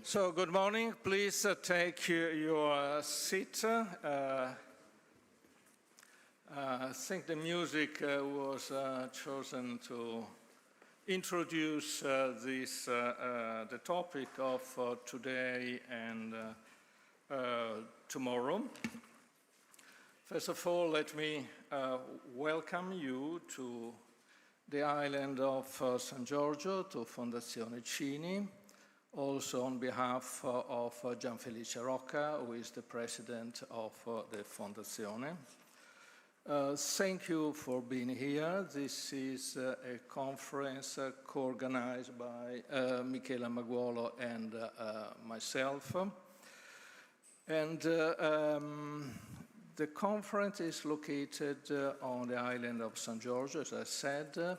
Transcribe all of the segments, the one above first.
So, good morning. Please take your seat. I think the music was chosen to introduce the topic of today and tomorrow. First of all, let me welcome you to the island of San Giorgio, to Fondazione Cini. Also on behalf of Gianfelice Rocca, who is the president of the Fondazione. Thank you for being here. This is a conference co-organized by Michela Maguolo and myself. And the conference is located on the island of San Giorgio, as I said.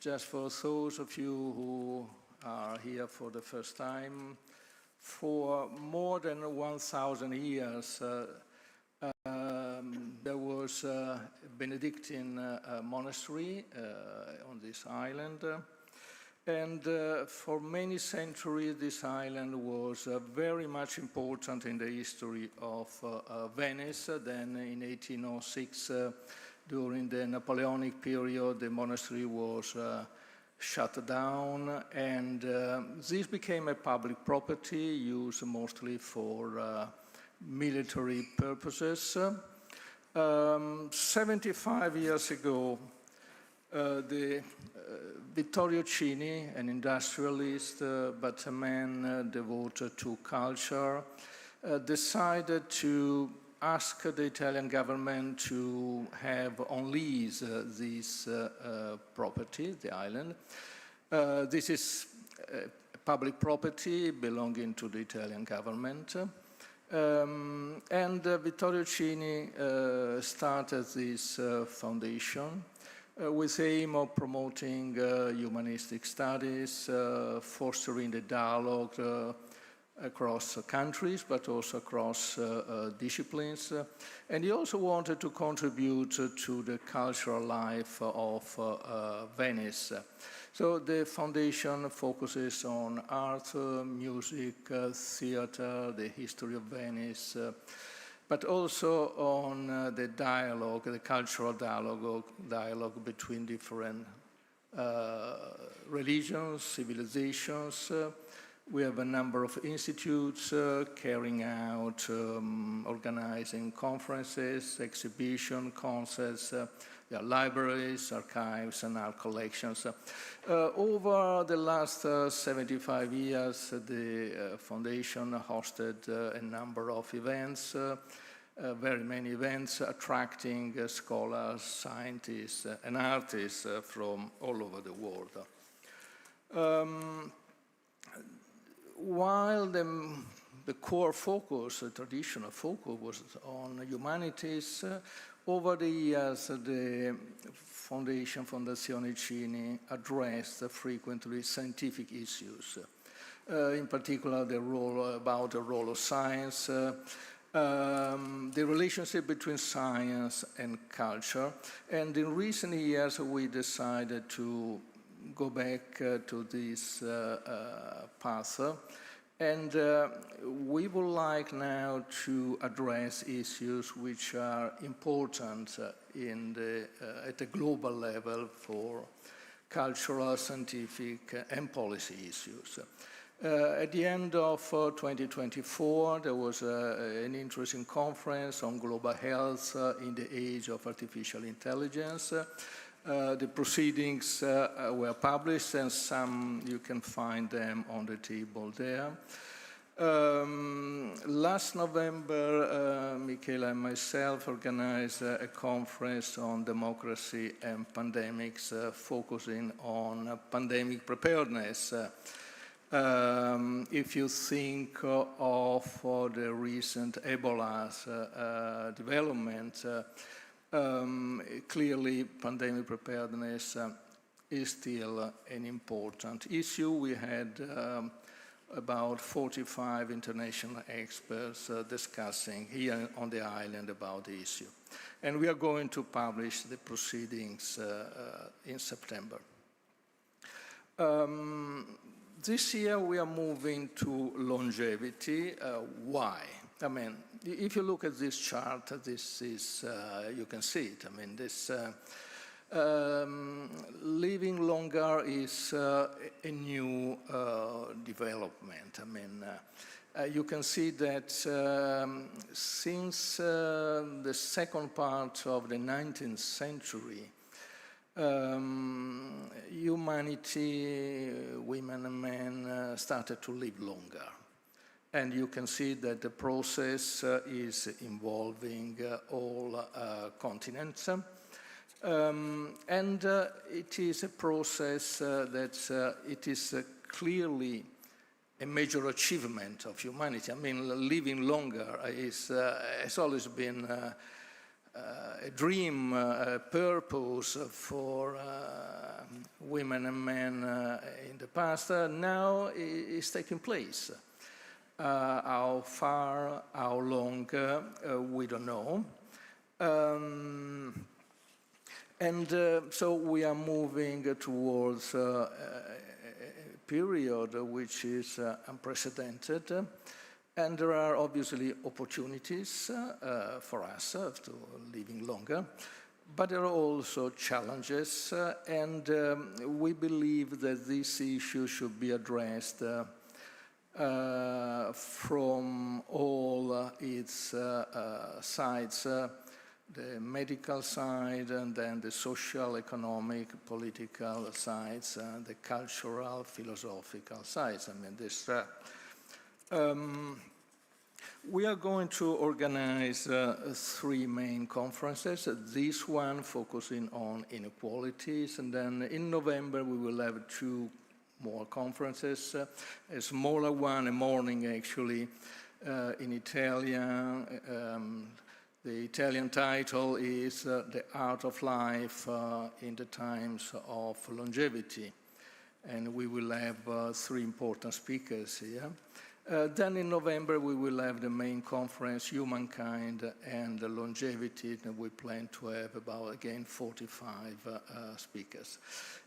Just for those of you who are here for the first time, for more than 1,000 years, there was a Benedictine monastery on this island. And for many centuries, this island was very much important in the history of Venice. Then in 1806, during the Napoleonic period, the monastery was shut down, and this became a public property used mostly for military purposes. 75 years ago, Vittorio Cini, an industrialist but a man devoted to culture, decided to ask the Italian government to have on lease this property, the island. This is public property belonging to the Italian government. And Vittorio Cini started this foundation with the aim of promoting humanistic studies, fostering the dialogue across countries, but also across disciplines. And he also wanted to contribute to the cultural life of Venice. So the foundation focuses on art, music, theater, the history of Venice, but also on the dialogue, the cultural dialogue between different religions, civilizations. We have a number of institutes carrying out, organizing conferences, exhibition, concerts, there are libraries, archives, and art collections. Over the last 75 years, the foundation hosted a number of events, very many events, attracting scholars, scientists, and artists from all over the world. While the core focus, the traditional focus, was on humanities, over the years the Fondazione Cini addressed frequently scientific issues, in particular the role of science, the relationship between science and culture. And in recent years we decided to go back to this path. And we would like now to address issues which are important at the global level for cultural, scientific, and policy issues. At the end of 2024, there was an interesting conference on global health in the age of artificial intelligence. The proceedings were published, and some you can find them on the table there. Last November, Michela and myself organized a conference on democracy and pandemics, focusing on pandemic preparedness. If you think of the recent Ebola development, clearly, pandemic preparedness is still an important issue. We had about 45 international experts discussing here on the island about the issue. And we are going to publish the proceedings in September. This year we are moving to longevity. Why? I mean, if you look at this chart, this is, you can see it. I mean, this living longer is a new development. I mean, you can see that since the second part of the 19th century, humanity, women and men, started to live longer. And you can see that the process is involving all continents. And it is a process that it is clearly a major achievement of humanity. I mean, living longer has always been a dream, a purpose for women and men in the past. Now it's taking place. How far, how long, we don't know. So we are moving towards a period which is unprecedented. And there are obviously opportunities for us to living longer, but there are also challenges, and we believe that this issue should be addressed from all its sides, the medical side, and then the social, economic, political sides, the cultural, philosophical sides. I mean, this. We are going to organize 3 main conferences. This one focusing on inequalities, and then in November we will have 2 more conferences. A smaller one, a morning actually, in Italian. The Italian title is The Art of Life in the Times of Longevity. And we will have 3 important speakers here. Then in November we will have the main conference, Humankind and Longevity, and we plan to have about, again, 45 speakers.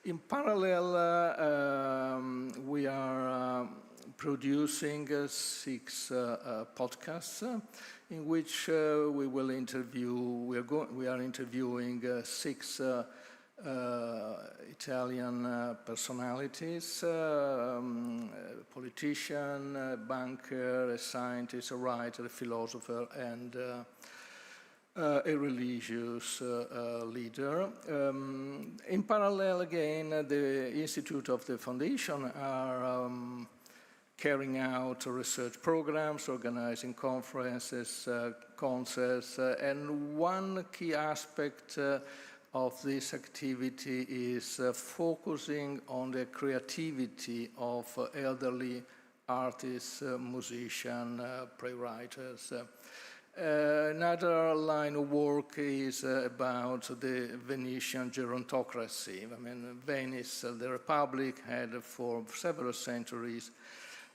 In parallel, we are producing 6 podcasts in which we will interview, we are interviewing 6 Italian personalities, politician, banker, a scientist, a writer, a philosopher, and a religious leader. In parallel, again, the Institute of the Foundation are carrying out research programs, organizing conferences, concerts, and one key aspect of this activity is focusing on the creativity of elderly artists, musicians, playwrights. Another line of work is about the Venetian gerontocracy. I mean, Venice, the Republic, had for several centuries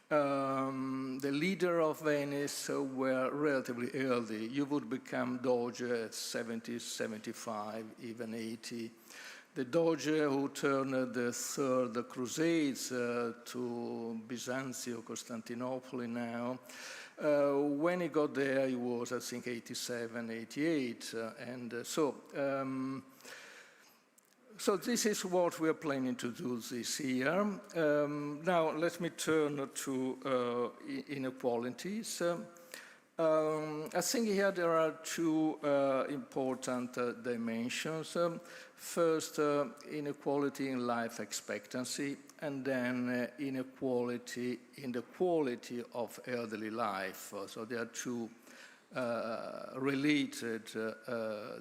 the leader of Venice were relatively early. You would become Doge at 70, 75, even 80. The Doge who turned the Third Crusades to Byzantium, Constantinople now, when he got there, he was, I think, 87, 88. So this is what we are planning to do this year. Now let me turn to inequalities. I think here there are 2 important dimensions. First, inequality in life expectancy, and then inequality in the quality of elderly life. So there are 2 related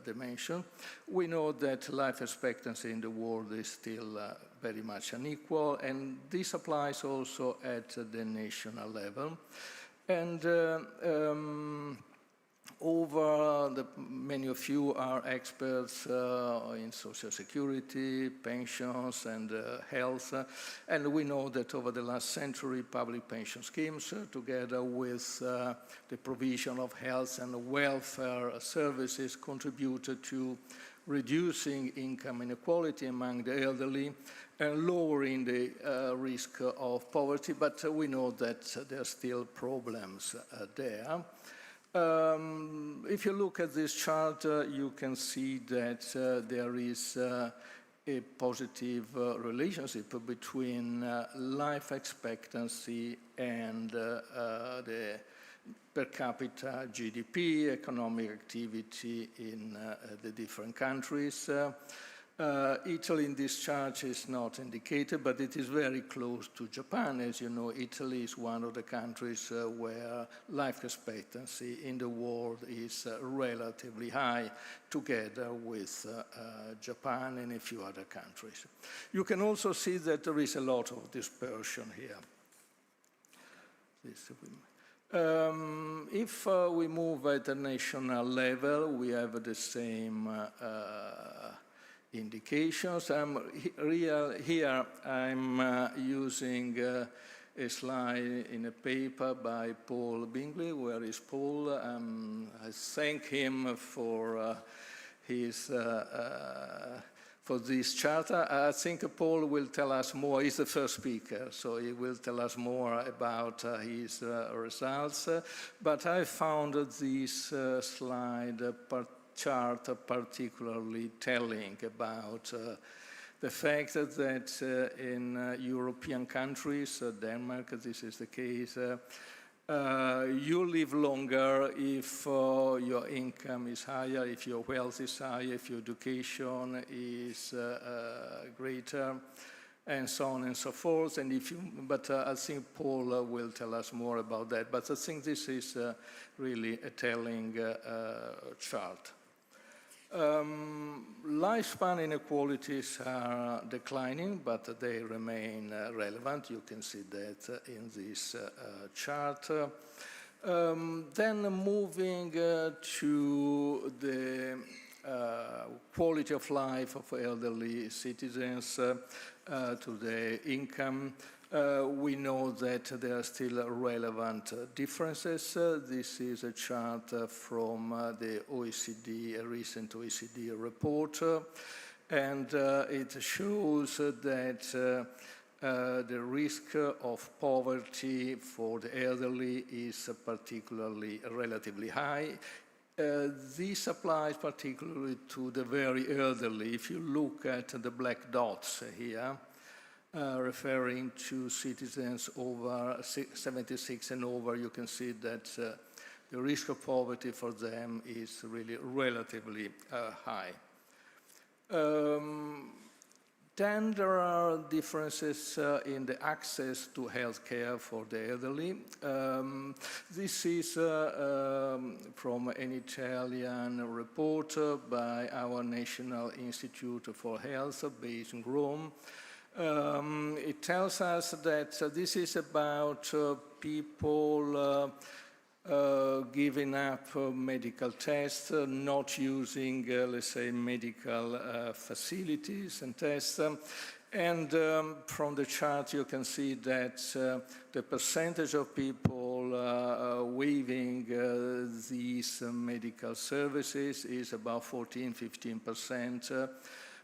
dimension. We know that life expectancy in the world is still very much unequal, and this applies also at the national level. And many of you are experts in social security, pensions, and health. And we know that over the last century, public pension schemes, together with the provision of health and welfare services, contributed to reducing income inequality among the elderly and lowering the risk of poverty, but we know that there are still problems there. If you look at this chart, you can see that there is a positive relationship between life expectancy and the per capita GDP, economic activity in the different countries. Italy in this chart is not indicated, but it is very close to Japan. As you know, Italy is one of the countries where life expectancy in the world is relatively high, together with Japan and a few other countries. You can also see that there is a lot of dispersion here. If we move at the national level, we have the same indications. Here I'm using a slide in a paper by Paul Bingley. Where is Paul? I thank him for his for this chart. I think Paul will tell us more. He's the first speaker, so he will tell us more about his results. But I found this chart particularly telling about the fact that in European countries, Denmark, this is the case, you live longer if your income is higher, if your wealth is higher, if your education is greater, and so on and so forth. And but I think Paul will tell us more about that. But I think this is really a telling chart. Lifespan inequalities are declining, but they remain relevant. You can see that in this chart. Then moving to the quality of life of elderly citizens, to the income, we know that there are still relevant differences. This is a chart from the OECD, a recent OECD report, and it shows that the risk of poverty for the elderly is particularly relatively high. This applies particularly to the very elderly. If you look at the black dots here, referring to citizens over 76 and over, you can see that the risk of poverty for them is really relatively high. Then there are differences in the access to health care for the elderly. This is from an Italian report by our National Institute for Health based in Rome. It tells us that this is about people giving up medical tests, not using, let's say, medical facilities and tests. And from the chart, you can see that the percentage of people waiving these medical services is about 14–15%.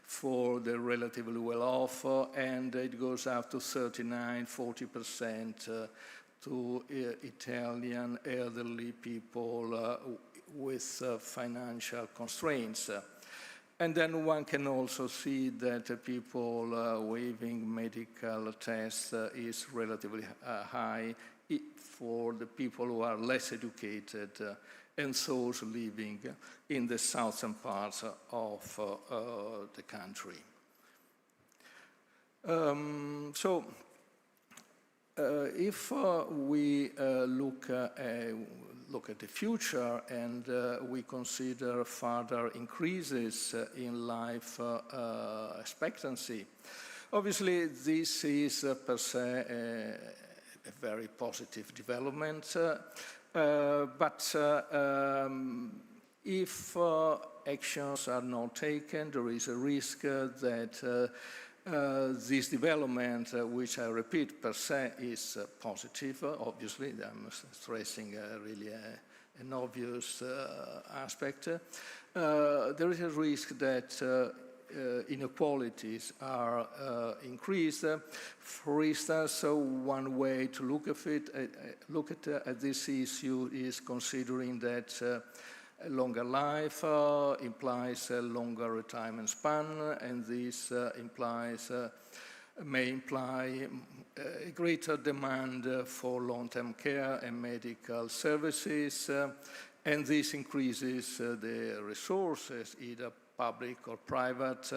For the relatively well-off, and it goes up to 39–40% to Italian elderly people with financial constraints. And then one can also see that people waiving medical tests is relatively high for the people who are less educated and those living in the southern parts of the country. If we look at the future and we consider further increases in life expectancy, obviously this is per se a very positive development. But if actions are not taken, there is a risk that this development, which I repeat per se is positive, obviously, I'm stressing really an obvious aspect. There is a risk that inequalities are increased. For instance, one way to look at this issue is considering that a longer life implies a longer retirement span, and this may imply a greater demand for long-term care and medical services, and this increases the resources, either public or private,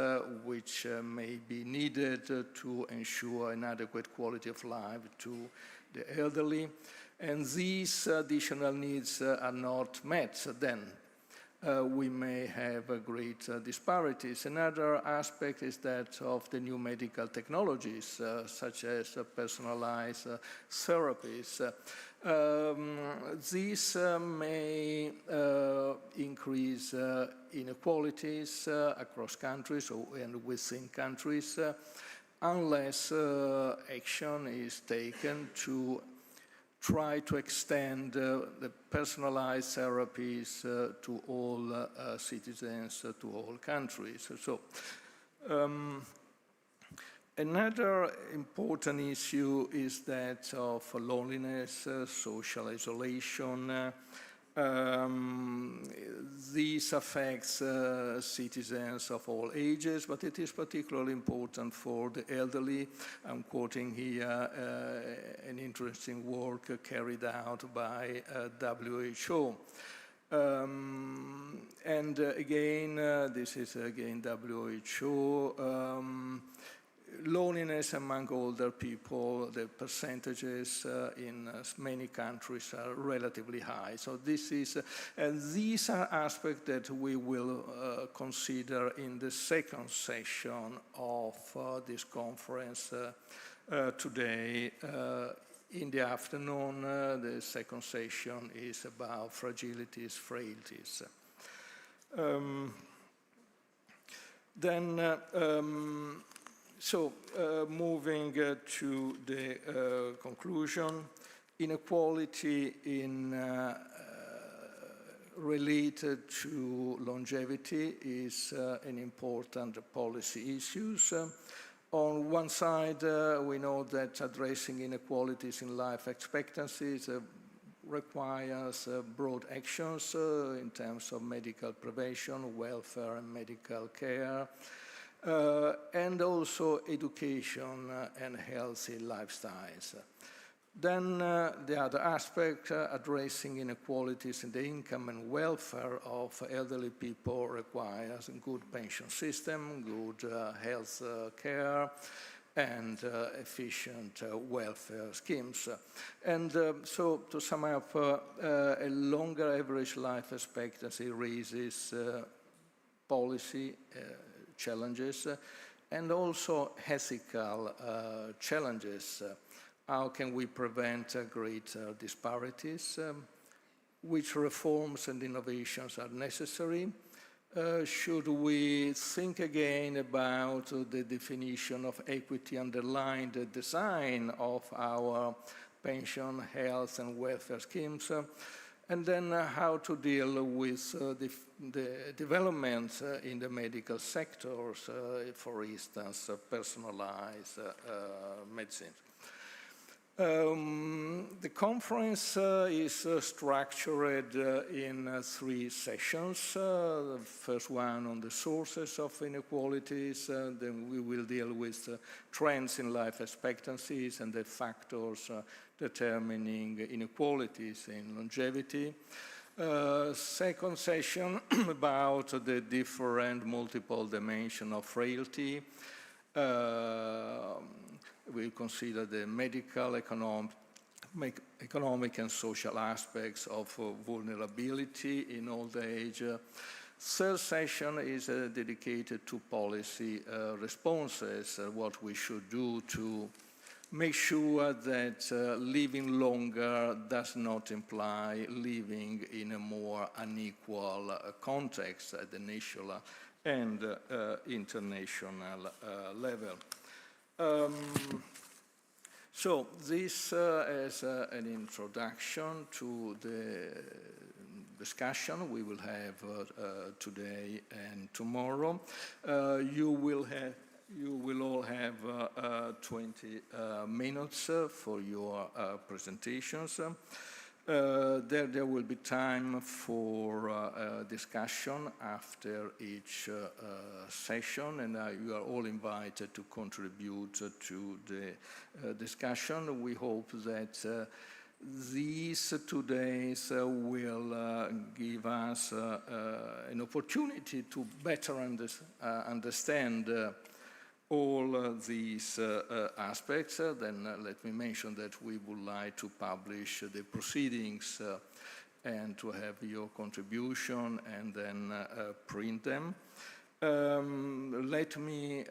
which may be needed to ensure an adequate quality of life to the elderly. And these additional needs are not met, then we may have great disparities. Another aspect is that of the new medical technologies, such as personalized therapies. These may increase inequalities across countries and within countries unless action is taken to try to extend the personalized therapies to all citizens, to all countries. So, another important issue is that of loneliness, social isolation. This affects citizens of all ages, but it is particularly important for the elderly. I'm quoting here an interesting work carried out by WHO. And again, this is again WHO. Loneliness among older people, the percentages in many countries are relatively high. So this is, these are aspects that we will consider in the second session of this conference today. In the afternoon, the second session is about fragilities, frailties. So, moving to the conclusion, inequality related to longevity is an important policy issue. On one side, we know that addressing inequalities in life expectancies requires broad actions in terms of medical prevention, welfare, and medical care. And also education and healthy lifestyles. Then the other aspect, addressing inequalities in the income and welfare of elderly people requires a good pension system, good health care, and efficient welfare schemes. And so to sum up, a longer average life expectancy raises policy challenges and also ethical challenges. How can we prevent greater disparities? Which reforms and innovations are necessary? Should we think again about the definition of equity underlying the design of our pension, health, and welfare schemes? And then how to deal with the developments in the medical sectors, for instance, personalized medicine. The conference is structured in 3 sessions. The first one on the sources of inequalities, then we will deal with trends in life expectancies and the factors determining inequalities in longevity. Second session about the different multiple dimensions of frailty. We'll consider the medical, economic and social aspects of vulnerability in old age. Third session is dedicated to policy responses, what we should do to make sure that living longer does not imply living in a more unequal context at the national and international level. So this as an introduction to the discussion we will have today and tomorrow. You will all have 20 minutes for your presentations. There will be time for discussion after each session, and you are all invited to contribute to the discussion. We hope that these 2 days will give us an opportunity to better understand all these aspects. Then let me mention that we would like to publish the proceedings and to have your contribution and then print them. Let me,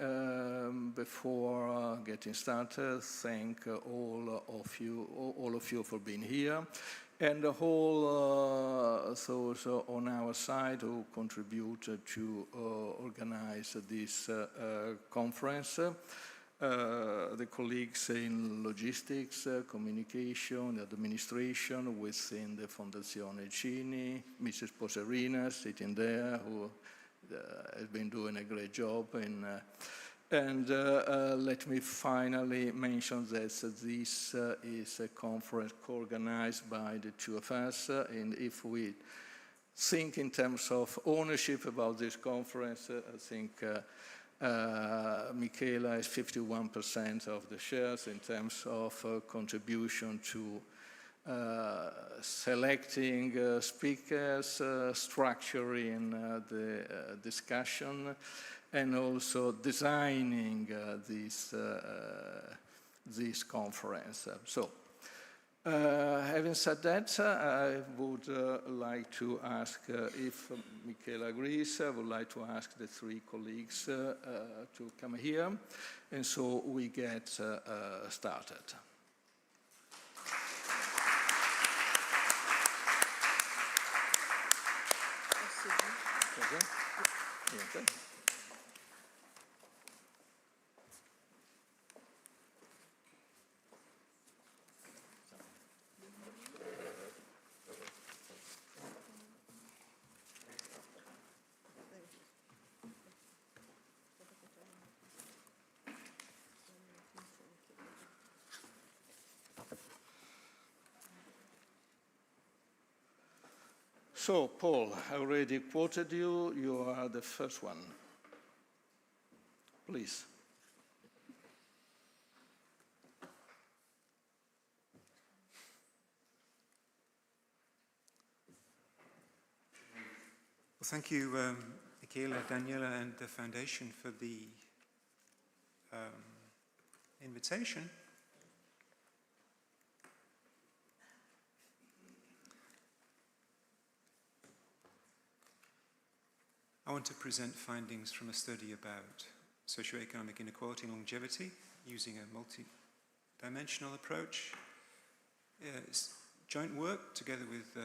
before getting started, thank all of you for being here, and the whole those on our side who contribute to organize this conference. The colleagues in logistics, communication, administration within the Fondazione Cini, Mrs. Poserina sitting there, who has been doing a great job. And let me finally mention that this is a conference co-organized by the two of us, and if we think in terms of ownership about this conference, I think Michela is 51% of the shares in terms of contribution to selecting speakers, structuring the discussion, and also designing this conference. So, having said that, I would like to ask, if Michela agrees, I would like to ask the three colleagues to come here, and so we get started. Okay. So, Paul, I already quoted you. You are the first one. Please. Well, thank you, Michela, Daniela, and the Foundation for the invitation. I want to present findings from a study about socioeconomic inequality and longevity using a multi-dimensional approach. It's joint work together with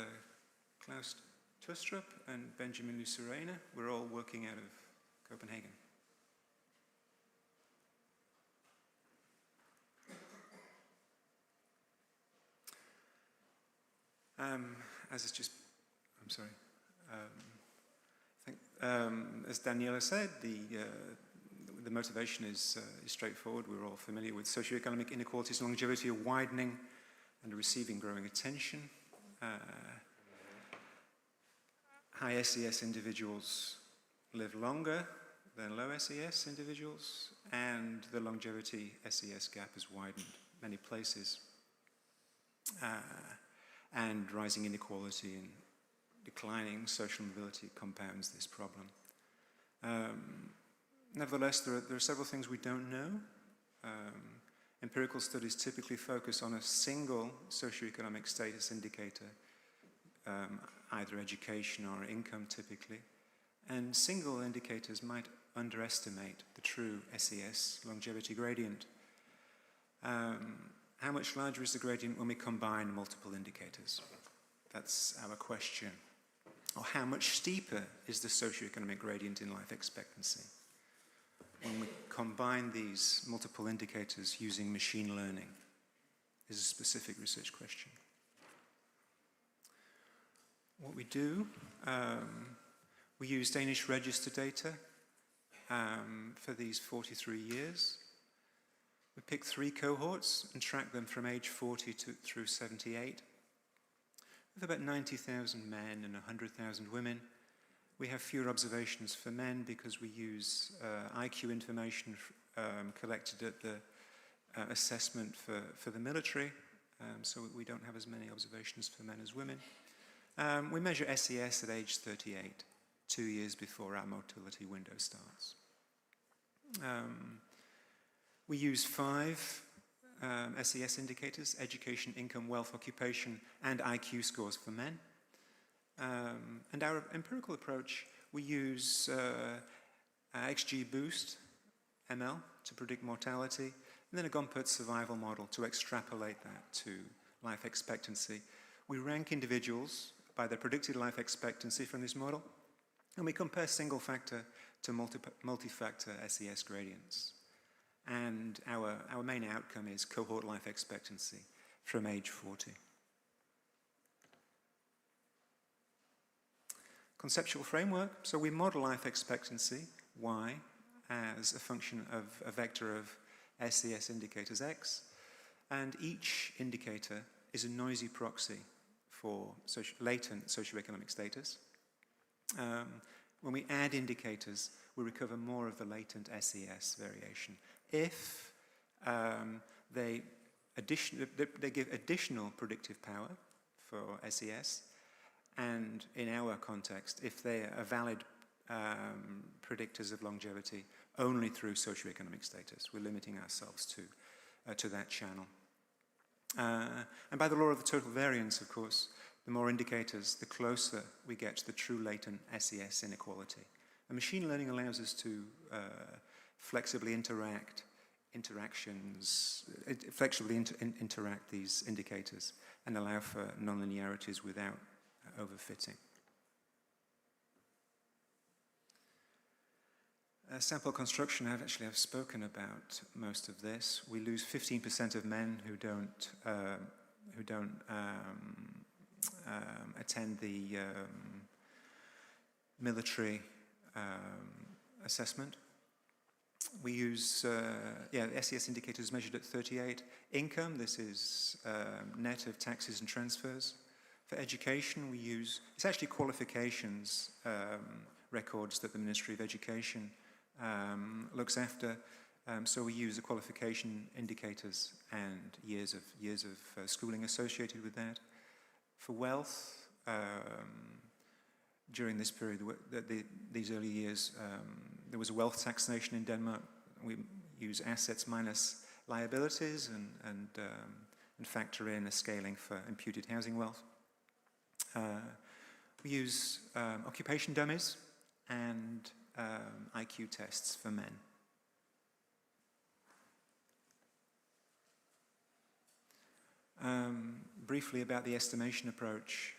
Klaus Tustrup and Benjamin Lucerena. We're all working out of Copenhagen. As Daniela said, the motivation is straightforward. We're all familiar with socioeconomic inequalities and longevity are widening and are receiving growing attention. High SES individuals live longer than low SES individuals, and the longevity SES gap has widened many places. And rising inequality and declining social mobility compounds this problem. Nevertheless, there are several things we don't know. Empirical studies typically focus on a single socioeconomic status indicator, either education or income typically, and single indicators might underestimate the true SES longevity gradient. How much larger is the gradient when we combine multiple indicators? That's our question. Or how much steeper is the socioeconomic gradient in life expectancy when we combine these multiple indicators using machine learning? Is a specific research question. What we do, we use Danish register data for these 43 years. We pick 3 cohorts and track them from age 40 through 78. With about 90,000 men and 100,000 women. We have fewer observations for men because we use IQ information collected at the assessment for the military, so we don't have as many observations for men as women. We measure SES at age 38, 2 years before our motility window starts. We use 5 SES indicators: education, income, wealth, occupation, and IQ scores for men. And our empirical approach, we use XG boost, ML, to predict mortality, and then a Gompertz survival model to extrapolate that to life expectancy. We rank individuals by their predicted life expectancy from this model, and we compare single factor to multi-factor SES gradients. And our main outcome is cohort life expectancy from age 40. Conceptual framework, so we model life expectancy, Y, as a function of a vector of SES indicators X, and each indicator is a noisy proxy for latent socioeconomic status. When we add indicators, we recover more of the latent SES variation. If they give additional predictive power for SES, and in our context, if they are valid predictors of longevity only through socioeconomic status, we're limiting ourselves to that channel. And by the law of the total variance, of course, the more indicators, the closer we get to the true latent SES inequality. And machine learning allows us to flexibly interact these indicators and allow for nonlinearities without overfitting. Sample construction, I've spoken about most of this. We lose 15% of men who don't attend the military assessment. We use SES indicators measured at 38. Income, this is net of taxes and transfers. For education, we use, it's actually qualifications records that the Ministry of Education looks after. So we use the qualification indicators and years of schooling associated with that. For wealth, during this period, these early years, there was a wealth taxation in Denmark. We use assets minus liabilities and factor in a scaling for imputed housing wealth. We use occupation dummies and IQ tests for men. Briefly about the estimation approach.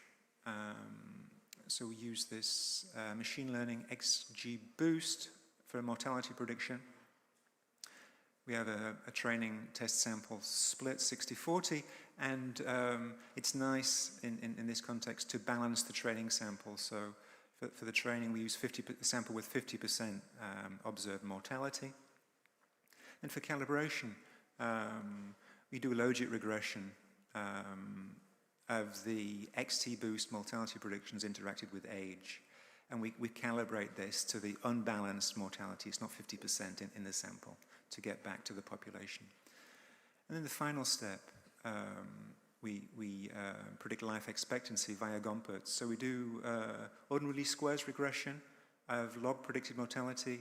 So we use this machine learning XG boost for mortality prediction. We have a training test sample split 60-40, and it's nice in this context to balance the training sample. So for the training, we use a sample with 50% observed mortality. And for calibration, we do a logit regression of the XT boost mortality predictions interacted with age. And we calibrate this to the unbalanced mortality. It's not 50% in the sample to get back to the population. And then the final step, we predict life expectancy via Gompertz. So we do ordinary least squares regression of log predicted mortality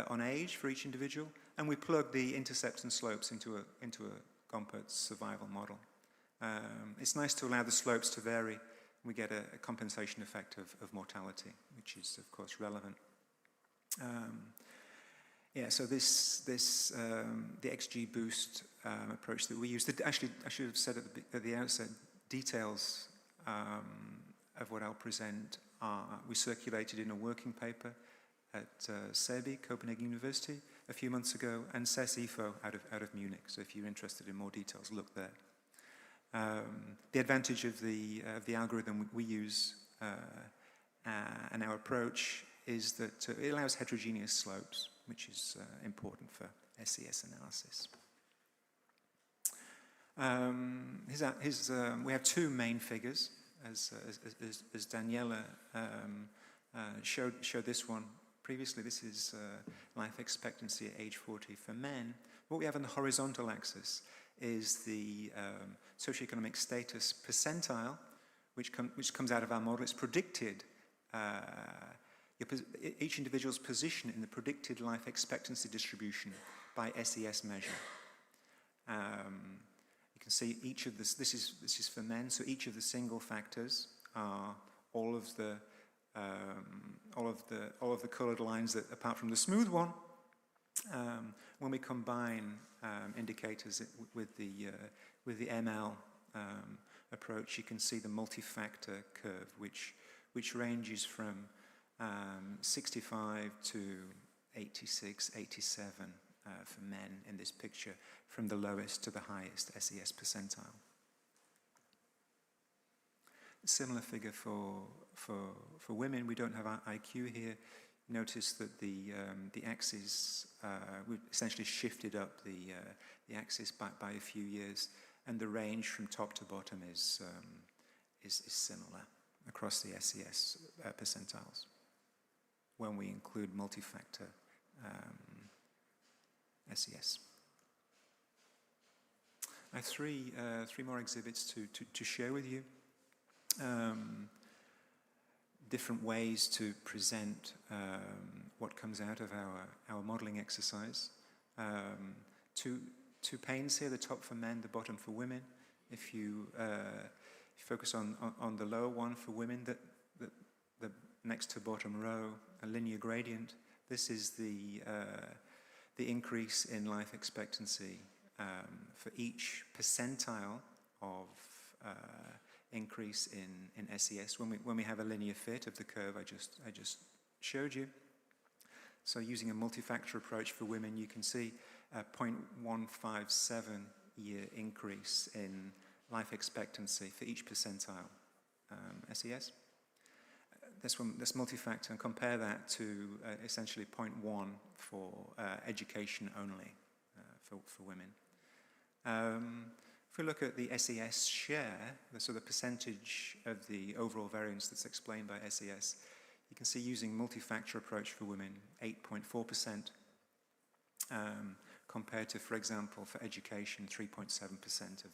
on age for each individual, and we plug the intercepts and slopes into a Gompertz survival model. It's nice to allow the slopes to vary. We get a compensation effect of mortality, which is of course relevant. So the XG boost approach that we use, actually I should have said at the outset, details of what I'll present we circulated in a working paper at CEBI, Copenhagen University, a few months ago, and CES-IFO out of Munich. So if you're interested in more details, look there. The advantage of the algorithm we use and our approach is that it allows heterogeneous slopes, which is important for SES analysis. We have two main figures, as Daniela showed this one previously. This is life expectancy at age 40 for men. What we have on the horizontal axis is the socioeconomic status percentile, which comes out of our model. It's predicted, each individual's position in the predicted life expectancy distribution by SES measure. You can see each of this is for men, so each of the single factors are all of the colored lines that, apart from the smooth one, when we combine indicators with the ML approach, you can see the multi-factor curve, which ranges from 65 to 86, 87 for men in this picture, from the lowest to the highest SES percentile. Similar figure for women. We don't have IQ here. Notice that the axis, we've essentially shifted up the axis back by a few years, and the range from top to bottom is similar across the SES percentiles when we include multi-factor SES. I have three more exhibits to share with you. Different ways to present what comes out of our modeling exercise. Two panes here, the top for men, the bottom for women. If you focus on the lower one for women, the next to bottom row, a linear gradient. This is the increase in life expectancy for each percentile of increase in SES when we have a linear fit of the curve I just showed you. So using a multi-factor approach for women, you can see a 0.157 year increase in life expectancy for each percentile SES. This multi-factor, and compare that to essentially 0.1 for education only for women. If we look at the SES share, so the percentage of the overall variance that's explained by SES, you can see using multi-factor approach for women, 8.4%, compared to, for example, for education, 3.7%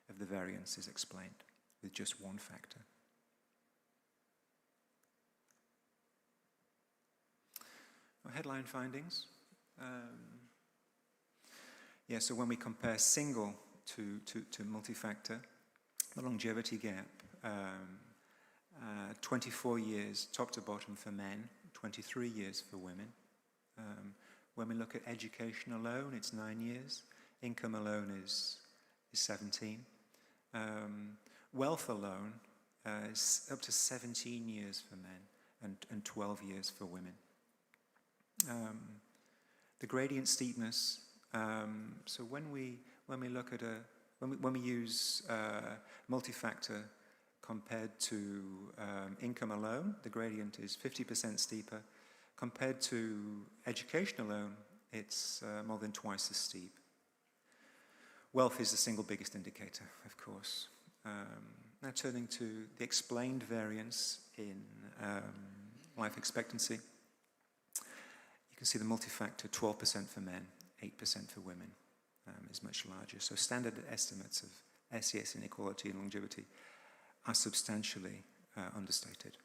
of the variance is explained with just one factor. Our headline findings. So when we compare single to multi-factor, the longevity gap, 24 years top to bottom for men, 23 years for women. When we look at education alone, it's 9 years. Income alone is 17. Wealth alone is up to 17 years for men and 12 years for women. The gradient steepness. So when we look at when we use multi-factor compared to income alone, the gradient is 50% steeper. Compared to education alone, it's more than twice as steep. Wealth is the single biggest indicator, of course. Now turning to the explained variance in life expectancy. You can see the multi-factor, 12% for men, 8% for women, is much larger. So standard estimates of SES inequality and longevity are substantially understated.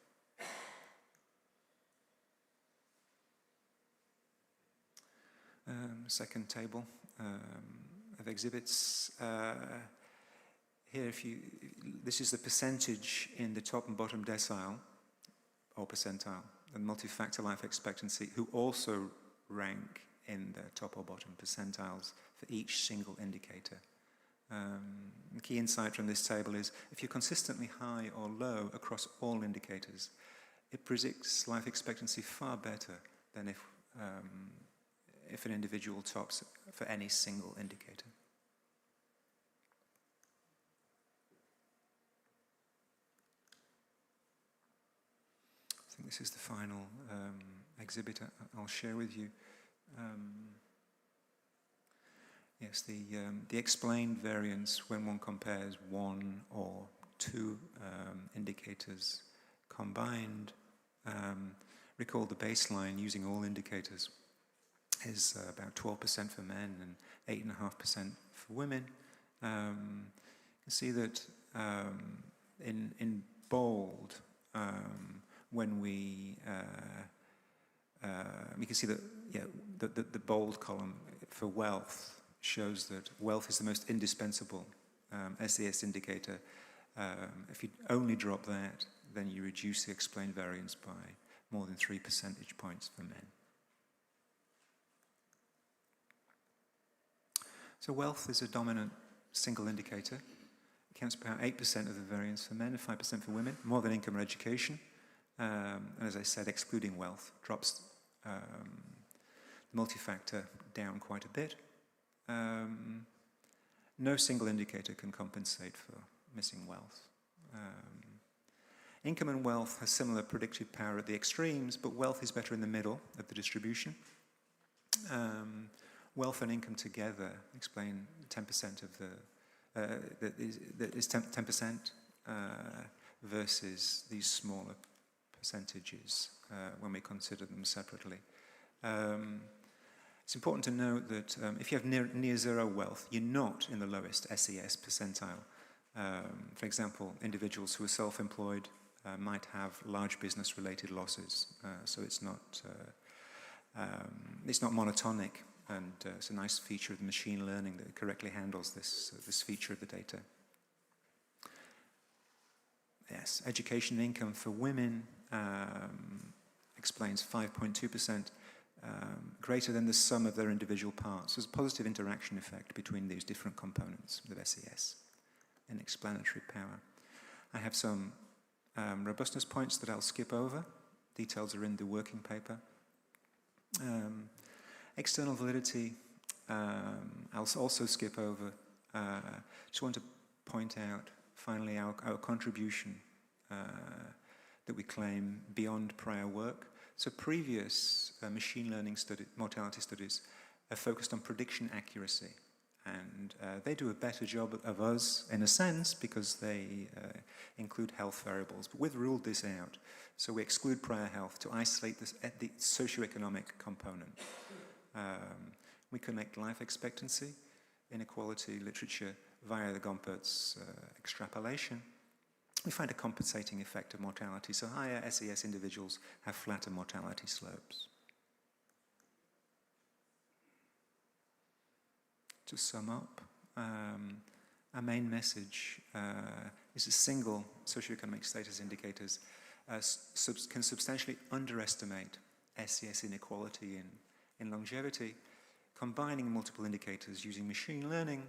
Second table of exhibits. Here, this is the percentage in the top and bottom decile, or percentile, and multi-factor life expectancy, who also rank in the top or bottom percentiles for each single indicator. The key insight from this table is if you're consistently high or low across all indicators, it predicts life expectancy far better than if an individual tops for any single indicator. think this is the final exhibit I'll share with you. Yes, the explained variance when one compares one or two indicators combined. Recall the baseline using all indicators is about 12% for men and 8.5% for women. You can see that in bold, when we can see that the bold column for wealth shows that wealth is the most indispensable SES indicator. If you only drop that, then you reduce the explained variance by more than 3 percentage points for men. So wealth is a dominant single indicator. It accounts for about 8% of the variance for men and 5% for women, more than income or education. And as I said, excluding wealth drops the multi-factor down quite a bit. No single indicator can compensate for missing wealth. Income and wealth has similar predictive power at the extremes, but wealth is better in the middle of the distribution. Wealth and income together explain 10% of that is 10% versus these smaller percentages when we consider them separately. It's important to note that if you have near zero wealth, you're not in the lowest SES percentile. For example, individuals who are self-employed might have large business-related losses, so it's not monotonic, and it's a nice feature of the machine learning that correctly handles this feature of the data. Yes, education and income for women explains 5.2%, greater than the sum of their individual parts. There's a positive interaction effect between these different components of SES and explanatory power. I have some robustness points that I'll skip over. Details are in the working paper. External validity, I'll also skip over. Just want to point out, finally, our contribution that we claim beyond prior work. So previous machine learning mortality studies are focused on prediction accuracy. And they do a better job of us, in a sense, because they include health variables. But we've ruled this out. So we exclude prior health to isolate the socioeconomic component. We connect life expectancy, inequality literature via the Gompertz extrapolation. We find a compensating effect of mortality. So higher SES individuals have flatter mortality slopes. To sum up, our main message is that single socioeconomic status indicators can substantially underestimate SES inequality in longevity. Combining multiple indicators using machine learning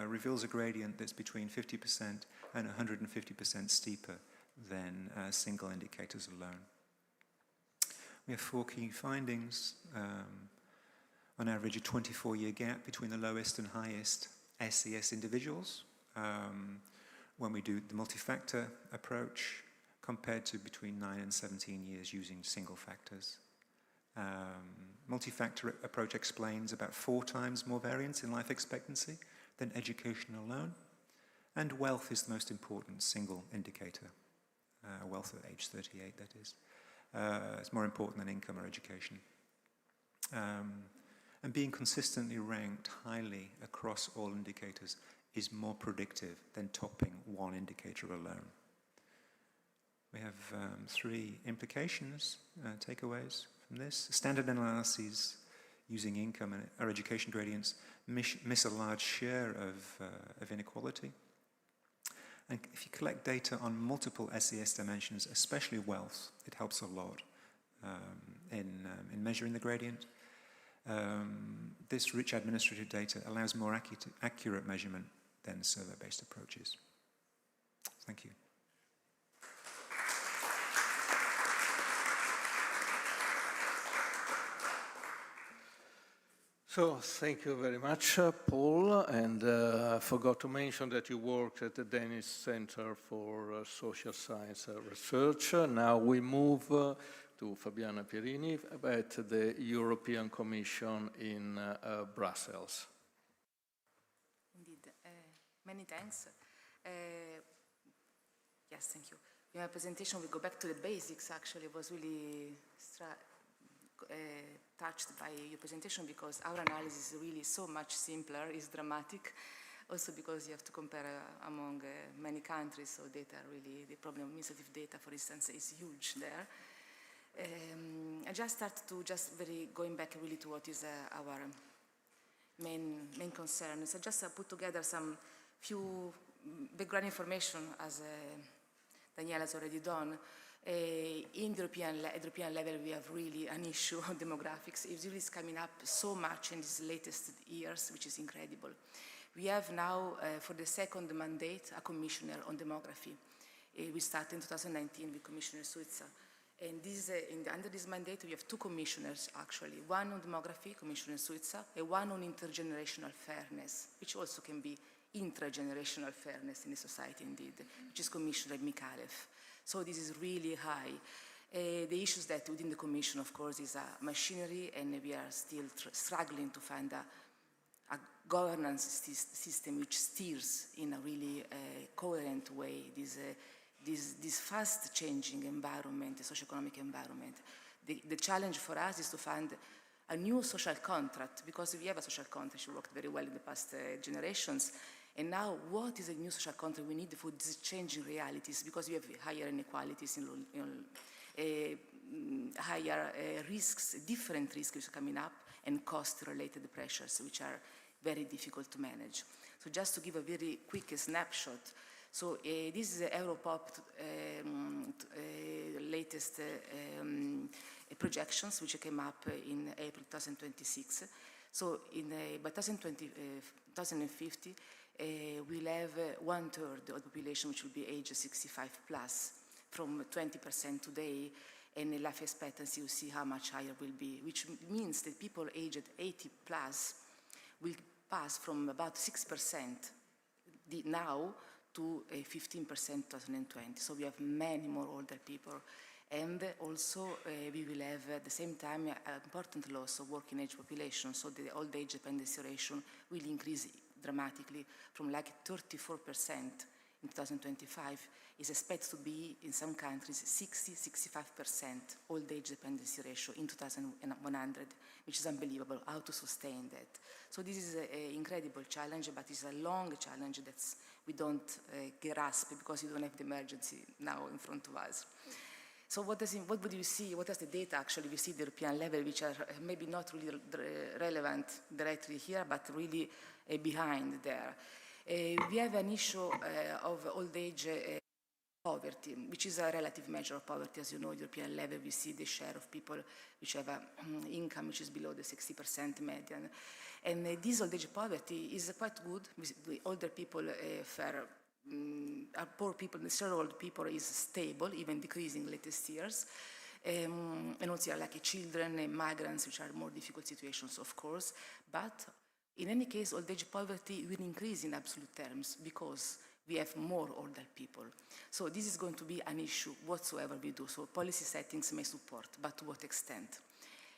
reveals a gradient that's between 50% and 150% steeper than single indicators alone. We have 4 key findings. On average, a 24-year gap between the lowest and highest SES individuals when we do the multi-factor approach, compared to between 9 and 17 years using single factors. Multi-factor approach explains about 4 times more variance in life expectancy than education alone, and wealth is the most important single indicator. Wealth at age 38, that is. It's more important than income or education. And being consistently ranked highly across all indicators is more predictive than topping one indicator alone. We have 3 implications, takeaways from this. Standard analyses using income or education gradients miss a large share of inequality. And if you collect data on multiple SES dimensions, especially wealth, it helps a lot in measuring the gradient. This rich administrative data allows more accurate measurement than survey-based approaches. Thank you. So thank you very much, Paul. And I forgot to mention that you worked at the Danish Center for Social Science Research. Now we move to Fabiana Pierini at the European Commission in Brussels. Indeed. Many thanks. Yes, thank you. In my presentation, we go back to the basics. Actually, it was really touched by your presentation because our analysis is really so much simpler, it's dramatic. Also because you have to compare among many countries, so data really, the problem of administrative data, for instance, is huge there. I just start to going back really to what is our main concerns. I just put together some few background information as Daniela has already done. In the European level, we have really an issue on demographics. It really is coming up so much in these latest years, which is incredible. We have now, for the second mandate, a commissioner on demography. We started in 2019 with Commissioner Suiza. And under this mandate, we have two commissioners, actually. One on demography, Commissioner Suiza, and one on intergenerational fairness, which also can be intragenerational fairness in the society, indeed, which is Commissioner Mikalev. So this is really high. The issues that within the Commission, of course, is a machinery, and we are still struggling to find a governance system which steers in a really coherent way this fast-changing environment, the socio-economic environment. The challenge for us is to find a new social contract, because we have a social contract which worked very well in the past generations. And now, what is a new social contract we need for these changing realities? Because we have higher inequalities, higher risks, different risks which are coming up, and cost-related pressures which are very difficult to manage. So just to give a very quick snapshot, so this is Europop latest projections which came up in April 2026. So by 2050, we'll have 1/3 of the population which will be age 65 plus, from 20% today, and the life expectancy, you see how much higher will be, which means that people aged 80 plus will pass from about 6% now to 15% 2020. So we have many more older people. And also we will have at the same time important loss of working age population. So the old age dependency ratio will increase dramatically from like 34% in 2025 is expected to be in some countries 60-65% old age dependency ratio in 2100, which is unbelievable how to sustain that. So this is an incredible challenge, but it's a long challenge that we don't grasp because we don't have the emergency now in front of us. So what would you see? What is the data actually we see at the European level, which are maybe not really relevant directly here, but really behind there? We have an issue of old age poverty, which is a relative measure of poverty. As you know, at the European level, we see the share of people which have an income which is below the 60% median. And this old age poverty is quite good. The older people poor people, the share of old people is stable, even decreasing latest years. And also like children and migrants, which are more difficult situations, of course. But in any case, old age poverty will increase in absolute terms because we have more older people. So this is going to be an issue whatsoever we do. So policy settings may support, but to what extent?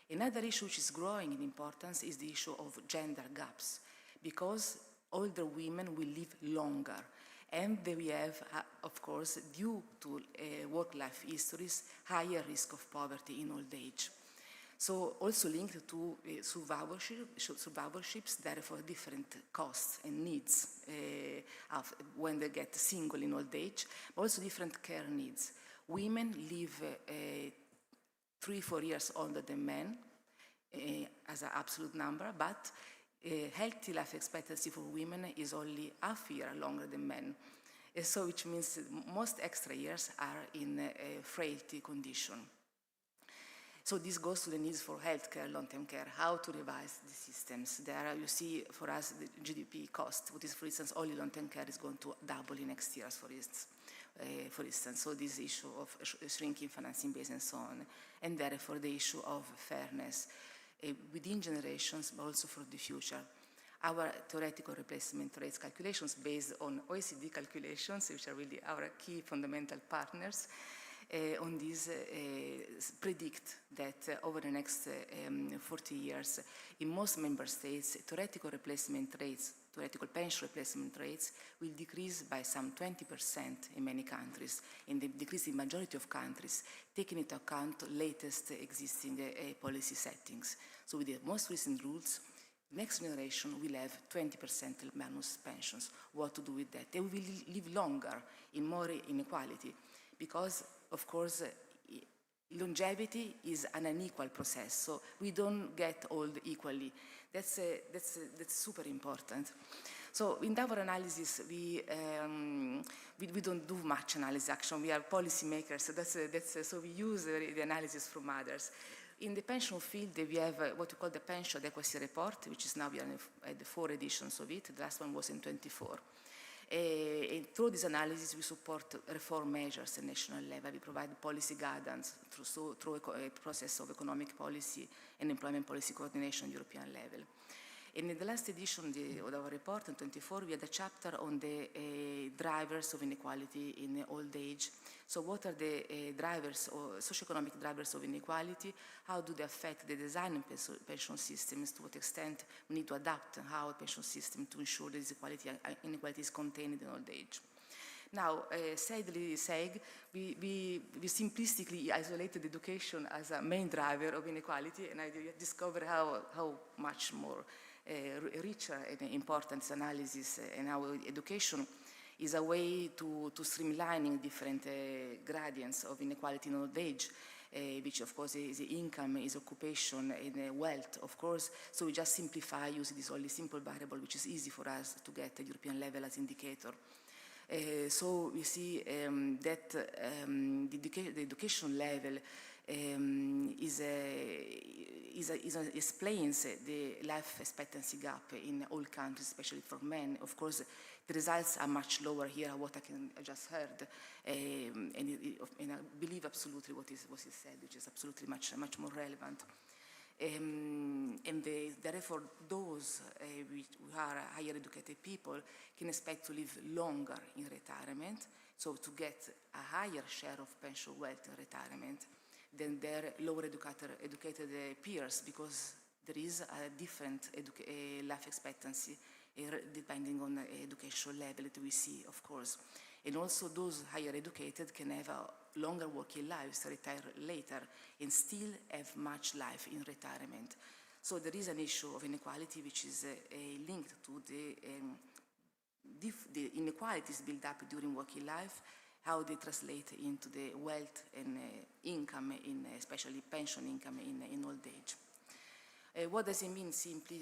Another issue which is growing in importance is the issue of gender gaps, because older women will live longer. And we have, of course, due to work-life histories, higher risk of poverty in old age. So also linked to survivalorships, therefore different costs and needs when they get single in old age, but also different care needs. Women live 3-4 years older than men as an absolute number, but healthy life expectancy for women is only half a year longer than men. So which means most extra years are in a frailty condition. So this goes to the needs for healthcare, long-term care, how to revise the systems. There you see for us the GDP cost, which is, for instance, only long-term care is going to double in next years, for instance. So this issue of shrinking financing base and so on, and therefore the issue of fairness. within generations, but also for the future. Our theoretical replacement rates calculations based on OECD calculations, which are really our key fundamental partners, on these predict that over the next 40 years, in most member states, theoretical pension replacement rates will decrease by some 20% in many countries, and they decrease in majority of countries, taking into account latest existing policy settings. So with the most recent rules, next generation will have 20% minus pensions. What to do with that? They will live longer in more inequality because, of course, longevity is an unequal process, so we don't get old equally. That's super important. So in our analysis, we don't do much analysis action. We are policymakers, so so we use the analysis from others. In the pension field, we have what we call the Pension Adequacy Report, which is now we are at the 4 editions of it. The last one was in 24. And through this analysis, we support reform measures at national level. We provide policy guidance through a process of economic policy and employment policy coordination at European level. And in the last edition of our report, in 24, we had a chapter on the drivers of inequality in old age. So what are the drivers, or socioeconomic drivers of inequality? How do they affect the design of pension systems? To what extent we need to adapt our pension system to ensure that this inequality is contained in old age? Now, sadly, we simplistically isolated education as a main driver of inequality, and I discovered how much more richer and important this analysis and how education is a way to streamlining different gradients of inequality in old age, which of course is income, is occupation, and wealth, of course. So we just simplify using this only simple variable, which is easy for us to get at European level as indicator. So we see that the education level explains the life expectancy gap in all countries, especially for men. Of course, the results are much lower here, what I just heard, and I believe absolutely what is said, which is absolutely much more relevant. And therefore, those who are higher educated people can expect to live longer in retirement, so to get a higher share of pension wealth in retirement than their lower educated peers, because there is a different life expectancy depending on the education level that we see, of course. And also those higher educated can have a longer working lives, retire later, and still have much life in retirement. So there is an issue of inequality which is linked to the inequalities built up during working life, how they translate into the wealth and income, especially pension income in old age. What does it mean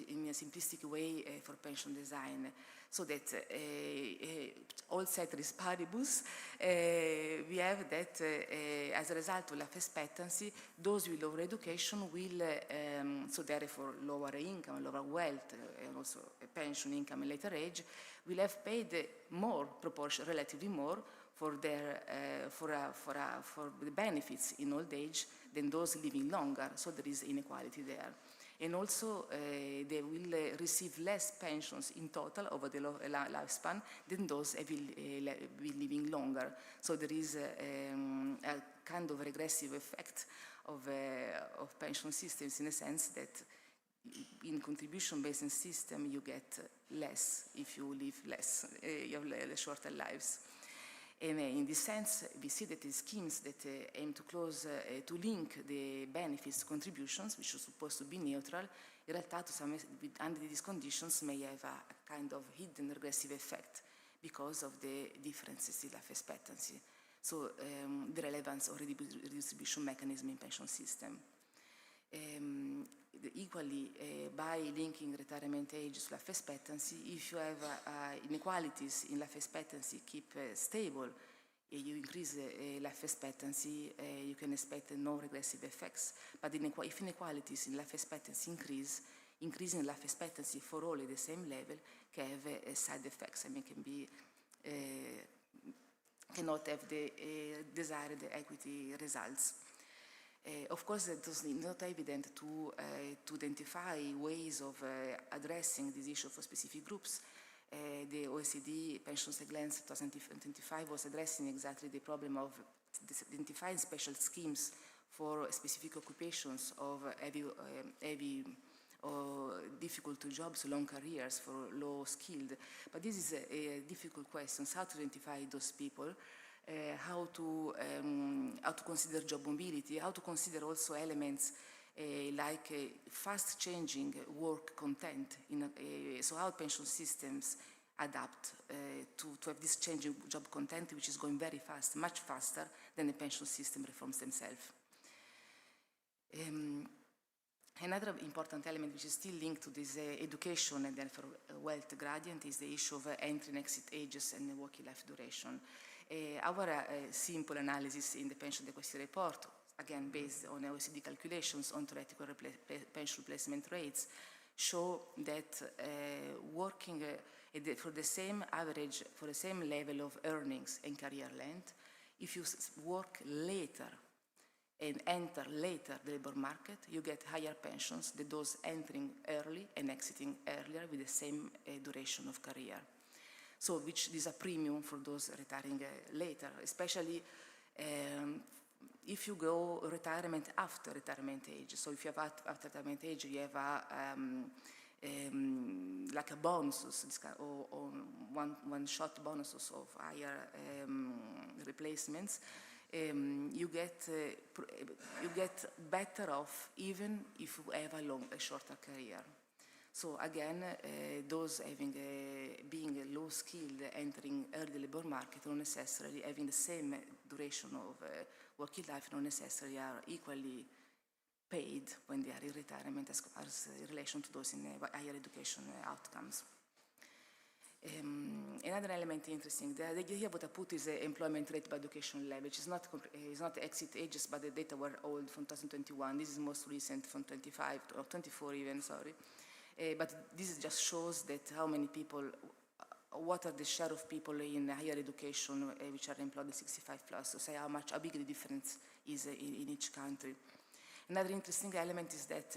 in a simplistic way for pension design? So that all ceteris paribus, we have that as a result of life expectancy, those with lower education will, so therefore lower income, lower wealth, and also pension income in later age, will have paid more proportion, relatively more, for their for the benefits in old age than those living longer. So there is inequality there. And also, they will receive less pensions in total over the lifespan than those who will be living longer. So there is a kind of regressive effect of pension systems, in a sense that in contribution-based system you get less if you live less, you have shorter lives. And in this sense, we see that the schemes that aim to link the benefits to contributions, which are supposed to be neutral, in reality, under these conditions, may have a kind of hidden regressive effect because of the differences in life expectancy. So the relevance of redistribution mechanism in pension system. Equally, by linking retirement age to life expectancy, if you have inequalities in life expectancy keep stable, you increase life expectancy, you can expect no regressive effects. But if inequalities in life expectancy increasing life expectancy for all at the same level can have side effects. I mean, cannot have the desired equity results. Of course, it is not evident to identify ways of addressing this issue for specific groups. The OECD Pensions Glance 2025 was addressing exactly the problem of identifying special schemes for specific occupations of heavy or difficult jobs, long careers for low skilled. But this is a difficult question, how to identify those people, how to consider job mobility, how to consider also elements like fast changing work content, so how pension systems adapt to have this changing job content, which is going very fast, much faster than the pension system reforms themselves. Another important element which is still linked to this education and therefore wealth gradient is the issue of entry and exit ages and working life duration. Our simple analysis in the pension adequacy report, again based on OECD calculations on theoretical pension replacement rates, show that working for the same average, for the same level of earnings and career length, if you work later and enter later the labor market, you get higher pensions than those entering early and exiting earlier with the same duration of career. So which is a premium for those retiring later, especially if you go retirement after retirement age. So if you have after retirement age, you have like a bonuses or one-shot bonuses of higher replacements. You get better off even if you have a shorter career. So again, those having being low skilled entering early labor market, not necessarily having the same duration of working life, not necessarily are equally paid when they are in retirement as in relation to those in higher education outcomes. Another element interesting, the idea what I put is employment rate by education level, which is not exit ages, but the data were old from 2021. This is most recent from 25 or 24 even, sorry. But this just shows that how many people, what are the share of people in higher education which are employed at 65 plus, to say how big the difference is in each country. Another interesting element is that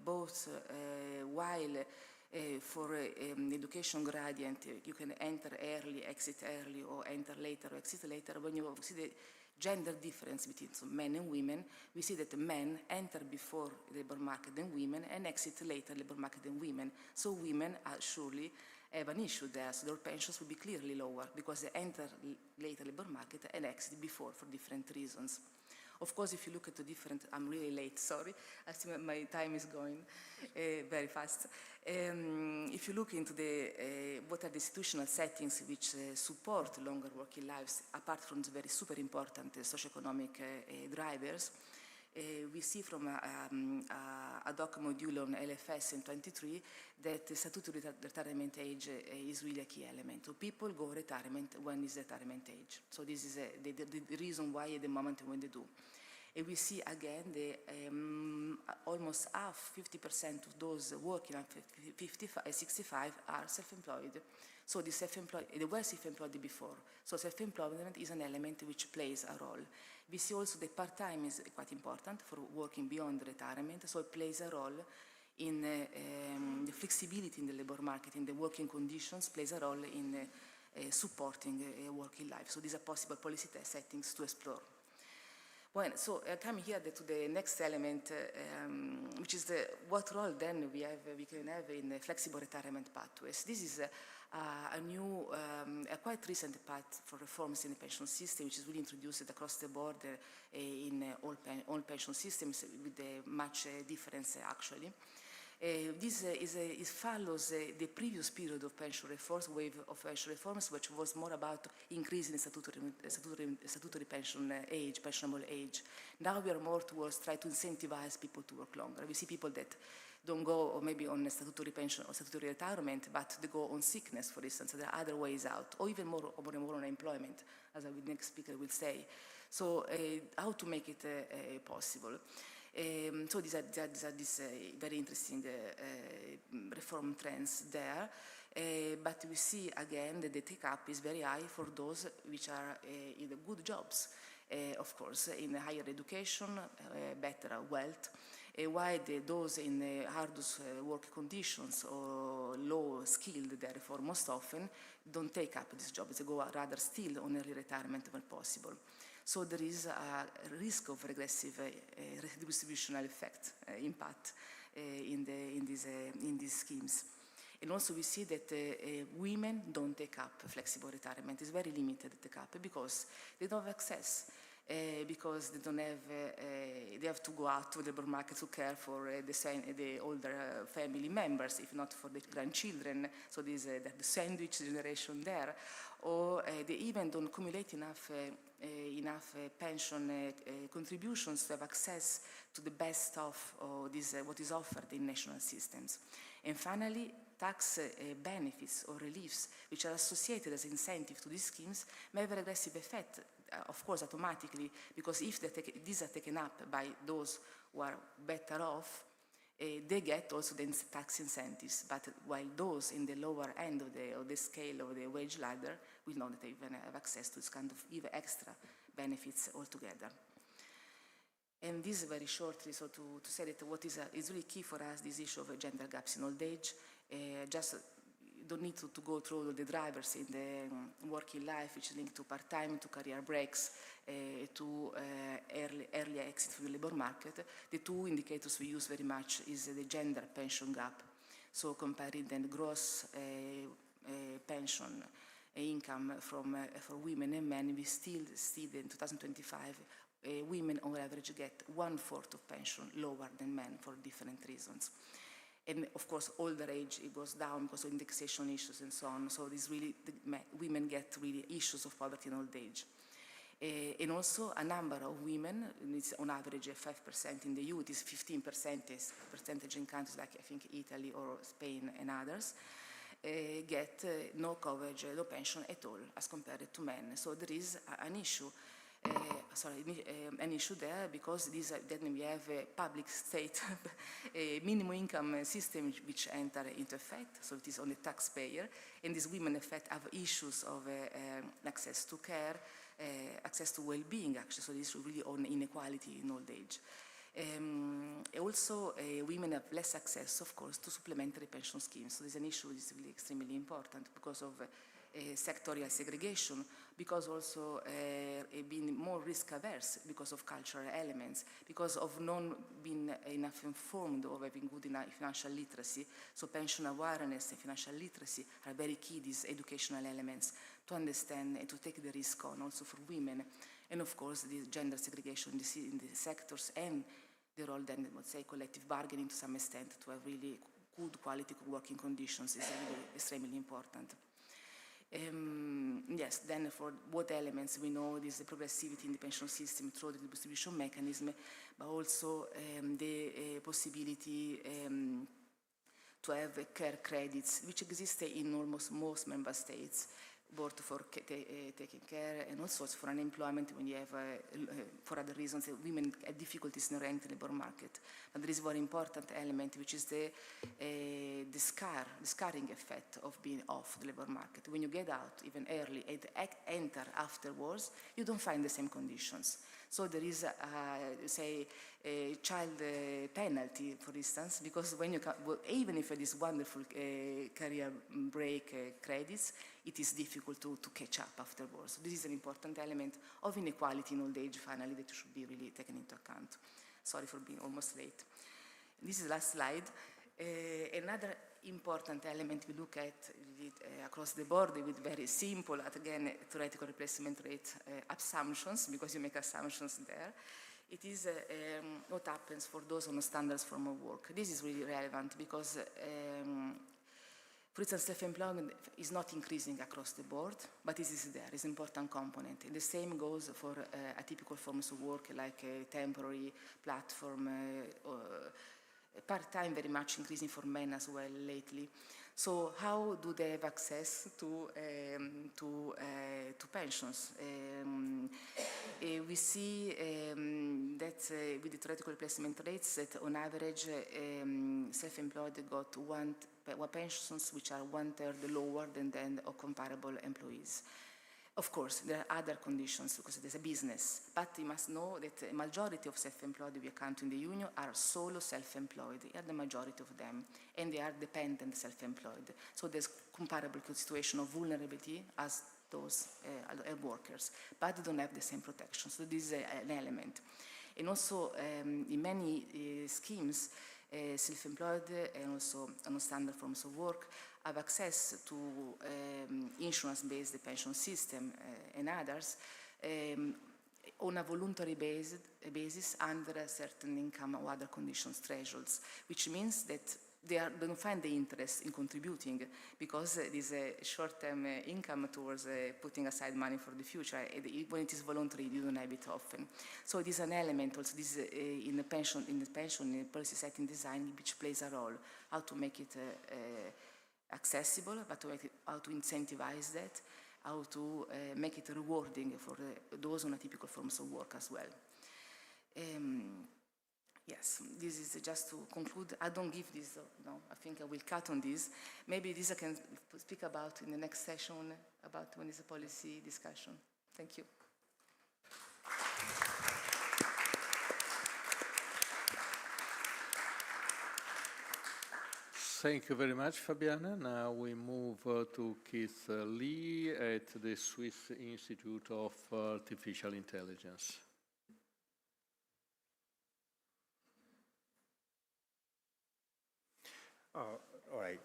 both while for education gradient, you can enter early, exit early, or enter later, or exit later. When you see the gender difference between men and women, we see that the men enter before the labor market than women and exit later labor market than women. So women surely have an issue there, so their pensions will be clearly lower because they enter later labor market and exit before for different reasons. Of course, if you look at the different, I'm really late, sorry. I see my time is going very fast. If you look into what are the institutional settings which support longer working lives, apart from the very super important socioeconomic drivers, we see from a doc module on LFS in 23 that the statutory retirement age is really a key element. So people go retirement when is retirement age. So this is the reason why at the moment when they do. And we see again almost half, 50% of those working at 65 are self-employed. So the self-employed, they were self-employed before. So self-employment is an element which plays a role. We see also that part-time is quite important for working beyond retirement. So it plays a role in the flexibility in the labor market, in the working conditions, plays a role in supporting a working life. So these are possible policy settings to explore. Well, so coming here to the next element, which is what role then we can have in flexible retirement pathways. This is a new, a quite recent path for reforms in the pension system, which is really introduced across the board in all pension systems with much difference actually. This follows the previous period of pension reforms, wave of pension reforms, which was more about increasing the statutory pension age, pensionable age. Now we are more towards trying to incentivize people to work longer. We see people that don't go or maybe on a statutory pension or statutory retirement, but they go on sickness, for instance. So there are other ways out, or even more on employment, as the next speaker will say. So how to make it possible? So these are very interesting reform trends there, but we see again that the take-up is very high for those which are in the good jobs. of course, in higher education, better wealth, while those in hardest work conditions or low skilled, therefore, most often don't take up these jobs. They go rather still on early retirement when possible. So there is a risk of regressive redistributional effect, impact in these schemes. And also we see that women don't take up flexible retirement. It's very limited to take up because they don't have access. Because they don't have, they have to go out to the labor market to care for the older family members, if not for the grandchildren. So there's the sandwich generation there, or they even don't accumulate enough pension contributions to have access to the best of what is offered in national systems. And finally, tax benefits or reliefs, which are associated as incentive to these schemes, may have a regressive effect. Of course, automatically, because if these are taken up by those who are better off, they get also the tax incentives. But while those in the lower end of the scale of the wage ladder will not even have access to this kind of even extra benefits altogether. And this very shortly, so to say that what is really key for us, this issue of gender gaps in old age. Just don't need to go through all the drivers in the working life, which is linked to part-time, to career breaks, to early exit from the labor market. The two indicators we use very much is the gender pension gap. So comparing the gross pension income for women and men, we still see that in 2025, women on average get 1/4 of pension lower than men for different reasons. And of course, older age, it goes down because of indexation issues and so on. So this really, women get really issues of poverty in old age. And also a number of women, it's on average 5% in the youth, is 15% in countries like I think Italy or Spain and others, get no coverage, no pension at all as compared to men. So there is an issue. An issue there because then we have a public state a minimum income system which enter into effect, so it is on the taxpayer, and these women in effect have issues of access to care, access to well-being actually, so this is really on inequality in old age. Also, women have less access, of course, to supplementary pension schemes, so there's an issue that is really extremely important because of sectorial segregation, because also being more risk averse because of cultural elements, because of not being enough informed or having good enough financial literacy. So pension awareness and financial literacy are very key, these educational elements, to understand and to take the risk on also for women. And of course, the gender segregation in the sectors and the role then, let's say, collective bargaining to some extent to have really good quality working conditions is really extremely important. Yes, then for what elements we know there's the progressivity in the pension system through the distribution mechanism, but also the possibility to have care credits, which exist in almost most member states, both for taking care and also for unemployment when you have, for other reasons, women have difficulties in the rent labor market. But there is a very important element, which is the scarring effect of being off the labor market. When you get out, even early, and enter afterwards, you don't find the same conditions. So there is, say, a child penalty, for instance, because when you even if it is wonderful career break credits, it is difficult to catch up afterwards. So this is an important element of inequality in old age, finally, that should be really taken into account. Sorry for being almost late. This is the last slide. Another important element we look at across the board with very simple, again, theoretical replacement rate assumptions, because you make assumptions there. It is what happens for those on a standard form of work. This is really relevant because, for instance, self-employment is not increasing across the board, but it is there, it's an important component. And the same goes for atypical forms of work like temporary platform, part-time very much increasing for men as well lately. So how do they have access to pensions? We see that with the theoretical replacement rates that on average self-employed got pensions which are 1/3 lower than of comparable employees. Of course, there are other conditions because there's a business, but you must know that a majority of self-employed we account in the union are solo self-employed, they are the majority of them, and they are dependent self-employed. So there's comparable situation of vulnerability as those workers, but they don't have the same protection. So this is an element. And also in many schemes, self-employed and also non-standard forms of work have access to insurance-based pension system and others on a voluntary basis under a certain income or other conditions thresholds, which means that they don't find the interest in contributing because it is a short-term income towards putting aside money for the future. When it is voluntary, you don't have it often. So it is an element also this in the pension in policy setting design, which plays a role, how to make it accessible, but how to incentivize that, how to make it rewarding for those on atypical forms of work as well. Yes, this is just to conclude. I don't give this, no, I think I will cut on this. Maybe this I can speak about in the next session about when is a policy discussion. Thank you. Thank you very much, Fabiana. Now we move to Keith Lee at the Swiss Institute of Artificial Intelligence. All right,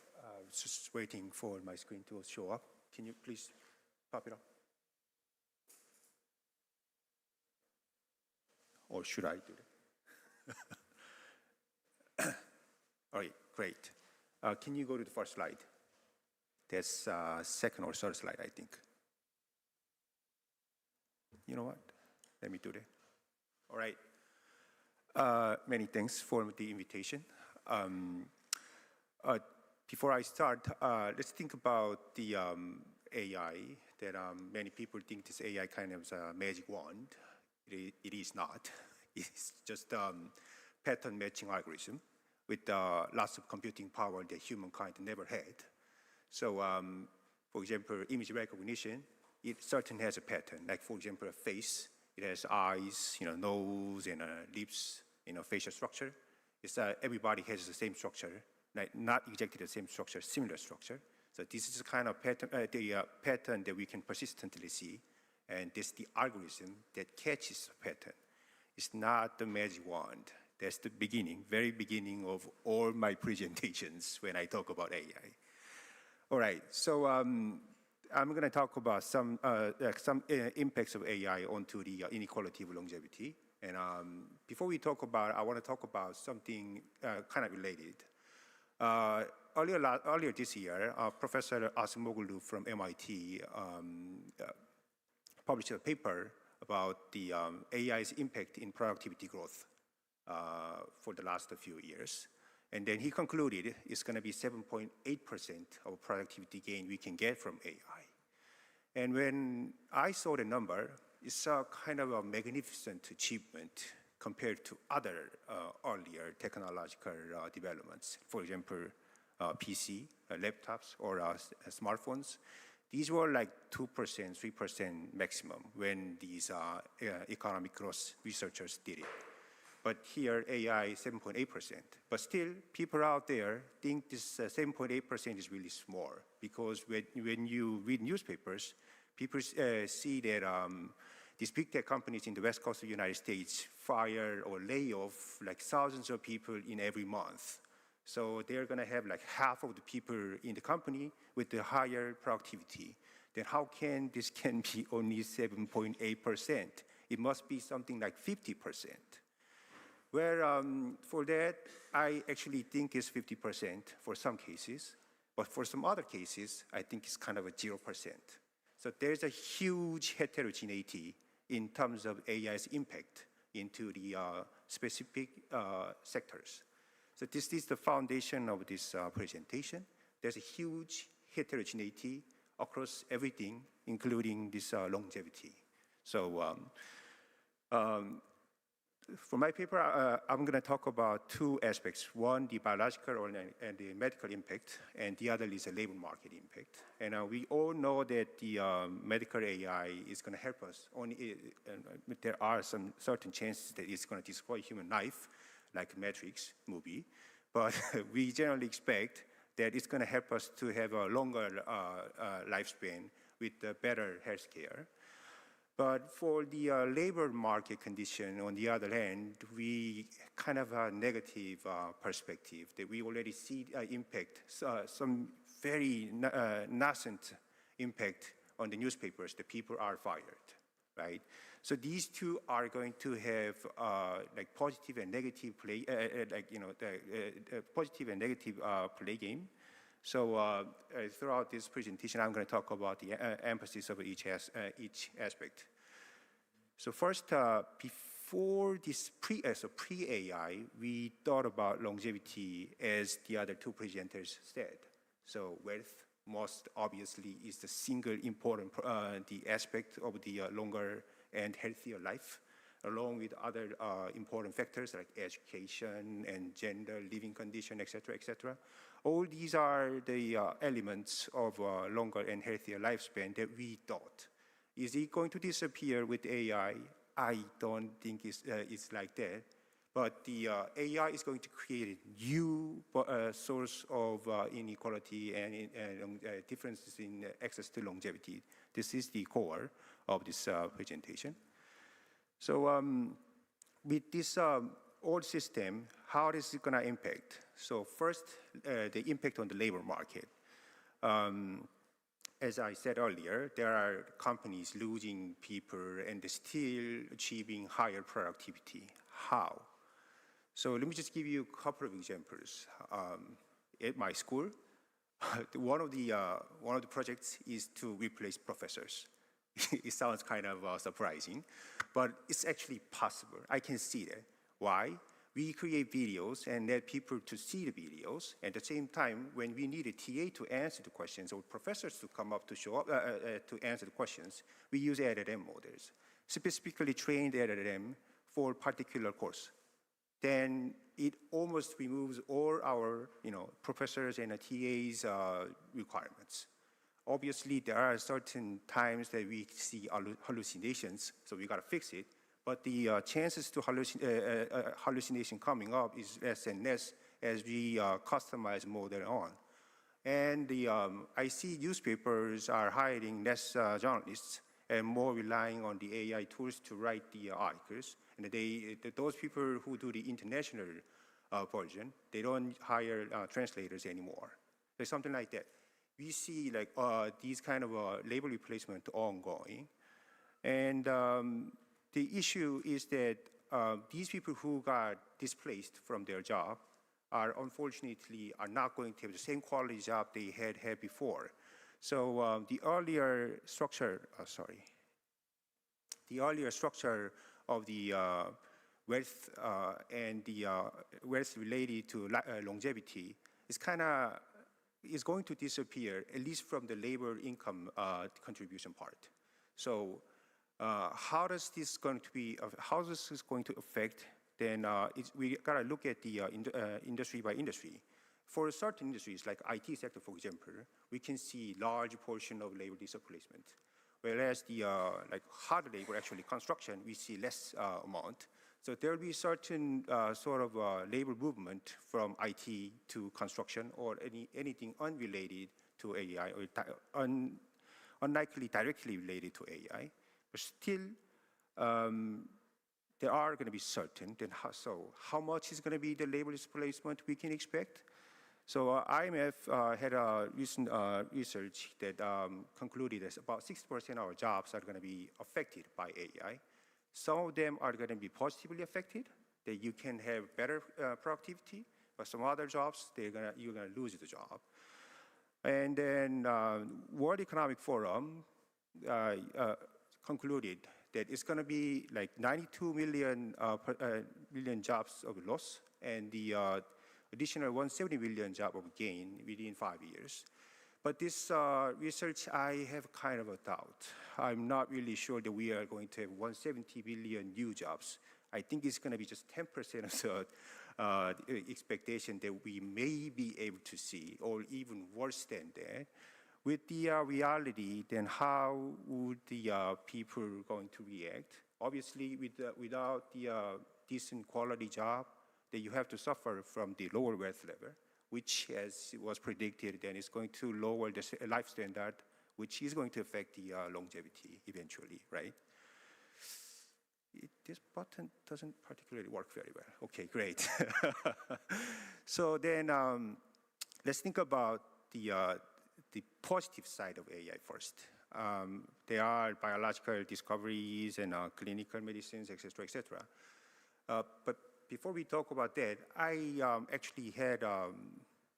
just waiting for my screen to show up. Can you please pop it up? Or should I do that? All right, great. Can you go to the first slide? That's second or third slide, I think. You know what? Let me do that. All right. Many thanks for the invitation. Before I start, let's think about the AI, that many people think this AI kind of is a magic wand. It is not. It's just pattern matching algorithm with lots of computing power that humankind never had. So, for example, image recognition, it certainly has a pattern. Like, for example, a face, it has eyes, nose, and lips, facial structure. It's everybody has the same structure. Like not exactly the same structure, similar structure. So this is the kind of pattern, pattern that we can persistently see, and this is the algorithm that catches the pattern. It's not the magic wand. That's the beginning, very beginning of all my presentations when I talk about AI. All right, so I'm going to talk about some impacts of AI onto the inequality of longevity. And before we talk about, I want to talk about something kind of related. Earlier this year, Professor Acemoglu from MIT published a paper about the AI's impact in productivity growth for the last few years. And then he concluded it's going to be 7.8% of productivity gain we can get from AI. And when I saw the number, it's a kind of a magnificent achievement compared to other earlier technological developments. For example, PC, laptops, or smartphones. These were like 2%, 3% maximum when these economic growth researchers did it. But here, AI is 7.8%. But still, people out there think this 7.8% is really small, because when you read newspapers, people see that these big tech companies in the West Coast of the United States fire or lay off like thousands of people in every month. So they're going to have like half of the people in the company with the higher productivity. Then how can this be only 7.8%? It must be something like 50%. Where for that, I actually think it's 50% for some cases. But for some other cases, I think it's kind of a 0%. So there's a huge heterogeneity in terms of AI's impact into the specific sectors. So this is the foundation of this presentation. There's a huge heterogeneity across everything, including this longevity. So For my paper, I'm going to talk about two aspects. One, the biological and the medical impact, and the other is the labor market impact. And we all know that the medical AI is going to help us. There are some certain chances that it's going to destroy human life, like Matrix movie. But we generally expect that it's going to help us to have a longer lifespan with better health care. But for the labor market condition, on the other hand, we kind of have a negative perspective that we already see impact, some very nascent impact on the newspapers. The people are fired, right? So these two are going to have like positive and negative play, positive and negative play game. So throughout this presentation, I'm going to talk about the emphasis of each aspect. So first, before this pre-AI, we thought about longevity as the other two presenters said. So wealth, most obviously, is the single important the aspect of the longer and healthier life, along with other important factors like education and gender, living condition, et cetera. All these are the elements of a longer and healthier lifespan that we thought. Is it going to disappear with AI? I don't think it's like that. But the AI is going to create a new source of inequality and differences in access to longevity. This is the core of this presentation. So with this old system, how is it going to impact? So first, the impact on the labor market. As I said earlier, there are companies losing people and still achieving higher productivity. How? So let me just give you a couple of examples. At my school, one of the projects is to replace professors. It sounds kind of surprising, but it's actually possible. I can see that. Why? We create videos and let people to see the videos. At the same time, when we need a TA to answer the questions or professors to come up to show up to answer the questions, we use LLM models, specifically trained LLM for particular course. Then it almost removes all our professors and TAs requirements. Obviously, there are certain times that we see hallucinations, so we got to fix it. But the chances to hallucination coming up is less and less as we customize more than on. And I see newspapers are hiring less journalists and more relying on the AI tools to write the articles. And those people who do the international version, they don't hire translators anymore. There's something like that. We see like these kind of labor replacement ongoing. And the issue is that these people who got displaced from their job are unfortunately not going to have the same quality job they had before. So the earlier structure of the wealth and the wealth related to longevity is going to disappear, at least from the labor income contribution part. So how is this going to affect? Then we got to look at the industry by industry. For certain industries, like IT sector, for example, we can see large portion of labor displacement. Whereas the like hard labor, actually construction, we see less amount. So there will be certain sort of labor movement from IT to construction or anything unrelated to AI or unlikely directly related to AI. But still, there are going to be certain. Then how much is going to be the labor displacement we can expect? So IMF had a recent research that concluded that about 60% of our jobs are going to be affected by AI. Some of them are going to be positively affected, that you can have better productivity, but some other jobs, you're going to lose the job. And then World Economic Forum concluded that it's going to be like 92 million jobs of loss, and the additional 170 million job of gain within 5 years. But this research, I have kind of a doubt. I'm not really sure that we are going to have 170 million new jobs. I think it's going to be just 10% of the expectation that we may be able to see, or even worse than that. With the reality, then how would the people going to react? Obviously, without the decent quality job, then you have to suffer from the lower wealth level, which, as was predicted, then is going to lower the life standard, which is going to affect the longevity eventually, right? This button doesn't particularly work very well. Okay, great. So then let's think about the positive side of AI first. There are biological discoveries and clinical medicines, et cetera, but before we talk about that, I actually had,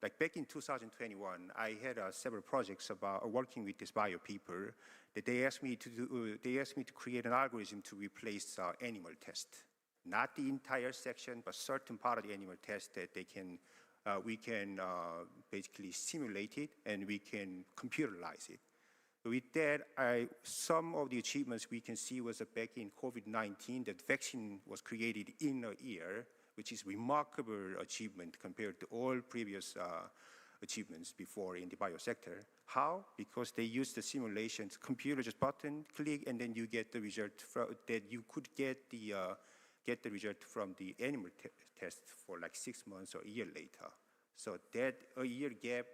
like back in 2021, I had several projects about working with this bio people that they asked me to do. They asked me to create an algorithm to replace animal test, not the entire section, but certain part of the animal test that they can, we can basically simulate it and we can computerize it. With that, some of the achievements we can see was that back in COVID-19, that vaccine was created in a year, which is remarkable achievement compared to all previous achievements before in the biosector. How? Because they used the simulations, computer just button click, and then you get the result that you could get the result from the animal test for like 6 months or a year later. So that a year gap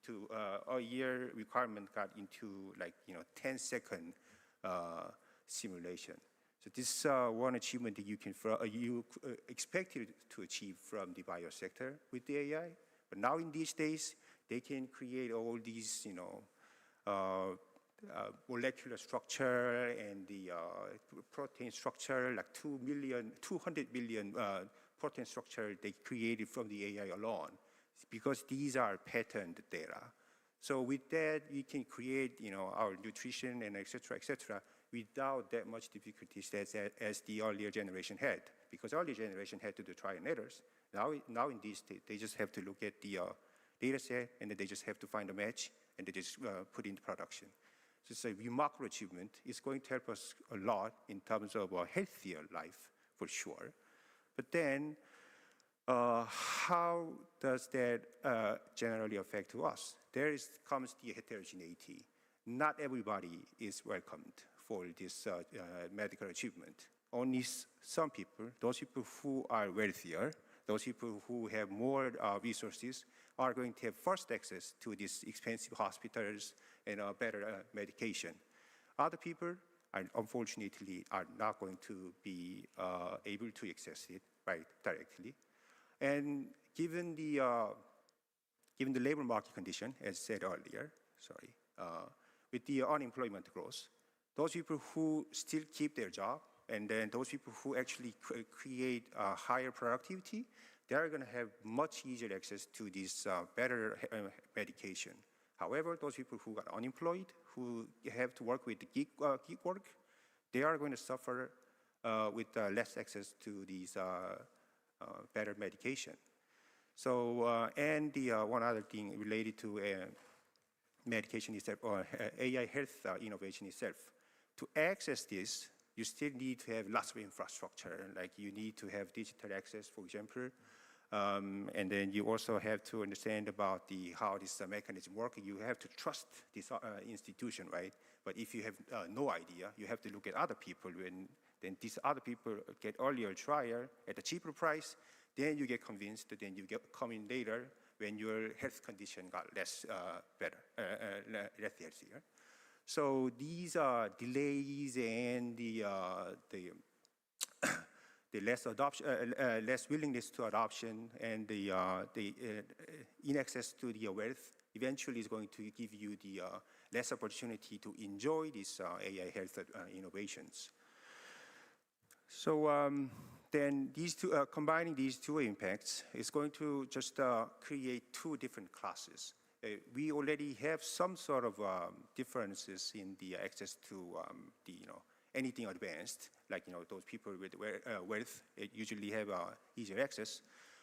to a year requirement got into like 10-second simulation. So this is one achievement that you expected to achieve from the biosector with the AI. But now in these days, they can create all these, molecular structure and the protein structure, like 200 billion protein structure they created from the AI alone, because these are patterned data. So with that, we can create, our nutrition and et cetera, without that much difficulties as the earlier generation had, because earlier generation had to do trial and errors. Now in these, they just have to look at the data set, and then they just have to find a match, and they just put into production. So it's a remarkable achievement. It's going to help us a lot in terms of a healthier life, for sure. But then, how does that generally affect to us? There comes the heterogeneity. Not everybody is welcomed for this medical achievement. Only some people, those people who are wealthier, those people who have more resources, are going to have first access to these expensive hospitals and better medication. Other people, unfortunately, are not going to be able to access it directly. And given the labor market condition, as said earlier, with the unemployment growth, those people who still keep their job, and then those people who actually create higher productivity, they are going to have much easier access to this better medication. However, those people who are unemployed, who have to work with the gig work, they are going to suffer with less access to these better medication. So, and the one other thing related to medication itself, or AI health innovation itself. To access this, you still need to have lots of infrastructure, like you need to have digital access, for example, and then you also have to understand about how this mechanism works. You have to trust this institution, right? But if you have no idea, you have to look at other people, and then these other people get earlier trial at a cheaper price, then you get convinced, then you come in later when your health condition got less less healthier. So these delays and the less adoption, less willingness to adoption, and the inaccess to the wealth eventually is going to give you the less opportunity to enjoy these AI health innovations. So then these two, combining these two impacts is going to just create two different classes. We already have some sort of differences in the access to the anything advanced, like those people with wealth usually have easier access.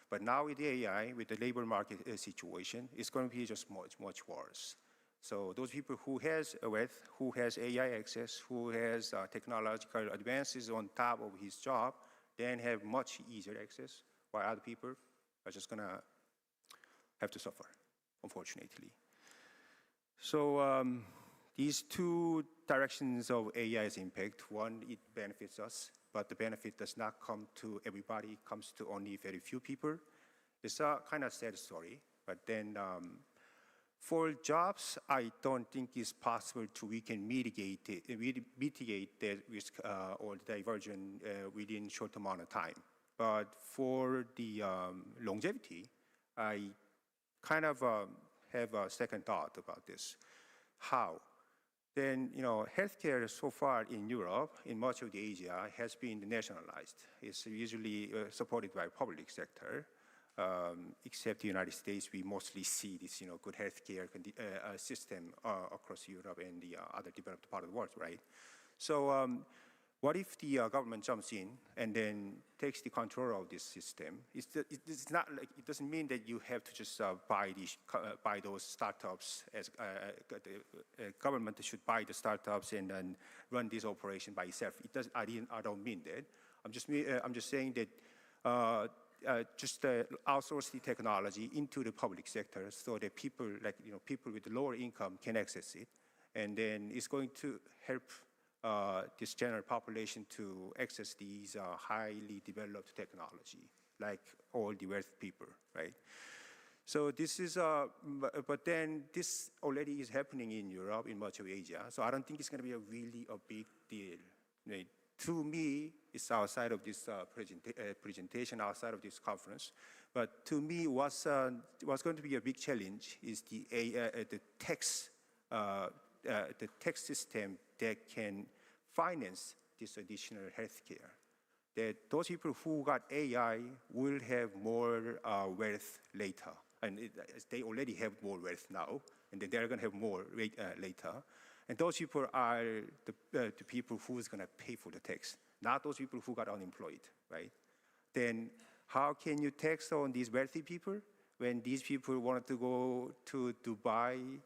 But now with the AI, with the labor market situation, it's going to be just much worse. So those people who has wealth, who has AI access, who has technological advances on top of his job, then have much easier access, while other people are just gonna have to suffer, unfortunately. So these two directions of AI's impact, one, it benefits us, but the benefit does not come to everybody, it comes to only very few people. It's a kind of sad story, but then for jobs, I don't think it's possible we can mitigate the risk or the diversion within a short amount of time. But for the longevity, I kind of have a second thought about this. How? Then, healthcare so far in Europe, in much of the Asia, has been nationalized. It's usually supported by public sector. Except the United States, we mostly see this, good healthcare system across Europe and the other developed part of the world, right? So what if the government jumps in and then takes the control of this system? It's not like, it doesn't mean that you have to just buy those startups. As the government should buy the startups and then run this operation by itself. I don't mean that. I'm just saying that. Just outsource the technology into the public sector so that people, people with lower income can access it. And then it's going to help this general population to access these highly developed technology, like all the wealthy people, right? So this is, but then this already is happening in Europe, in much of Asia. So I don't think it's going to be really a big deal. Right? To me, it's outside of this presentation, outside of this conference. But to me, what's going to be a big challenge is the tax system that can finance this additional healthcare. That those people who got AI will have more wealth later. And they already have more wealth now, and then they're going to have more later. And those people are the people who's going to pay for the tax, not those people who got unemployed, right? Then how can you tax on these wealthy people when these people wanted to go to Dubai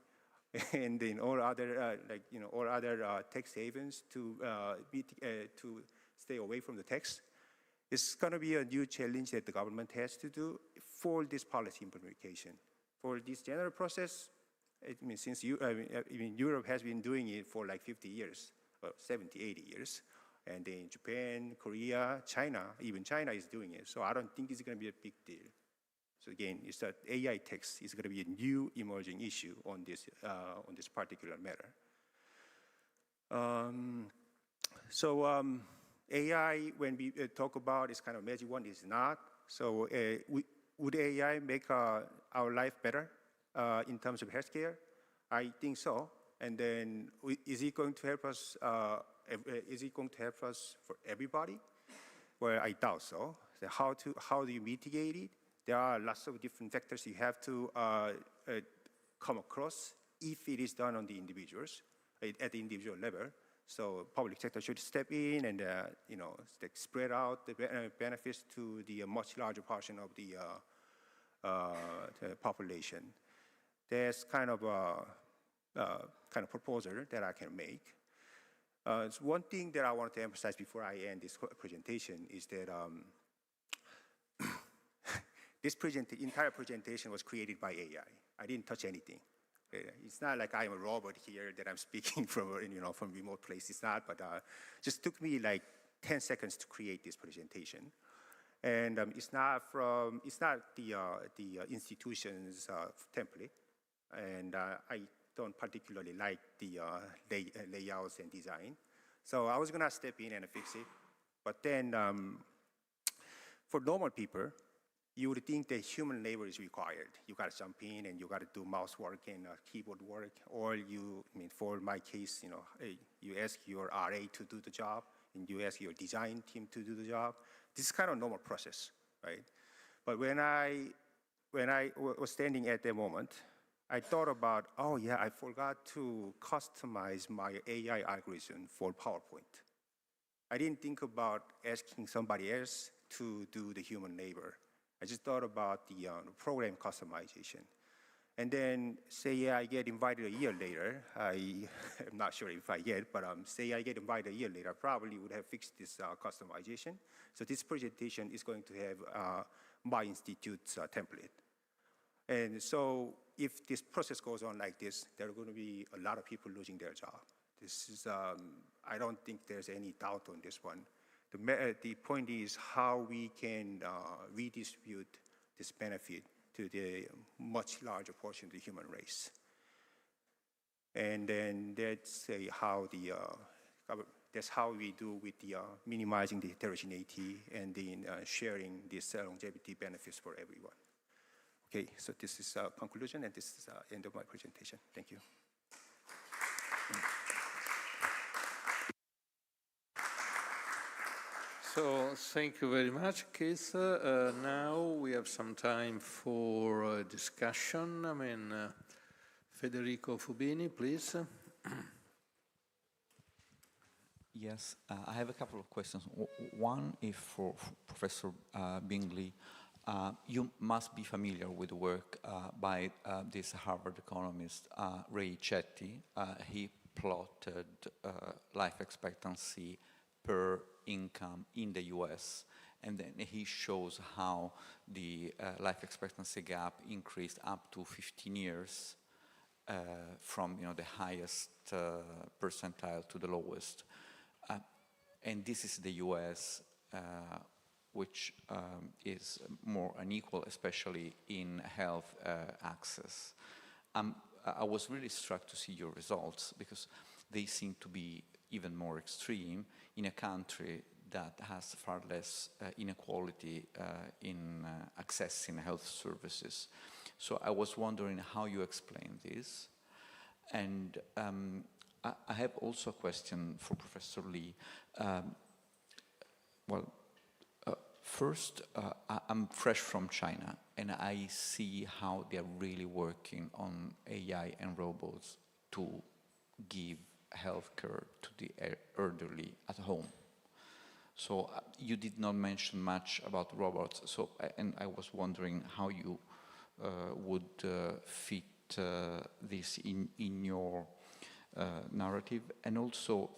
and then all other tax havens to stay away from the tax? It's going to be a new challenge that the government has to do for this policy implementation. For this general process, I mean, since Europe has been doing it for like 50 years, or 70, 80 years. And then Japan, Korea, China, even China is doing it. So I don't think it's going to be a big deal. So again, it's that AI tax is going to be a new emerging issue on this particular matter. AI, when we talk about, is kind of magic one, is not. So would AI make our life better in terms of healthcare? I think so. And then is it going to help us? Is it going to help us for everybody? Well, I doubt so. So how do you mitigate it? There are lots of different factors you have to come across if it is done on the individuals, at the individual level. So public sector should step in and spread out the benefits to the much larger portion of the population. There's kind of a proposal that I can make. One thing that I want to emphasize before I end this presentation is that this entire presentation was created by AI. I didn't touch anything. It's not like I'm a robot here that I'm speaking from remote place. It's not, but just took me like 10 seconds to create this presentation. And it's not the institution's template. And I don't particularly like the layouts and design. So I was gonna step in and fix it. But then for normal people, you would think that human labor is required. You gotta jump in and you gotta do mouse work and keyboard work, or for my case, you ask your RA to do the job and you ask your design team to do the job. This is kind of normal process, right? But when I was standing at that moment, I thought about, oh yeah, I forgot to customize my AI algorithm for PowerPoint. I didn't think about asking somebody else to do the human labor. I just thought about the program customization. And then say I get invited a year later, I'm not sure if I get, but say I get invited a year later, I probably would have fixed this customization. So this presentation is going to have my institute's template. And so if this process goes on like this, there are going to be a lot of people losing their job. This is, I don't think there's any doubt on this one. The point is how we can redistribute this benefit to the much larger portion of the human race. And then that's how we do with the minimizing the heterogeneity and then sharing these longevity benefits for everyone. Okay, so this is a conclusion, and this is the end of my presentation. Thank you. So thank you very much, Keith. Now we have some time for discussion. Federico Fubini, please. Yes, I have a couple of questions. One is for Professor Bingley. You must be familiar with the work by this Harvard economist, Ray Chetty. He plotted life expectancy per income in the US, and then he shows how the life expectancy gap increased up to 15 years from the highest percentile to the lowest. And this is the US, which is more unequal, especially in health access. I was really struck to see your results because they seem to be even more extreme in a country that has far less inequality in accessing health services. So I was wondering how you explain this. And I have also a question for Professor Lee. First, I'm fresh from China, and I see how they're really working on AI and robots to give healthcare to the elderly at home. So you did not mention much about robots. So, and I was wondering how you would fit this in your narrative. And also,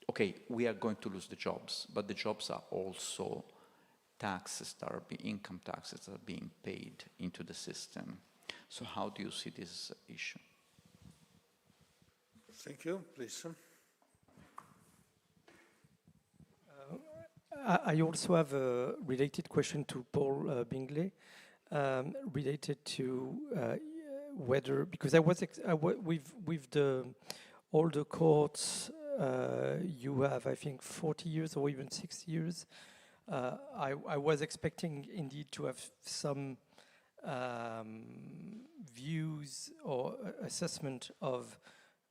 okay, we are going to lose the jobs, but the jobs are also taxes that are income taxes that are being paid into the system. So how do you see this issue? Thank you, please. I also have a related question to Paul Bingley, related to whether, because with all the courts, you have, I think, 40 years or even 6 years. I was expecting indeed to have some views or assessment of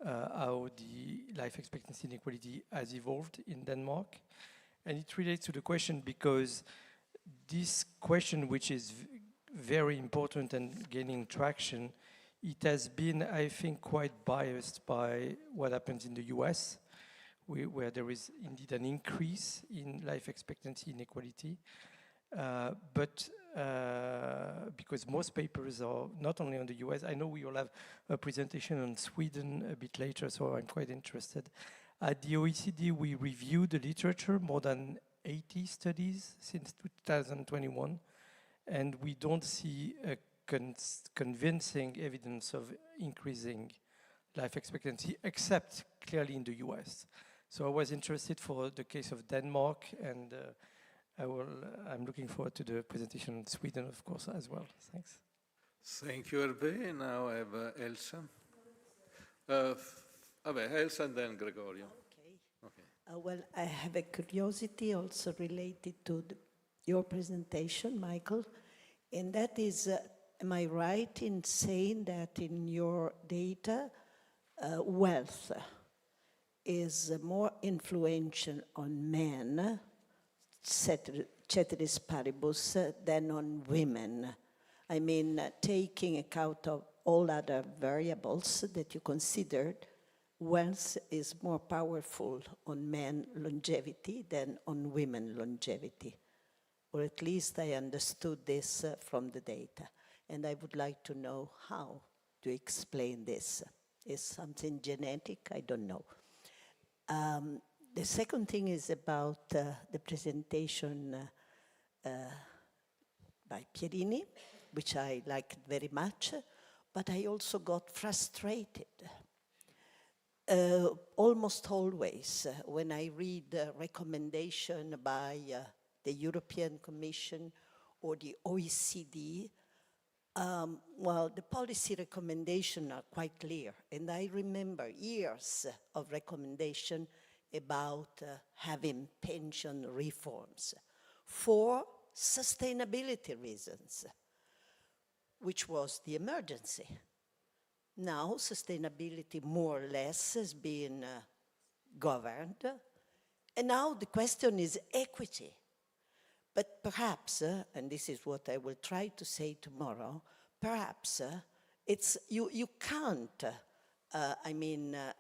how the life expectancy inequality has evolved in Denmark. And it relates to the question because this question, which is very important and gaining traction, it has been, I think, quite biased by what happens in the US, where there is indeed an increase in life expectancy inequality. But because most papers are not only on the US, I know we will have a presentation on Sweden a bit later, so I'm quite interested. At the OECD, we reviewed the literature, more than 80 studies since 2021, and we don't see a convincing evidence of increasing life expectancy, except clearly in the US. So I was interested for the case of Denmark, and I'm looking forward to the presentation in Sweden, of course, as well. Thanks. Thank you, Hervé. Now I have Elsa. Elsa and then Gregorio. Okay. Well, I have a curiosity also related to your presentation, Michael, and that is, am I right in saying that in your data, wealth is more influential on men, ceteris paribus, than on women? I mean, taking account of all other variables that you considered, wealth is more powerful on men longevity than on women longevity. Or at least I understood this from the data. And I would like to know how to explain this. Is something genetic? I don't know. The second thing is about the presentation by Pierini, which I liked very much, but I also got frustrated. Almost always, when I read a recommendation by the European Commission or the OECD, well, the policy recommendations are quite clear, and I remember years of recommendation about having pension reforms for sustainability reasons, which was the emergency. Now, sustainability more or less has been governed, and now the question is equity. But perhaps, and this is what I will try to say tomorrow, perhaps it's you can't,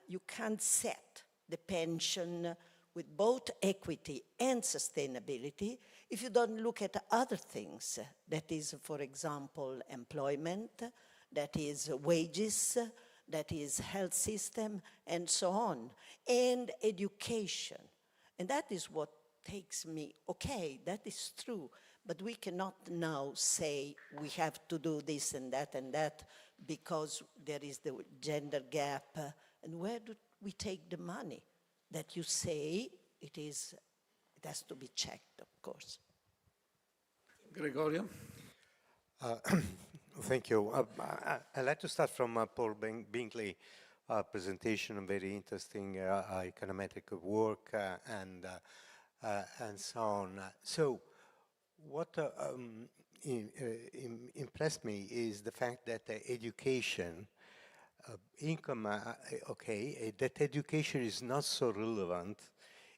you can't set the pension with both equity and sustainability if you don't look at other things. That is, for example, employment, that is wages, that is health system, and so on, and education. And that is what takes me, okay, that is true, but we cannot now say we have to do this and that because there is the gender gap. And where do we take the money? That you say it has to be checked, of course. Gregorio? Thank you. I'd like to start from Paul Bingley presentation, a very interesting econometric work and so on. So what impressed me is the fact that education, income, that education is not so relevant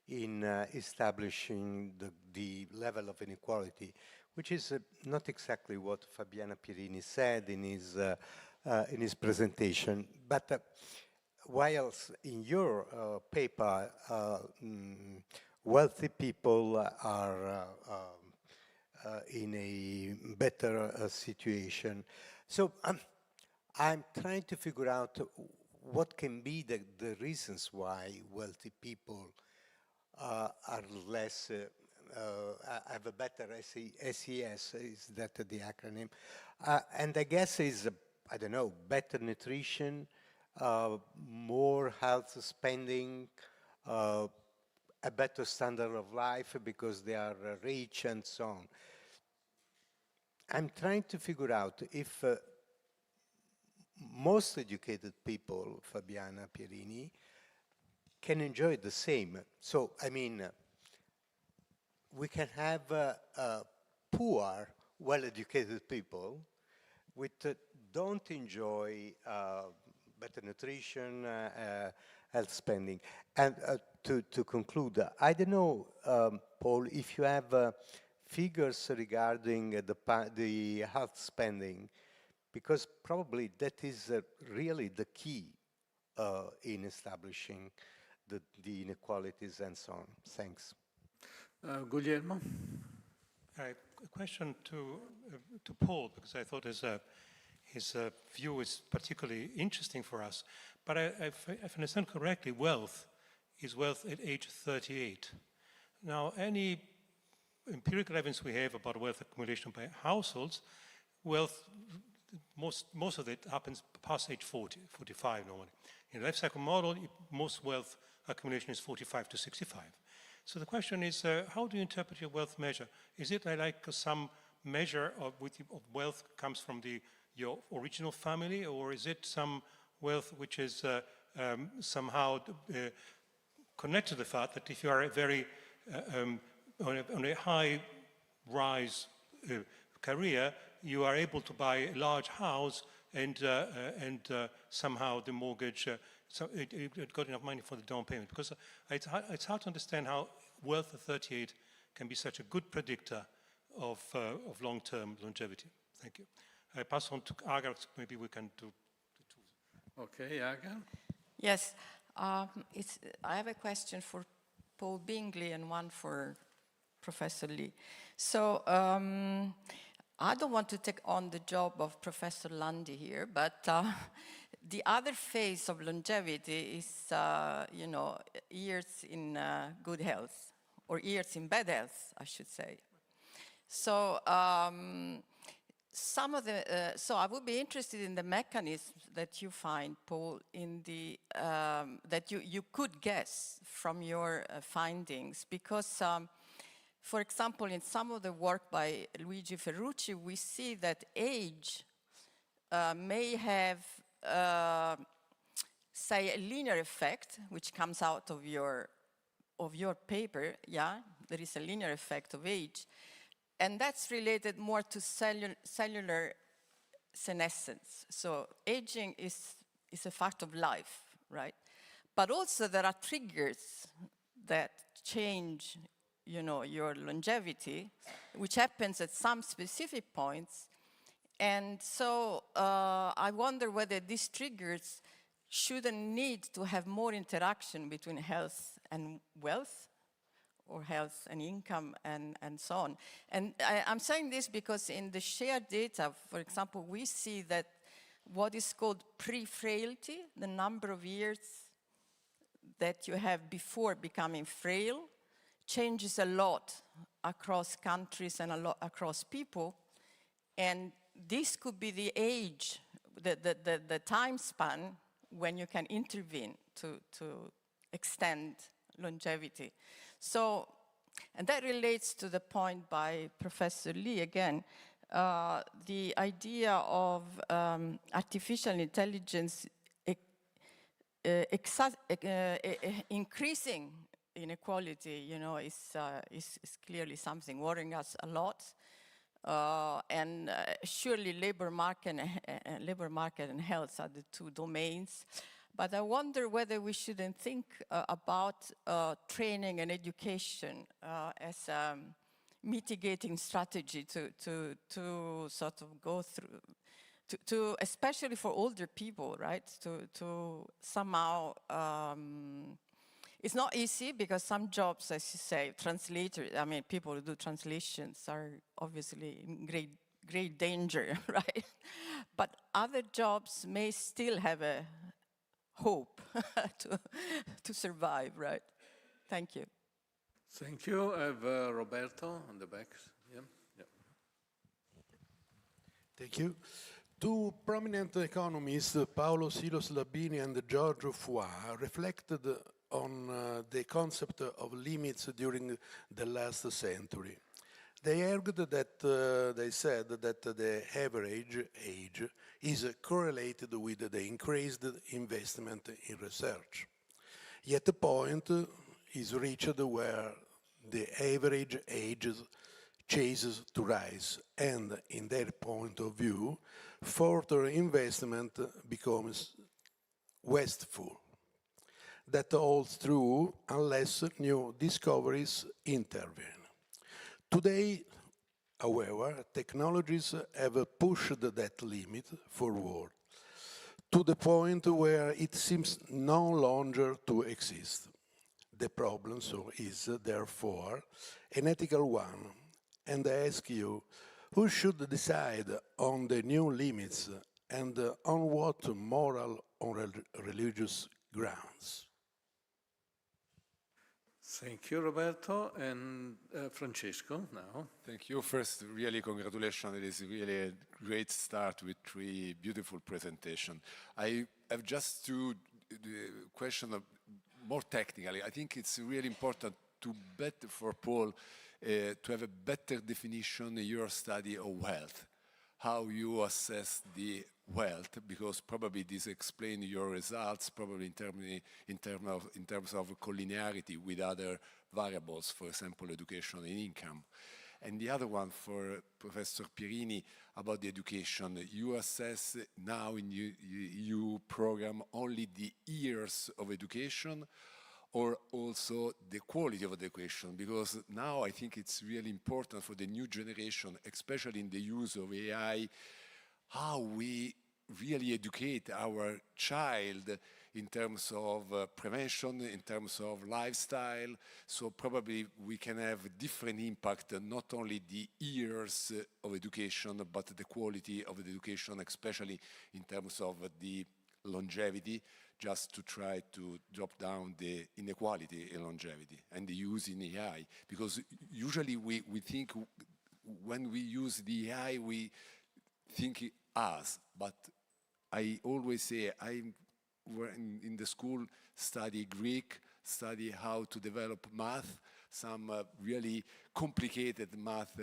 in establishing the level of inequality, which is not exactly what Fabiana Pierini said in his presentation. But whilst in your paper, wealthy people are in a better situation. So I'm trying to figure out what can be the reasons why wealthy people are less, have a better SES, is that the acronym? And I guess is, I don't know, better nutrition, more health spending, a better standard of life because they are rich and so on. I'm trying to figure out if most educated people, Fabiana Pierini, can enjoy the same. So, I mean, we can have poor, well-educated people which don't enjoy better nutrition, health spending. And to conclude, I don't know, Paul, if you have figures regarding the health spending, because probably that is really the key in establishing the inequalities and so on. Thanks. Guglielmo? A question to Paul, because I thought his view is particularly interesting for us. But if I understand correctly, wealth is wealth at age 38. Now, any empirical evidence we have about wealth accumulation by households, wealth, most of it happens past age 40, 45 normally. In the life cycle model, most wealth accumulation is 45 to 65. So the question is, how do you interpret your wealth measure? Is it like some measure of wealth comes from your original family, or is it some wealth which is somehow connected to the fact that if you are a very on a high rise career, you are able to buy a large house and somehow the mortgage, so it got enough money for the down payment? Because it's hard to understand how wealth at 38 can be such a good predictor of long-term longevity. Thank you. I pass on to Agar, maybe we can do the two. Okay, Agar? Yes, I have a question for Paul Bingley and one for Professor Lee. So I don't want to take on the job of Professor Landi here, but the other phase of longevity is, you know, years in good health, or years in bad health, I should say. So some of the, so I would be interested in the mechanisms that you find, Paul, in the, that you could guess from your findings, because for example, in some of the work by Luigi Ferrucci, we see that age may have, say, a linear effect, which comes out of your paper, yeah? There is a linear effect of age. And that's related more to cellular senescence. So aging is a fact of life, right? But also there are triggers that change, you know, your longevity, which happens at some specific points. And so I wonder whether these triggers shouldn't need to have more interaction between health and wealth, or health and income, and so on. And I'm saying this because in the shared data, for example, we see that what is called pre-frailty, the number of years that you have before becoming frail, changes a lot across countries and a lot across people. And this could be the age, the time span when you can intervene to extend longevity. So, and that relates to the point by Professor Lee again, the idea of artificial intelligence increasing inequality, you know, is clearly something worrying us a lot. And surely labor market and health are the two domains. But I wonder whether we shouldn't think about training and education as a mitigating strategy to sort of go through, to especially for older people, right? To somehow, it's not easy because some jobs, as you say, translators, I mean, people who do translations are obviously in great danger, right? But other jobs may still have a hope to survive, right? Thank you. Thank you. I have Roberto on the back. Yeah. Thank you. Two prominent economists, Paolo Silos Labini and Giorgio Foix, reflected on the concept of limits during the last century. They argued that, they said that the average age is correlated with the increased investment in research. Yet the point is reached where the average age chases to rise, and in their point of view, further investment becomes wasteful. That holds true unless new discoveries intervene. Today, however, technologies have pushed that limit forward to the point where it seems no longer to exist. The problem is, therefore, an ethical one, and I ask you, who should decide on the new limits and on what moral or religious grounds? Thank you, Roberto. And Francesco, now. Thank you. First, really congratulations. It is really a great start with three beautiful presentations. I have just two questions more technically. I think it's really important to for Paul to have a better definition in your study of wealth, how you assess the wealth, because probably this explains your results, probably in terms of collinearity with other variables, for example, education and income. And the other one for Professor Pierini about the education. You assess now in EU program only the years of education, or also the quality of education, because now I think it's really important for the new generation, especially in the use of AI, how we really educate our child in terms of prevention, in terms of lifestyle. So probably we can have different impact, not only the years of education, but the quality of the education, especially in terms of the longevity, just to try to drop down the inequality in longevity and the use in AI. Because usually we think when we use the AI, we think us, but I always say I'm in the school study Greek, study how to develop math, some really complicated math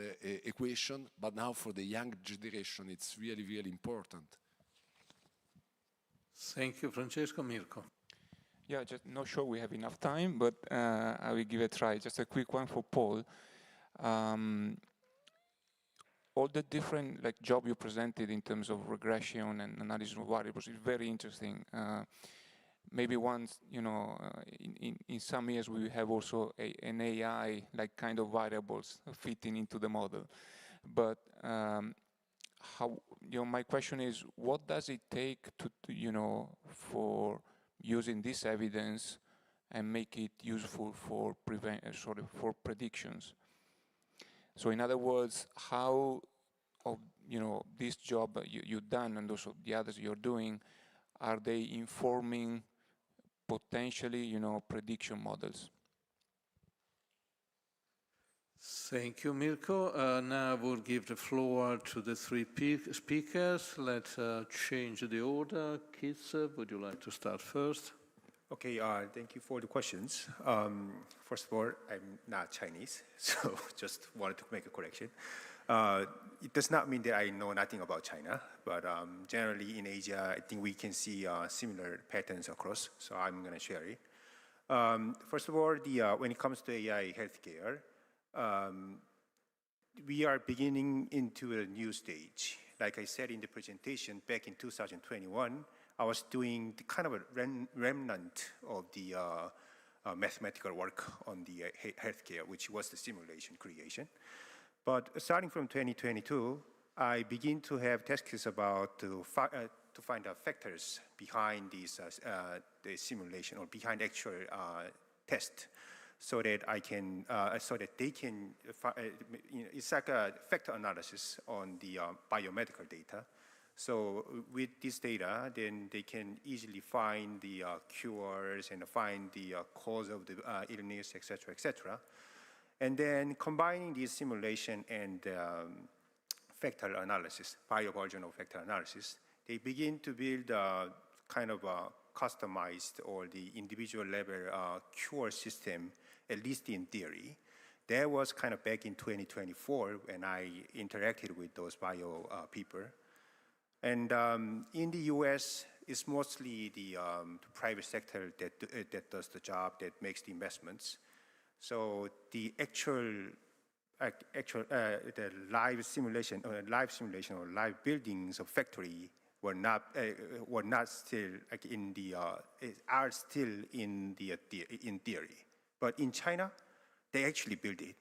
equation, but now for the young generation it's really, really important. Thank you, Francesco. Mirko. Yeah, just not sure we have enough time, but I will give it a try. Just a quick one for Paul. All the different job you presented in terms of regression and analysis of variables is very interesting. Maybe once, in some years we have also an AI kind of variables fitting into the model. But my question is, what does it take to for using this evidence and make it useful for predictions? So in other words, how this job you've done and also the others you're doing, are they informing potentially prediction models? Thank you, Mirko. Now we'll give the floor to the three speakers. Let's change the order. Keith, would you like to start first? Okay, thank you for the questions. First of all, I'm not Chinese, so just wanted to make a correction. It does not mean that I know nothing about China, but generally in Asia, I think we can see similar patterns across, so I'm going to share it. First of all, when it comes to AI healthcare, we are beginning into a new stage. Like I said in the presentation, back in 2021, I was doing the kind of a remnant of the mathematical work on the healthcare, which was the simulation creation. But starting from 2022, I begin to have tasks about to find out factors behind these the simulation or behind actual test, so that I can so that they can it's like a factor analysis on the biomedical data. So with this data, then they can easily find the cures and find the cause of the illness, etc., etc. And then combining this simulation and factor analysis, biomarginal factor analysis, they begin to build a kind of a customized or the individual level cure system, at least in theory. That was kind of back in 2024 when I interacted with those bio people. And in the US, it's mostly the private sector that does the job, that makes the investments. So the the live simulation or live buildings of factory were not still in the are still in theory. But in China, they actually build it.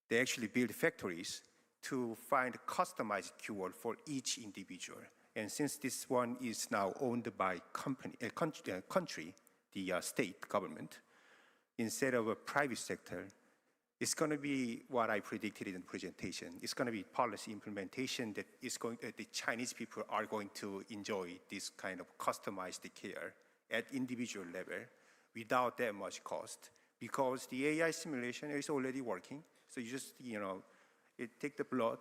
They actually build factories to find customized cure for each individual. And since this one is now owned by country, the state government, instead of a private sector, it's going to be what I predicted in the presentation. It's going to be policy implementation that is the Chinese people are going to enjoy this kind of customized care at individual level without that much cost, because the AI simulation is already working. So you just, take the blood,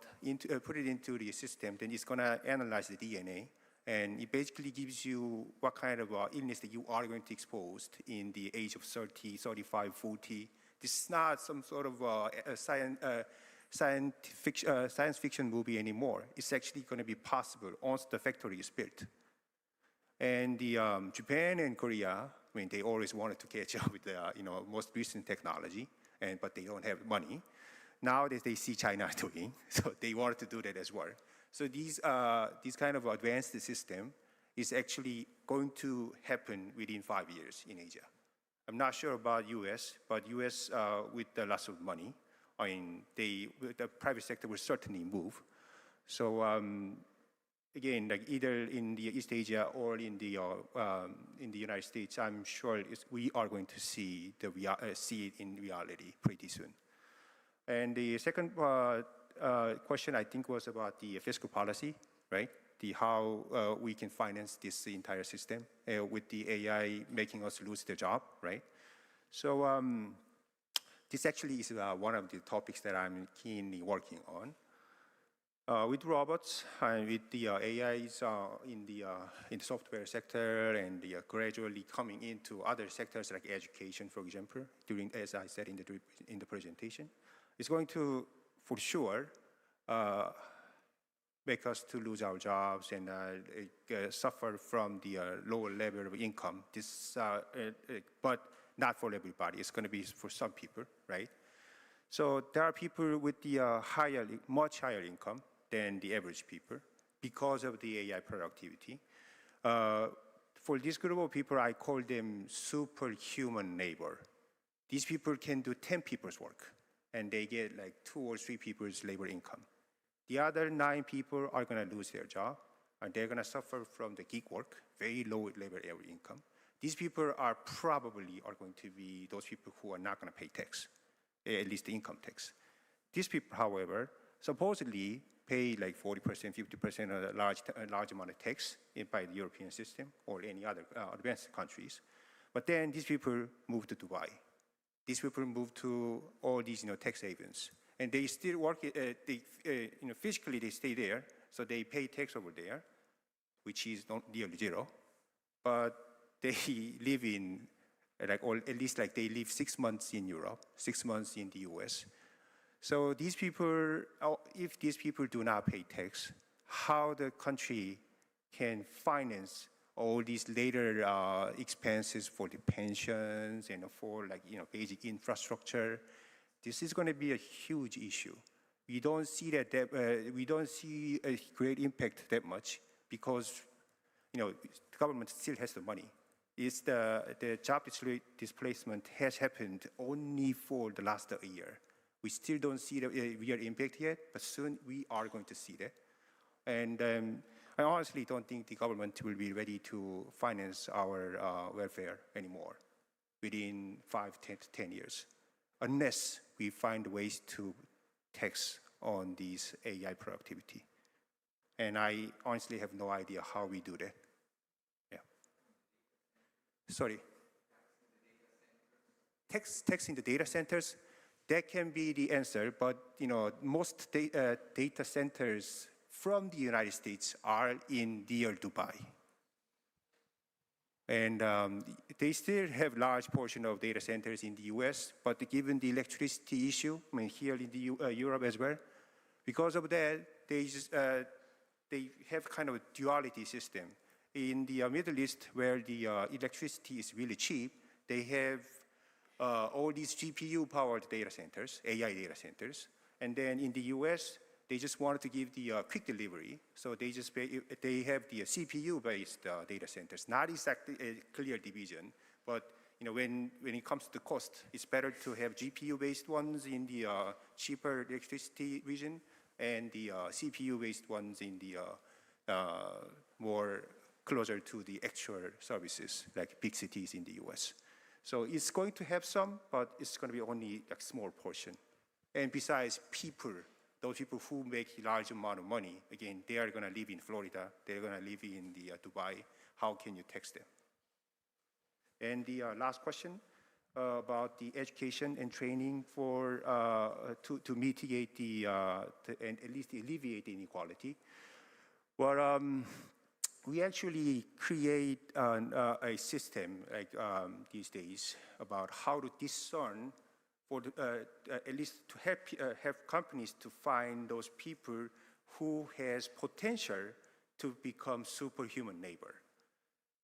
put it into the system, then it's going to analyze the DNA, and it basically gives you what kind of illness that you are going to expose in the age of 30, 35, 40. This is not some sort of science fiction movie anymore. It's actually going to be possible once the factory is built. And the Japan and Korea, they always wanted to catch up with the most recent technology, but they don't have money. Now that they see China doing, so they wanted to do that as well. So these kind of advanced system is actually going to happen within 5 years in Asia. I'm not sure about US, but US with lots of money, the private sector will certainly move. So again, like either in the East Asia or in the United States, I'm sure we are going to see see it in reality pretty soon. And the second question, I think, was about the fiscal policy, right? How we can finance this entire system with the AI making us lose the job, right? So this actually is one of the topics that I'm keenly working on. With robots and with the AIs in the software sector and gradually coming into other sectors like education, for example, as I said in the presentation, it's going to, for sure, make us to lose our jobs and suffer from the lower level of income. But not for everybody. It's going to be for some people, right? So there are people with the much higher income than the average people because of the AI productivity. For this group of people, I call them superhuman labor. These people can do 10 people's work, and they get like 2 or 3 people's labor income. The other 9 people are going to lose their job, and they're going to suffer from the gig work, very low labor income. These people are probably going to be those people who are not going to pay tax, at least the income tax. These people, however, supposedly pay like 40%, 50% of a large amount of tax by the European system or any other advanced countries. But then these people move to Dubai. These people move to all these tax havens. And they still work, physically they stay there, so they pay tax over there, which is nearly zero. But they live in, or at least they live 6 months in Europe, 6 months in the US. So these people, if these people do not pay tax, how the country can finance all these later expenses for the pensions and for basic infrastructure? This is going to be a huge issue. We don't see we don't see a great impact that much because the government still has the money. It's the job displacement has happened only for the last year. We still don't see the real impact yet, but soon we are going to see that. And I honestly don't think the government will be ready to finance our welfare anymore within 5, 10 years, unless we find ways to tax on these AI productivity. And I honestly have no idea how we do that. Yeah. Sorry. Tax in the data centers, that can be the answer, but most data centers from the United States are in dear Dubai. And they still have large portion of data centers in the US, but given the electricity issue, here in the Europe as well, because of that, they have kind of a duality system. In the Middle East, where the electricity is really cheap, they have all these GPU-powered data centers, AI data centers. And then in the US, they just wanted to give the quick delivery. So they have the CPU-based data centers, not exactly a clear division. But when it comes to the cost, it's better to have GPU-based ones in the cheaper electricity region and the CPU-based ones in the more closer to the actual services, like big cities in the US. So it's going to have some, but it's going to be only a small portion. And besides, those people who make a large amount of money, again, they are going to live in Florida, they're going to live in the Dubai. How can you tax them? And the last question about the education and training for to mitigate and at least alleviate the inequality. Well, we actually create a system these days about how to discern for at least to help companies to find those people who has potential to become superhuman labor.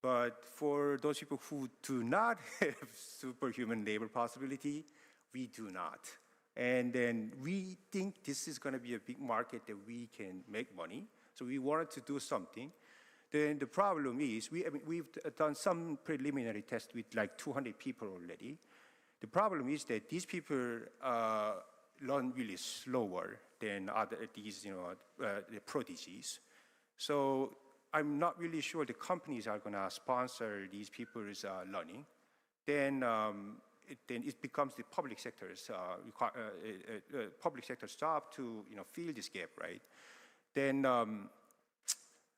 But for those people who do not have superhuman labor possibility, we do not. And then we think this is going to be a big market that we can make money. So we wanted to do something. Then the problem is, we've done some preliminary tests with like 200 people already. The problem is that these people learn really slower than these the prodigies. So I'm not really sure the companies are going to sponsor these people's learning. Then it becomes the public sector's job to fill this gap, right? Then,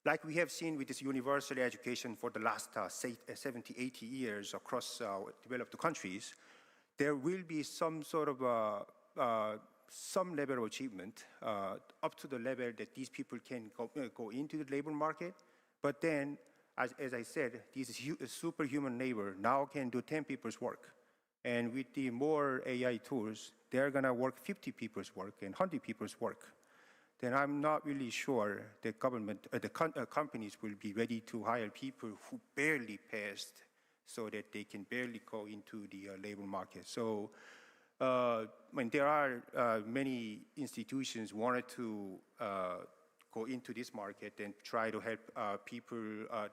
like we have seen with this universal education for the last 70, 80 years across developed countries, there will be some sort of some level of achievement up to the level that these people can go into the labor market. But then, as I said, these superhuman labor now can do 10 people's work. And with the more AI tools, they're going to work 50 people's work and 100 people's work. Then I'm not really sure the companies will be ready to hire people who barely passed so that they can barely go into the labor market. So when there are many institutions wanted to go into this market and try to help people,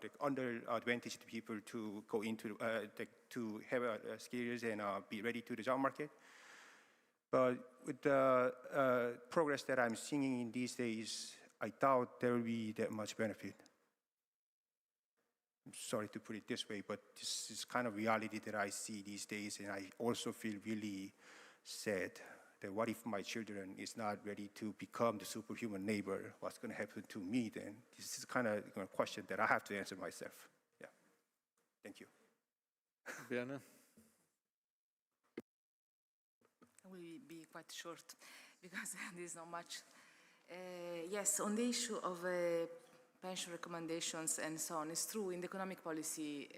the underadvantaged people to go into, to have skills and be ready to the job market. But with the progress that I'm seeing in these days, I doubt there will be that much benefit. I'm sorry to put it this way, but this is kind of reality that I see these days, and I also feel really sad that what if my children is not ready to become the superhuman neighbor? What's going to happen to me then? This is kind of a question that I have to answer myself. Yeah. Thank you. Bene. I will be quite short because there's not much. Yes, on the issue of pension recommendations and so on, it's true in the economic policy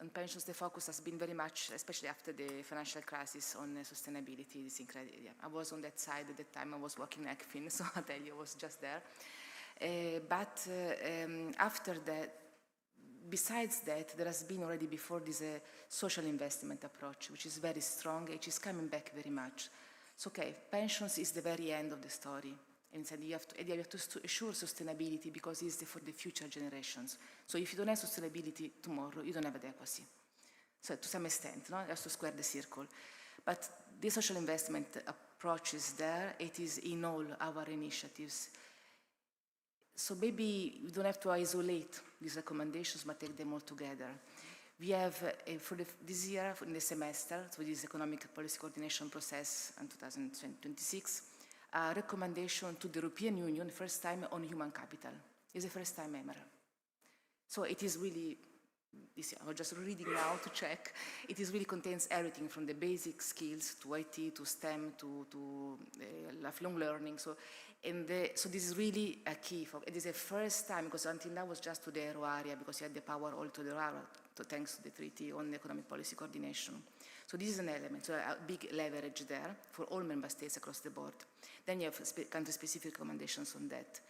on pensions, the focus has been very much, especially after the financial crisis, on sustainability. It's incredible. Yeah, I was on that side at that time. I was working in ECFIN, so I'll tell you, I was just there. But after that, besides that, there has been already before this social investment approach, which is very strong, which is coming back very much. So, okay, pensions is the very end of the story. And you have to assure sustainability because it's for the future generations. So if you don't have sustainability tomorrow, you don't have adequacy. So to some extent, no? You have to square the circle. But the social investment approach is there. It is in all our initiatives. So maybe we don't have to isolate these recommendations, but take them all together. We have, for this year, in the semester, so this economic policy coordination process in 2026, a recommendation to the European Union, first time on human capital. It's the first time ever. So it is really, I was just reading now to check, it is really contains everything from the basic skills to IT, to STEM, to lifelong learning. So this is really a key. It is the first time, because until now it was just to the euro area, because you had the power all to the euro, thanks to the treaty on economic policy coordination. So this is an element, so a big leverage there for all member states across the board. Then you have country-specific recommendations on that.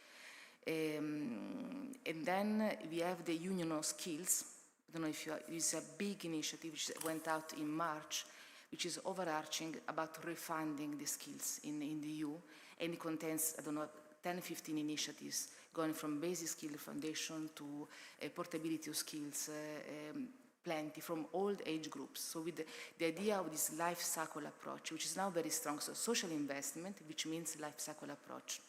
And then we have the Union of Skills. I don't know if it's a big initiative which went out in March, which is overarching about refunding the skills in the EU. And it contains, 10, 15 initiatives going from basic skill foundation to portability of skills, plenty from all age groups. So with the idea of this life cycle approach, which is now very strong, so social investment, which means life cycle approach.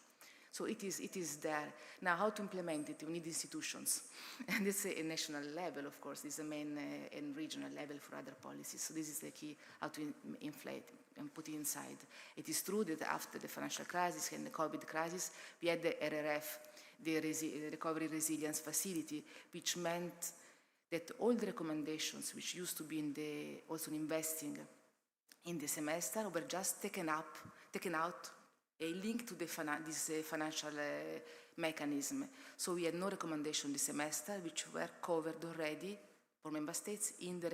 So it is there. Now, how to implement it? We need institutions. And it's a national level, of course. This is a main and regional level for other policies. So this is the key, how to inflate and put it inside. It is true that after the financial crisis and the COVID crisis, we had the RRF, the Recovery Resilience Facility, which meant that all the recommendations which used to be also investing in the semester were just taken out, a link to this financial mechanism. So we had no recommendation this semester, which were covered already for member states in the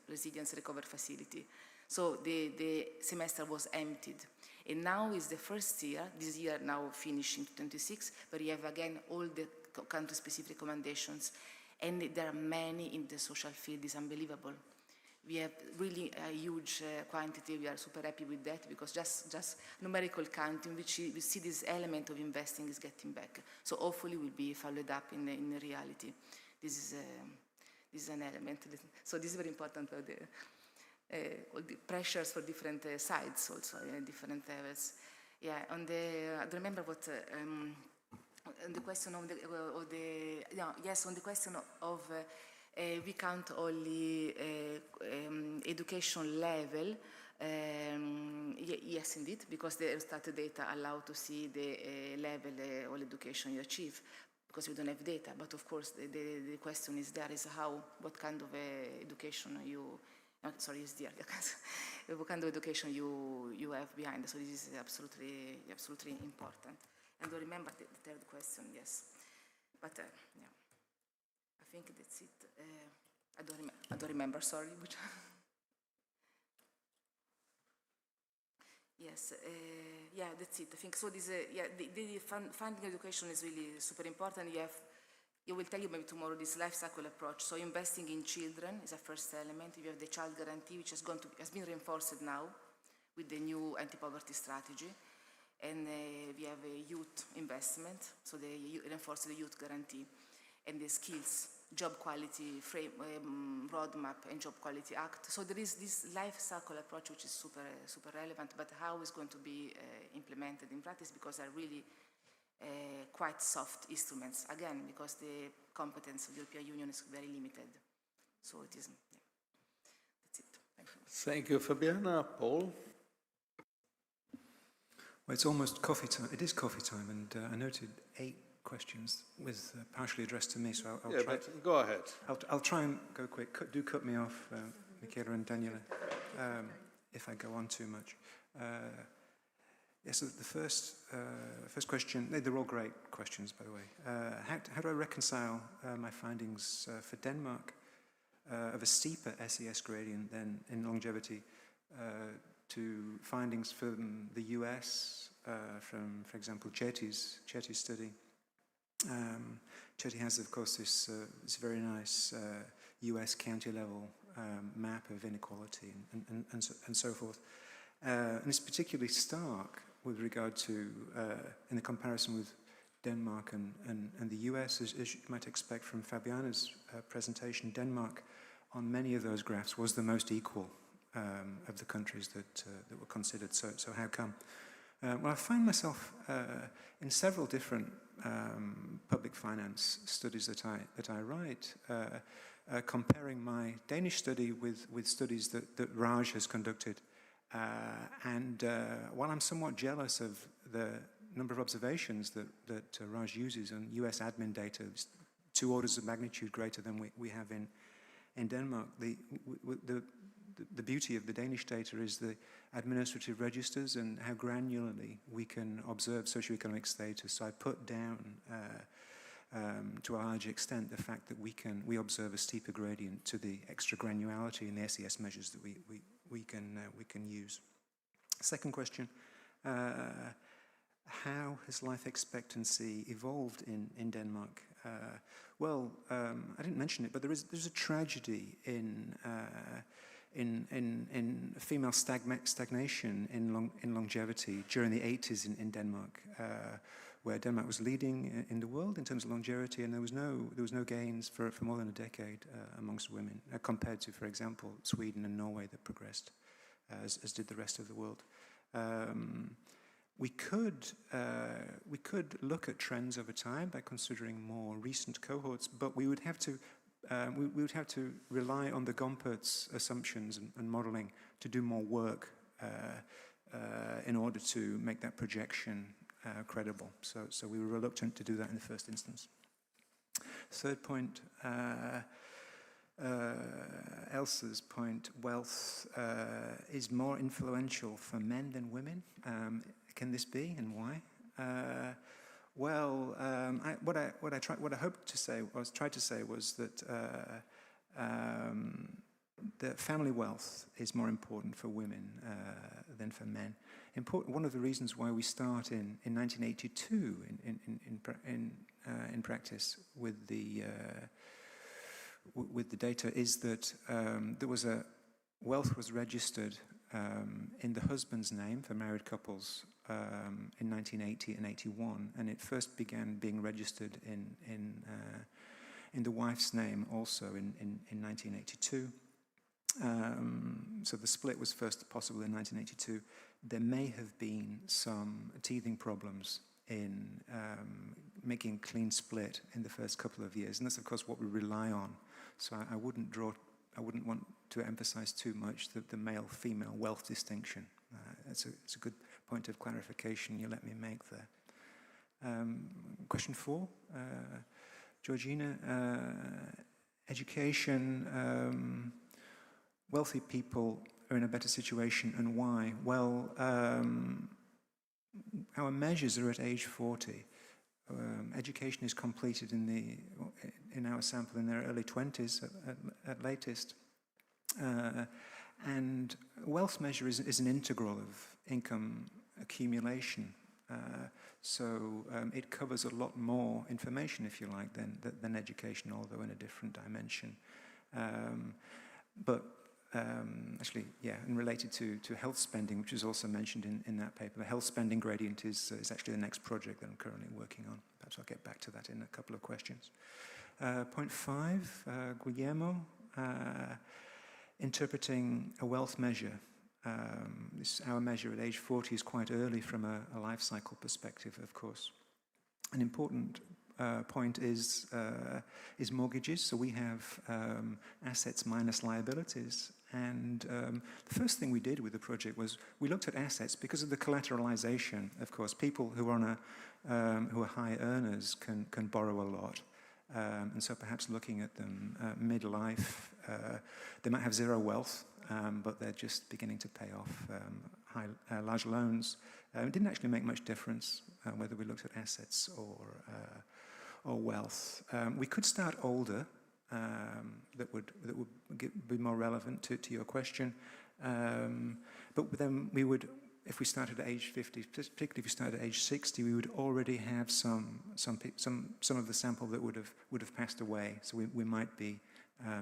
Resilience Recovery Facility. So the semester was emptied. And now is the first year, this year now finishing 2026, where you have again all the country-specific recommendations. And there are many in the social field. It's unbelievable. We have really a huge quantity. We are super happy with that because just numerical counting, which we see this element of investing is getting back. So hopefully will be followed up in reality. This is an element. So this is very important for all the pressures for different sides also, different levels. Yeah, I remember what on the question of yes, on the question of we count only education level. Yes, indeed, because the Eurostat data allow to see the level of education you achieve, because we don't have data. But of course, the question is there is what kind of education you, is there, what kind of education you have behind. So this is absolutely important. And to remember the third question, yes. But yeah, I think that's it. I don't remember, sorry. But yes, yeah, that's it. I think so. This, the funding education is really super important. You will tell you maybe tomorrow this life cycle approach. So investing in children is a first element. You have the child guarantee, which has been reinforced now with the new anti-poverty strategy. And we have a youth investment, so they reinforce the youth guarantee, and the skills, job quality roadmap, and job quality act. So there is this life cycle approach, which is super relevant. But how is going to be implemented in practice? Because are really quite soft instruments again, because the competence of the European Union is very limited. So it is. Yeah. That's it. Thank you. Thank you, Fabiana. Paul. Well, it's almost coffee time. It is coffee time, and I noted 8 questions with partially addressed to me, so I'll try. But go ahead. I'll try and go quick. Do cut me off, Michela and Daniela, if I go on too much. Yes, so the first question, they're all great questions, by the way. How do I reconcile my findings for Denmark of a steeper SES gradient than in longevity to findings from the US, from, for example, Chetty's study. Chetty has, of course, this very nice US county-level map of inequality and so forth. And it's particularly stark with regard to, in the comparison with Denmark and the US, as you might expect from Fabiana's presentation. Denmark, on many of those graphs, was the most equal of the countries that were considered. So how come? Well, I find myself in several different public finance studies that I write, comparing my Danish study with studies that Raj has conducted. And while I'm somewhat jealous of the number of observations that Raj uses on US admin data, 2 orders of magnitude greater than we have in Denmark, the beauty of the Danish data is the administrative registers and how granularly we can observe socioeconomic status. So I put down, to a large extent, the fact that we observe a steeper gradient to the extra granularity in the SES measures that we can use. Second question: how has life expectancy evolved in Denmark? Well, I didn't mention it, but there's a tragedy in female stagnation in longevity during the 80s in Denmark, where Denmark was leading in the world in terms of longevity, and there was no gains for more than a decade amongst women, compared to, for example, Sweden and Norway that progressed, as did the rest of the world. We could look at trends over time by considering more recent cohorts, but we would have to rely on the Gompertz assumptions and modeling to do more work in order to make that projection credible. So we were reluctant to do that in the first instance. Third point, Elsa's point: wealth is more influential for men than women. Can this be, and why? Well, what I hoped to say, tried to say, was that that family wealth is more important for women than for men. One of the reasons why we start in 1982 in practice with the data is that wealth was registered in the husband's name for married couples in 1980 and 81, and it first began being registered in the wife's name also in 1982. So the split was first possible in 1982. There may have been some teething problems in making a clean split in the first couple of years. And that's, of course, what we rely on. So I wouldn't want to emphasize too much the male-female wealth distinction. It's a good point of clarification you let me make there. Question 4, Georgina, education, wealthy people are in a better situation, and why? Well, our measures are at age 40. Education is completed in our sample in their early 20s at latest. And wealth measure is an integral of income accumulation. So it covers a lot more information, if you like, than education, although in a different dimension. Actually, yeah, and related to health spending, which is also mentioned in that paper, the health spending gradient is actually the next project that I'm currently working on. Perhaps I'll get back to that in a couple of questions. Point 5, Guillermo, interpreting a wealth measure. Our measure at age 40 is quite early from a life cycle perspective, of course. An important point is mortgages. So we have assets minus liabilities. And the first thing we did with the project was we looked at assets because of the collateralization. Of course, people who are who are high earners can borrow a lot. And so perhaps looking at them midlife, they might have zero wealth, but they're just beginning to pay off large loans. It didn't actually make much difference whether we looked at assets or wealth. We could start older. That would be more relevant to your question. But then we would, if we started at age 50, particularly if we started at age 60, we would already have some of the sample that would have passed away. So we might be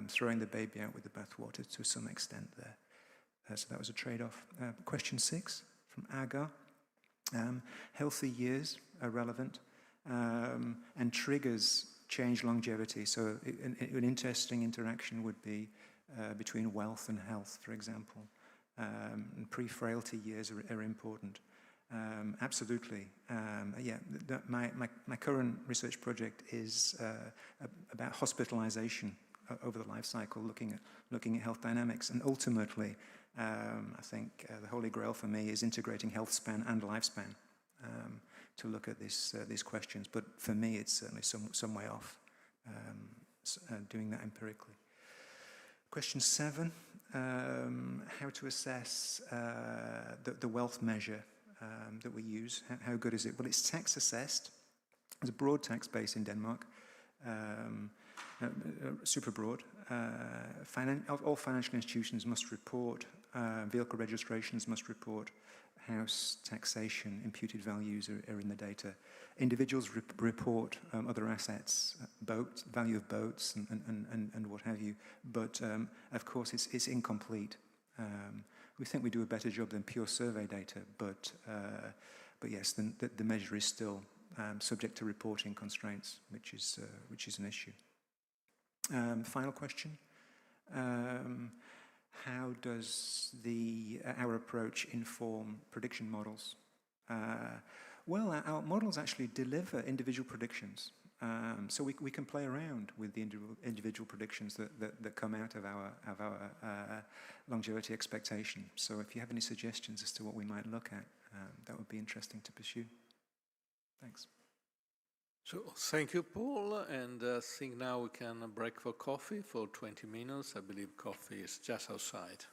throwing the baby out with the bathwater to some extent there. So that was a trade-off. Question 6 from Agar. Healthy years are relevant, and triggers change longevity. So an interesting interaction would be between wealth and health, for example. Pre-frailty years are important. Absolutely. Yeah, my current research project is about hospitalization over the life cycle, looking at health dynamics. And ultimately, I think the holy grail for me is integrating health span and lifespan to look at these questions. But for me, it's certainly some way off doing that empirically. Question 7, how to assess the wealth measure that we use. How good is it? Well, it's tax assessed. There's a broad tax base in Denmark, super broad. All financial institutions must report, vehicle registrations must report, house taxation, imputed values are in the data. Individuals report other assets, value of boats and what have you, but of course it's incomplete. We think we do a better job than pure survey data, but yes, the measure is still subject to reporting constraints, which is an issue. Final question. How does our approach inform prediction models? Well, our models actually deliver individual predictions. So we can play around with the individual predictions that come out of our longevity expectation. So if you have any suggestions as to what we might look at, that would be interesting to pursue. Thanks. So thank you, Paul, and I think now we can break for coffee for 20 minutes. I believe coffee is just outside.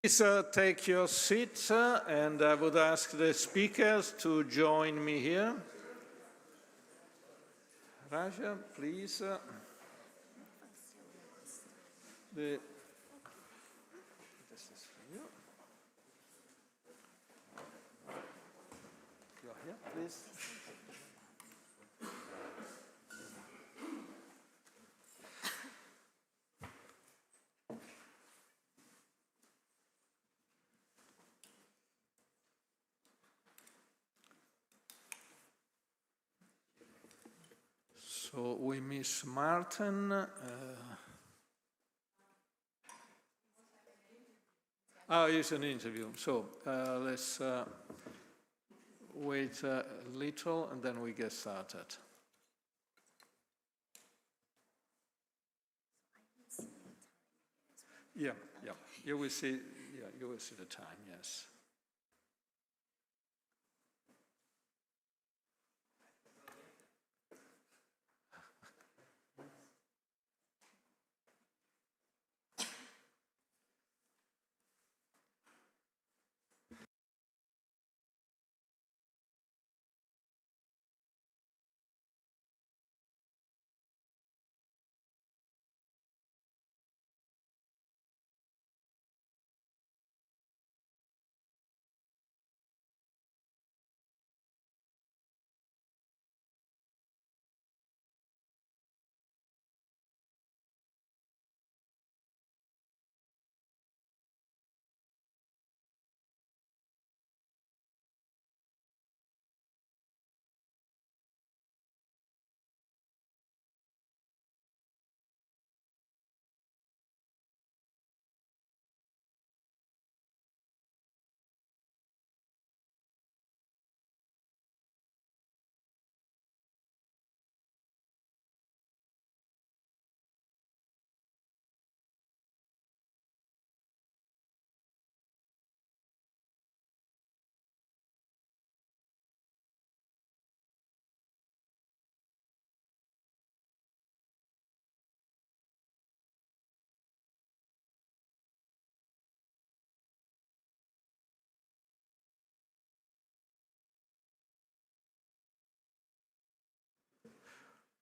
Please take your seats, and I would ask the speakers to join me here. Raja, please. This is for you. You're here, please. So we miss Martin. Oh, it's an interview. So let's wait a little and then we get started. Yeah. You will see. Yeah, you will see the time. Yes.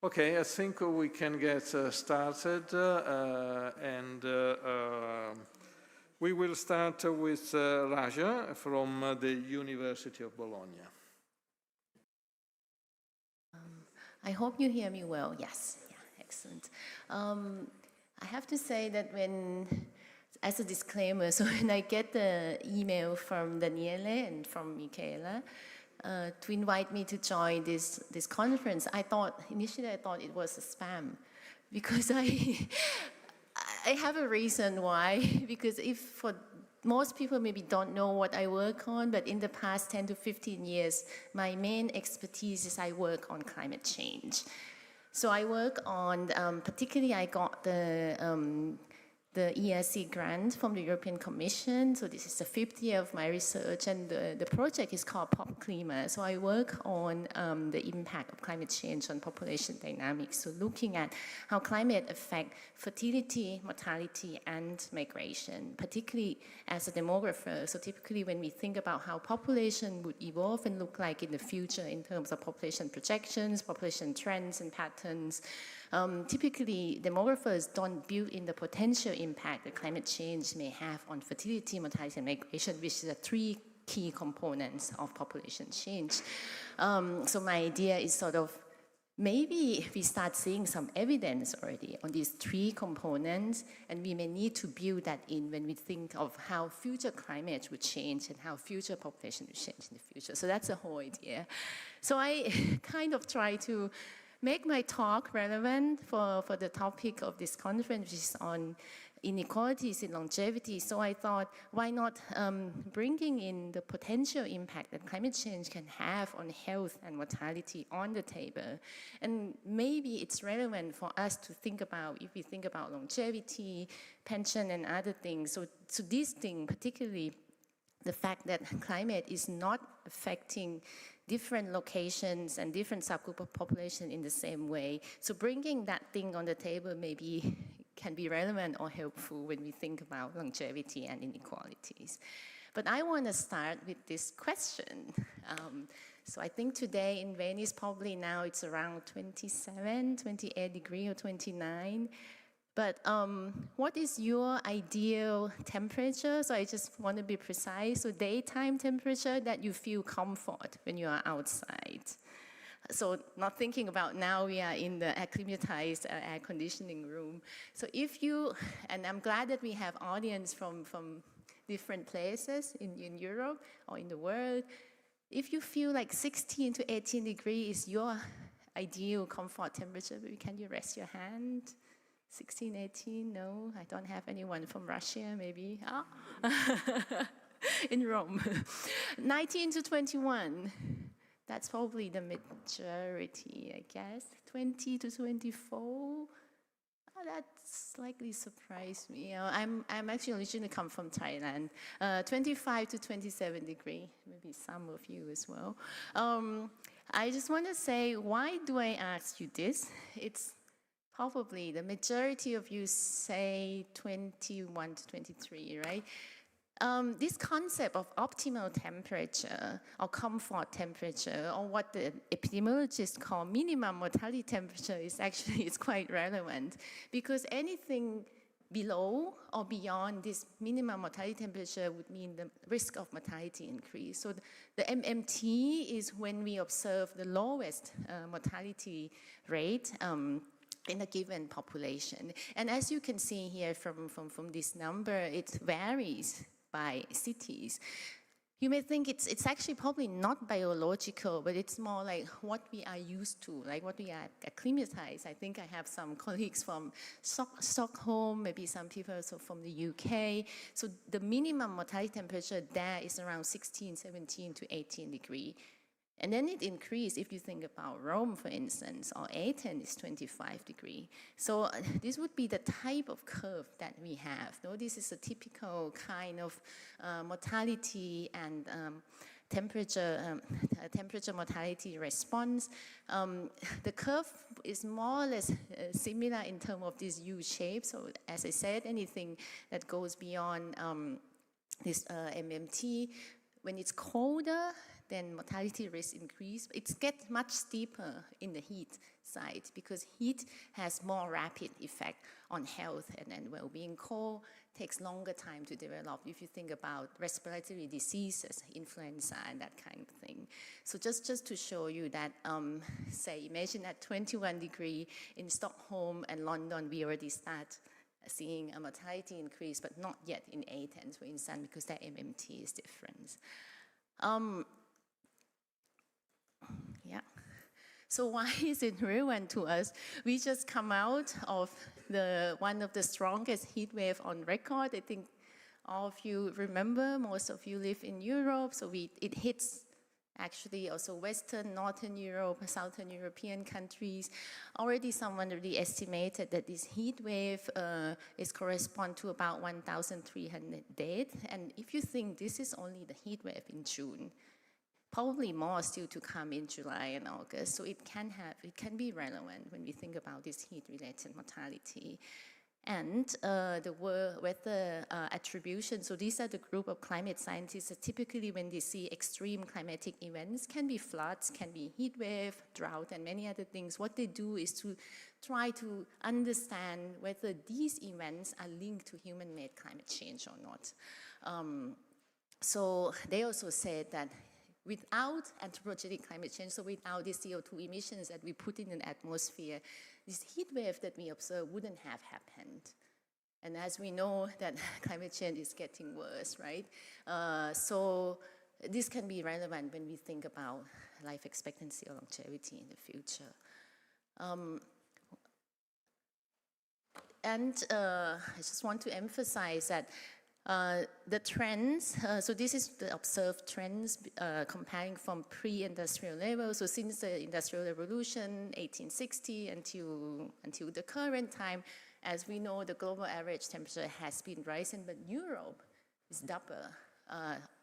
Okay, I think we can get started, and we will start with Raja from the University of Bologna. I hope you hear me well. Yes, yeah, excellent. I have to say that as a disclaimer, so when I get the email from Daniele and from Michela, to invite me to join this conference, initially I thought it was a spam, because I have a reason why. Because if for most people maybe don't know what I work on, but in the past 10 to 15 years, my main expertise is I work on climate change. So I work on, particularly I got the ESC grant from the European Commission. So this is the 5th year of my research, and the project is called Pop Klima. So I work on the impact of climate change on population dynamics. So looking at how climate affects fertility, mortality, and migration, particularly as a demographer. So typically when we think about how population would evolve and look like in the future in terms of population projections, population trends and patterns, typically demographers don't build in the potential impact that climate change may have on fertility, mortality, and migration, which are 3 key components of population change. So my idea is sort of, maybe we start seeing some evidence already on these 3 components, and we may need to build that in when we think of how future climate would change and how future population will change in the future. So that's the whole idea. So I kind of try to make my talk relevant for the topic of this conference, which is on inequalities in longevity. So I thought, why not bringing in the potential impact that climate change can have on health and mortality on the table. And maybe it's relevant for us to think about, if we think about longevity, pension, and other things. So this thing, particularly the fact that climate is not affecting different locations and different subgroup of population in the same way. So bringing that thing on the table maybe can be relevant or helpful when we think about longevity and inequalities. But I want to start with this question. So I think today in Venice, probably now it's around 27, 28 degrees or 29. But what is your ideal temperature? So I just want to be precise. So daytime temperature that you feel comfort when you are outside. So not thinking about now we are in the acclimatized air conditioning room. So if you, and I'm glad that we have audience from different places in Europe or in the world, if you feel like 16 to 18 degrees is your ideal comfort temperature, can you raise your hand? 16, 18, no, I don't have anyone from Russia, maybe. Ah. In Rome. 19 to 21, that's probably the majority, I guess. 20 to 24, oh, that slightly surprised me. I'm actually originally come from Thailand. 25 to 27 degrees, maybe some of you as well. I just want to say, why do I ask you this? It's probably the majority of you say 21 to 23, right? This concept of optimal temperature or comfort temperature, or what the epidemiologists call minimum mortality temperature, is actually quite relevant, because anything below or beyond this minimum mortality temperature would mean the risk of mortality increase. So the MMT is when we observe the lowest mortality rate in a given population. And as you can see here from this number, it varies by cities. You may think it's actually probably not biological, but it's more like what we are used to, like what we are acclimatized. I think I have some colleagues from Stockholm, maybe some people also from the UK. So the minimum mortality temperature there is around 16, 17 to 18 degrees. And then it increased if you think about Rome, for instance, or Athens is 25 degrees. So this would be the type of curve that we have. No, this is a typical kind of mortality and temperature mortality response. The curve is more or less similar in terms of this U shape. So as I said, anything that goes beyond this MMT, when it's colder, then mortality risk increase. It gets much steeper in the heat side because heat has more rapid effect on health and well-being. Cold takes longer time to develop if you think about respiratory diseases, influenza and that kind of thing. So just to show you that, say, imagine at 21 degrees in Stockholm and London, we already start seeing a mortality increase, but not yet in Athens, for instance, because their MMT is different. Yeah. So why is it relevant to us? We just come out of one of the strongest heat wave on record. I think all of you remember, most of you live in Europe, so it hits actually also Western, Northern Europe, Southern European countries. Already someone already estimated that this heat wave is correspond to about 1,300 deaths. And if you think this is only the heat wave in June, probably more still to come in July and August. So it can be relevant when we think about this heat-related mortality. And the weather attribution, so these are the group of climate scientists that typically when they see extreme climatic events, can be floods, can be heat wave, drought, and many other things. What they do is to try to understand whether these events are linked to human-made climate change or not. So they also said that without anthropogenic climate change, so without the CO2 emissions that we put in the atmosphere, this heat wave that we observe wouldn't have happened. And as we know that climate change is getting worse, right? So this can be relevant when we think about life expectancy or longevity in the future. I just want to emphasize that the trends, so this is the observed trends comparing from pre-industrial level. So since the Industrial Revolution, 1860 until the current time, as we know, the global average temperature has been rising, but Europe is double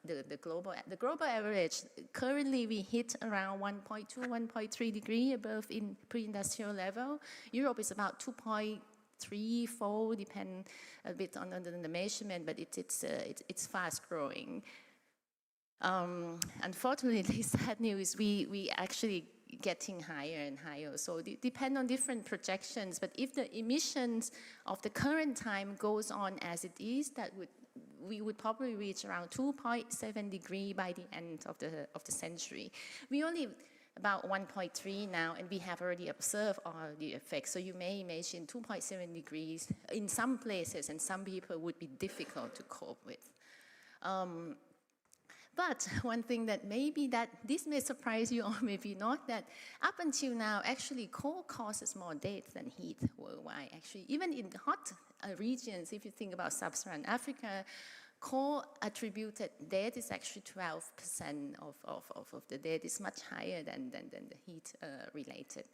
the global average. Currently, we hit around 1.2, 1.3 degrees above in pre-industrial level. Europe is about 2.3 3, 4, depend a bit on the measurement, but it's fast growing. Unfortunately, the sad news, we actually getting higher and higher. So it depends on different projections, but if the emissions of the current time goes on as it is, we would probably reach around 2.7 degrees by the end of the century. We only about 1.3 now, and we have already observed all the effects. So you may imagine 2.7 degrees in some places, and some people would be difficult to cope with. But one thing that maybe this may surprise you or maybe not, that up until now, actually coal causes more deaths than heat worldwide. Actually, even in hot regions, if you think about sub-Saharan Africa, coal attributed death is actually 12% of the death. It's much higher than the heat related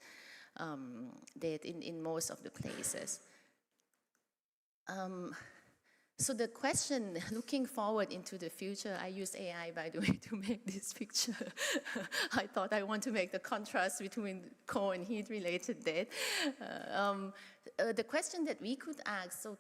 death in most of the places. So the question, looking forward into the future, I use AI, by the way, to make this picture. I thought I want to make the contrast between coal and heat-related death. The question that we could ask, so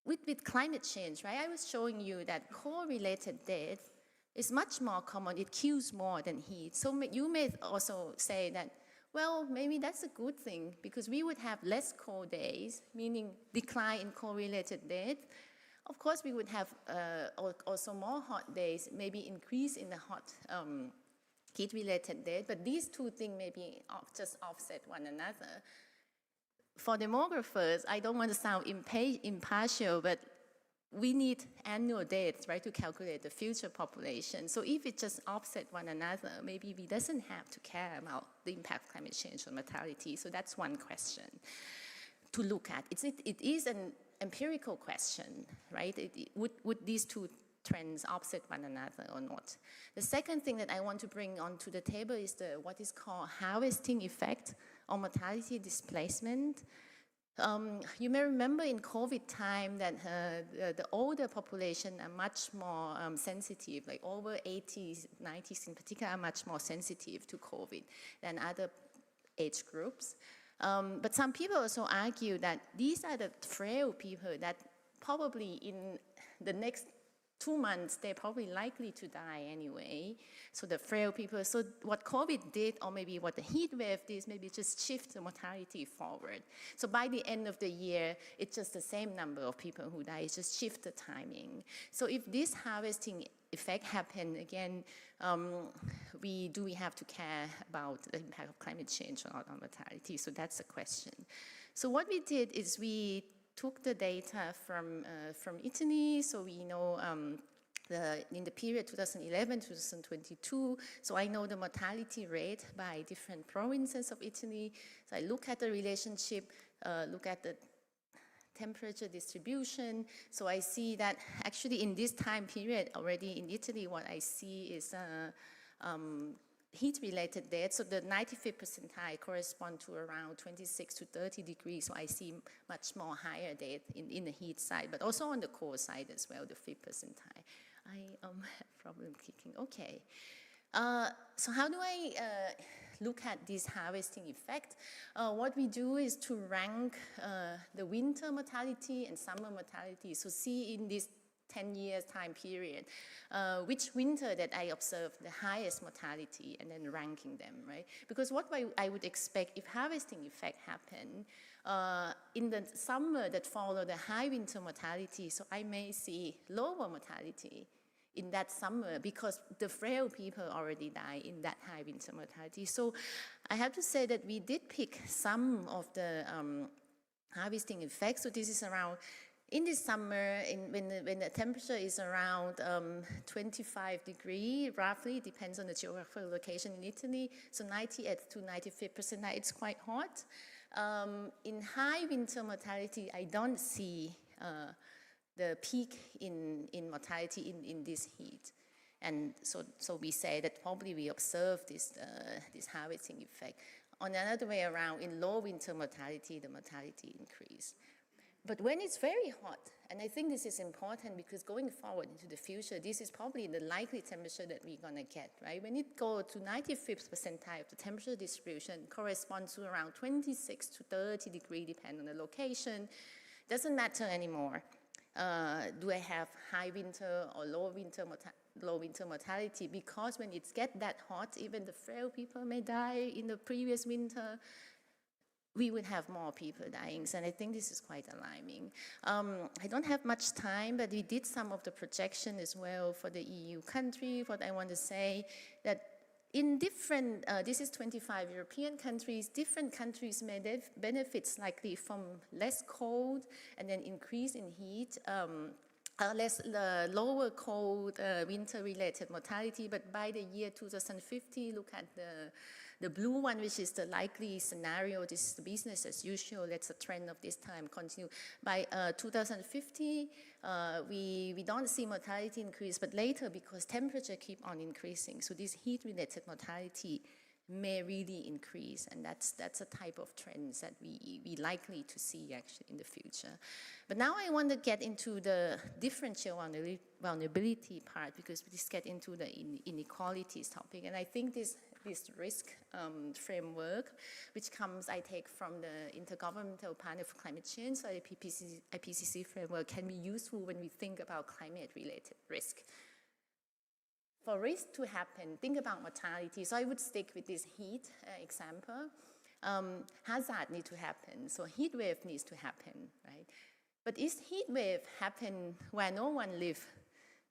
with climate change, right? I was showing you that coal-related death is much more common. It kills more than heat. So you may also say that, well, maybe that's a good thing, because we would have less cold days, meaning decline in coal-related death. Of course, we would have also more hot days, maybe increase in the hot heat-related death, but these two things maybe just offset one another. For demographers, I don't want to sound impartial, but we need annual data, right, to calculate the future population. So if it just offset one another, maybe we doesn't have to care about the impact of climate change on mortality. So that's one question to look at. It is an empirical question, right? Would these two trends offset one another or not? The second thing that I want to bring onto the table is what is called harvesting effect on mortality displacement. You may remember in COVID time that the older population are much more sensitive, like over 80s, 90s in particular, are much more sensitive to COVID than other age groups. But some people also argue that these are the frail people that probably in the next 2 months, they're probably likely to die anyway. So the frail people, so what COVID did, or maybe what the heat wave did, maybe just shift the mortality forward. So by the end of the year, it's just the same number of people who die, it's just shift the timing. So if this harvesting effect happen again, we have to care about the impact of climate change on mortality? So that's the question. So what we did is we took the data from Italy, so we know in the period 2011-2022, so I know the mortality rate by different provinces of Italy. So I look at the relationship, look at the temperature distribution. So I see that actually in this time period already in Italy, what I see is heat-related death, so the 95th percentile correspond to around 26 to 30 degrees, so I see much more higher death in the heat side, but also on the cold side as well, the 5th percentile. I have problem clicking, okay. So how do I look at this harvesting effect? What we do is to rank the winter mortality and summer mortality, so see in this 10 years time period, which winter that I observed the highest mortality, and then ranking them, right? Because what I would expect if harvesting effect happen, in the summer that follow the high winter mortality, so I may see lower mortality in that summer because the frail people already die in that high winter mortality. So I have to say that we did pick some of the harvesting effects. So this is around in the summer, when the temperature is around 25 degrees, roughly, depends on the geographical location in Italy, so 98 to 95%, it's quite hot. In high winter mortality, I don't see the peak in mortality in this heat. And so we say that probably we observe this harvesting effect. On another way around, in low winter mortality, the mortality increase. But when it's very hot, and I think this is important because going forward into the future, this is probably the likely temperature that we're going to get, right? When it goes to 95th percentile, the temperature distribution corresponds to around 26 to 30 degrees, depending on the location. Doesn't matter anymore. Do I have high winter or low winter mortality? Because when it gets that hot, even the frail people may die in the previous winter. We would have more people dying, and I think this is quite alarming. I don't have much time, but we did some of the projection as well for the EU country. What I want to say that in different, this is 25 European countries, different countries may benefit slightly from less cold and then increase in heat, lower cold winter-related mortality, but by the year 2050, look at the blue one, which is the likely scenario. This is the business as usual. Let's a trend of this time continue. By 2050, we don't see mortality increase, but later because temperature keep on increasing, so this heat-related mortality may really increase, and that's a type of trends that we likely to see actually in the future. But now I want to get into the differential vulnerability part, because we just get into the inequalities topic, and I think this risk framework, which I take from the Intergovernmental Panel for Climate Change, so IPCC framework, can be useful when we think about climate-related risk. For risk to happen, think about mortality. So I would stick with this heat example. Hazard need to happen, so heat wave needs to happen, right? But is heat wave happen where no one lives?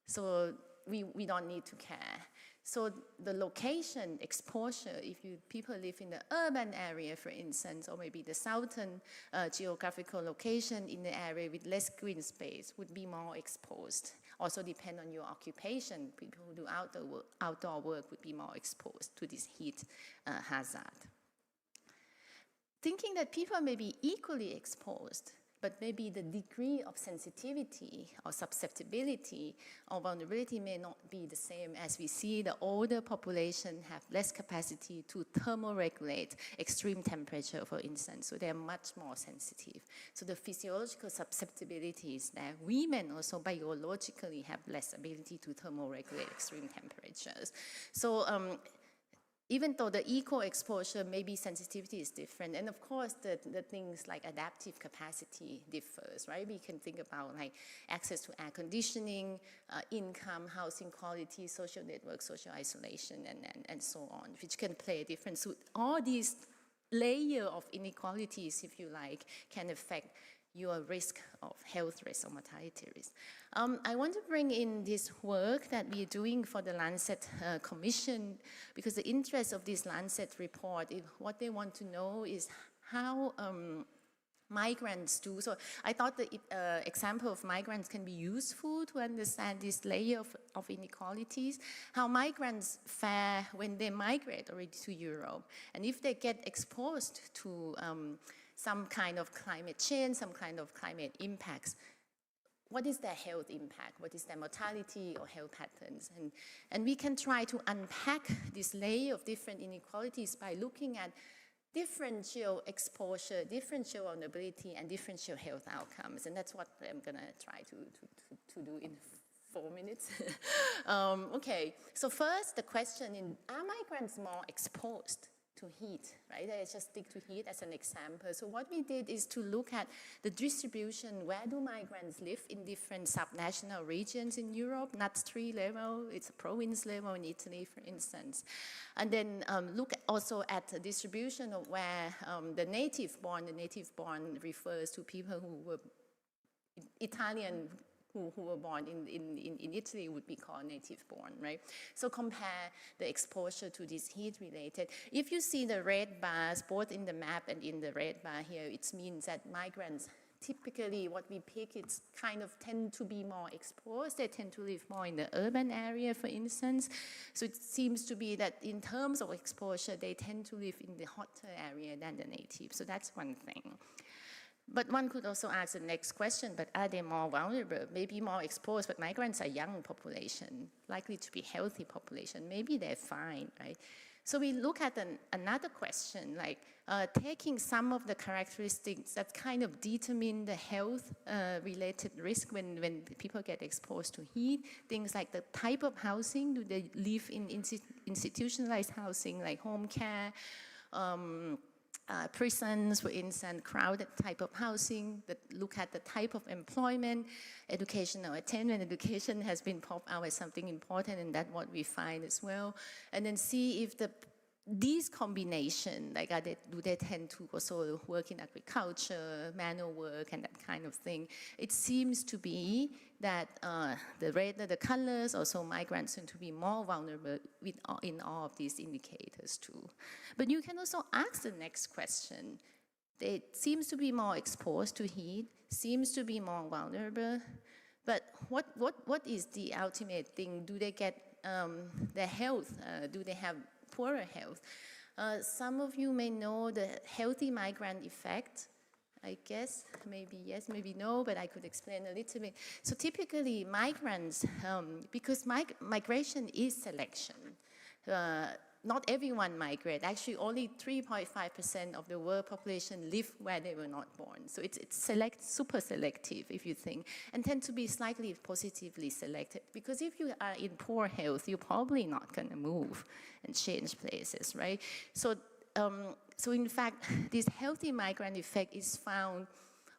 So we don't need to care. So the location, exposure, if people live in the urban area, for instance, or maybe the southern geographical location in the area with less green space would be more exposed. Also depend on your occupation. People who do outdoor work would be more exposed to this heat hazard. Thinking that people may be equally exposed, but maybe the degree of sensitivity or susceptibility or vulnerability may not be the same, as we see the older population have less capacity to thermoregulate extreme temperature, for instance, so they're much more sensitive. So the physiological susceptibility is there. Women also biologically have less ability to thermoregulate extreme temperatures. So even though the eco-exposure, maybe sensitivity is different. And of course, the things like adaptive capacity differs, right? We can think about like access to air conditioning, income, housing quality, social network, social isolation, and so on, which can play a difference. So all these layers of inequalities, if you like, can affect your risk of health risk or mortality risk. I want to bring in this work that we're doing for the Lancet Commission, because the interest of this Lancet report, what they want to know is how migrants do. So I thought the example of migrants can be useful to understand this layer of inequalities, how migrants fare when they migrate already to Europe, and if they get exposed to some kind of climate change, some kind of climate impacts, what is their health impact? What is their mortality or health patterns? And we can try to unpack this layer of different inequalities by looking at differential exposure, differential vulnerability, and differential health outcomes. And that's what I'm going to try to do in 4 minutes. Okay, so first the question are migrants more exposed to heat, right? I just stick to heat as an example. So what we did is to look at the distribution, where do migrants live in different subnational regions in Europe, not 3 level, it's a province level in Italy, for instance. And then look also at the distribution of where the native born refers to people who were Italian, who were born in Italy would be called native born, right? So compare the exposure to this heat related. If you see the red bars, both in the map and in the red bar here, it means that migrants, typically what we pick, it's kind of tend to be more exposed. They tend to live more in the urban area, for instance. So it seems to be that in terms of exposure, they tend to live in the hotter area than the native. So that's one thing. But one could also ask the next question, but are they more vulnerable? Maybe more exposed, but migrants are young population, likely to be healthy population. Maybe they're fine, right? So we look at another question, like taking some of the characteristics that kind of determine the health-related risk when people get exposed to heat, things like the type of housing, do they live in institutionalized housing like home care, prisons, for instance, crowded type of housing, that look at the type of employment, educational attainment. Education has been popped out as something important, and that's what we find as well. And then see if these combination, like do they tend to also work in agriculture, manual work, and that kind of thing. It seems to be that the redder the colors, also migrants tend to be more vulnerable in all of these indicators too. But you can also ask the next question. They seems to be more exposed to heat, seems to be more vulnerable, but what is the ultimate thing? Do they get their health? Do they have poorer health? Some of you may know the healthy migrant effect. I guess, maybe yes, maybe no, but I could explain a little bit. So typically migrants, because migration is selection, not everyone migrate. Actually, only 3.5% of the world population live where they were not born. So it's super selective, if you think, and tend to be slightly positively selected. Because if you are in poor health, you're probably not going to move and change places, right? So, so in fact, this healthy migrant effect is found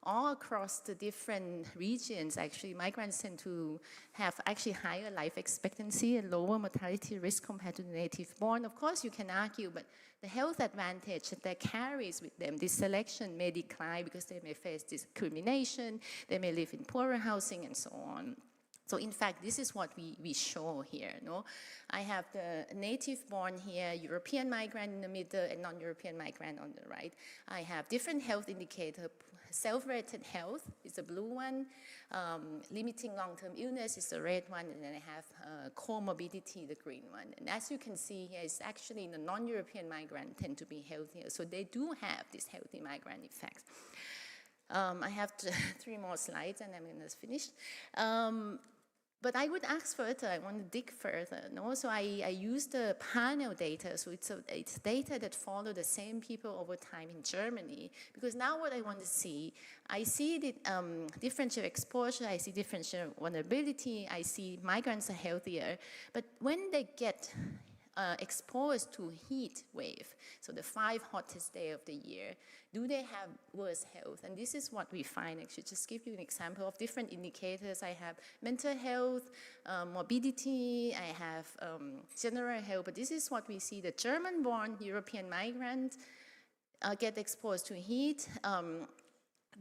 all across the different regions. Actually, migrants tend to have actually higher life expectancy and lower mortality risk compared to the native born. Of course, you can argue, but the health advantage that that carries with them, this selection may decline because they may face discrimination, they may live in poorer housing, and so on. So in fact, this is what we show here. No? I have the native born here, European migrant in the middle, and non-European migrant on the right. I have different health indicators. Self-rated health is the blue one, limiting long-term illness is the red one, and then I have comorbidity, the green one. And as you can see here, it's actually the non-European migrant tend to be healthier. So they do have this healthy migrant effect. I have 3 more slides and I'm almost finished. But I would ask further, I want to dig further. No? So I use the panel data, so it's data that follow the same people over time in Germany, because now what I want to see, I see the differential exposure, I see differential vulnerability, I see migrants are healthier, but when they get exposed to heat wave, so the 5 hottest days of the year, do they have worse health? And this is what we find. Actually, just give you an example of different indicators. I have mental health, morbidity, I have general health, but this is what we see. The German-born European migrants get exposed to heat.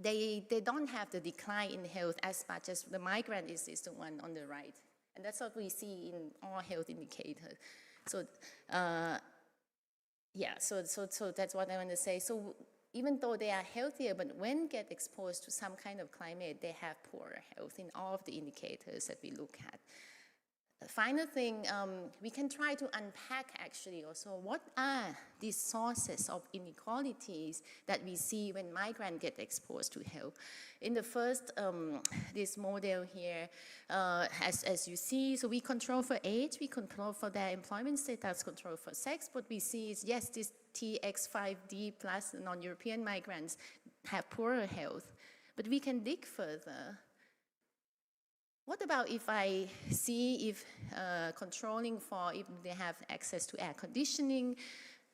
They don't have the decline in health as much as the migrant is the one on the right. And that's what we see in all health indicators. So, yeah, so that's what I want to say. So even though they are healthier, but when get exposed to some kind of climate, they have poorer health in all of the indicators that we look at. The final thing, we can try to unpack actually also what are these sources of inequalities that we see when migrants get exposed to health. In the first, this model here, as you see, so we control for age, we control for their employment status, control for sex. What we see is, yes, this TX5D plus non-European migrants have poorer health, but we can dig further. What about if I see if controlling for if they have access to air conditioning,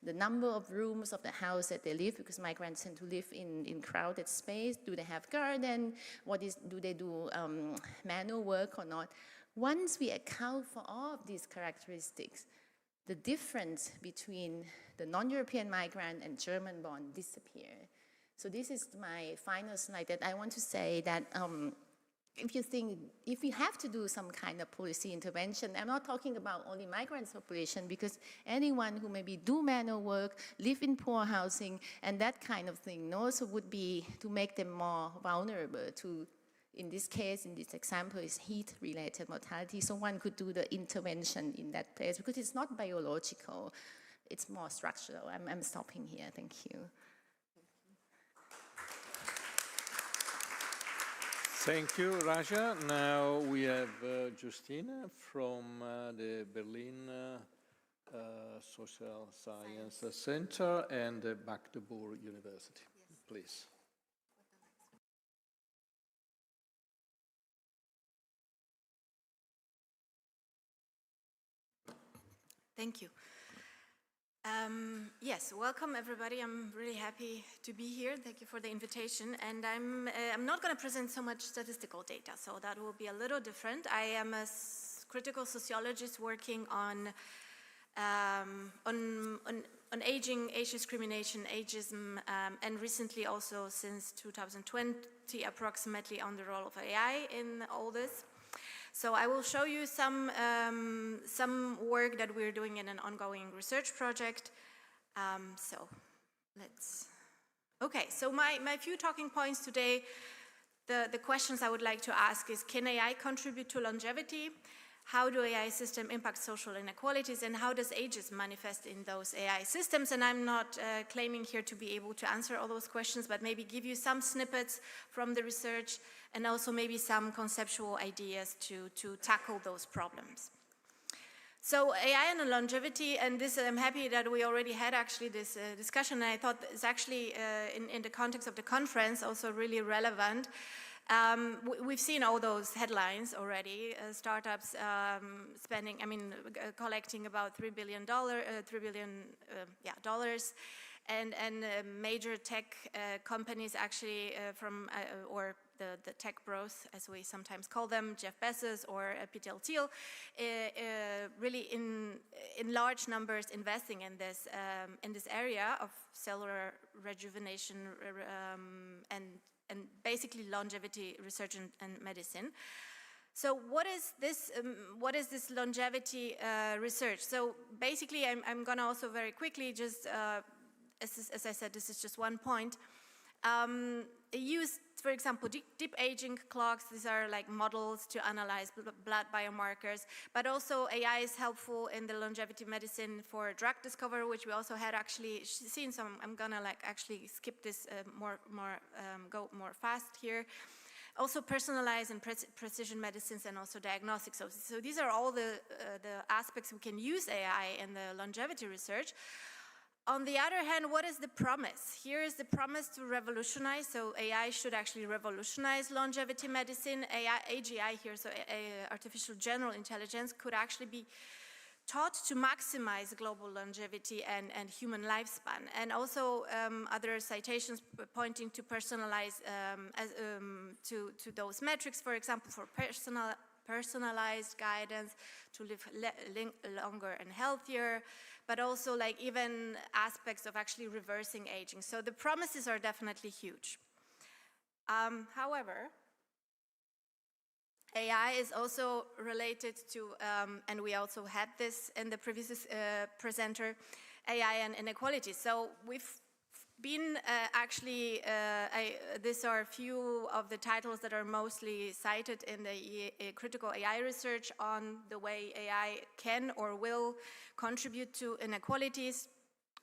the number of rooms of the house that they live, because migrants tend to live in crowded space. Do they have garden? Do they do manual work or not? Once we account for all of these characteristics, the difference between the non-European migrant and German-born disappear. So this is my final slide that I want to say that if you have to do some kind of policy intervention, I'm not talking about only migrants population, because anyone who maybe do manual work, live in poor housing, and that kind of thing also would be to make them more vulnerable to, in this case, in this example, is heat-related mortality. So one could do the intervention in that place, because it's not biological, it's more structural. I'm stopping here, thank you. Thank you, Raja. Now we have Justina from the Berlin Social Science Center and Magdeburg University. Yes. Please. Thank you. Yes, welcome everybody. I'm really happy to be here. Thank you for the invitation. And I'm not going to present so much statistical data, so that will be a little different. I am a critical sociologist working on aging, age discrimination, ageism, and recently also since 2020 approximately on the role of AI in all this. So I will show you some work that we're doing in an ongoing research project. Okay, so my few talking points today, the questions I would like to ask is, can AI contribute to longevity? How do AI systems impact social inequalities, and how does ageism manifest in those AI systems? And I'm not claiming here to be able to answer all those questions, but maybe give you some snippets from the research and also maybe some conceptual ideas to tackle those problems. So AI and longevity, and this I'm happy that we already had actually this discussion, and I thought it's actually in the context of the conference also really relevant. We've seen all those headlines already, startups spending, collecting about $3 billion, and major tech companies actually or the tech bros, as we sometimes call them, Jeff Bezos or Peter Thiel, really in large numbers investing in this area of cellular rejuvenation and basically longevity research and medicine. So what is this longevity research? So basically, I'm gonna also very quickly just, as I said, this is just one point. Use, for example, deep aging clocks. These are like models to analyze blood biomarkers, but also AI is helpful in the longevity medicine for drug discovery, which we also had actually seen. So I'm gonna actually skip this go more fast here. Also personalized and precision medicines and also diagnostics. So these are all the aspects we can use AI in the longevity research. On the other hand, what is the promise? Here is the promise to revolutionize. So AI should actually revolutionize longevity medicine. AGI here, so artificial general intelligence, could actually be taught to maximize global longevity and human lifespan. And also other citations pointing to personalize to those metrics, for example, for personalized guidance to live longer and healthier, but also like even aspects of actually reversing aging. So the promises are definitely huge. However, AI is also related to, and we also had this in the previous presenter, AI and inequality. So we've been these are a few of the titles that are mostly cited in the critical AI research on the way AI can or will contribute to inequalities.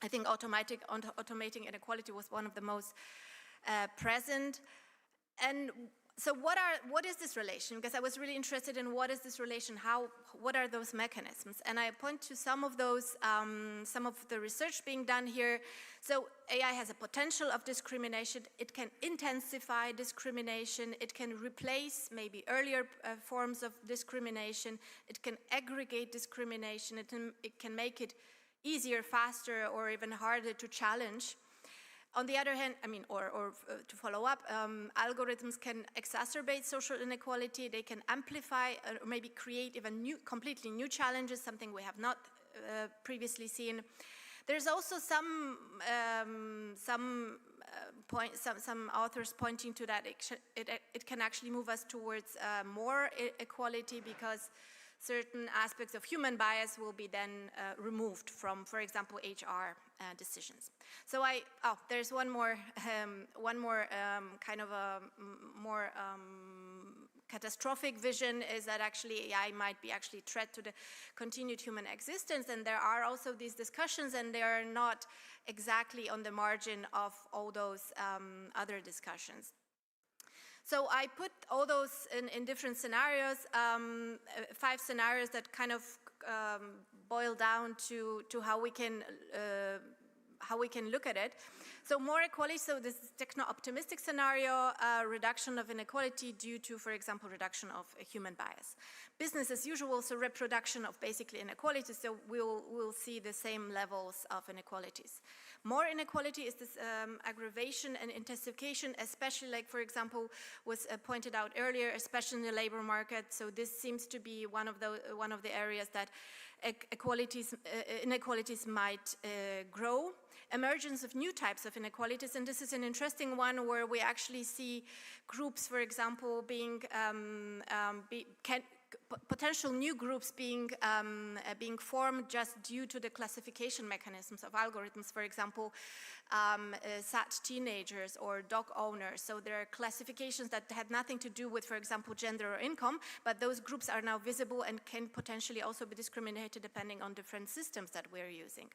I think automating inequality was one of the most present. And so what is this relation? Because I was really interested in what is this relation, what are those mechanisms? And I point to some of those, some of the research being done here. So AI has a potential of discrimination. It can intensify discrimination. It can replace maybe earlier forms of discrimination. It can aggregate discrimination. It can make it easier, faster, or even harder to challenge. On the other hand, to follow up, algorithms can exacerbate social inequality. They can amplify or maybe create even completely new challenges, something we have not previously seen. There's also some authors pointing to that it can actually move us towards more equality because certain aspects of human bias will be then removed from, for example, HR decisions. So there's one more kind of a more catastrophic vision is that actually AI might be actually a threat to the continued human existence, and there are also these discussions, and they are not exactly on the margin of all those other discussions. So I put all those in different scenarios, 5 scenarios that kind of boil down to how we can look at it. So more equality, so this techno-optimistic scenario, reduction of inequality due to, for example, reduction of human bias. Business as usual, so reproduction of basically inequalities, so we'll see the same levels of inequalities. More inequality is this aggravation and intensification, especially like, for example, was pointed out earlier, especially in the labor market. So this seems to be one of the areas that inequalities might grow. Emergence of new types of inequalities, and this is an interesting one where we actually see groups, for example, being potential new groups being formed just due to the classification mechanisms of algorithms. For example, sad teenagers or dog owners. So there are classifications that had nothing to do with, for example, gender or income, but those groups are now visible and can potentially also be discriminated depending on different systems that we're using.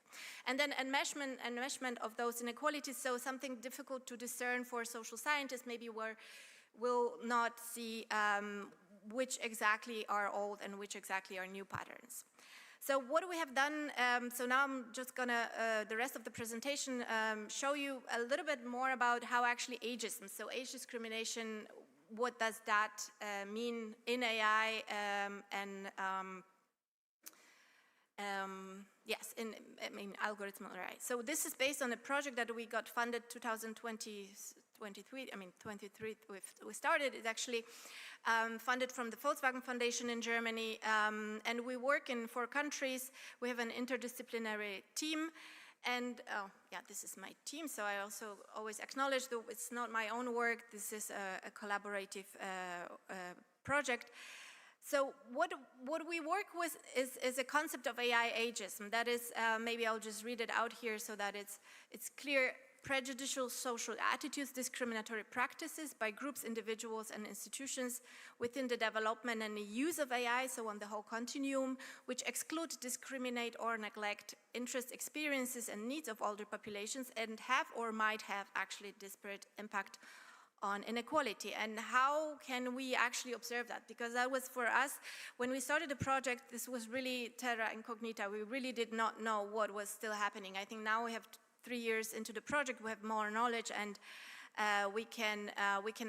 And then enmeshment of those inequalities, so something difficult to discern for social scientists, maybe where we'll not see which exactly are old and which exactly are new patterns. So what we have done, so now I'm just gonna, the rest of the presentation, show you a little bit more about how actually ageism, so age discrimination, what does that mean in AI yes, in algorithmal AI. So this is based on a project that we got funded 2023, we started. It's actually funded from the Volkswagen Foundation in Germany, and we work in 4 countries. We have an interdisciplinary team, and this is my team, so I also always acknowledge that it's not my own work. This is a collaborative project. So what we work with is a concept of AI ageism. That is, maybe I'll just read it out here so that it's clear. Prejudicial social attitudes, discriminatory practices by groups, individuals, and institutions within the development and the use of AI, so on the whole continuum, which exclude, discriminate, or neglect interests, experiences, and needs of older populations, and have or might have actually disparate impact on inequality. And how can we actually observe that? Because that was, for us, when we started the project, this was really terra incognita. We really did not know what was still happening. I think now we have 3 years into the project, we have more knowledge, and we can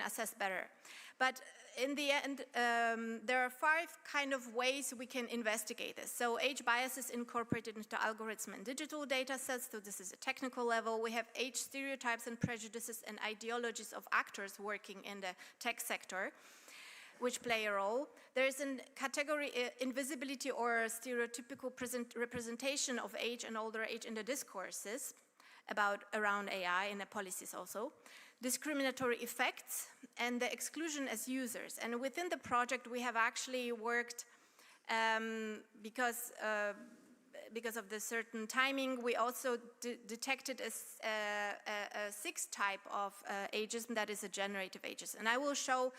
assess better. But in the end, there are 5 kind of ways we can investigate this. So age biases incorporated into algorithm and digital data sets, so this is a technical level. We have age stereotypes and prejudices and ideologies of actors working in the tech sector, which play a role. There is a category invisibility or stereotypical representation of age and older age in the discourses around AI and the policies also. Discriminatory effects and the exclusion as users. And within the project, we have actually worked, because of the certain timing, we also detected a 6th type of ageism, that is a generative ageism. And I will show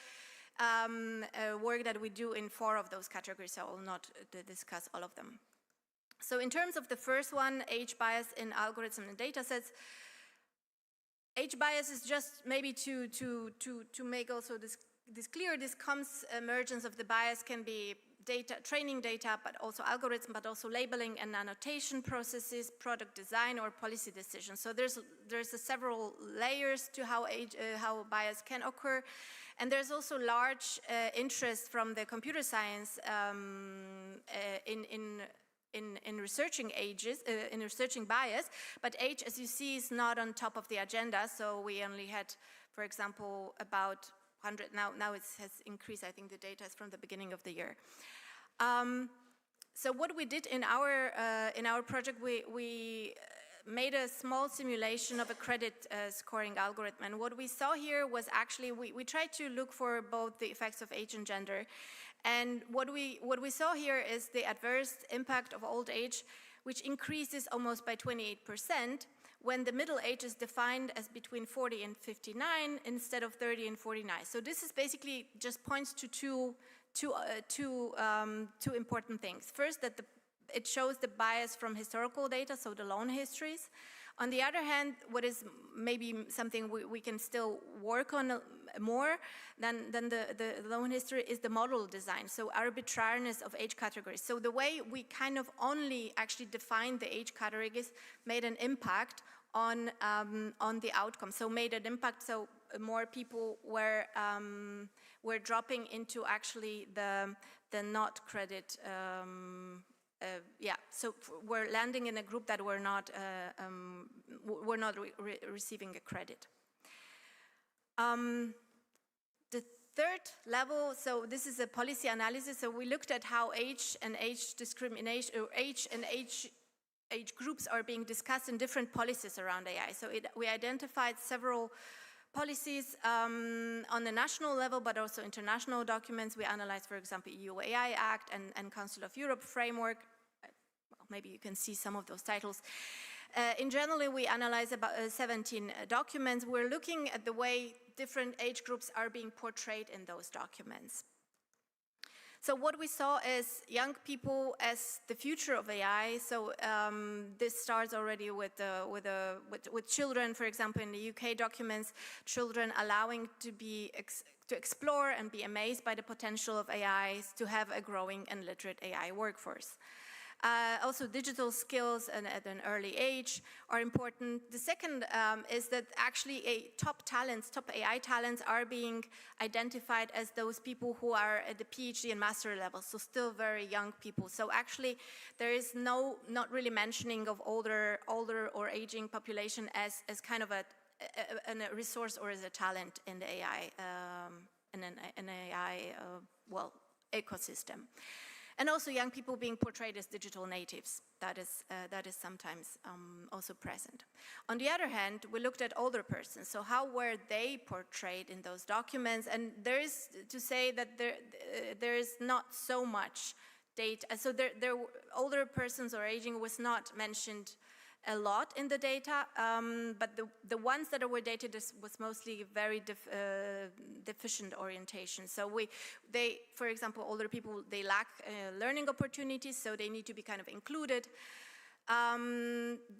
work that we do in 4 of those categories, so I will not discuss all of them. So in terms of the first one, age bias in algorithms and data sets, age bias is just maybe to make also this clear. This emergence of the bias can be data, training data, but also algorithm, but also labeling and annotation processes, product design, or policy decisions. So there's several layers to how bias can occur, and there's also large interest from the computer science in researching ages, in researching bias, but age, as you see, is not on top of the agenda. So we only had, for example, about 100. Now it has increased. I think the data is from the beginning of the year. So what we did in our project, we made a small simulation of a credit scoring algorithm, and what we saw here was actually we tried to look for both the effects of age and gender. And what we saw here is the adverse impact of old age, which increases almost by 28% when the middle age is defined as between 40 and 59 instead of 30 and 49. So this is basically just points to two important things. First, that it shows the bias from historical data, so the loan histories. On the other hand, what is maybe something we can still work on more than the low in history is the model design, so arbitrariness of age categories. So the way we kind of only actually define the age categories made an impact on the outcome. So made an impact, so more people were dropping into actually the not credit, so we're landing in a group that were not receiving a credit. The third level, so this is a policy analysis. So we looked at how age and age discrimination, or age groups are being discussed in different policies around AI. So we identified several policies on the national level, but also international documents. We analyzed, for example, EU AI Act and Council of Europe framework. Well, maybe you can see some of those titles. In general, we analyze about 17 documents. We're looking at the way different age groups are being portrayed in those documents. So what we saw is young people as the future of AI. So this starts already with children, for example, in the UK documents, children allowing to explore and be amazed by the potential of AI, to have a growing and literate AI workforce. Also, digital skills at an early age are important. The second is that actually top AI talents are being identified as those people who are at the PhD and master level, so still very young people. So actually, there is not really mentioning of older or aging population as kind of a resource or as a talent in the AI, ecosystem. And also young people being portrayed as digital natives. That is sometimes also present. On the other hand, we looked at older persons. So how were they portrayed in those documents? And there is to say that there is not so much data. So older persons or aging was not mentioned a lot in the data, but the ones that were dated was mostly very deficient orientation. So for example, older people, they lack learning opportunities, so they need to be kind of included.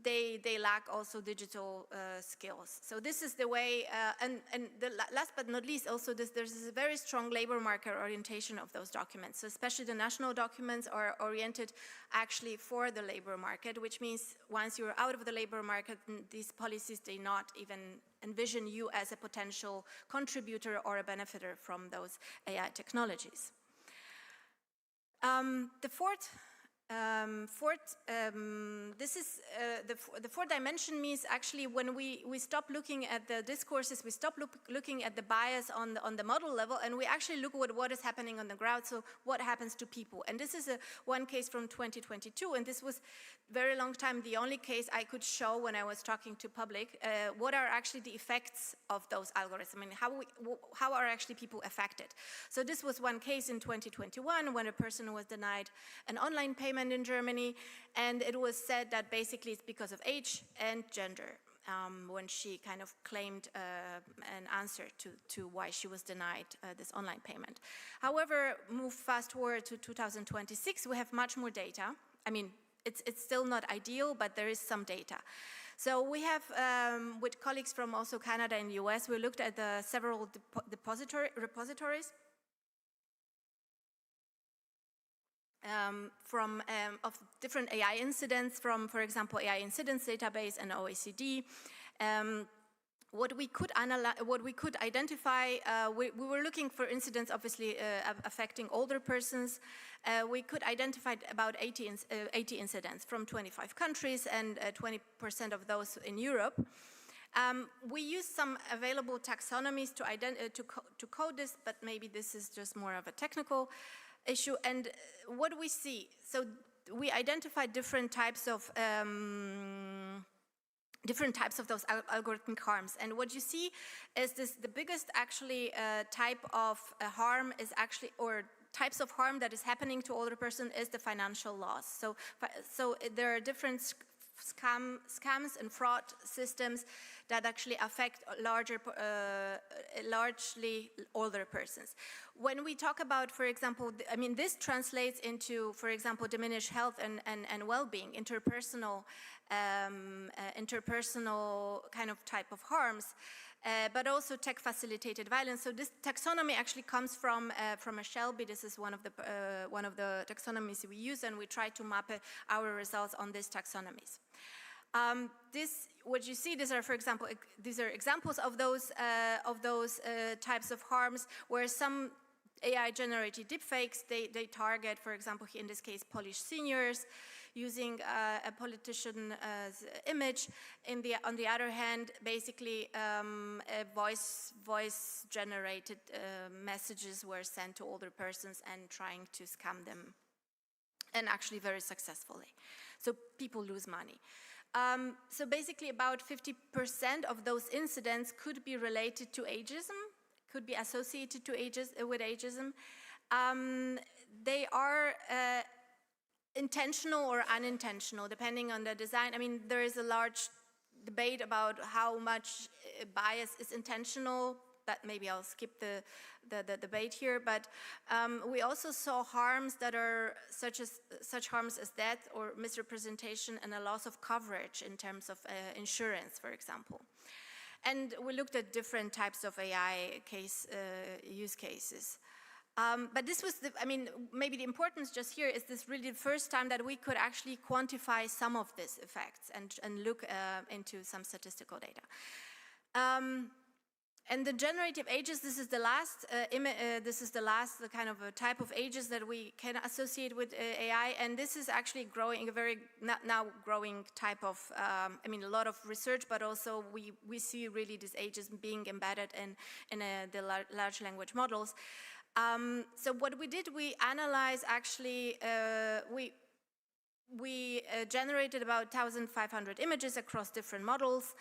They lack also digital skills. So this is the way, and last but not least, also there's a very strong labor market orientation of those documents. So especially the national documents are oriented actually for the labor market, which means once you're out of the labor market, these policies, they not even envision you as a potential contributor or a benefiter from those AI technologies. The fourth dimension means actually when we stop looking at the discourses, we stop looking at the bias on the model level, and we actually look at what is happening on the ground, so what happens to people. And this is one case from 2022, and this was very long time the only case I could show when I was talking to public, what are actually the effects of those algorithms. I mean, how are actually people affected? So this was one case in 2021 when a person was denied an online payment in Germany, and it was said that basically it's because of age and gender, when she kind of claimed an answer to why she was denied this online payment. However, move fast forward to 2026, we have much more data. I mean, it's still not ideal, but there is some data. So we have, with colleagues from also Canada and the US, we looked at the several repositories of different AI incidents from, for example, AI incidents database and OECD. What we could identify, we were looking for incidents obviously affecting older persons. We could identify about 80 incidents from 25 countries and 20% of those in Europe. We used some available taxonomies to code this, but maybe this is just more of a technical issue. And what we see, so we identified different types of those algorithmic harms. And what you see is the biggest actually type of harm is actually, or types of harm that is happening to older person is the financial loss. So there are different scams and fraud systems that actually affect largely older persons. When we talk about, for example, I mean, this translates into, for example, diminished health and well-being, interpersonal kind of type of harms, but also tech-facilitated violence. So this taxonomy actually comes from a Shelby. This is one of the taxonomies we use, and we try to map our results on these taxonomies. What you see, these are, for example, these are examples of those types of harms, where some AI-generated deepfakes, they target, for example, in this case, Polish seniors, using a politician's image. On the other hand, basically, voice-generated messages were sent to older persons and trying to scam them, and actually very successfully. So people lose money. So basically, about 50% of those incidents could be related to ageism, could be associated with ageism. They are intentional or unintentional, depending on the design. I mean, there is a large debate about how much bias is intentional, but maybe I'll skip the debate here. But we also saw harms that are such harms as death or misrepresentation and a loss of coverage in terms of insurance, for example. And we looked at different types of AI use cases. But this was, maybe the importance just here is this really the first time that we could actually quantify some of these effects and look into some statistical data. And the generative ages, this is the last kind of a type of ages that we can associate with AI, and this is actually growing, a very now growing type of, a lot of research, but also we see really these ages being embedded in the large language models. So what we did, we analyzed actually, we generated about 1,500 images across different models.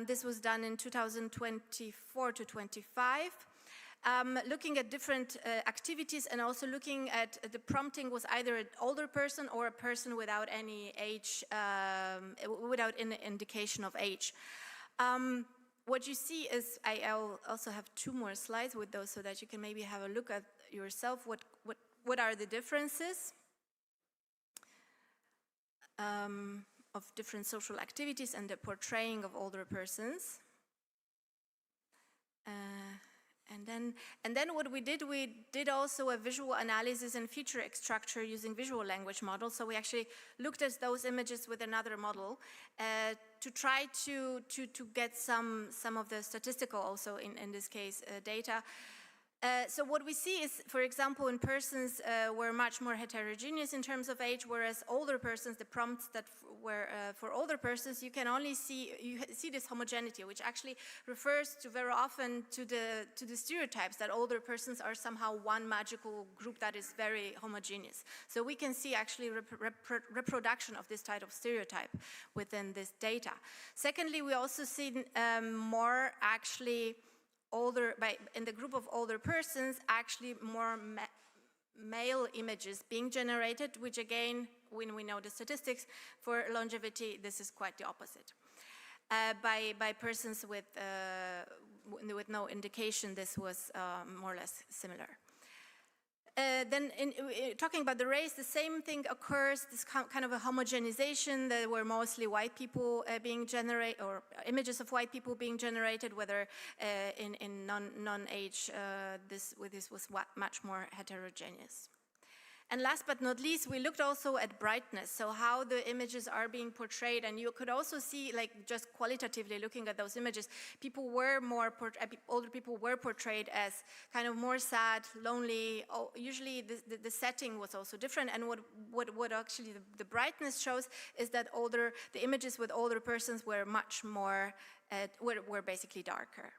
This was done in 2024 to 25, looking at different activities and also looking at the prompting was either an older person or a person without any age, without any indication of age. What you see is, I'll also have 2 more slides with those so that you can maybe have a look at yourself what are the differences of different social activities and the portraying of older persons. And then what we did also a visual analysis and feature extractor using visual language models. So we actually looked at those images with another model to try to get some of the statistical also in this case data. So what we see is, for example, in persons were much more heterogeneous in terms of age, whereas older persons, the prompts that were for older persons, you see this homogeneity, which actually refers to very often to the stereotypes that older persons are somehow one magical group that is very homogeneous. So we can see actually reproduction of this type of stereotype within this data. Secondly, we also see more actually in the group of older persons, actually more male images being generated, which again, when we know the statistics for longevity, this is quite the opposite. By persons with no indication, this was more or less similar. Then talking about the race, the same thing occurs, this kind of a homogenization. There were mostly white people being generated, or images of white people being generated, whether in non-age, this was much more heterogeneous. And last but not least, we looked also at brightness, so how the images are being portrayed, and you could also see, like, just qualitatively looking at those images, older people were portrayed as kind of more sad, lonely. Usually the setting was also different, and what actually the brightness shows is that the images with older persons were much more, were basically darker.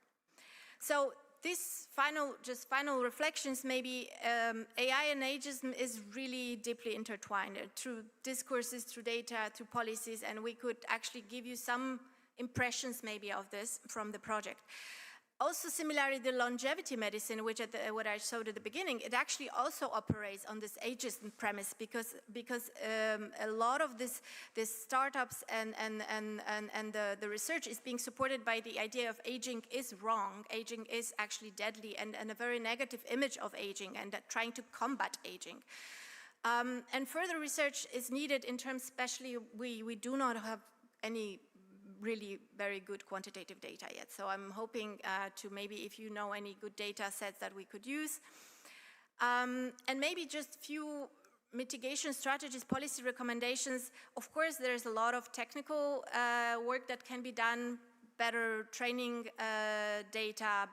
So this final reflections, maybe AI and ageism is really deeply intertwined through discourses, through data, through policies, and we could actually give you some impressions maybe of this from the project. Also, similarly, the longevity medicine, which what I showed at the beginning, it actually also operates on this ageism premise because a lot of this startups and the research is being supported by the idea of aging is wrong, aging is actually deadly, and a very negative image of aging, and trying to combat aging. And further research is needed in terms, especially we do not have any really very good quantitative data yet. So I'm hoping to maybe, if you know any good data sets that we could use. And maybe just few mitigation strategies, policy recommendations. Of course, there's a lot of technical work that can be done, better training data,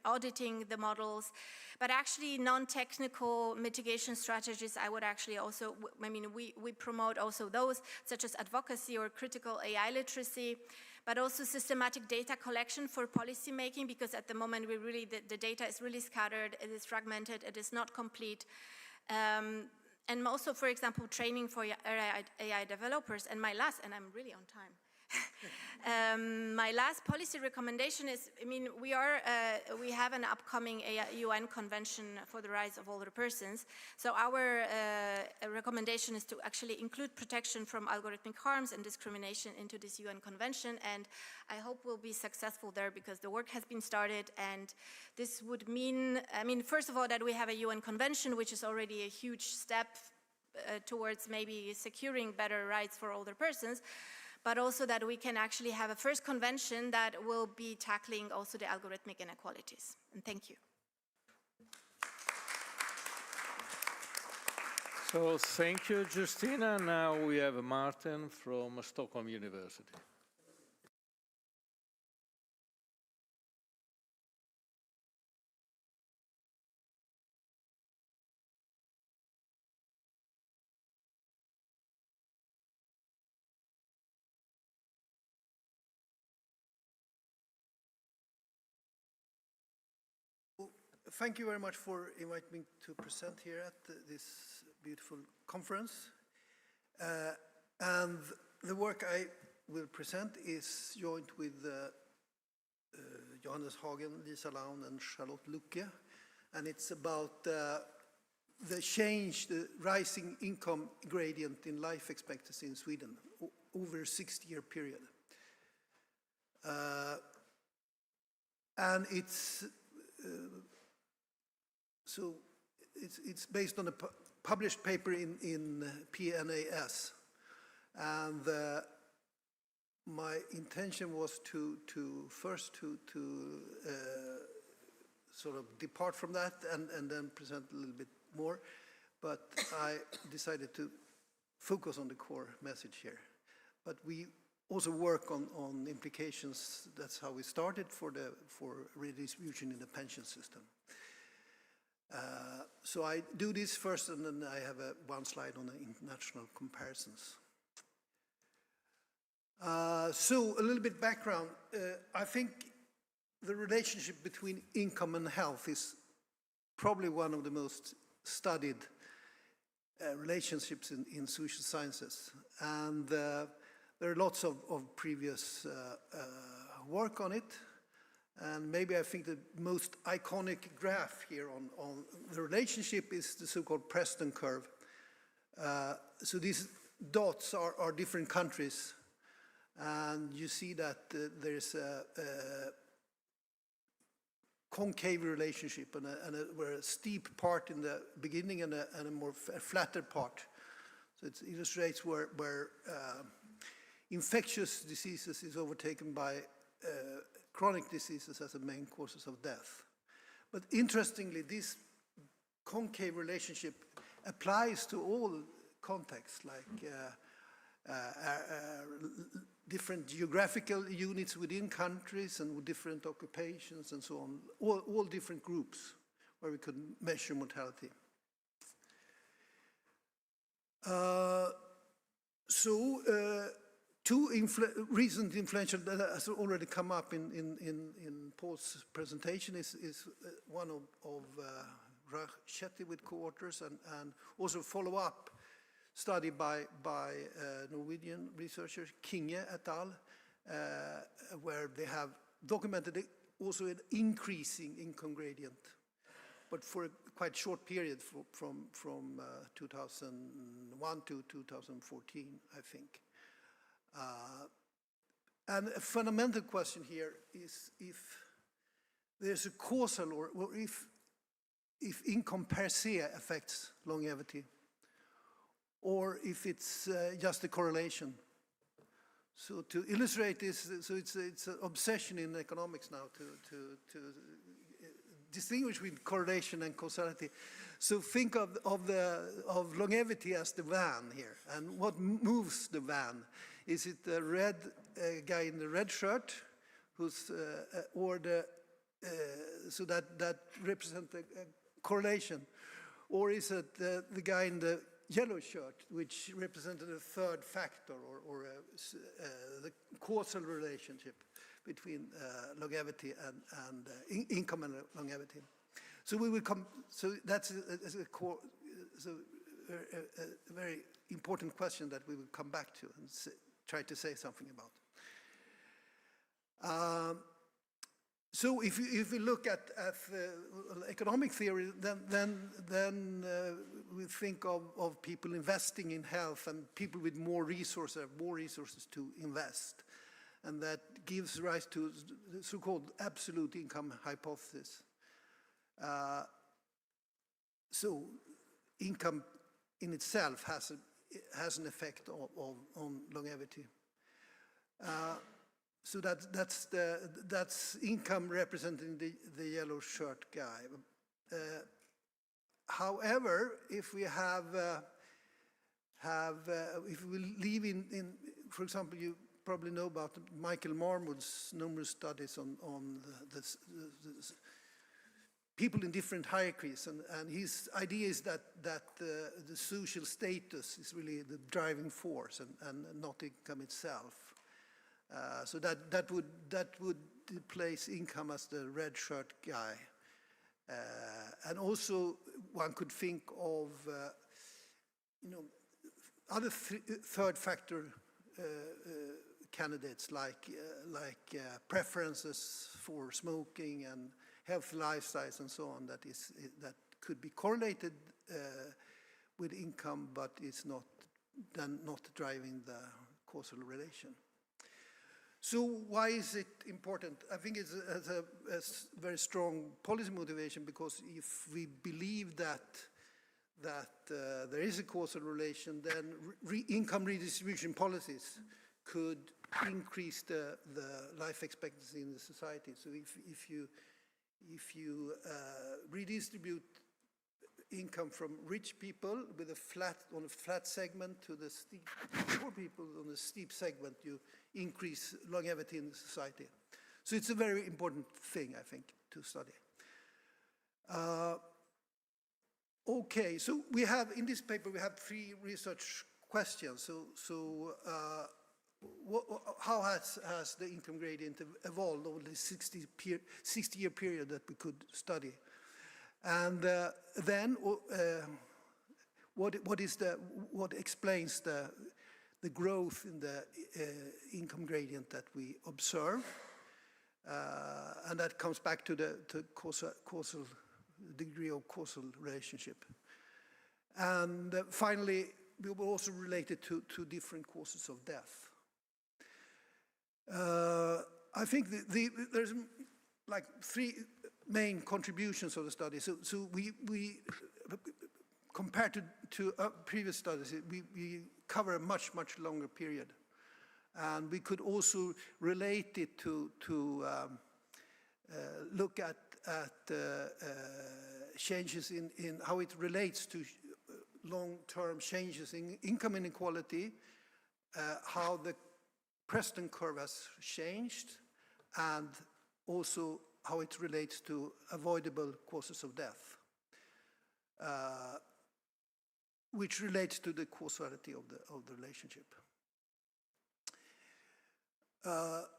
auditing the models. But actually non-technical mitigation strategies, I would actually also, we promote also those, such as advocacy or critical AI literacy, but also systematic data collection for policy making, because at the moment the data is really scattered, it is fragmented, it is not complete. And also, for example, training for AI developers. And I'm really on time. My last policy recommendation is, we have an upcoming UN Convention for the Rights of Older Persons. So our recommendation is to actually include protection from algorithmic harms and discrimination into this UN Convention. And I hope we'll be successful there, because the work has been started. And this would mean, first of all, that we have a UN Convention, which is already a huge step towards maybe securing better rights for older persons, but also that we can actually have a first convention that will be tackling also the algorithmic inequalities. And thank you. So thank you, Justina. Now we have Martin from Stockholm University. Thank you very much for inviting me to present here at this beautiful conference. And the work I will present is joined with Johannes Hagen, Lisa Laun, and Charlotte Lucke. And it's about the rising income gradient in life expectancy in Sweden over a 60-year period. And it's based on a published paper in PNAS, and my intention was to sort of depart from that and then present a little bit more, but I decided to focus on the core message here. But we also work on implications. That's how we started for redistribution in the pension system. So I do this first, and then I have one slide on the international comparisons. So a little bit background. I think the relationship between income and health is probably one of the most studied relationships in social sciences. And there are lots of previous work on it. And maybe I think the most iconic graph here on the relationship is the so-called Preston curve. So these dots are different countries. And you see that there's a concave relationship and a steep part in the beginning and a more flatter part. So it illustrates where infectious diseases is overtaken by chronic diseases as the main causes of death. But interestingly, this concave relationship applies to all contexts, like different geographical units within countries and with different occupations and so on, all different groups where we could measure mortality. Two recent influential that has already come up in Paul's presentation is one of Rachetti with co-authors and also follow-up study by Norwegian researchers, Kinge et al., where they have documented the also an increasing income gradient, but for a quite short period from 2001 to 2014, I think. And a fundamental question here is if there's a causal or if income per se affects longevity, or if it's just a correlation. So to illustrate this, so it's an obsession in economics now to distinguish between correlation and causality. So think of longevity as the van here, and what moves the van? Is it the red guy in the red shirt, who's or the so that represents a correlation, or is it the guy in the yellow shirt, which represented a third factor or the causal relationship between longevity and income and longevity? So we will come. So that's a core. So a very important question that we will come back to and try to say something about. So if we look at economic theory, then we think of people investing in health, and people with more resources have more resources to invest, and that gives rise to the so-called absolute income hypothesis. So income in itself has an effect on longevity. So that's income representing the yellow shirt guy. However, if we if we live in, for example, you probably know about Michael Marmot's numerous studies on the people in different hierarchies, and his idea is that the social status is really the driving force and not income itself. So that would place income as the red shirt guy, and also one could think of other third factor candidates like preferences for smoking and healthy lifestyles and so on, that could be correlated with income, but it's not driving the causal relation. So why is it important? I think it's a very strong policy motivation, because if we believe that there is a causal relation, then income redistribution policies could increase the life expectancy in the society. So if you redistribute income from rich people with on a flat segment to the poor people on a steep segment, you increase longevity in the society. So it's a very important thing, I think, to study. Okay, so we have, in this paper, we have 3 research questions. So how has the income gradient evolved over the 60-year period that we could study? And then what explains the growth in the income gradient that we observe? And that comes back to the causal degree of causal relationship. And finally, we will also relate it to different causes of death. I think there's like 3 main contributions of the study. So we compared to previous studies, we cover a much longer period, and we could also relate it to look at changes in how it relates to long-term changes in income inequality, how the Preston curve has changed, and also how it relates to avoidable causes of death, which relates to the causality of the relationship.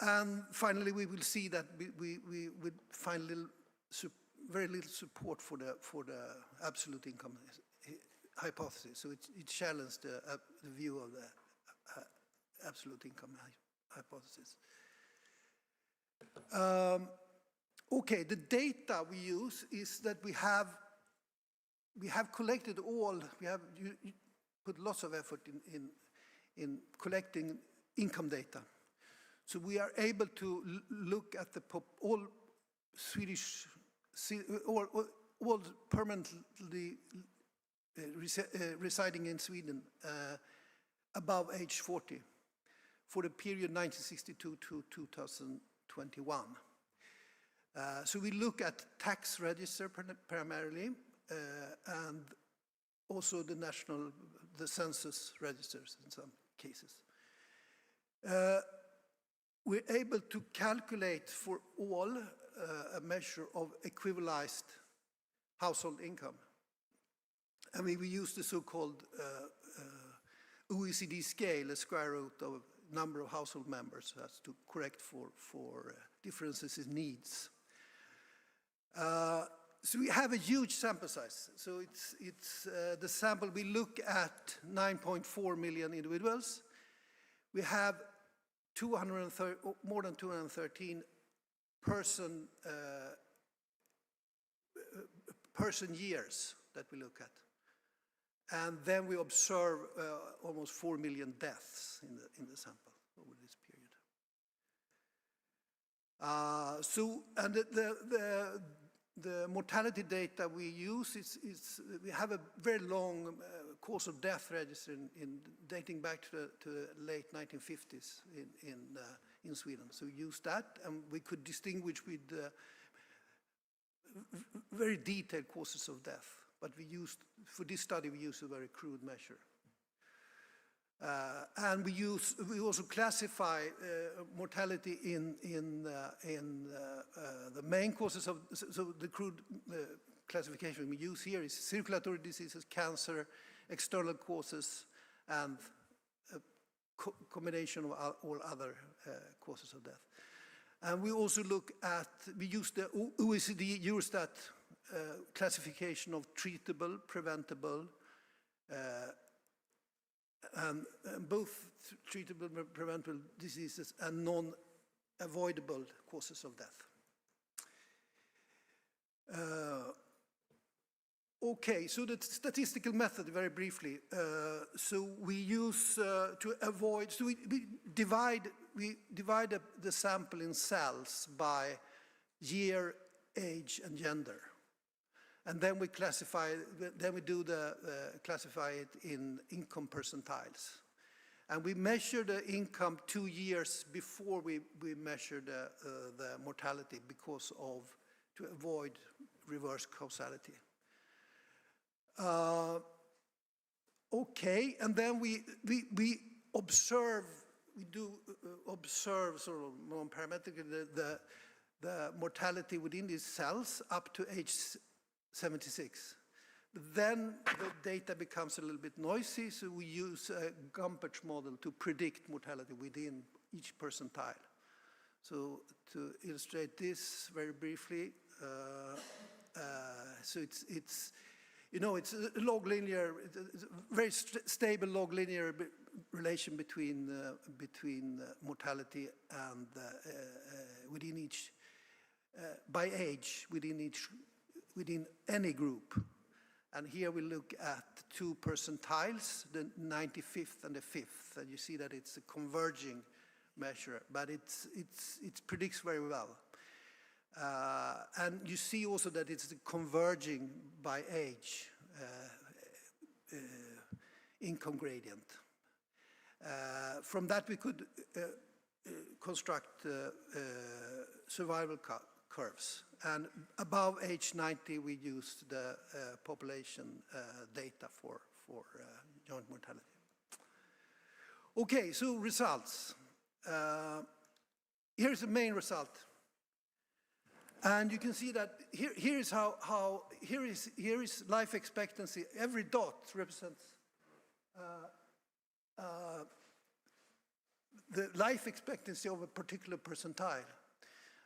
And finally, we will see that we would find very little support for the absolute income hypothesis. So it challenged the view of the absolute income hypothesis. Okay, the data we use is that we have collected all, you put lots of effort in collecting income data. So we are able to look at all Swedish, all permanently residing in Sweden above age 40 for the period 1962 to 2021. So we look at tax register primarily, and also the census registers in some cases. We're able to calculate for all a measure of equivalized household income. I mean, we use the so-called OECD scale, a square root of number of household members, that's to correct for differences in needs. So we have a huge sample size. So it's the sample, we look at 9.4 million individuals. We have more than 213 person years that we look at. And then we observe almost 4 million deaths in the sample over this period. So, and the mortality data we use we have a very long cause of death register dating back to the late 1950s in Sweden. So we use that, and we could distinguish with very detailed causes of death. But for this study, we use a very crude measure. And we also classify mortality in the main causes of, so the crude classification we use here is circulatory diseases, cancer, external causes, and a combination of all other causes of death. And we also we use the OECD Eurostat classification of treatable, preventable, and both treatable and preventable diseases and non-avoidable causes of death. Okay, so the statistical method, very briefly. So we use to avoid, so we divide the sample in cells by year, age, and gender. And then we classify it in income percentiles. And we measure the income 2 years before we measure the mortality to avoid reverse causality. Okay, and then we observe sort of non-parametrically the mortality within these cells up to age 76. Then the data becomes a little bit noisy, so we use a Gumpert model to predict mortality within each percentile. So to illustrate this very briefly, so it's a log linear, very stable log linear relation between mortality and within each by age within any group. And here we look at 2 percentiles, the 95th and the 5th, and you see that it's a converging measure, but it predicts very well. And you see also that it's converging by age income gradient. From that we could construct survival curves. And above age 90 we used the population data for joint mortality. Okay, so results. Here's the main result. And you can see that here is life expectancy. Every dot represents the life expectancy of a particular percentile.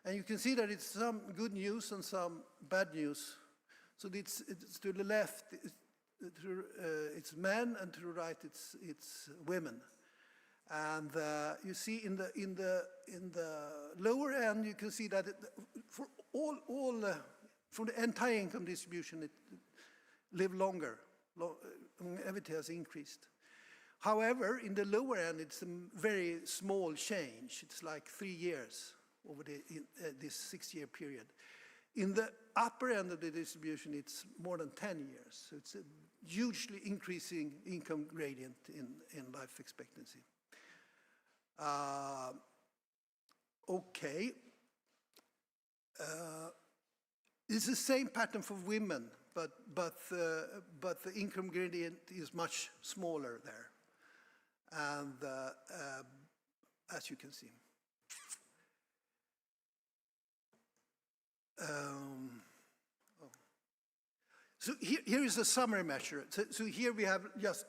And you can see that it's some good news and some bad news. So it's to the left, it's men, and to the right, it's women. And you see in the lower end, you can see that for from the entire income distribution, it live longer. Longevity has increased. However, in the lower end, it's a very small change. It's like 3 years over this 6-year period. In the upper end of the distribution, it's more than 10 years. So it's a hugely increasing income gradient in life expectancy. Okay. It's the same pattern for women, but the income gradient is much smaller there. And as you can see. So here is a summary measure. So here we have just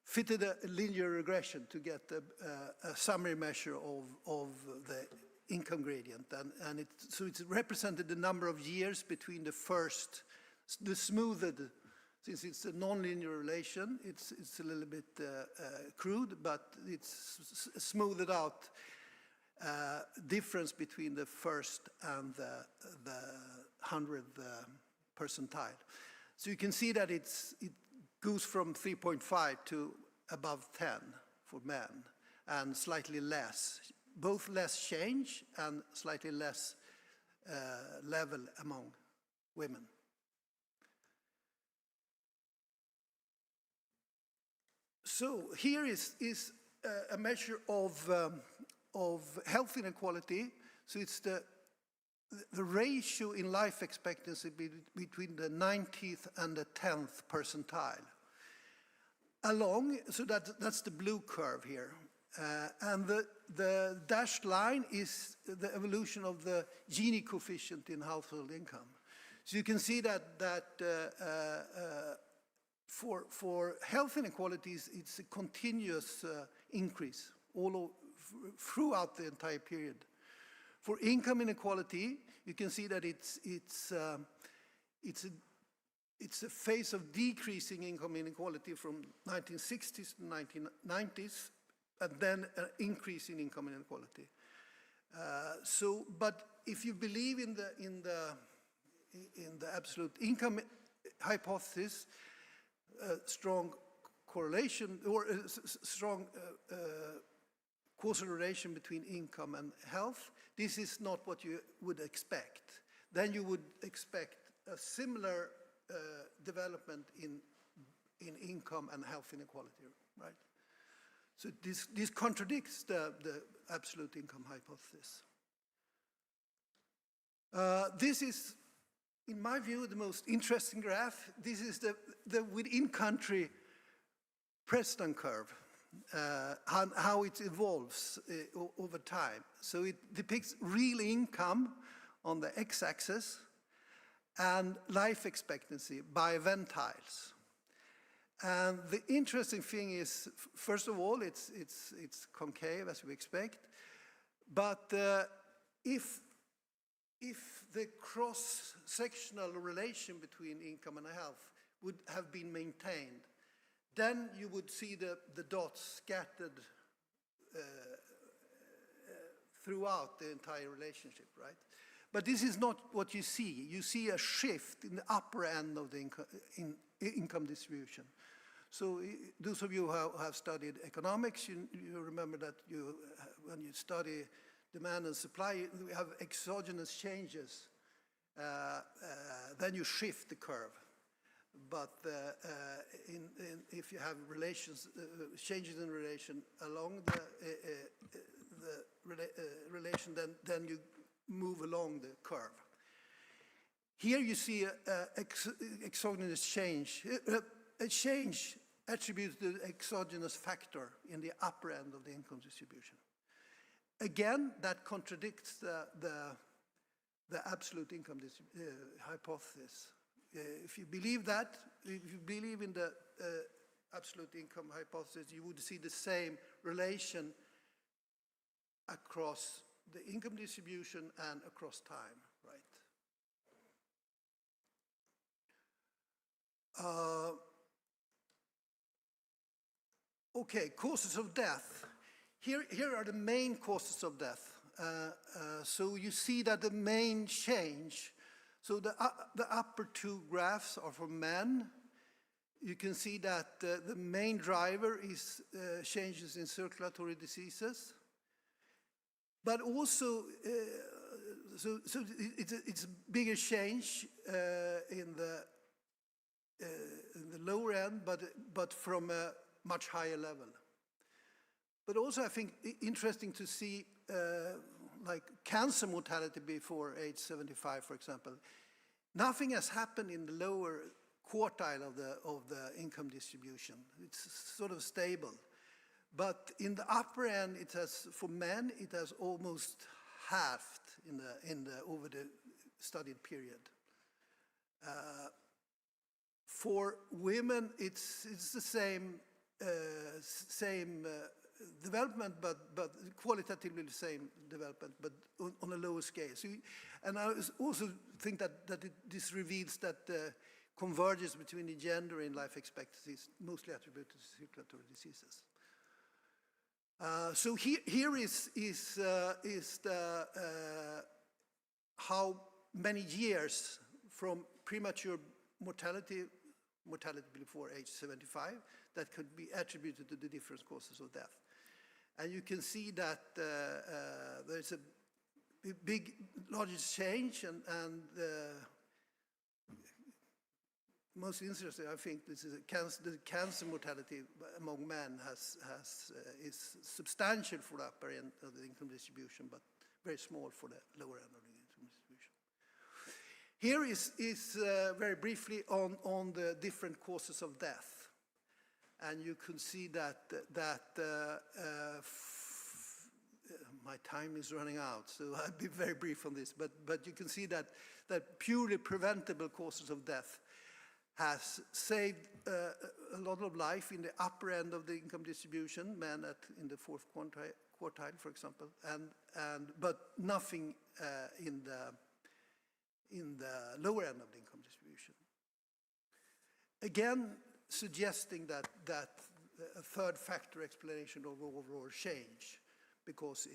fitted a linear regression to get a summary measure of the income gradient. And so it's represented the number of years between the smoothed, since it's a nonlinear relation, it's a little bit crude, but it's smoothed out difference between the first and the 100th percentile. So you can see that it goes from 3.5 to above 10 for men, and slightly less, both less change and slightly less level among women. So here is a measure of health inequality. So it's the ratio in life expectancy between the 90th and the 10th percentile. So that's the blue curve here. And the dashed line is the evolution of the Gini coefficient in household income. So you can see that for health inequalities, it's a continuous increase throughout the entire period. For income inequality, you can see that it's a phase of decreasing income inequality from 1960s to 1990s, and then an increase in income inequality. But if you believe in the absolute income hypothesis, strong correlation or strong causal relation between income and health, this is not what you would expect. Then you would expect a similar development in income and health inequality, right? So this contradicts the absolute income hypothesis. This is, in my view, the most interesting graph. This is the within-country Preston curve, how it evolves over time. So it depicts real income on the x-axis and life expectancy by ventiles. And the interesting thing is, first of all, it's concave, as we expect. But if the cross-sectional relation between income and health would have been maintained, then you would see the dots scattered throughout the entire relationship, right? But this is not what you see. You see a shift in the upper end of the income distribution. So those of you who have studied economics, you remember that when you study demand and supply, we have exogenous changes. Then you shift the curve. But if you have changes in relation along the relation, then you move along the curve. Here you see exogenous change, a change attributed to the exogenous factor in the upper end of the income distribution. Again, that contradicts the absolute income hypothesis. If you believe that, if you believe in the absolute income hypothesis, you would see the same relation across the income distribution and across time, right? Okay, causes of death. Here are the main causes of death. So you see that the main change, so the upper two graphs are for men. You can see that the main driver is changes in circulatory diseases. But also, it's a bigger change in the lower end, but from a much higher level. But also, I think interesting to see like cancer mortality before age 75, for example. Nothing has happened in the lower quartile of the income distribution. It's sort of stable. But in the upper end, it has, for men, it has almost halved over the studied period. For women, it's the same development, but qualitatively the same development, but on a lower scale. So, and I also think that this reveals that the convergence between the gender and life expectancy is mostly attributed to circulatory diseases. So here is the how many years from premature mortality before age 75 that could be attributed to the different causes of death. And you can see that there's a big, largest change, and most interesting, I think, this is the cancer mortality among men is substantial for the upper end of the income distribution, but very small for the lower end of the income distribution. Here is very briefly on the different causes of death. And you can see that my time is running out, so I'll be very brief on this. But you can see that purely preventable causes of death has saved a lot of life in the upper end of the income distribution, men in the fourth quartile, for example, but nothing in the lower end of the income distribution. Again, suggesting that a third factor explanation of overall change, because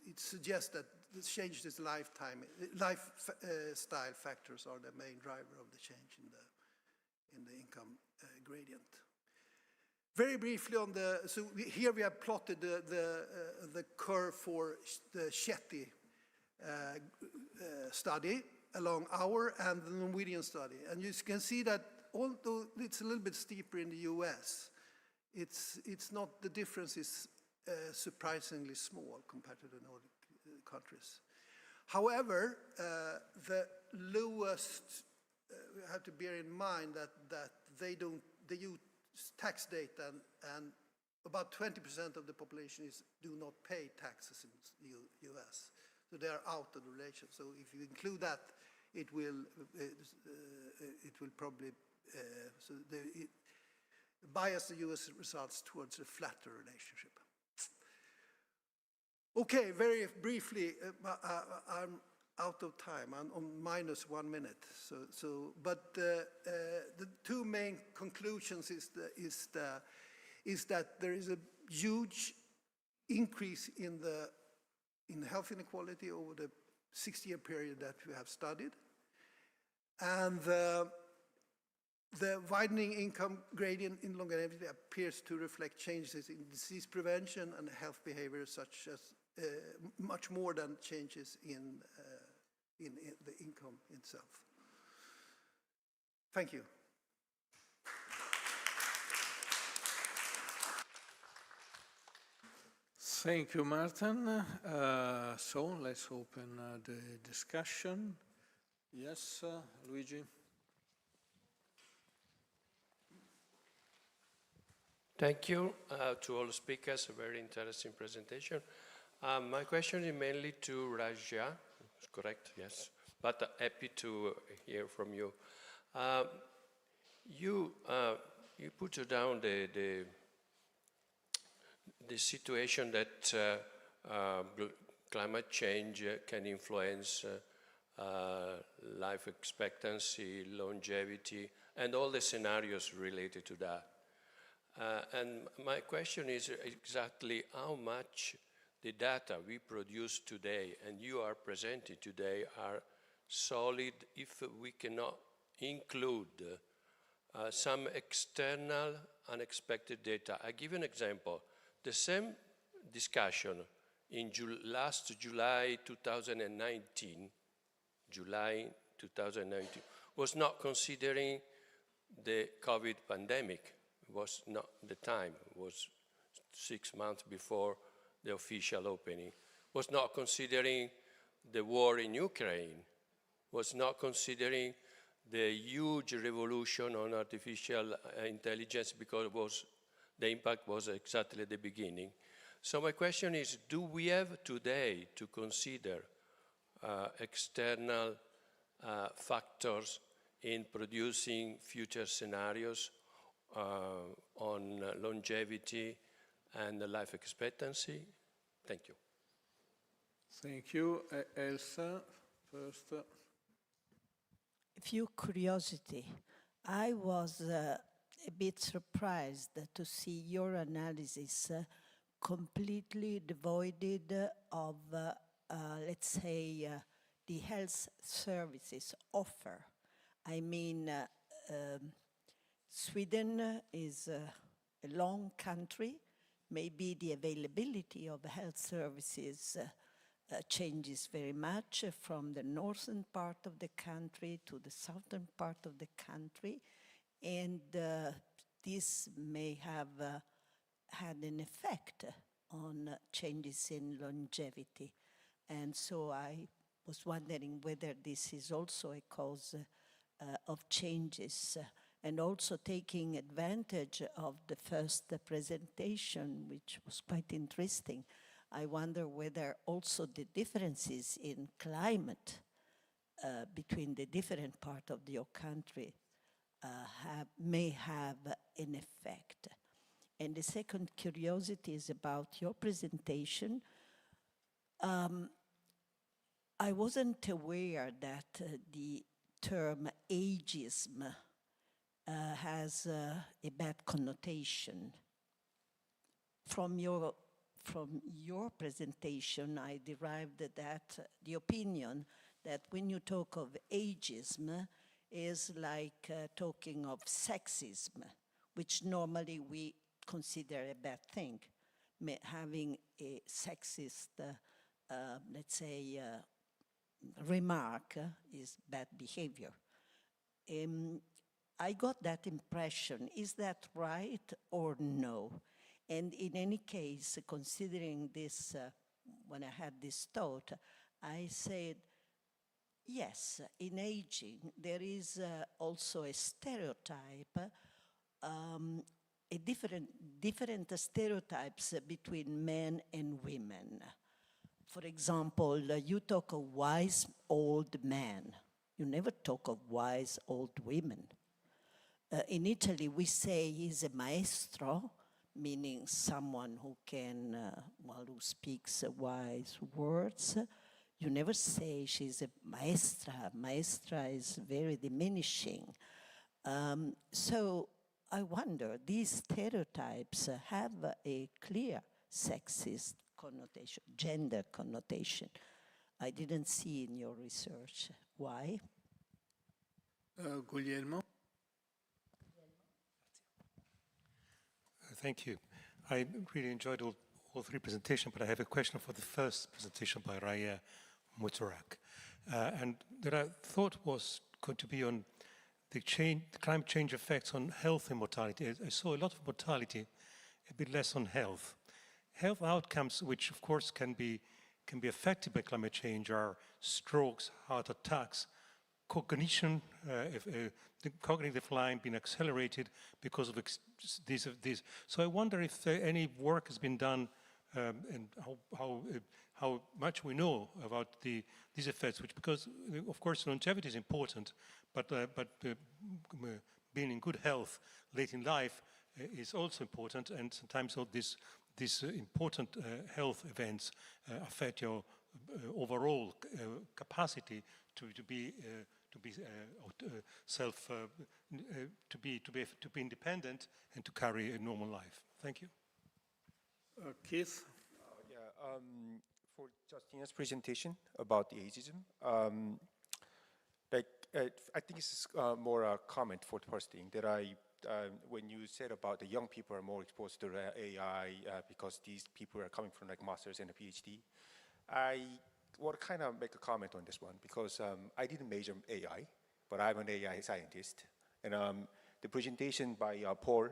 it suggests that the change is lifestyle factors are the main driver of the change in the income gradient. Very briefly on here we have plotted the curve for the Chetty study along our and the Norwegian study, and you can see that although it's a little bit steeper in the US, it's not, the difference is surprisingly small compared to the Nordic countries. However, the lowest, we have to bear in mind that they use tax data, and about 20% of the population do not pay taxes in the US. So they are out of the relation. So if you include that, it will probably, bias the US results towards a flatter relationship. Okay, very briefly, I'm out of time. I'm on -1 minute. But the two main conclusions is that there is a huge increase in health inequality over the 60-year period that we have studied, and the widening income gradient in longevity appears to reflect changes in disease prevention and health behavior, such as much more than changes in the income itself. Thank you. Thank you, Martin. So let's open the discussion. Yes, Luigi. Thank you to all speakers, a very interesting presentation. My question is mainly to Raja, correct? Yes, but happy to hear from you. You put down the situation that climate change can influence life expectancy, longevity, and all the scenarios related to that. And my question is exactly how much the data we produce today and you are presenting today are solid if we cannot include some external unexpected data. I give you an example. The same discussion in last July 2019, was not considering the COVID pandemic. It was not the time. It was 6 months before the official opening. Was not considering the war in Ukraine. Was not considering the huge revolution on artificial intelligence because the impact was exactly at the beginning. So my question is, do we have today to consider external factors in producing future scenarios on longevity and life expectancy? Thank you. Thank you. Elsa, first. A few curiosity. I was a bit surprised to see your analysis completely devoid of, let's say, the health services offer. I mean, Sweden is a long country. Maybe the availability of health services changes very much from the northern part of the country to the southern part of the country. And this may have had an effect on changes in longevity. And so I was wondering whether this is also a cause of changes, and also taking advantage of the first presentation, which was quite interesting. I wonder whether also the differences in climate between the different parts of your country may have an effect. And the second curiosity is about your presentation. I wasn't aware that the term ageism has a bad connotation. From your presentation, I derived that the opinion that when you talk of ageism is like talking of sexism, which normally we consider a bad thing. Having a sexist, let's say, remark is bad behavior. I got that impression. Is that right or no? And in any case, considering this, when I had this thought, I said, yes, in aging, there is also a stereotype, a different stereotypes between men and women. For example, you talk of wise old man. You never talk of wise old women. In Italy, we say he's a maestro, meaning someone who can, who speaks wise words. You never say she's a maestra. Maestra is very diminishing. So I wonder, these stereotypes have a clear sexist connotation, gender connotation. I didn't see in your research. Why? Guglielmo. Thank you. I really enjoyed all three presentations, but I have a question for the first presentation by Raya Mutorak. And that I thought was going to be on the climate change effects on health and mortality. I saw a lot of mortality, a bit less on health. Health outcomes, which of course can be affected by climate change, are strokes, heart attacks, cognition, the cognitive line being accelerated because of these. So I wonder if any work has been done and how much we know about these effects, which because of course longevity is important, but being in good health late in life is also important, and sometimes all these important health events affect your overall capacity to be independent and to carry a normal life. Thank you. Keith? for Justina's presentation about the ageism, I think this is more a comment for the first thing that when you said about the young people are more exposed to AI because these people are coming from like masters and a PhD, I want to kind of make a comment on this one because I didn't major in AI, but I'm an AI scientist. And the presentation by Paul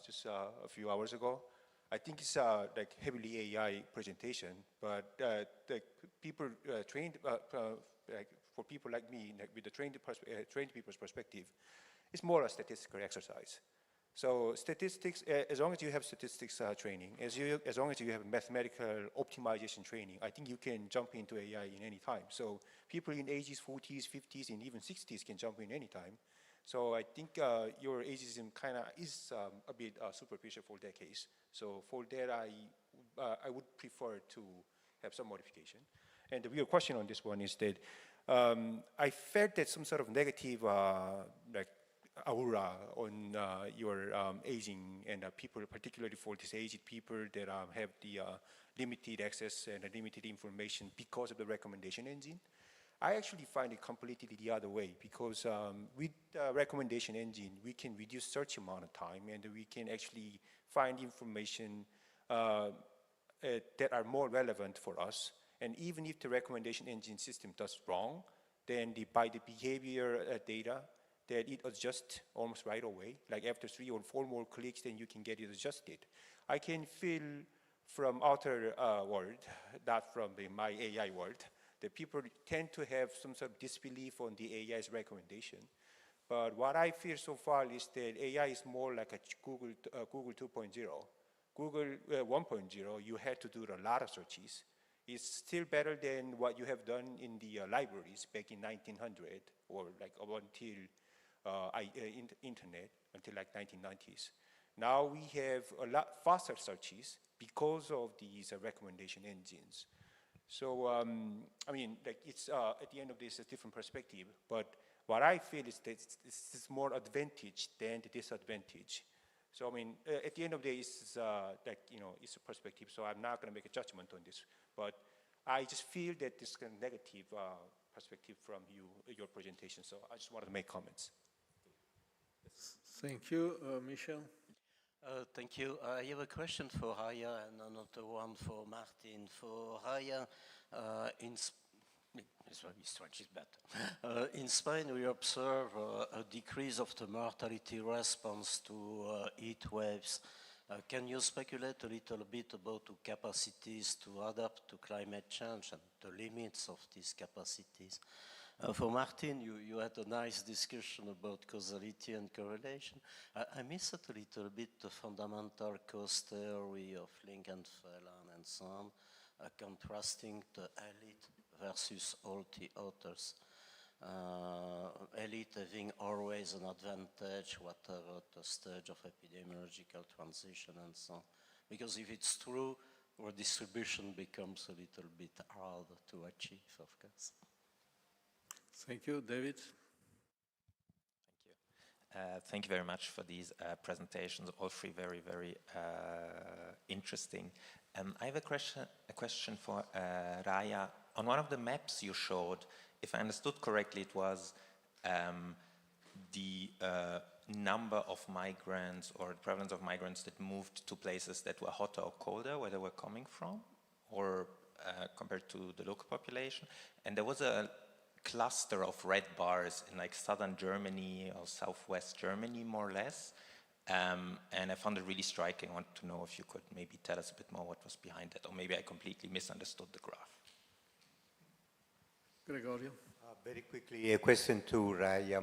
just a few hours ago, I think it's like heavily AI presentation, but the people trained, like for people like me, like with the trained people's perspective, it's more a statistical exercise. So statistics, as long as you have statistics training, as long as you have mathematical optimization training, I think you can jump into AI in any time. So people in ages 40s, 50s, and even 60s can jump in any time. So I think your ageism kind of is a bit superficial for that case. So for that, I would prefer to have some modification. And the real question on this one is that I felt that some sort of negative like aura on your aging and people, particularly for these aged people that have the limited access and limited information because of the recommendation engine. I actually find it completely the other way because with the recommendation engine, we can reduce search amount of time and we can actually find information that are more relevant for us. And even if the recommendation engine system does wrong, then by the behavior data, that it adjusts almost right away. Like after 3 or 4 more clicks, then you can get it adjusted. I can feel from outer world, not from my AI world, that people tend to have some sort of disbelief on the AI's recommendation. But what I feel so far is that AI is more like a Google 2.0. Google 1.0, you had to do a lot of searches. It's still better than what you have done in the libraries back in 1900 or like until internet, until like 1990s. Now we have a lot faster searches because of these recommendation engines. So, I mean, like it's, at the end of this, a different perspective, but what I feel is that it's more advantage than the disadvantage. So, I mean, at the end of the day, it's like, you know, it's a perspective, so I'm not going to make a judgment on this, but I just feel that this kind of negative perspective from your presentation, so I just wanted to make comments. Thank you. Michel? Thank you. I have a question for Raya and another one for Martin. For Raya, in Spain, we observe a decrease of the mortality response to heat waves. Can you speculate a little bit about the capacities to adapt to climate change and the limits of these capacities? For Martin, you had a nice discussion about causality and correlation. I missed a little bit the fundamental cause theory of Lingenfeller and so on, contrasting the elite versus all the others. Elite having always an advantage, whatever the stage of epidemiological transition and so on. Because if it's true, our distribution becomes a little bit harder to achieve, of course. Thank you. David? Thank you very much for these presentations, all three very, very interesting. I have a question for Raya. On one of the maps you showed, if I understood correctly, it was the number of migrants or the prevalence of migrants that moved to places that were hotter or colder, where they were coming from, or compared to the local population. And there was a cluster of red bars in like southern Germany or southwest Germany, more or less. And I found it really striking. I want to know if you could maybe tell us a bit more what was behind that, or maybe I completely misunderstood the graph. Gregorio? Very quickly, a question to Raya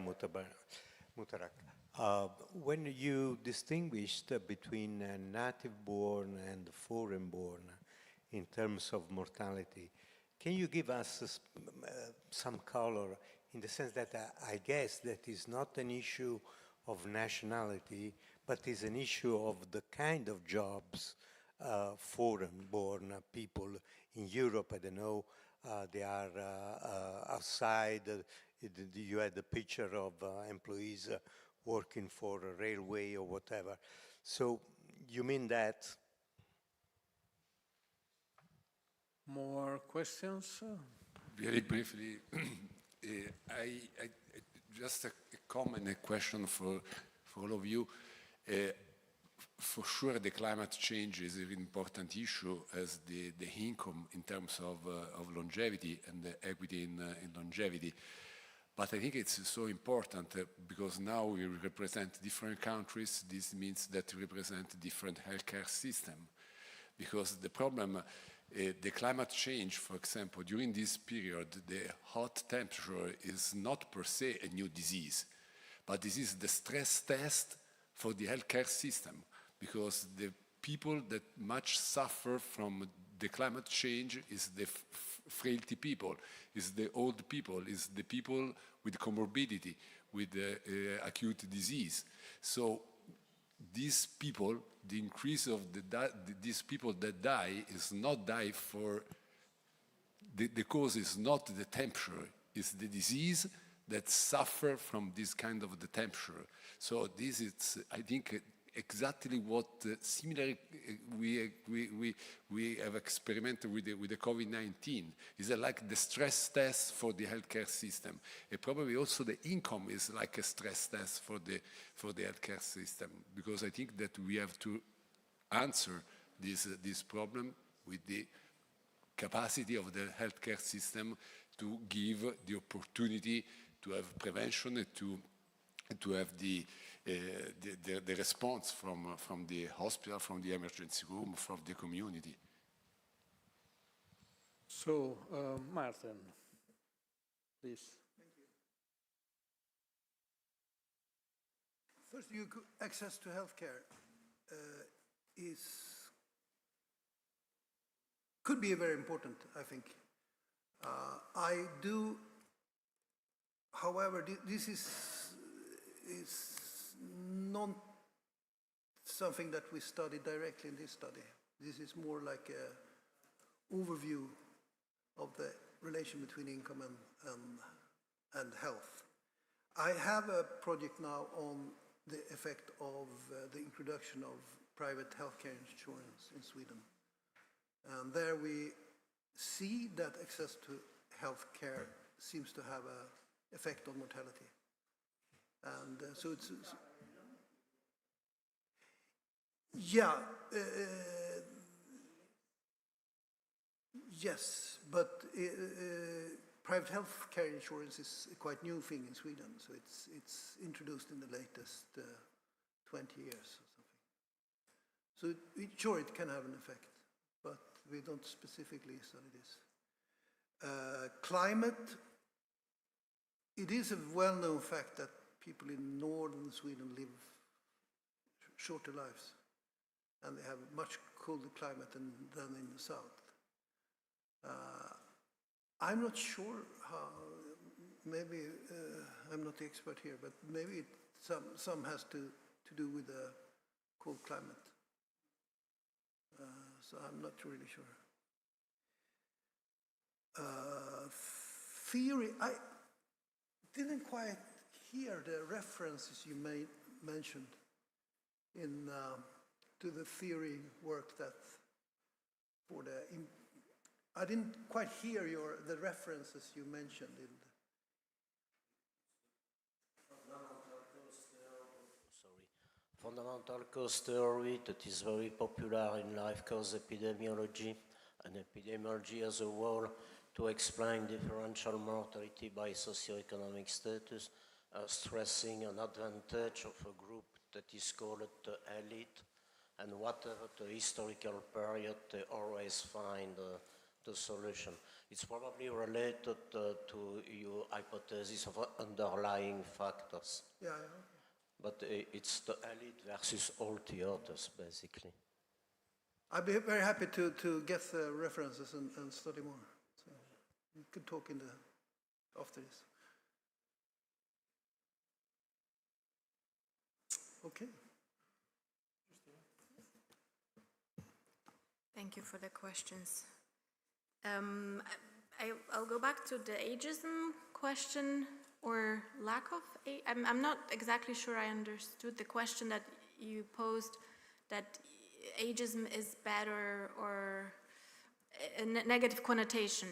Mutarak. When you distinguished between native-born and foreign-born in terms of mortality, can you give us some color in the sense that I guess that is not an issue of nationality, but is an issue of the kind of jobs foreign-born people in Europe, I don't know, they are outside, you had a picture of employees working for a railway or whatever. So you mean that More questions? Very briefly, just a comment, a question for all of you. For sure, the climate change is an important issue as the income in terms of longevity and the equity in longevity. But I think it's so important because now we represent different countries. This means that we represent different healthcare system. Because the problem, the climate change, for example, during this period, the hot temperature is not per se a new disease, but this is the stress test for the healthcare system, because the people that much suffer from the climate change is the frailty people, is the old people, is the people with comorbidity, with acute disease. So these people, the increase of these people that die is not die for, the cause is not the temperature, it's the disease that suffer from this kind of the temperature. So this is, I think, exactly what similarly we have experimented with the COVID-19. It's like the stress test for the healthcare system. And probably also the income is like a stress test for the healthcare system, because I think that we have to answer this problem with the capacity of the healthcare system to give the opportunity to have prevention and to have the response from the hospital, from the emergency room, from the community. So, Martin, please. Thank you. First, access to healthcare could be very important, I think. I do, however, this is not something that we study directly in this study. This is more like an overview of the relation between income and health. I have a project now on the effect of the introduction of private healthcare insurance in Sweden. And there we see that access to healthcare seems to have an effect on mortality. And so it's yeah, yes, but private health care insurance is a quite new thing in Sweden, so it's introduced in the latest 20 years or something. So sure, it can have an effect, but we don't specifically study this. Climate, it is a well-known fact that people in northern Sweden live shorter lives, and they have a much colder climate than in the south. I'm not sure how, maybe, I'm not the expert here, but maybe some has to do with the cold climate. So I'm not really sure. Theory, I didn't quite hear the references you mentioned in to the theory work that for the. I didn't quite hear the references you mentioned in. Fundamental cause theory that is very popular in life cause epidemiology and epidemiology as a whole to explain differential mortality by socioeconomic status, stressing an advantage of a group that is called the elite, and whatever the historical period, they always find the solution. It's probably related to your hypothesis of underlying factors. Yeah. But it's the elite versus all the others, basically. I'd be very happy to get the references and study more. So we could talk after this. Okay. Thank you for the questions. I'll go back to the ageism question or lack of age. I'm not exactly sure I understood the question that you posed, that ageism is better or negative connotation.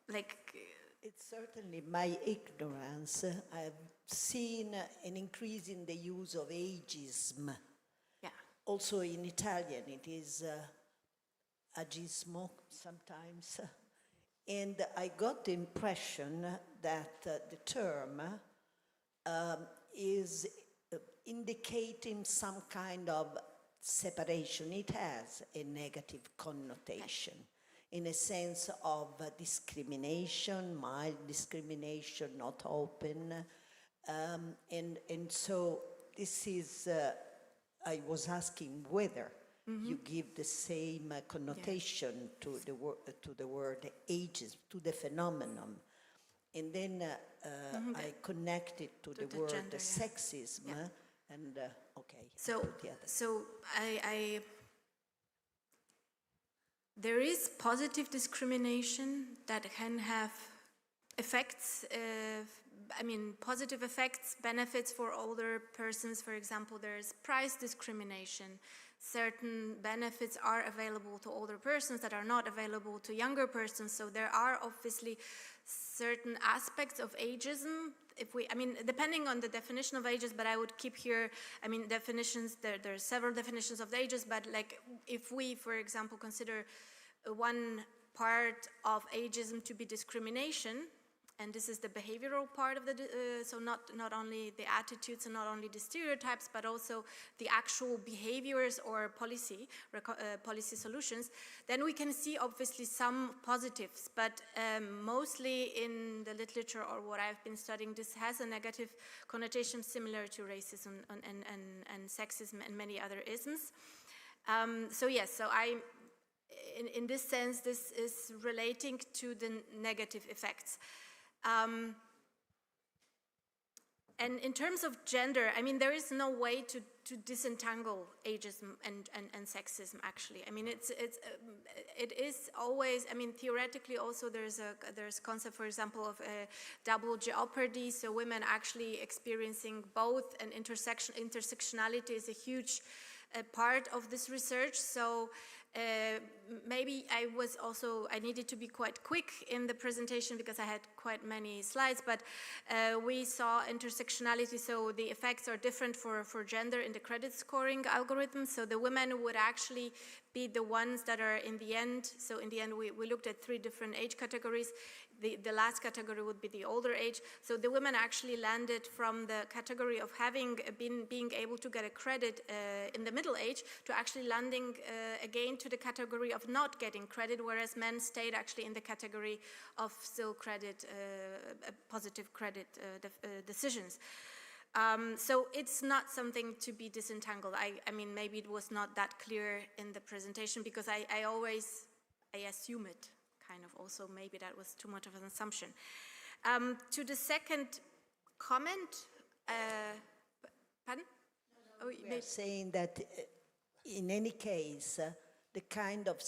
Like, it's certainly my ignorance. I've seen an increase in the use of ageism. Yeah. Also in Italian, it is agismo sometimes. And I got the impression that the term is indicating some kind of separation. It has a negative connotation in a sense of discrimination, mild discrimination, not open. And so this is, I was asking whether you give the same connotation to the word ageism, to the phenomenon. And then I connected to the word gender, sexism, and okay. So there is positive discrimination that can have effects, positive effects, benefits for older persons. For example, there's price discrimination. Certain benefits are available to older persons that are not available to younger persons. So there are obviously certain aspects of ageism. Depending on the definition of ages, but I would keep here, definitions, there are several definitions of the ages, but like if we, for example, consider one part of ageism to be discrimination, and this is the behavioral part of the, so not only the attitudes and not only the stereotypes, but also the actual behaviors or policy solutions, then we can see obviously some positives, but mostly in the literature or what I've been studying, this has a negative connotation similar to racism and sexism and many other isms. So yes, in this sense, this is relating to the negative effects. And in terms of gender, there is no way to disentangle ageism and sexism, actually. It is always, theoretically also there's concept, for example, of a double jeopardy, so women actually experiencing both, and intersectionality is a huge part of this research. So maybe I needed to be quite quick in the presentation because I had quite many slides, but we saw intersectionality, so the effects are different for gender in the credit scoring algorithm. So the women would actually be the ones that are in the end. So in the end, we looked at 3 different age categories. The last category would be the older age. So the women actually landed from the category of being able to get a credit in the middle age to actually landing again to the category of not getting credit, whereas men stayed actually in the category of still credit, positive credit decisions. So it's not something to be disentangled. Maybe it was not that clear in the presentation because I assume it. Kind of also, maybe that was too much of an assumption. To the second comment, pardon? We are saying that in any case, the kind of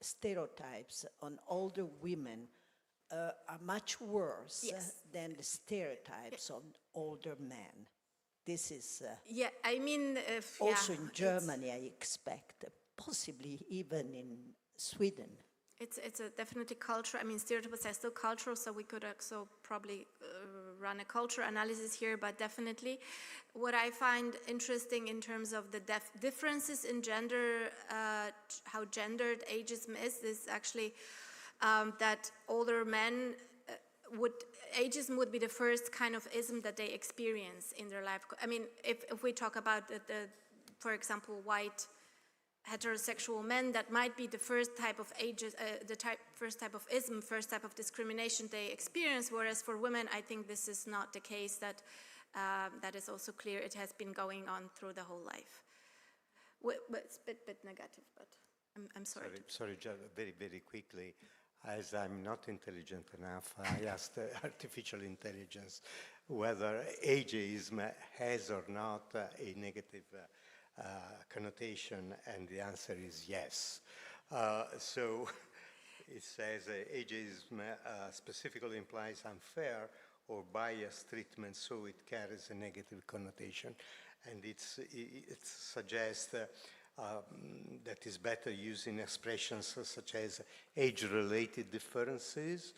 stereotypes on older women are much worse than the stereotypes on older men. This is also in Germany, I expect, possibly even in Sweden. It's a definitely culture. Stereotypes are still cultural, so we could also probably run a culture analysis here, but definitely what I find interesting in terms of the differences in gender, how gendered ageism is actually that older men ageism would be the first kind of ism that they experience in their life. If we talk about for example, white heterosexual men, that might be the first type of first type of ism, first type of discrimination they experience, whereas for women, I think this is not the case. That is also clear. It has been going on through the whole life. It's a bit negative, but I'm sorry. Sorry, just very, very quickly. As I'm not intelligent enough, I asked artificial intelligence whether ageism has or not a negative connotation, and the answer is yes. So it says ageism specifically implies unfair or biased treatment, so it carries a negative connotation. And it suggests that is better using expressions such as age-related differences,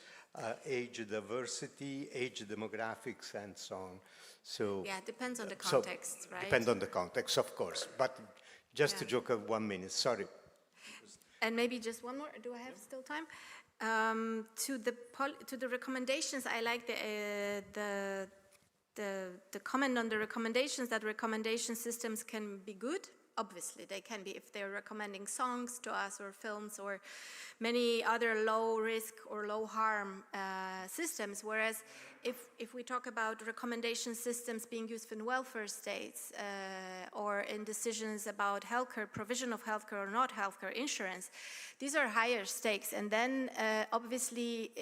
age diversity, age demographics, and so on. So yeah, it depends on the context, right? Depends on the context, of course. But just to joke of 1 minute, sorry. And maybe just one more. Do I have still time? To the recommendations, I like the comment on the recommendations, that recommendation systems can be good. Obviously, they can be if they're recommending songs to us or films or many other low risk or low harm systems. Whereas if we talk about recommendation systems being used in welfare states or in decisions about healthcare, provision of healthcare or not healthcare, insurance, these are higher stakes. And then obviously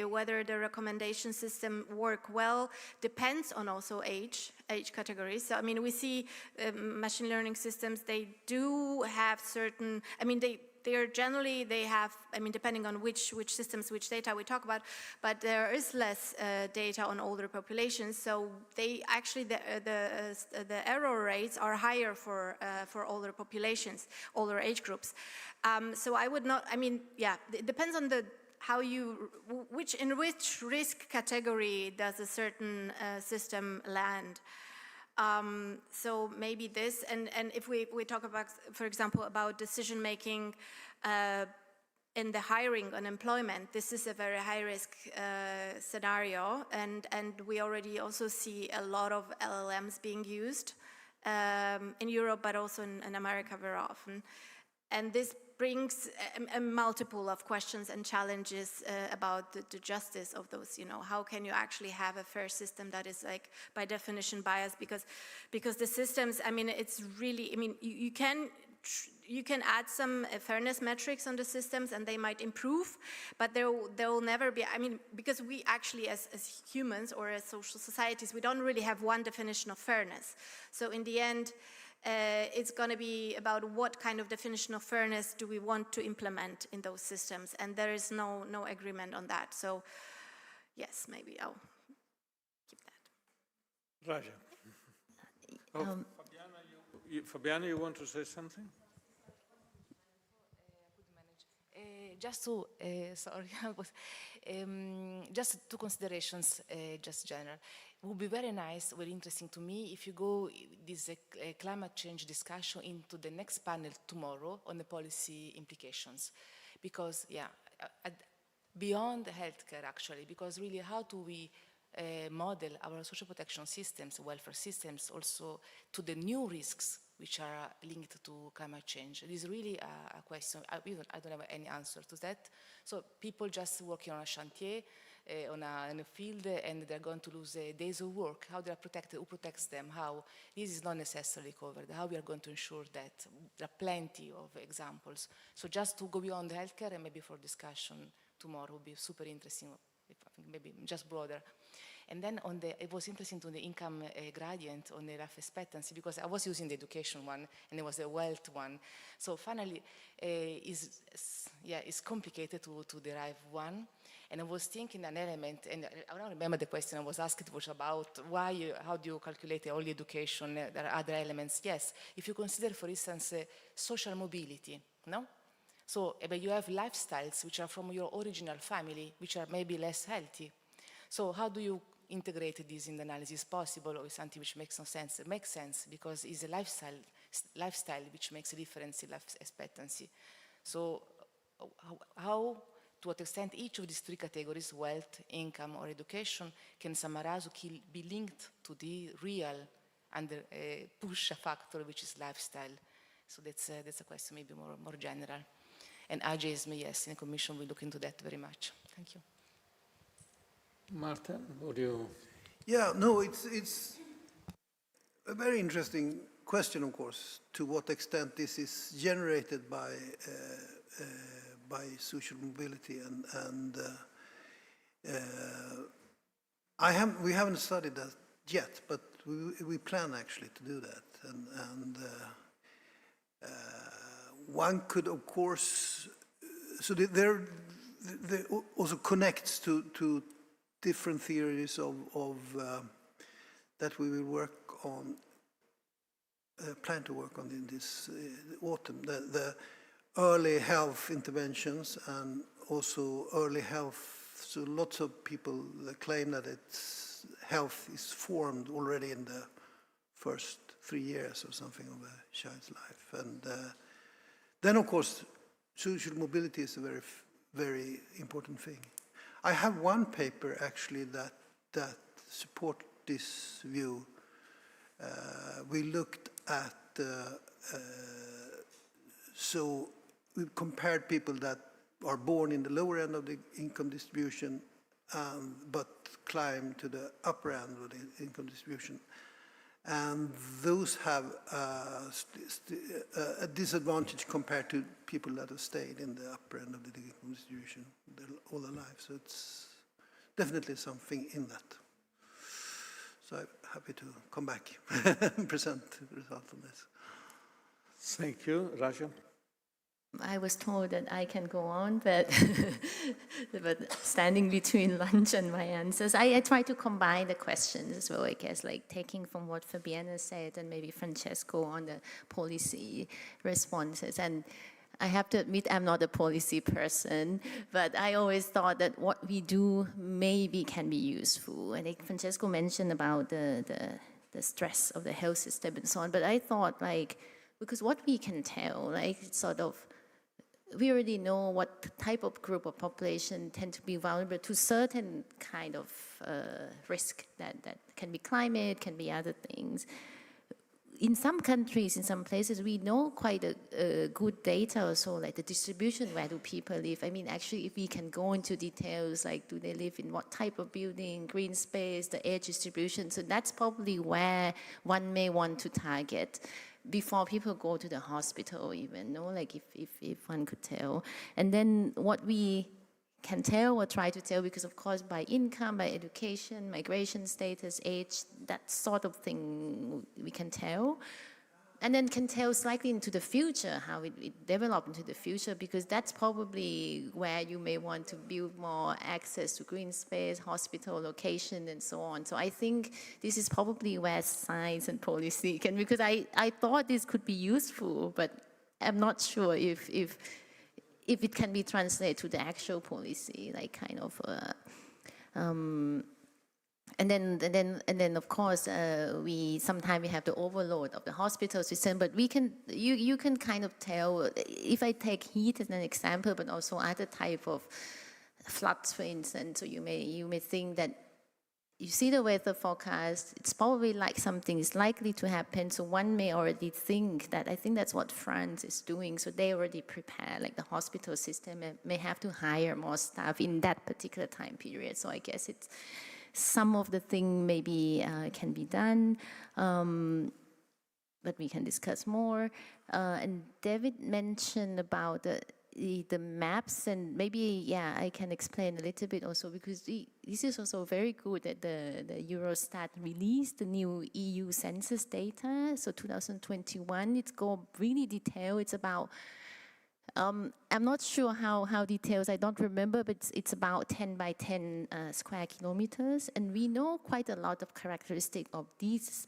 whether the recommendation system work well depends on also age categories. So I mean, we see machine learning systems, they do have certain, I mean, they are generally, they have, I mean, depending on which systems, which data we talk about, but there is less data on older populations, so they actually, the error rates are higher for older populations, older age groups. So I would not, I mean, yeah, it depends on how you, in which risk category does a certain system land. So maybe this, and if we talk about, for example, about decision making in the hiring and employment, this is a very high risk scenario, and we already also see a lot of LLMs being used in Europe, but also in America very often. And this brings a multiple of questions and challenges about the justice of those, you know, how can you actually have a fair system that is like by definition biased, because the systems, I mean, it's really, I mean, you can add some fairness metrics on the systems and they might improve, but there will never be, I mean, because we actually as humans or as social societies, we don't really have one definition of fairness. So in the end, it's going to be about what kind of definition of fairness do we want to implement in those systems, and there is no agreement on that. So yes, maybe I'll keep that. Raja. Fabiana, you want to say something? Just to, sorry, just two considerations, just general. It would be very nice, very interesting to me, if you go this climate change discussion into the next panel tomorrow on the policy implications. Because, yeah, beyond healthcare actually, because really how do we model our social protection systems, welfare systems, also to the new risks which are linked to climate change. It is really a question. I don't have any answer to that. So people just working on a chantier, in a field, and they're going to lose days of work. How they are protected, who protects them, how. This is not necessarily covered. How we are going to ensure that. There are plenty of examples. So just to go beyond healthcare and maybe for discussion tomorrow would be super interesting, I think maybe just broader. And then it was interesting to the income gradient on the life expectancy, because I was using the education one and it was the wealth one. So finally, it's complicated to derive one. And I was thinking an element, and I don't remember the question I was asked, it was about how do you calculate all the education, there are other elements. Yes, if you consider, for instance, social mobility, no? So you have lifestyles which are from your original family, which are maybe less healthy. So how do you integrate this in the analysis? Possible, or is something which makes no sense? It makes sense because it's a lifestyle which makes a difference in life expectancy. So how, to what extent each of these three categories, wealth, income, or education, can summarize or be linked to the real and push a factor which is lifestyle? So that's a question maybe more general. And AJSM, yes, in the Commission we look into that very much. Thank you. Martin, what do you? Yeah, no, it's a very interesting question, of course, to what extent this is generated by social mobility, and we haven't studied that yet, but we plan actually to do that, and one could, of course, so there also connects to different theories of that we will work on plan to work on in this autumn. The early health interventions and also early health. So lots of people claim that health is formed already in the first 3 years or something of a child's life. And then, of course, social mobility is a very, very important thing. I have one paper, actually, that support this view. We looked at, so we compared people that are born in the lower end of the income distribution, but climb to the upper end of the income distribution. And those have a disadvantage compared to people that have stayed in the upper end of the income distribution all their lives. So it's definitely something in that. So I'm happy to come back and present the result of this. Thank you. Raja? I was told that I can go on, but but standing between lunch and my answers, I try to combine the questions as well, I guess, like taking from what Fabiana said and maybe Francesco on the policy responses. And I have to admit, I'm not a policy person, but I always thought that what we do maybe can be useful. I think Francesco mentioned about the stress of the health system and so on, but I thought, like, because what we can tell, like, sort of, we already know what type of group of population tend to be vulnerable to certain kind of risk that can be climate, can be other things. In some countries, in some places, we know quite a good data also, like the distribution, where do people live. I mean, actually, if we can go into details, like do they live in what type of building, green space, the age distribution. So that's probably where one may want to target before people go to the hospital even, no? Like if one could tell. And then what we can tell or try to tell, because of course by income, by education, migration status, age, that sort of thing we can tell. And then can tell slightly into the future, how it developed into the future, because that's probably where you may want to build more access to green space, hospital location, and so on. So I think this is probably where science and policy can, because I thought this could be useful, but I'm not sure if it can be translated to the actual policy, like kind of, and then of course we sometimes have the overload of the hospital system, but we can you can kind of tell, if I take heat as an example, but also other type of floods, for instance. So you may think that you see the weather forecast, it's probably like something is likely to happen, so one may already think that. I think that's what France is doing, so they already prepare, like the hospital system may have to hire more staff in that particular time period. So I guess it's some of the thing maybe can be done, but we can discuss more. And David mentioned about the maps, and maybe, yeah, I can explain a little bit also, because this is also very good that the Eurostat released the new EU census data. So 2021, it's go really detailed. It's about, I'm not sure how details, I don't remember, but it's about 10 by 10 square kilometers. And we know quite a lot of characteristics of these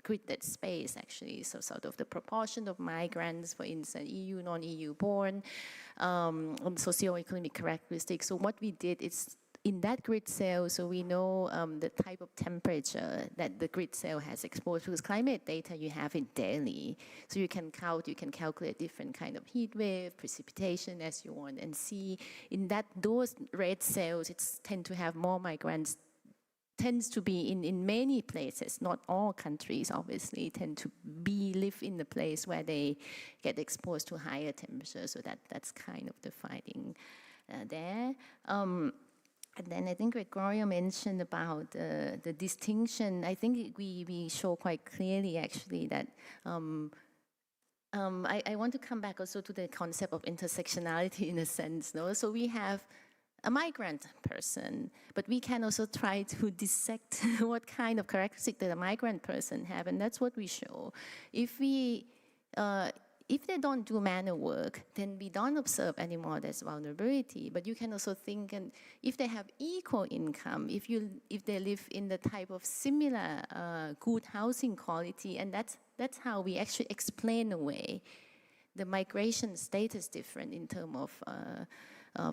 gridded space, actually. So sort of the proportion of migrants, for instance, EU, non-EU born, socioeconomic characteristics. So what we did is, in that grid cell, so we know the type of temperature that the grid cell has exposed, because climate data you have it daily. So you can calculate different kind of heat wave, precipitation as you want, and see in those red cells, it's tend to have more migrants, tends to be in many places, not all countries obviously, tend to live in the place where they get exposed to higher temperatures. So that's kind of the finding there. And then I think Gregorio mentioned about the distinction. I think we show quite clearly actually that I want to come back also to the concept of intersectionality in a sense. No? So we have a migrant person, but we can also try to dissect what kind of characteristic that a migrant person have, and that's what we show. If we if they don't do manual work, then we don't observe anymore this vulnerability. But you can also think, and if they have equal income, if they live in the type of similar good housing quality, and that's how we actually explain away the migration status different in terms of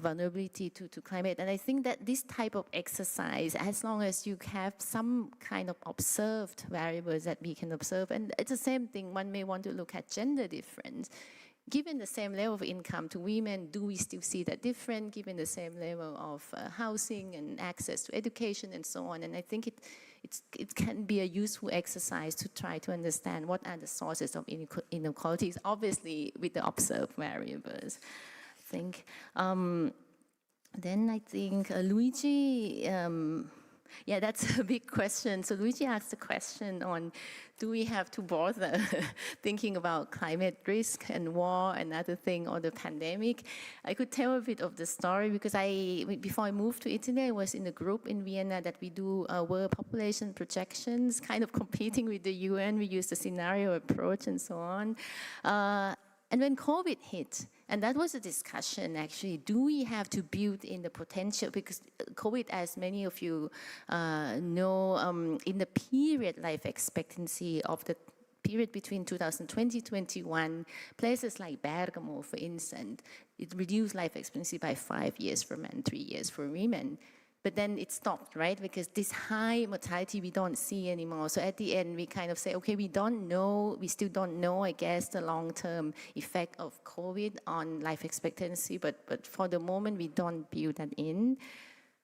vulnerability to climate. And I think that this type of exercise, as long as you have some kind of observed variables that we can observe, and it's the same thing, one may want to look at gender difference. Given the same level of income to women, do we still see that different, given the same level of housing and access to education and so on? And I think it can be a useful exercise to try to understand what are the sources of inequalities, obviously with the observed variables. I think. Then I think Luigi, yeah, that's a big question. So Luigi asked a question on, do we have to bother thinking about climate risk and war and other thing, or the pandemic? I could tell a bit of the story because before I moved to Italy, I was in a group in Vienna that we do world population projections, kind of competing with the UN. We use the scenario approach and so on. And when COVID hit, and that was a discussion actually, do we have to build in the potential? Because COVID, as many of you know, in the period life expectancy of the period between 2020-21, places like Bergamo, for instance, it reduced life expectancy by 5 years for men, 3 years for women. But then it stopped, right? Because this high mortality we don't see anymore. So at the end, we kind of say, okay, we don't know, we still don't know, I guess, the long-term effect of COVID on life expectancy. But for the moment, we don't build that in.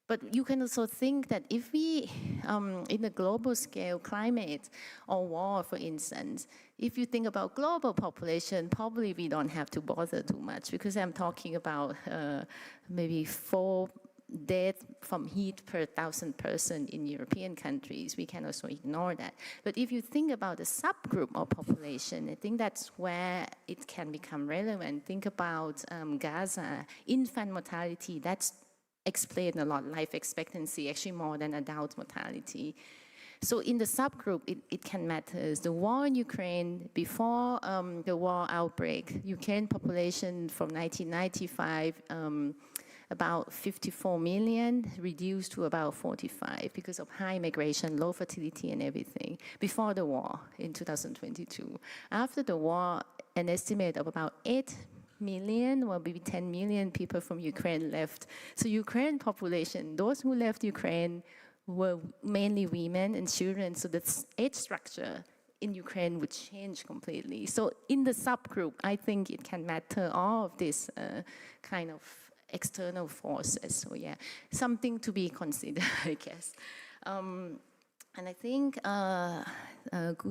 But you can also think that if we, in a global scale, climate or war, for instance, if you think about global population, probably we don't have to bother too much, because I'm talking about maybe 4 death from heat per 1,000 person in European countries. We can also ignore that. But if you think about the subgroup of population, I think that's where it can become relevant. Think about Gaza, infant mortality, that's explained a lot, life expectancy, actually more than adult mortality. So in the subgroup, it can matter. The war in Ukraine, before the war outbreak, Ukraine population from 1995, about 54 million, reduced to about 45 because of high migration, low fertility and everything, before the war in 2022. After the war, an estimate of about 8 million, or maybe 10 million people from Ukraine left. So Ukraine population, those who left Ukraine were mainly women and children, so the age structure in Ukraine would change completely. So in the subgroup, I think it can matter all of this kind of external forces. So yeah, something to be considered, I guess. And I think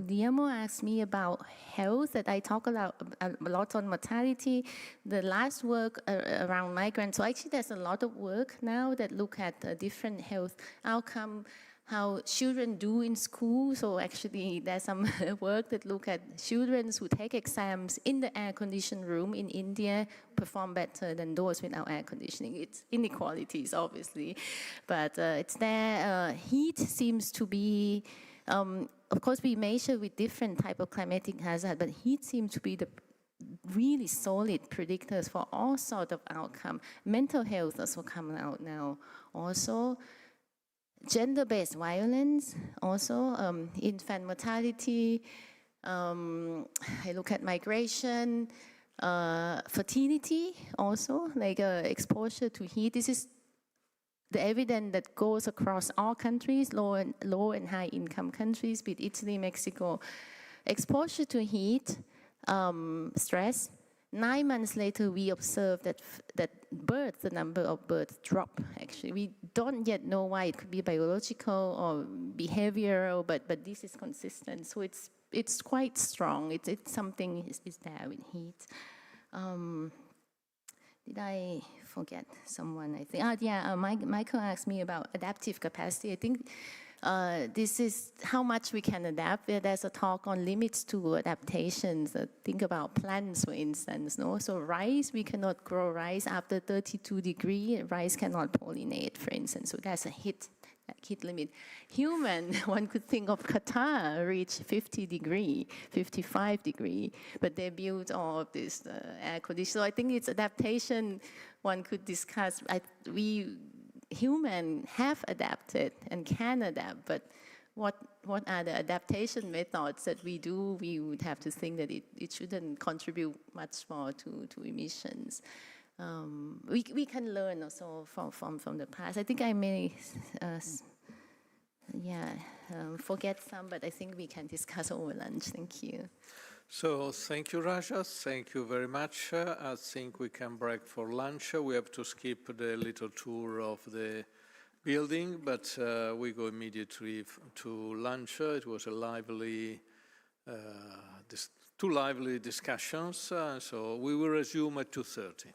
Guillermo asked me about health, that I talk a lot on mortality. The last work around migrants, so actually there's a lot of work now that look at different health outcome, how children do in school. So actually there's some work that look at children who take exams in the air-conditioned room in India perform better than those without air conditioning. It's inequalities, obviously, but it's there. Heat seems to be, of course we measure with different type of climatic hazard, but heat seems to be the really solid predictors for all sort of outcome. Mental health also coming out now also. Gender-based violence, also, infant mortality, I look at migration, fertility also, like exposure to heat. This is the evidence that goes across all countries, low and high income countries, with Italy, Mexico. Exposure to heat, stress. 9 months later, we observed that the number of births drop, actually. We don't yet know why. It could be biological or behavioral, but this is consistent. So it's quite strong. It's something is there with heat. Did I forget someone, I think? Yeah, Michael asked me about adaptive capacity. I think this is how much we can adapt. There's a talk on limits to adaptations. Think about plants, for instance. No? So rice, we cannot grow rice after 32 degrees. Rice cannot pollinate, for instance. So there's a hit heat limit. Human, one could think of Qatar reach 50 degree, 55 degree, but they built all of this air conditioning. So I think it's adaptation one could discuss. We human have adapted and can adapt, but what are the adaptation methods that we do? We would have to think that it shouldn't contribute much more to emissions. We can learn also from the past. I think I may, forget some, but I think we can discuss over lunch. Thank you. So thank you, Raja. Thank you very much. I think we can break for lunch. We have to skip the little tour of the building, but we go immediately to lunch. It was a lively, two lively discussions. So we will resume at 2:30.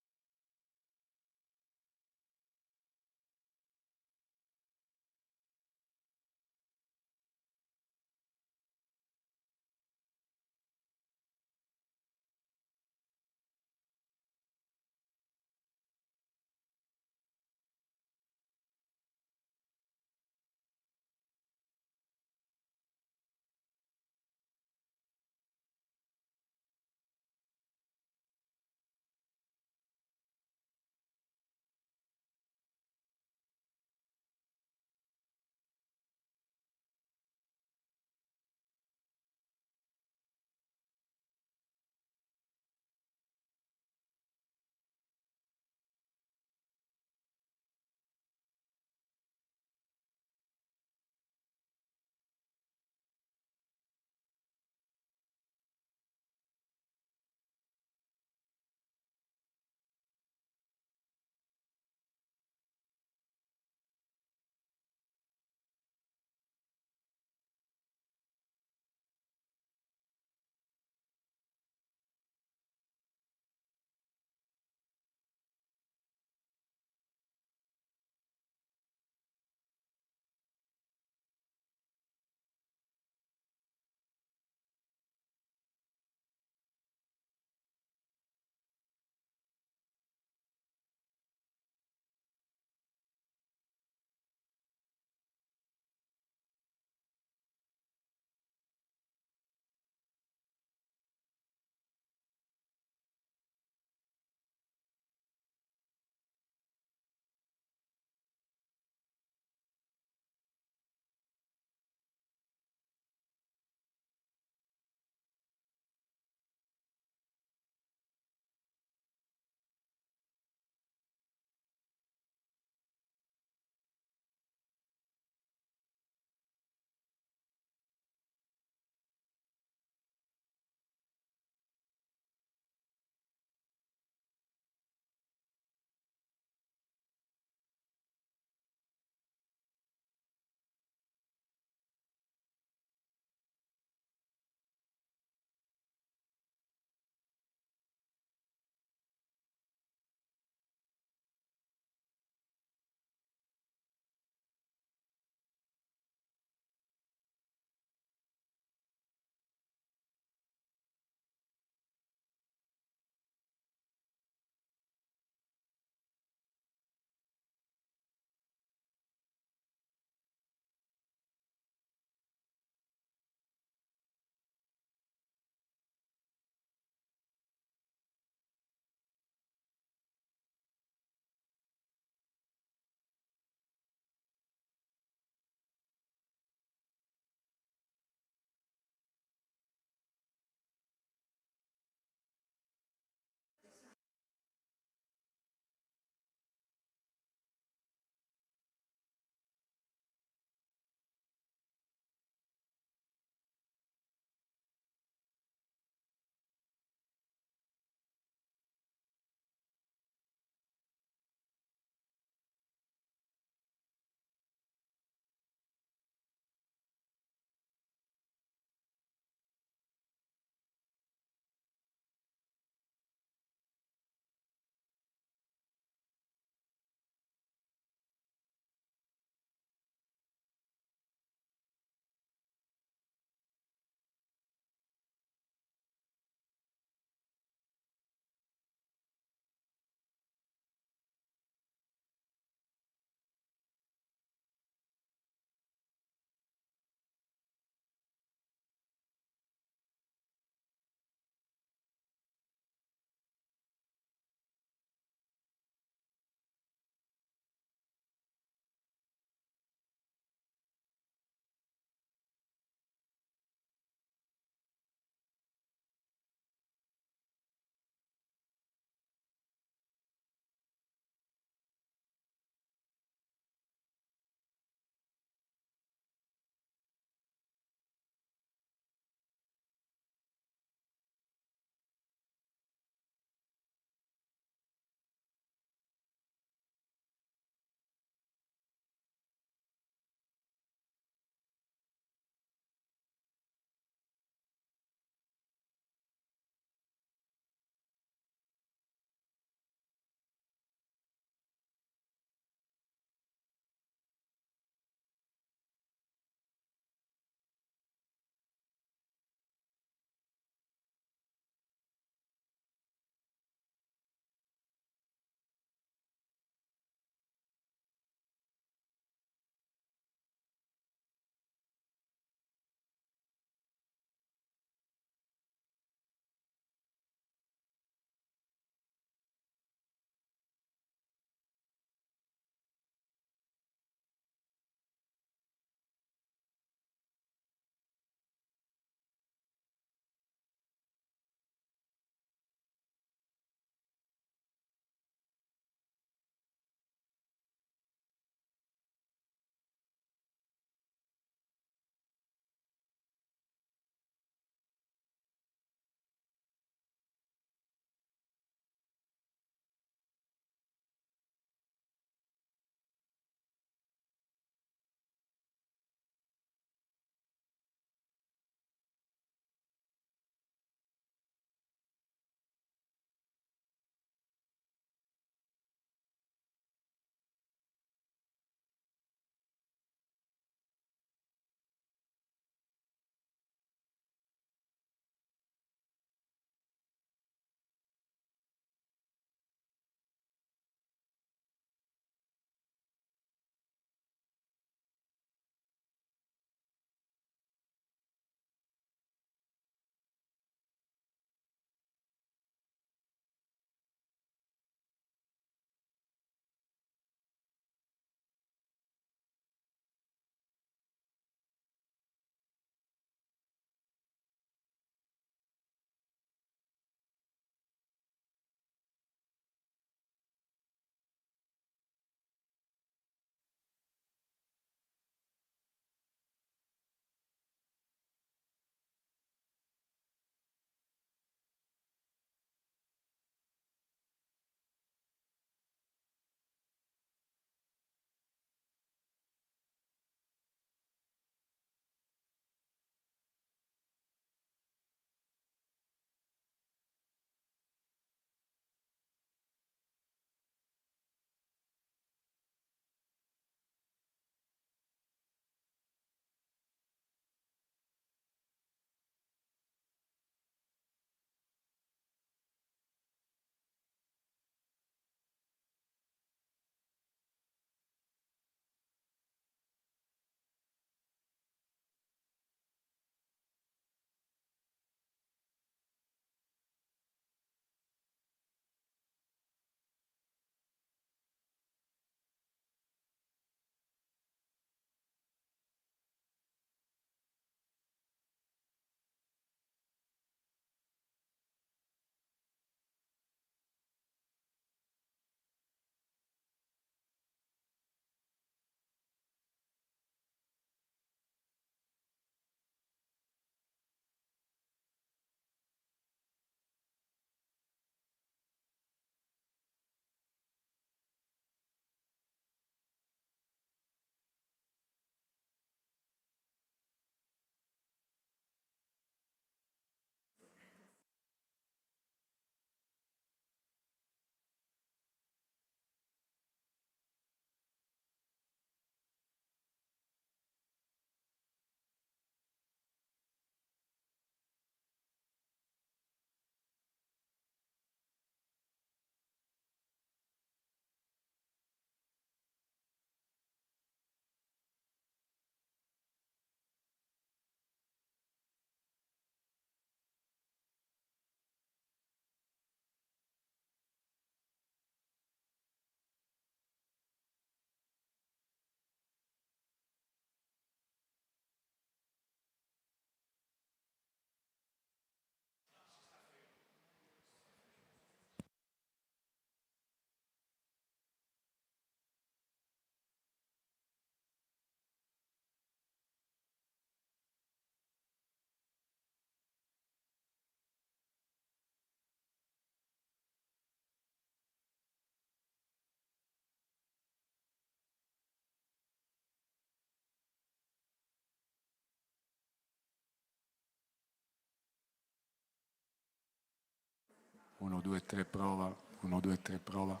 1, 2, 3, prova. 1, 2, 3, prova.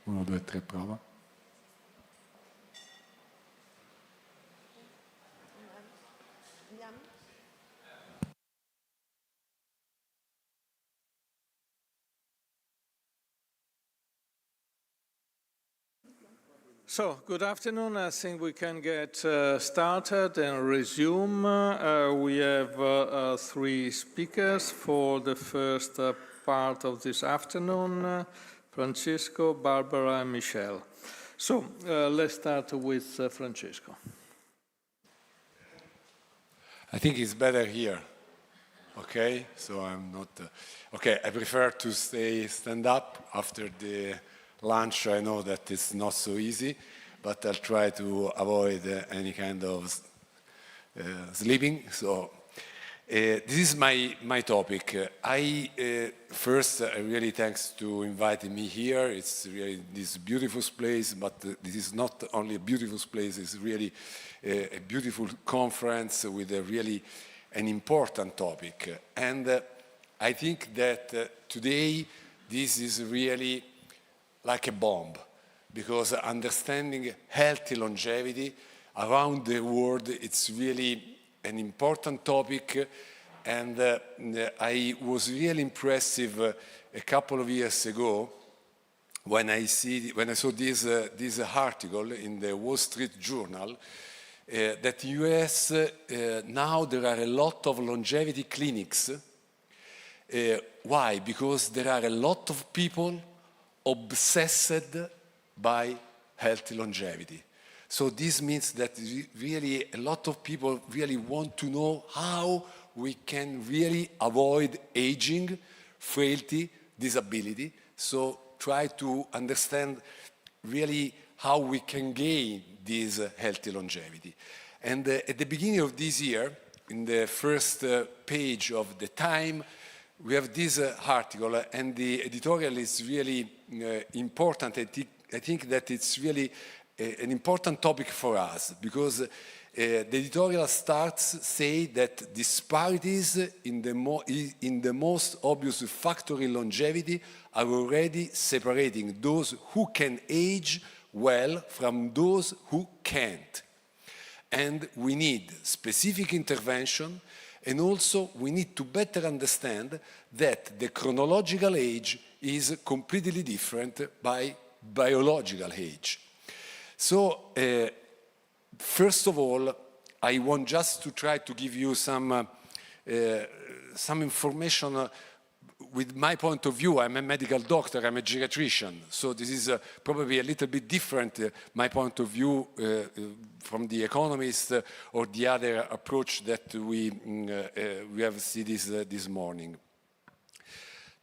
1, 2, 3, prova. So, good afternoon. I think we can get started and resume. We have 3 speakers for the first part of this afternoon, Francesco, Barbara, and Michelle. So, let's start with Francesco. I think it's better here. Okay, so I'm not... okay, I prefer to stand up after the lunch. I know that it's not so easy, but I'll try to avoid any kind of sleeping. So this is my topic. First, really thanks to inviting me here. It's really this beautiful place, but this is not only a beautiful place, it's really a beautiful conference with a really an important topic. And I think that today this is really like a bomb, because understanding healthy longevity around the world, it's really an important topic. And I was really impressive a couple of years ago when I saw this article in the Wall Street Journal that in US now there are a lot of longevity clinics. Why? Because there are a lot of people obsessed by healthy longevity. So this means that really a lot of people really want to know how we can really avoid aging, frailty, disability. So try to understand really how we can gain this healthy longevity. And at the beginning of this year, in the first page of the Time, we have this article, and the editorial is really important. I think that it's really an important topic for us, because the editorial say that disparities in the most obvious factor in longevity are already separating those who can age well from those who can't. And we need specific intervention. And also, we need to better understand that the chronological age is completely different by biological age. So, first of all, I want just to try to give you some information with my point of view. I'm a medical doctor, I'm a geriatrician, so this is probably a little bit different, my point of view from the economist or the other approach that we have seen this morning.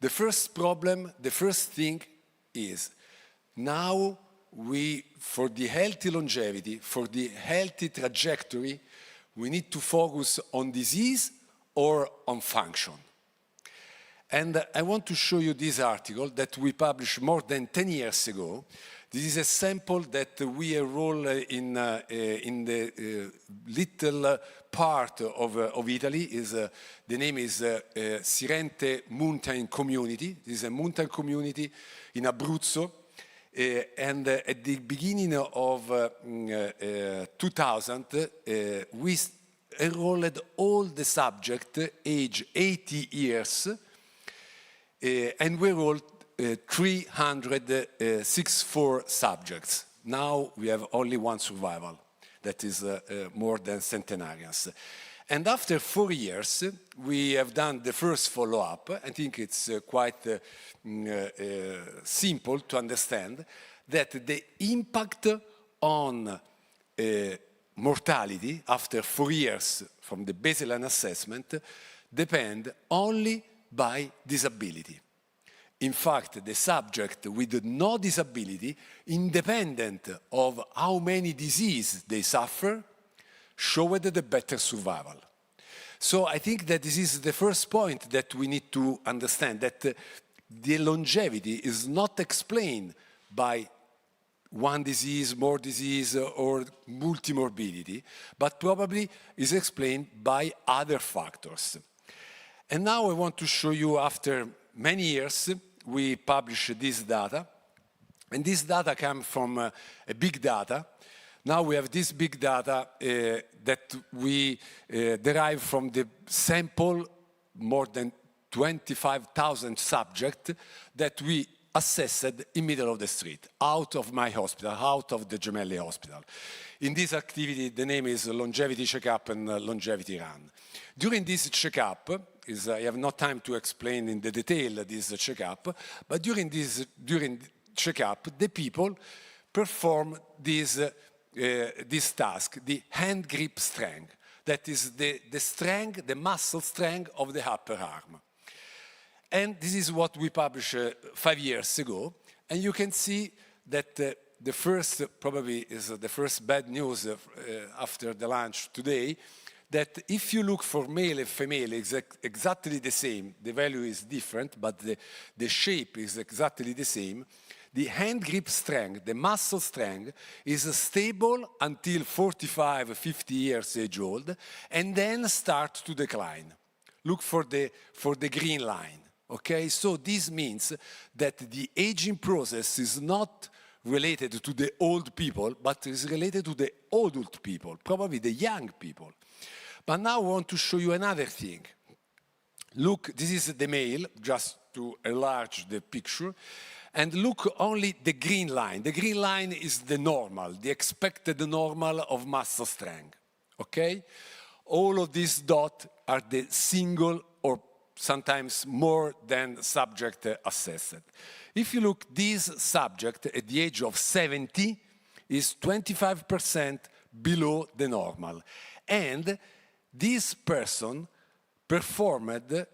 The first problem, the first thing is, now for the healthy longevity, for the healthy trajectory, we need to focus on disease or on function. And I want to show you this article that we published more than 10 years ago. This is a sample that we enroll in the little part of Italy. The name is Sirente Mountain Community. This is a mountain community in Abruzzo. And at the beginning of 2000, we enrolled all the subjects age 80 years, and we enrolled 364 subjects. Now we have only one survival, that is more than centenarians. And after 4 years, we have done the first follow-up. I think it's quite simple to understand that the impact on mortality after 4 years from the baseline assessment depend only by disability. In fact, the subject with no disability, independent of how many diseases they suffer, showed the better survival. So I think that this is the first point that we need to understand, that the longevity is not explained by one disease, more disease, or multimorbidity, but probably is explained by other factors. And now I want to show you, after many years, we publish this data, and this data comes from a big data. Now we have this big data that we derive from the sample, more than 25,000 subjects that we assessed in middle of the street, out of my hospital, out of the Gemelli Hospital. In this activity, the name is Longevity Checkup and Longevity Run. During this checkup, I have no time to explain in the detail this checkup, but during checkup, the people perform this task, the hand grip strength. That is the strength, the muscle strength of the upper arm. And this is what we published 5 years ago. And you can see that the first, probably is the first bad news after the lunch today, that if you look for male and female, it's exactly the same. The value is different, but the shape is exactly the same. The hand grip strength, the muscle strength, is stable until 45, 50 years age old, and then start to decline. Look for the green line, okay? So this means that the aging process is not related to the old people, but is related to the adult people, probably the young people. But now I want to show you another thing. Look, this is the male, just to enlarge the picture. And look only the green line. The green line is the normal, the expected normal of muscle strength, okay? All of these dots are the single or sometimes more than subject assessed. If you look, this subject at the age of 70 is 25% below the normal. And this person performed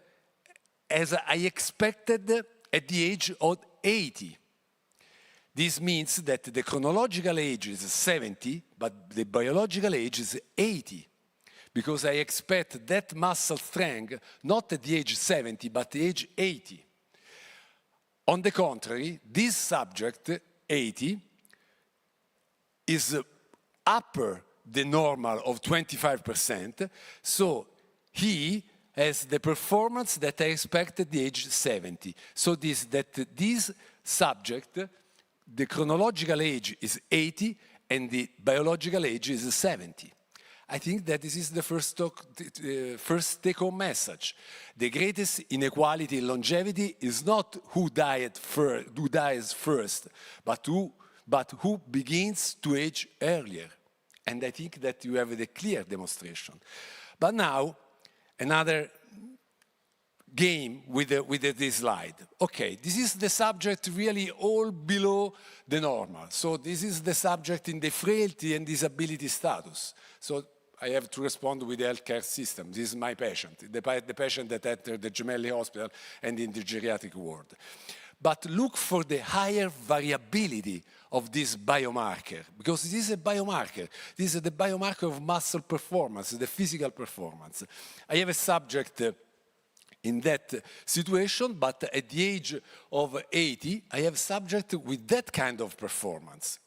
as I expected at the age of 80. This means that the chronological age is 70, but the biological age is 80. Because I expect that muscle strength not at the age 70, but the age 80. On the contrary, this subject, 80, is upper the normal of 25%, so he has the performance that I expect at the age 70. So this subject, the chronological age is 80 and the biological age is 70. I think that this is the first take-home message. The greatest inequality in longevity is not who dies first, but who begins to age earlier. And I think that you have the clear demonstration. But now, another game with this slide. Okay, this is the subject really all below the normal. So this is the subject in the frailty and disability status. So I have to respond with the healthcare system. This is my patient, the patient that entered the Gemelli Hospital and in the geriatric ward. But look for the higher variability of this biomarker, because this is a biomarker. This is the biomarker of muscle performance, the physical performance. I have a subject in that situation, but at the age of 80, I have subject with that kind of performance.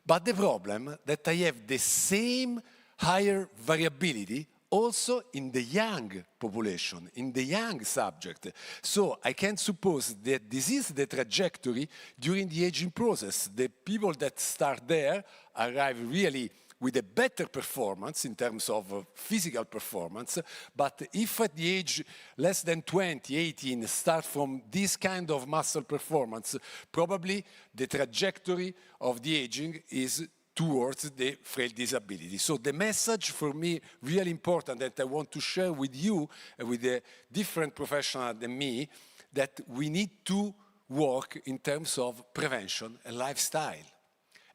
But the problem that I have the same higher variability also in the young population, in the young subject. So I can suppose that this is the trajectory during the aging process. The people that start there arrive really with a better performance in terms of physical performance, but if at the age less than 20, 18, start from this kind of muscle performance, probably the trajectory of the aging is towards the frail disability. So the message for me, really important, that I want to share with you, with the different professionals than me, that we need to work in terms of prevention and lifestyle.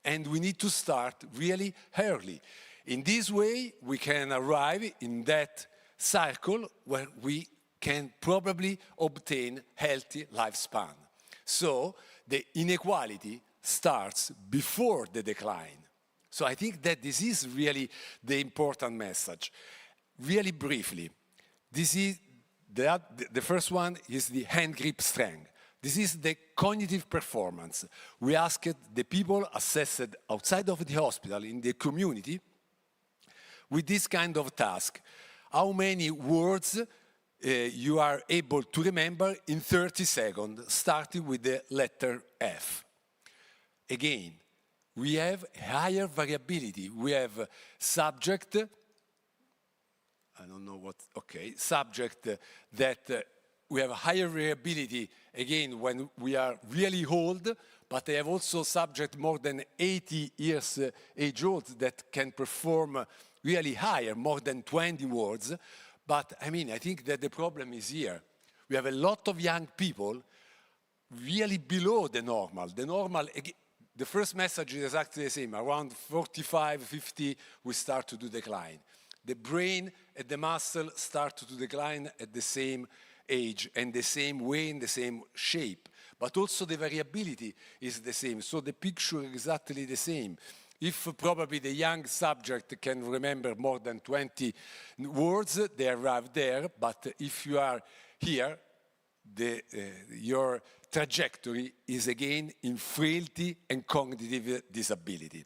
And we need to start really early. In this way, we can arrive in that cycle where we can probably obtain healthy lifespan. So the inequality starts before the decline. So I think that this is really the important message. Really briefly, this is the first one is the hand grip strength. This is the cognitive performance. We asked the people assessed outside of the hospital, in the community, with this kind of task. How many words you are able to remember in 30 seconds, starting with the letter F. Again, we have higher variability. We have subject, I don't know what, okay, subject that we have higher variability, again, when we are really old, but they have also subject more than 80 years age old that can perform really higher, more than 20 words. But I mean, I think that the problem is here. We have a lot of young people really below the normal. The first message is exactly the same. Around 45, 50, we start to do decline. The brain and the muscle start to decline at the same age and the same way, in the same shape. But also the variability is the same. So the picture is exactly the same. If probably the young subject can remember more than 20 words, they arrive there. But if you are here, your trajectory is again in frailty and cognitive disability.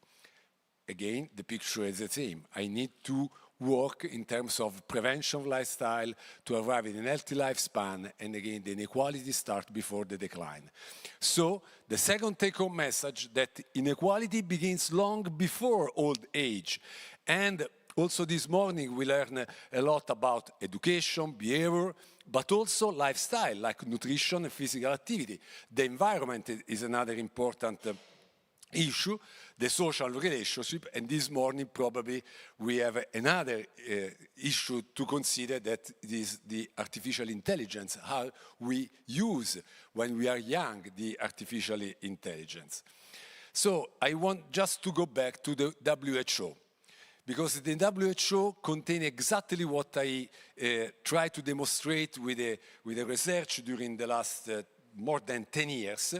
Again, the picture is the same. I need to work in terms of prevention of lifestyle to arrive in a healthy lifespan, and again, the inequalities start before the decline. So, the second take-home message that inequality begins long before old age. And also this morning we learned a lot about education, behavior, but also lifestyle, like nutrition and physical activity. The environment is another important issue, the social relationship, and this morning probably we have another issue to consider, that is the artificial intelligence, how we use when we are young the artificial intelligence. So I want just to go back to the WHO, because the WHO contains exactly what I tried to demonstrate with the research during the last more than 10 years,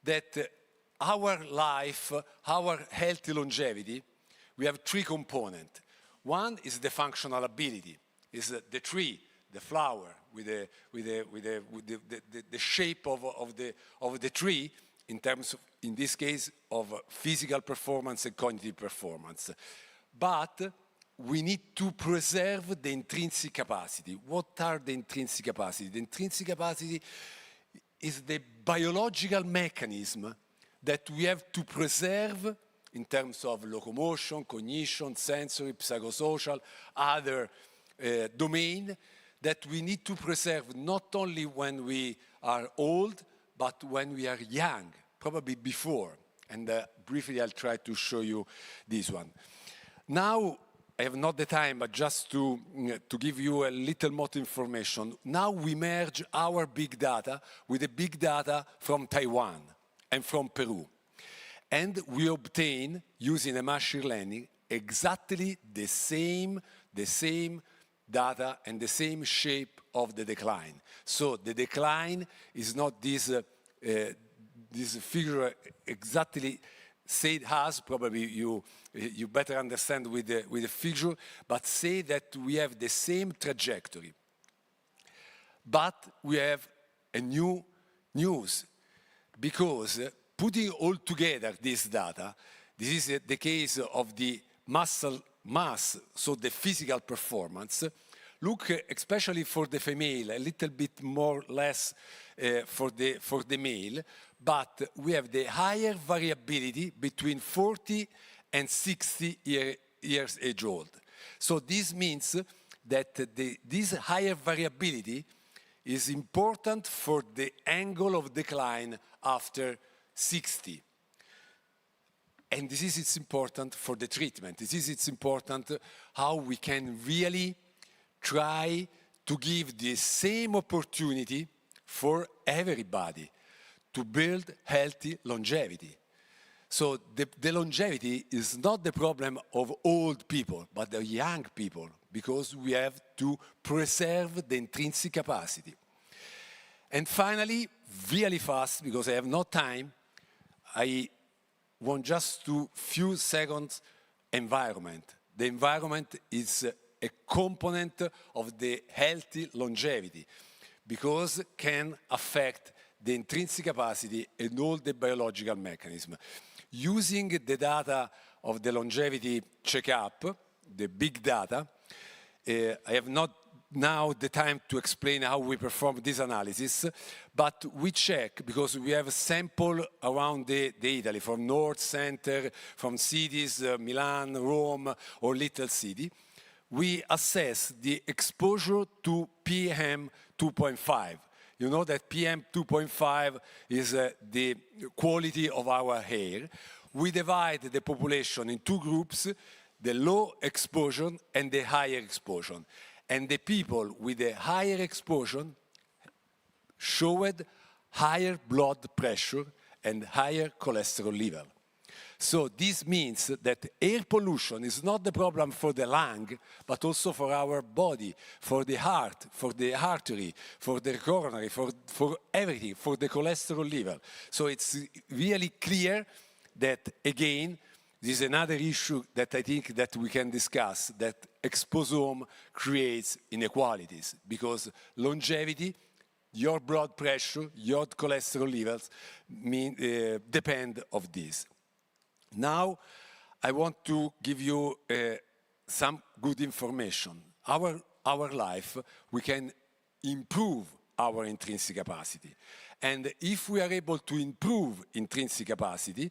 that our life, our healthy longevity, we have three components. One is the functional ability, is the tree, the flower, with the shape of the tree in terms of, in this case, of physical performance and cognitive performance. But we need to preserve the intrinsic capacity. What are the intrinsic capacity? The intrinsic capacity is the biological mechanism that we have to preserve in terms of locomotion, cognition, sensory, psychosocial, other domain, that we need to preserve not only when we are old, but when we are young, probably before. And briefly I'll try to show you this one. Now, I have not the time, but just to give you a little more information, now we merge our big data with the big data from Taiwan and from Peru. And we obtain, using a machine learning, exactly the same data and the same shape of the decline. So the decline is not this figure exactly said as, probably you better understand with the figure, but say that we have the same trajectory. But we have a new news, because putting all together this data, this is the case of the muscle mass, so the physical performance. Look, especially for the female, a little bit more less for the male, but we have the higher variability between 40 and 60 years age old. So this means that this higher variability is important for the angle of decline after 60. And this is it's important for the treatment. This is it's important how we can really try to give the same opportunity for everybody to build healthy longevity. So the longevity is not the problem of old people, but the young people, because we have to preserve the intrinsic capacity. And finally, really fast, because I have no time, I want just to few seconds environment. The environment is a component of the healthy longevity, because can affect the intrinsic capacity and all the biological mechanisms. Using the data of the longevity checkup, the big data, I have not now the time to explain how we perform this analysis, but we check, because we have a sample around the Italy, from north, center, from cities, Milan, Rome, or little city. We assess the exposure to PM 2.5. You know that PM 2.5 is the quality of our air. We divide the population in two groups, the low exposure and the higher exposure. And the people with the higher exposure showed higher blood pressure and higher cholesterol level. So this means that air pollution is not the problem for the lung, but also for our body, for the heart, for the artery, for the coronary, for everything, for the cholesterol level. So it's really clear that, again, this is another issue that I think that we can discuss, that exposome creates inequalities, because longevity, your blood pressure, your cholesterol levels depend on this. Now, I want to give you some good information. Our life, we can improve our intrinsic capacity. And if we are able to improve intrinsic capacity,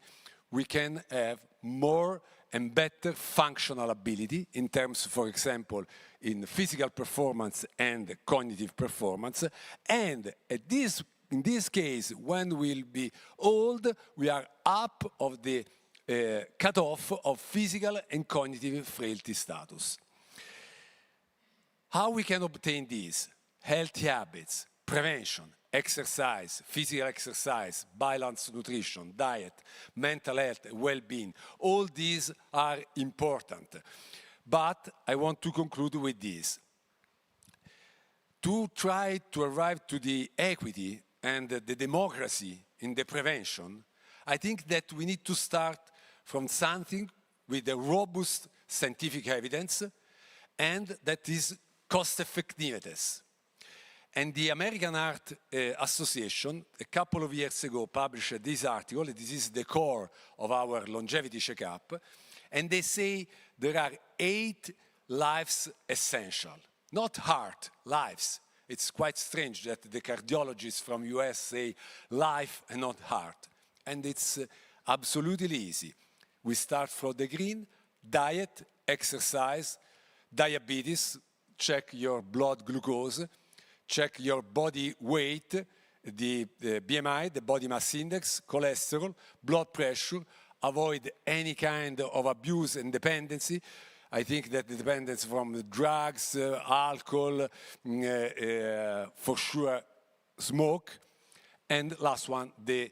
we can have more and better functional ability in terms, for example, in physical performance and cognitive performance. And in this case, when we'll be old, we are up of the cutoff of physical and cognitive frailty status. How we can obtain this? Healthy habits, prevention, exercise, physical exercise, balanced nutrition, diet, mental health, well-being. All these are important. But I want to conclude with this. To try to arrive to the equity and the democracy in the prevention, I think that we need to start from something with a robust scientific evidence, and that is cost effectiveness. And the American Heart Association, a couple of years ago, published this article. This is the core of our longevity checkup. And they say there are 8 lives essential, not heart, lives. It's quite strange that the cardiologists from US say life and not heart. And it's absolutely easy. We start from the green: diet, exercise, diabetes, check your blood glucose, check your body weight, the BMI, the body mass index, cholesterol, blood pressure, avoid any kind of abuse and dependency. I think that the dependence from the drugs, alcohol, for sure smoke, and last one, the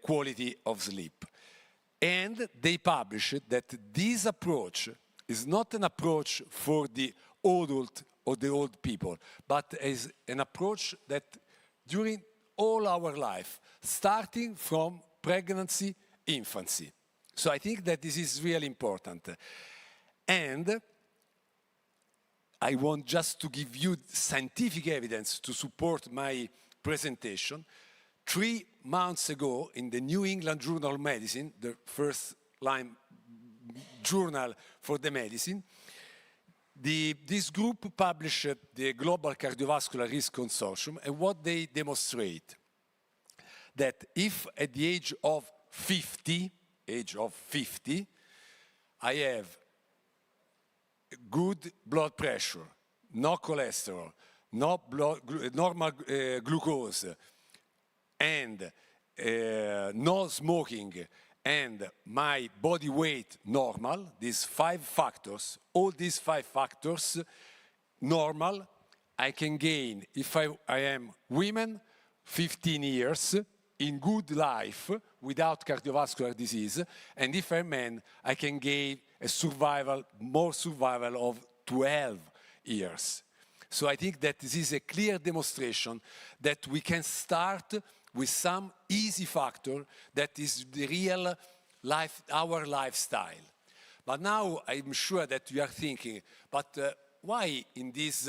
quality of sleep. And they published that this approach is not an approach for the adult or the old people, but is an approach that during all our life, starting from pregnancy, infancy. So I think that this is really important. And I want just to give you scientific evidence to support my presentation. 3 months ago, in the New England Journal of Medicine, the first line journal for the medicine, this group published the Global Cardiovascular Risk Consortium, and what they demonstrate, that if at the age of 50, I have good blood pressure, no cholesterol, no normal glucose, and no smoking, and my body weight normal, these 5 factors, all these 5 factors normal, I can gain, if I am women, 15 years in good life without cardiovascular disease, and if I'm man, I can gain a survival, more survival of 12 years. So I think that this is a clear demonstration that we can start with some easy factor that is the real life, our lifestyle. But now I'm sure that you are thinking, but why in this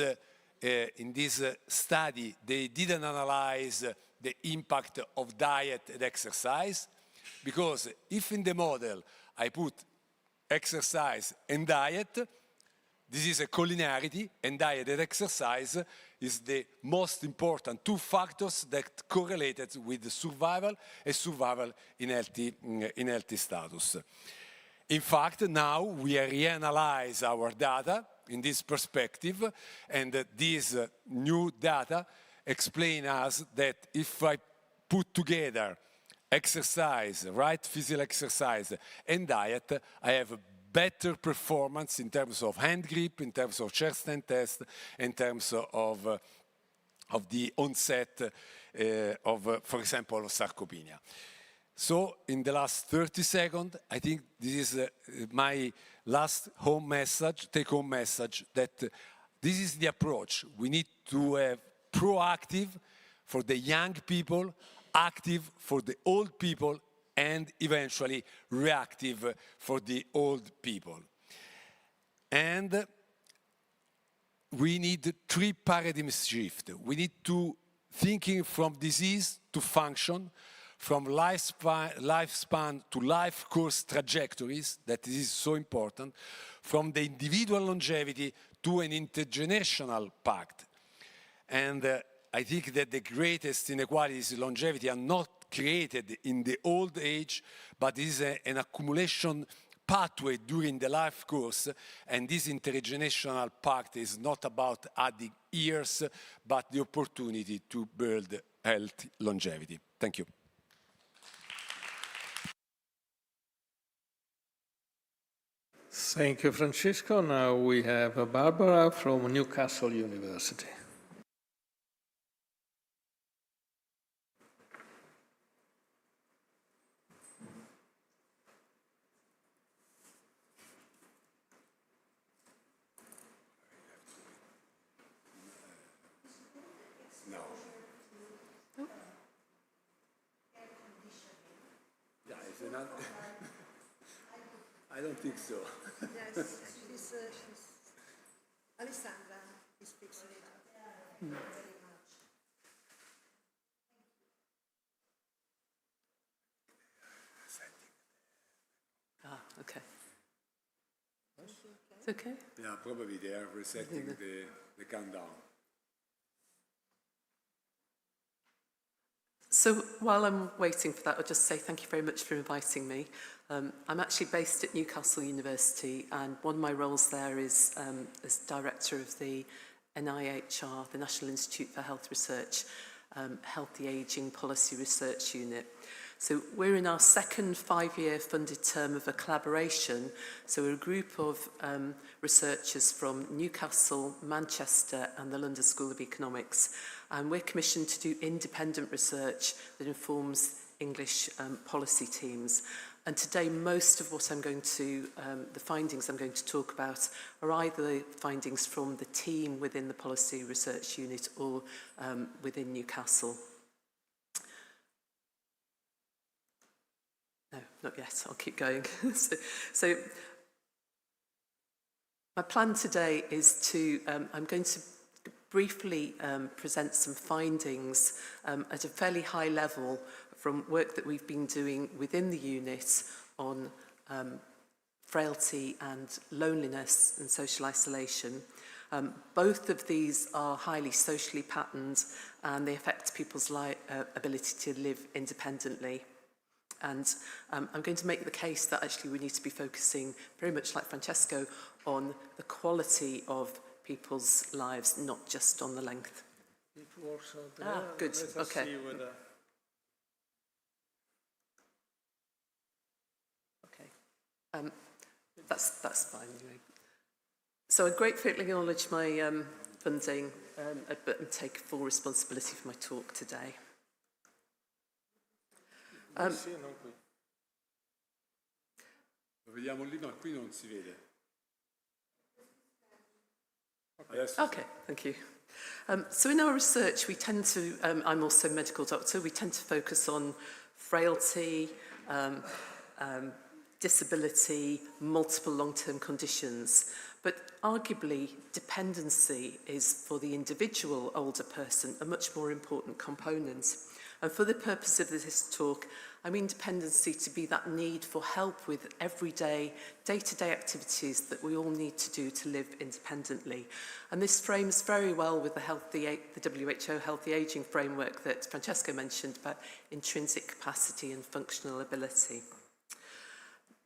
study they didn't analyze the impact of diet and exercise? Because if in the model I put exercise and diet, this is a collinearity, and diet and exercise is the most important two factors that correlated with survival and survival in healthy status. In fact, now we reanalyze our data in this perspective, and these new data explain us that if I put together exercise, right physical exercise, and diet, I have a better performance in terms of hand grip, in terms of chest and test, in terms of the onset of, for example, sarcopenia. So in the last 30 seconds, I think this is my last take-home message, that this is the approach. We need to have proactive for the young people, active for the old people, and eventually reactive for the old people. And we need 3 paradigm shifts. We need to thinking from disease to function, from lifespan to life course trajectories, that is so important, from the individual longevity to an intergenerational pact. And I think that the greatest inequalities in longevity are not created in the old age, but is an accumulation pathway during the life course, and this intergenerational pact is not about adding years, but the opportunity to build healthy longevity. Thank you. Thank you, Francesco. Now we have Barbara from Newcastle University. I don't think so. Yes, she's Alessandra, he speaks later. Very much. Okay. It's okay? Yeah, probably they are resetting the countdown. So while I'm waiting for that, I'll just say thank you very much for inviting me. I'm actually based at Newcastle University, and one of my roles there is as director of the NIHR, the National Institute for Health Research, Healthy Aging Policy Research Unit. So we're in our second 5-year funded term of a collaboration. So we're a group of researchers from Newcastle, Manchester, and the London School of Economics. And we're commissioned to do independent research that informs English policy teams. And today, most of what I'm going to, the findings I'm going to talk about are either findings from the team within the Policy Research Unit or within Newcastle. No, not yet. I'll keep going. So my plan today is to, I'm going to briefly present some findings at a fairly high level from work that we've been doing within the unit on frailty and loneliness and social isolation. Both of these are highly socially patterned, and they affect people's ability to live independently. And I'm going to make the case that actually we need to be focusing, very much like Francesco, on the quality of people's lives, not just on the length. It works out there. Ah, good. Let us Okay. see whether... Okay. That's fine. Anyway. So I gratefully acknowledge my funding, but take full responsibility for my talk today. Lo vediamo lì? No, qui non si vede. Okay, thank you. So in our research, we tend to, I'm also a medical doctor, we tend to focus on frailty, disability, multiple long-term conditions. But arguably, dependency is, for the individual older person, a much more important component. And for the purpose of this talk, I mean dependency to be that need for help with everyday, day-to-day activities that we all need to do to live independently. And this frames very well with the WHO Healthy Aging framework that Francesco mentioned about intrinsic capacity and functional ability.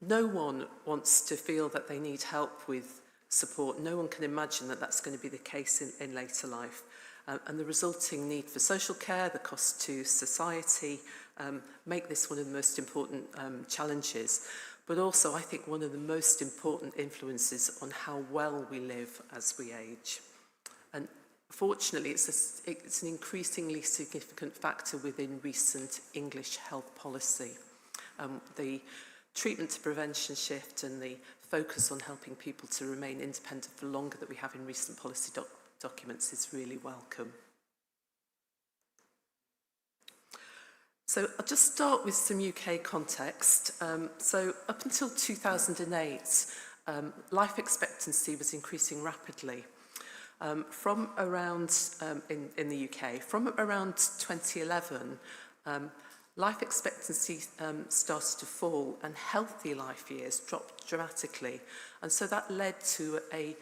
No one wants to feel that they need help with support. No one can imagine that that's going to be the case in later life. And the resulting need for social care, the cost to society, make this one of the most important challenges. But also, I think, one of the most important influences on how well we live as we age. And fortunately, it's an increasingly significant factor within recent English health policy. The treatment to prevention shift and the focus on helping people to remain independent for longer that we have in recent policy documents is really welcome. So I'll just start with some UK context. So up until 2008, life expectancy was increasing rapidly. From around, in the UK, from around 2011, life expectancy started to fall and healthy life years dropped dramatically. And so that led to a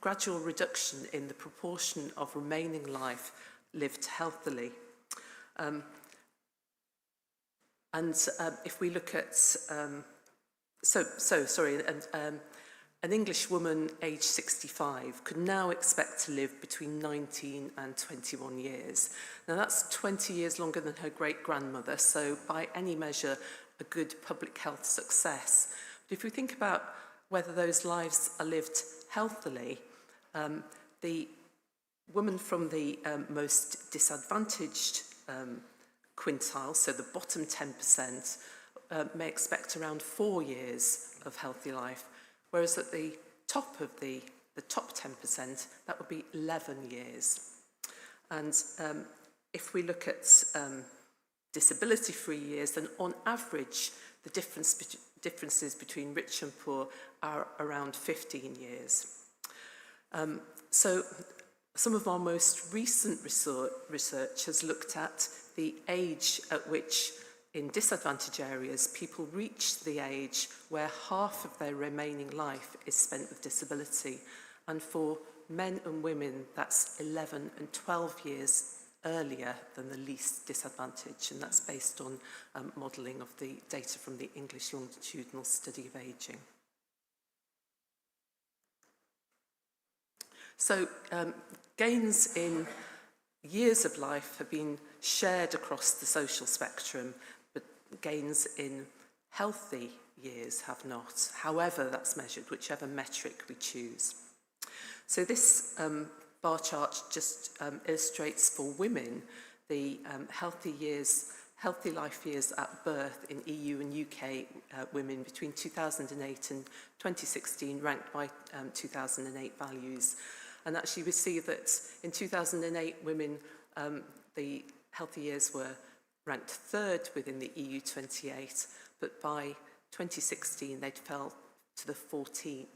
gradual reduction in the proportion of remaining life lived healthily. If we look at, an English woman aged 65 could now expect to live between 19 and 21 years. Now that's 20 years longer than her great-grandmother, so by any measure, a good public health success. But if we think about whether those lives are lived healthily, the woman from the most disadvantaged quintile, so the bottom 10%, may expect around 4 years of healthy life, whereas at the top of the top 10%, that would be 11 years. And if we look at disability-free years, then on average, the differences between rich and poor are around 15 years. So some of our most recent research has looked at the age at which, in disadvantaged areas, people reach the age where half of their remaining life is spent with disability. And for men and women, that's 11 and 12 years earlier than the least disadvantaged. And that's based on modelling of the data from the English Longitudinal Study of Ageing. So gains in years of life have been shared across the social spectrum, but gains in healthy years have not, however that's measured, whichever metric we choose. So this bar chart just illustrates for women the healthy life years at birth in EU and UK women between 2008 and 2016, ranked by 2008 values. And actually we see that in 2008, women, the healthy years were ranked third within the EU 28, but by 2016, they'd fell to the 14,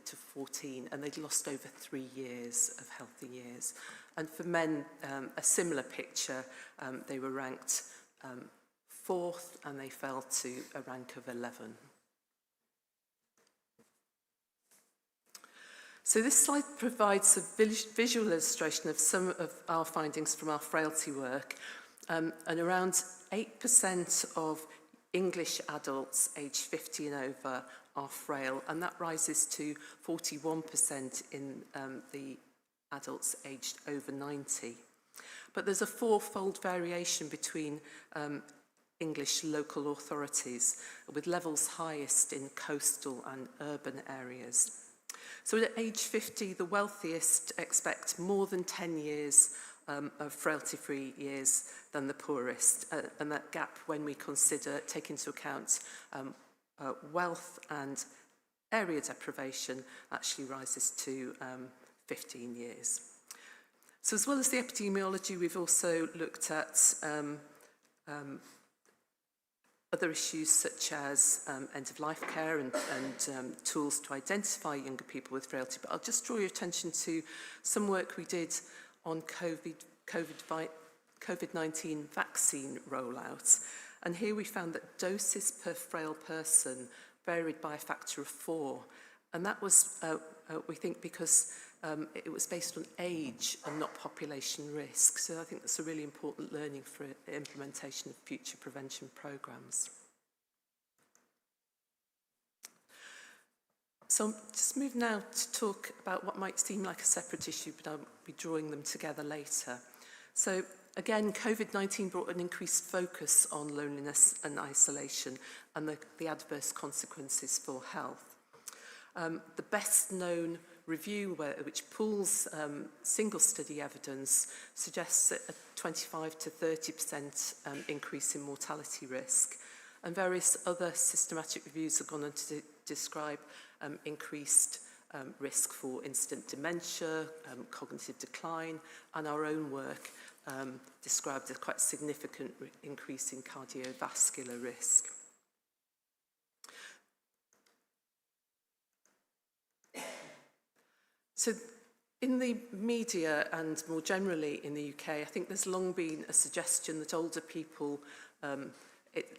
and they'd lost over 3 years of healthy years. And for men, a similar picture, they were ranked fourth, and they fell to a rank of 11. So this slide provides a visual illustration of some of our findings from our frailty work. And around 8% of English adults aged 50 and over are frail, and that rises to 41% in the adults aged over 90. But there's a fourfold variation between English local authorities, with levels highest in coastal and urban areas. So at age 50, the wealthiest expect more than 10 years of frailty-free years than the poorest. And that gap, when we take into account wealth and area deprivation, actually rises to 15 years. So as well as the epidemiology, we've also looked at other issues such as end-of-life care and tools to identify younger people with frailty. But I'll just draw your attention to some work we did on COVID-19 vaccine rollout. And here we found that doses per frail person varied by a factor of 4. And that was, we think, because it was based on age and not population risk. So I think that's a really important learning for implementation of future prevention programmes. So I'll just move now to talk about what might seem like a separate issue, but I'll be drawing them together later. So again, COVID-19 brought an increased focus on loneliness and isolation and the adverse consequences for health. The best known review, which pools single study evidence, suggests a 25 to 30% increase in mortality risk. And various other systematic reviews have gone on to describe increased risk for incident dementia, cognitive decline, and our own work described a quite significant increase in cardiovascular risk. So in the media and more generally in the UK, I think there's long been a suggestion that older people,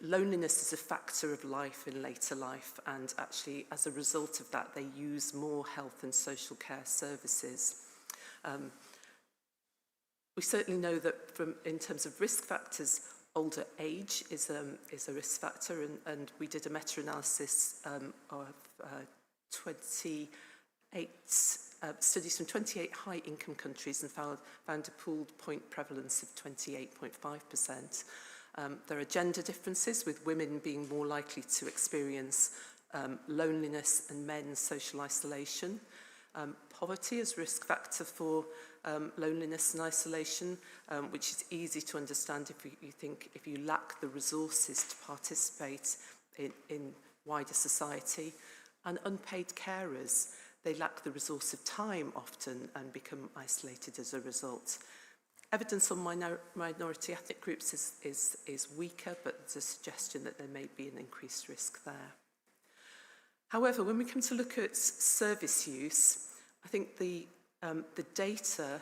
loneliness is a factor of life in later life, and actually as a result of that they use more health and social care services. We certainly know that in terms of risk factors, older age is a risk factor, and we did a meta-analysis of 28 studies from 28 high-income countries and found a pooled point prevalence of 28.5%. There are gender differences, with women being more likely to experience loneliness and men's social isolation. Poverty is a risk factor for loneliness and isolation, which is easy to understand if you lack the resources to participate in wider society. And unpaid carers, they lack the resource of time often and become isolated as a result. Evidence on minority ethnic groups is weaker, but there's a suggestion that there may be an increased risk there. However, when we come to look at service use, I think the data,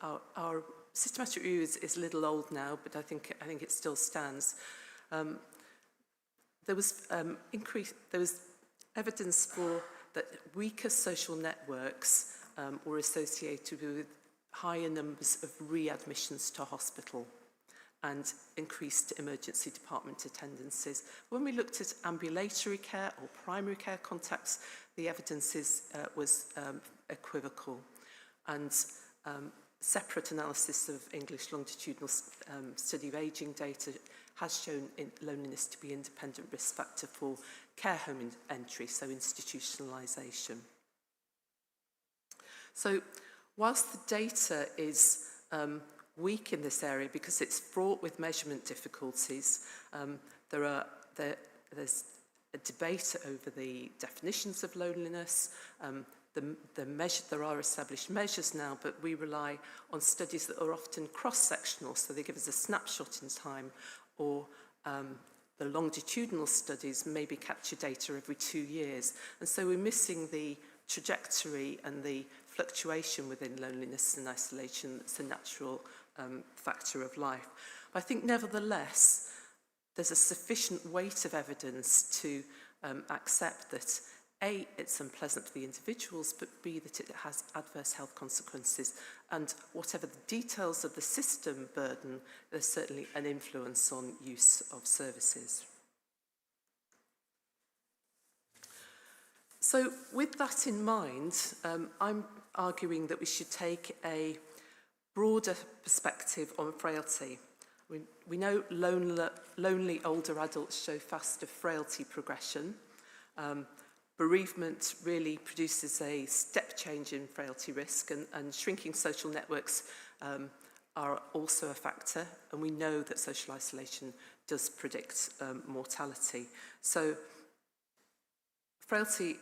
our systematic review is a little old now, but I think it still stands. There was evidence for that weaker social networks were associated with higher numbers of readmissions to hospital and increased emergency department attendances. When we looked at ambulatory care or primary care contacts, the evidence was equivocal. And separate analysis of English longitudinal study of ageing data has shown loneliness to be an independent risk factor for care home entry, so institutionalisation. So whilst the data is weak in this area because it's fraught with measurement difficulties, there's a debate over the definitions of loneliness. There are established measures now, but we rely on studies that are often cross-sectional, so they give us a snapshot in time, or the longitudinal studies maybe capture data every 2 years. And so we're missing the trajectory and the fluctuation within loneliness and isolation that's a natural factor of life. But I think nevertheless, there's a sufficient weight of evidence to accept that A, it's unpleasant for the individuals, but B, that it has adverse health consequences. And whatever the details of the system burden, there's certainly an influence on use of services. So with that in mind, I'm arguing that we should take a broader perspective on frailty. We know lonely older adults show faster frailty progression. Bereavement really produces a step change in frailty risk, and shrinking social networks are also a factor, and we know that social isolation does predict mortality. So frailty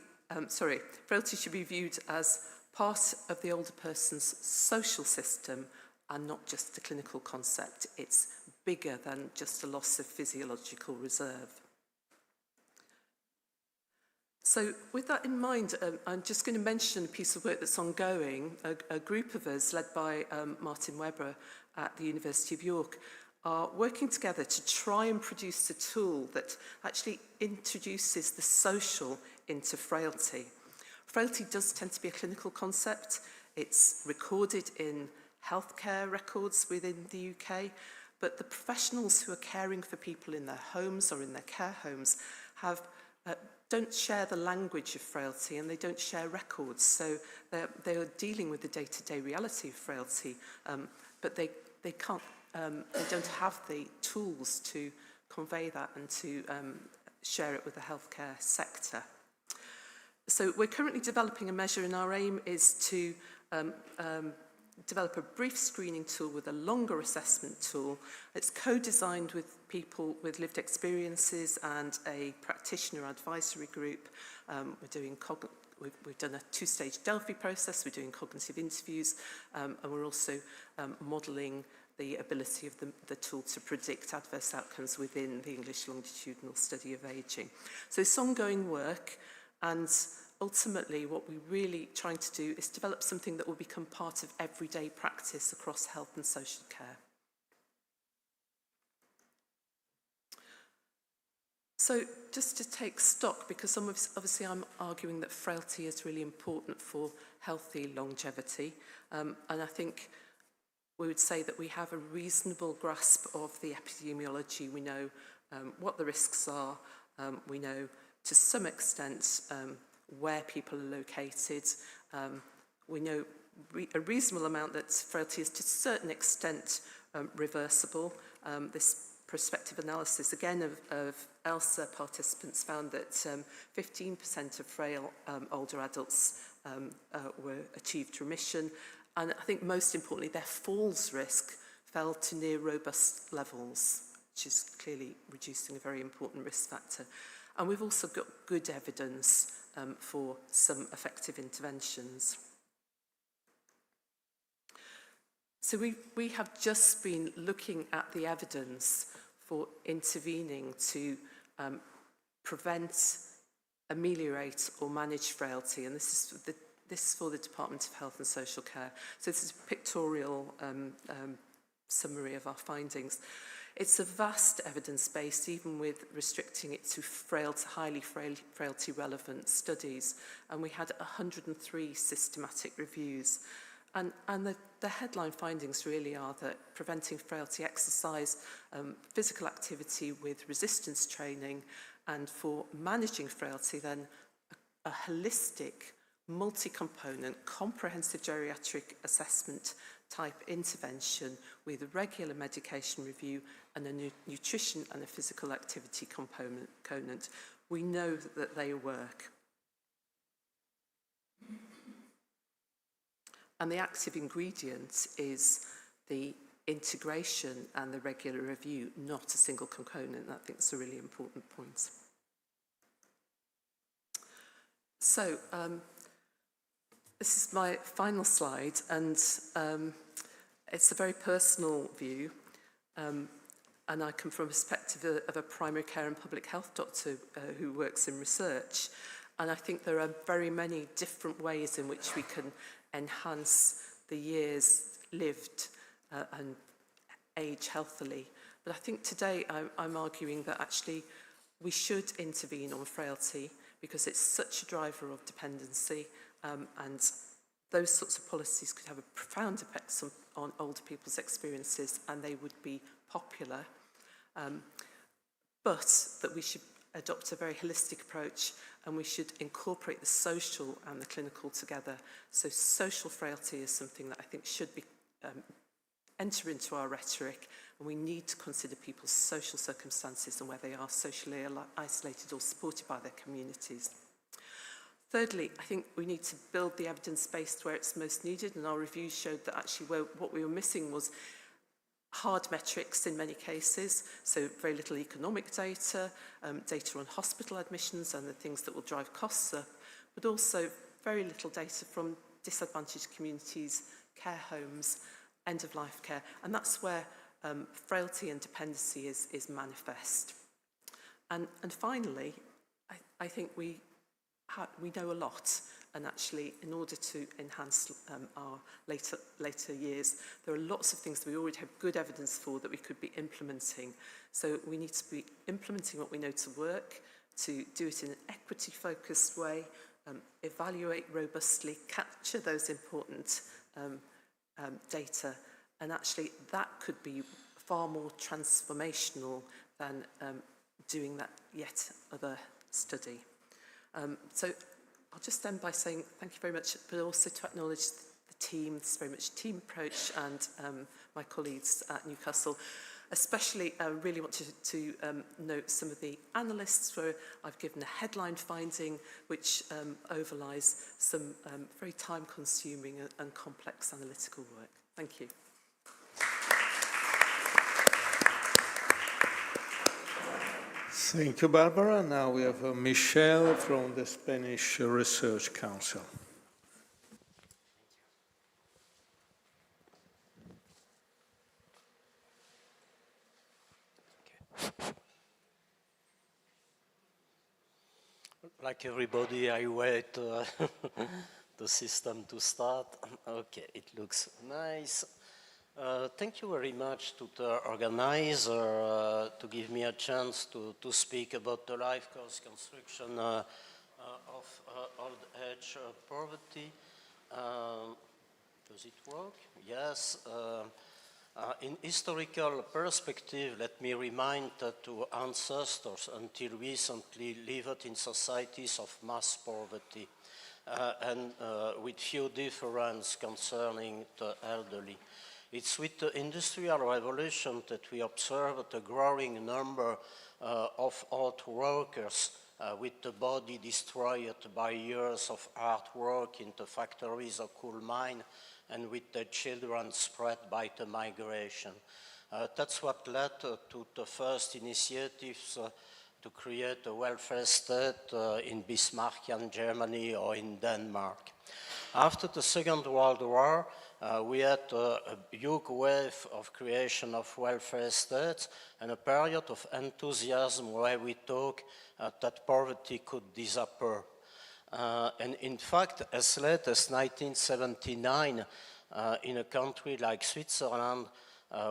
should be viewed as part of the older person's social system and not just a clinical concept. It's bigger than just a loss of physiological reserve. So with that in mind, I'm just going to mention a piece of work that's ongoing. A group of us, led by Martin Webber at the University of York, are working together to try and produce a tool that actually introduces the social into frailty. Frailty does tend to be a clinical concept. It's recorded in healthcare records within the UK, but the professionals who are caring for people in their homes or in their care homes don't share the language of frailty, and they don't share records. So they are dealing with the day-to-day reality of frailty, but they can't. They don't have the tools to convey that and to share it with the healthcare sector. So we're currently developing a measure, and our aim is to develop a brief screening tool with a longer assessment tool. It's co-designed with people with lived experiences and a practitioner advisory group. We've done a two-stage Delphi process, we're doing cognitive interviews, and we're also modelling the ability of the tool to predict adverse outcomes within the English longitudinal study of ageing. So it's ongoing work, and ultimately what we're really trying to do is develop something that will become part of everyday practice across health and social care. So just to take stock, because obviously I'm arguing that frailty is really important for healthy longevity, and I think we would say that we have a reasonable grasp of the epidemiology. We know what the risks are. We know to some extent where people are located. We know a reasonable amount that frailty is to a certain extent reversible. This prospective analysis, again, of ELSA participants found that 15% of frail older adults achieved remission. And I think most importantly, their falls risk fell to near robust levels, which is clearly reducing a very important risk factor. And we've also got good evidence for some effective interventions. So we have just been looking at the evidence for intervening to prevent, ameliorate or manage frailty, and this is for the Department of Health and Social Care. So this is a pictorial summary of our findings. It's a vast evidence base, even with restricting it to highly frailty relevant studies. And we had 103 systematic reviews. And the headline findings really are that preventing frailty exercise, physical activity with resistance training, and for managing frailty then a holistic, multi-component, comprehensive geriatric assessment type intervention with a regular medication review and a nutrition and a physical activity component. We know that they work. And the active ingredient is the integration and the regular review, not a single component. I think that's a really important point. So, this is my final slide, and it's a very personal view, and I come from a perspective of a primary care and public health doctor who works in research, and I think there are very many different ways in which we can enhance the years lived and age healthily. But I think today I'm arguing that actually we should intervene on frailty because it's such a driver of dependency, and those sorts of policies could have a profound effect on older people's experiences, and they would be popular. But that we should adopt a very holistic approach, and we should incorporate the social and the clinical together. So social frailty is something that I think should be enter into our rhetoric, and we need to consider people's social circumstances and where they are socially isolated or supported by their communities. Thirdly, I think we need to build the evidence base where it's most needed, and our reviews showed that actually what we were missing was hard metrics in many cases, so very little economic data, data on hospital admissions and the things that will drive costs up, but also very little data from disadvantaged communities, care homes, end-of-life care, and that's where frailty and dependency is manifest. And finally, I think we know a lot And actually, in order to enhance our later years, there are lots of things that we already have good evidence for that we could be implementing. So we need to be implementing what we know to work, to do it in an equity-focused way, evaluate robustly, capture those important data, and actually that could be far more transformational than doing that yet other study. So I'll just end by saying thank you very much, but also to acknowledge the team. This is very much a team approach, and my colleagues at Newcastle. Especially, I really want to note some of the analysts where I've given a headline finding which overlies some very time-consuming and complex analytical work. Thank you. Thank you, Barbara. Now we have Michelle from the Spanish Research Council. Like everybody, I wait the system to start. Okay, it looks nice. Thank you very much to the organizer to give me a chance to speak about the life course construction of old age poverty. Does it work? Yes. In historical perspective, let me remind that our ancestors until recently lived in societies of mass poverty and with few differences concerning the elderly. It's with the Industrial Revolution that we observed a growing number of old workers with the body destroyed by years of hard work in the factories or coal mine, and with the children spread by the migration. That's what led to the first initiatives to create a welfare state in Bismarckian Germany or in Denmark. After the Second World War, we had a huge wave of creation of welfare states and a period of enthusiasm where we thought that poverty could disappear. And in fact, as late as 1979, in a country like Switzerland,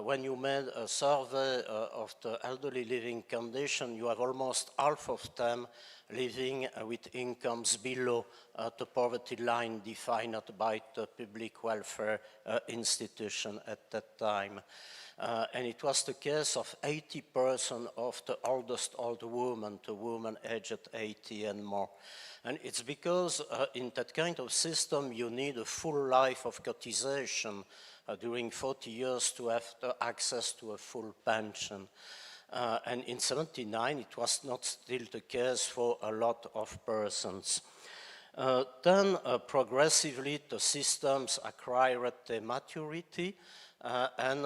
when you made a survey of the elderly living condition, you have almost half of them living with incomes below the poverty line defined by the public welfare institution at that time. And it was the case of 80% of the oldest old women, the women aged 80 and more. And it's because in that kind of system you need a full life of cotization during 40 years to have access to a full pension. And in 79 it was not still the case for a lot of persons. Then progressively the systems acquired the maturity and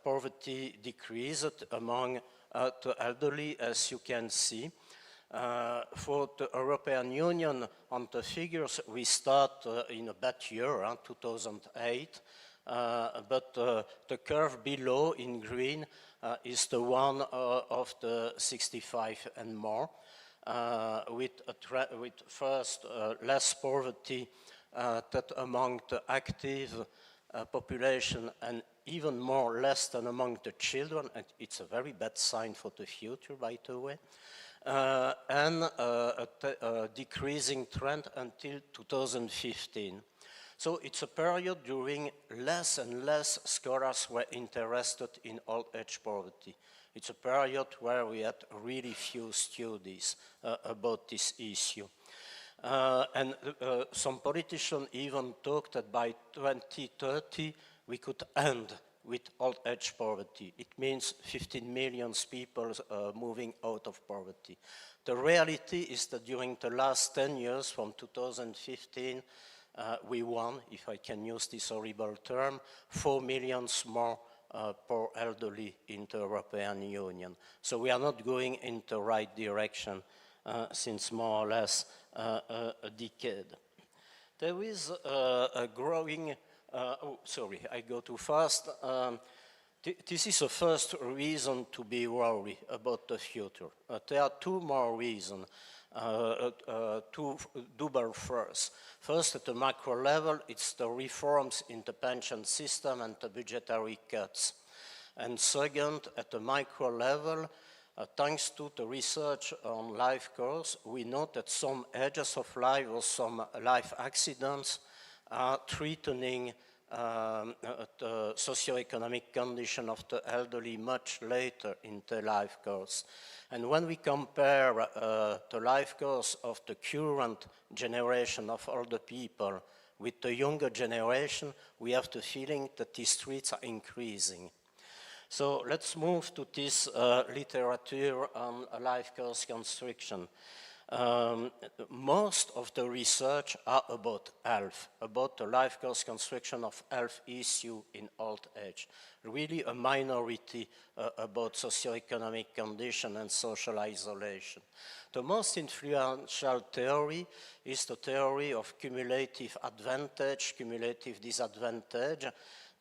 poverty decreased among the elderly, as you can see. For the European Union, on the figures, we start in a bad year, 2008, but the curve below in green is the one of the 65 and more, with first less poverty that among the active population and even more less than among the children, and it's a very bad sign for the future, by the way. And a decreasing trend until 2015. So it's a period during less and less scholars were interested in old age poverty. It's a period where we had really few studies about this issue. And some politicians even talked that by 2030 we could end with old age poverty. It means 15 million people moving out of poverty. The reality is that during the last 10 years, from 2015, we won, if I can use this horrible term, 4 million more per elderly in the European Union. So we are not going in the right direction since more or less a decade. There is a growing sorry, I go too fast. This is the first reason to be worried about the future. There are two more reasons. two double first. First, at the macro level, it's the reforms in the pension system and the budgetary cuts. And second, at the micro level, thanks to the research on life course, we know that some ages of life or some life accidents are threatening the socioeconomic condition of the elderly much later in the life course. And when we compare the life course of the current generation of older people with the younger generation, we have the feeling that these threats are increasing. So let's move to this literature on life course construction. Most of the research are about health, about the life course construction of health issue in old age. Really a minority about socioeconomic condition and social isolation. The most influential theory is the theory of cumulative advantage, cumulative disadvantage,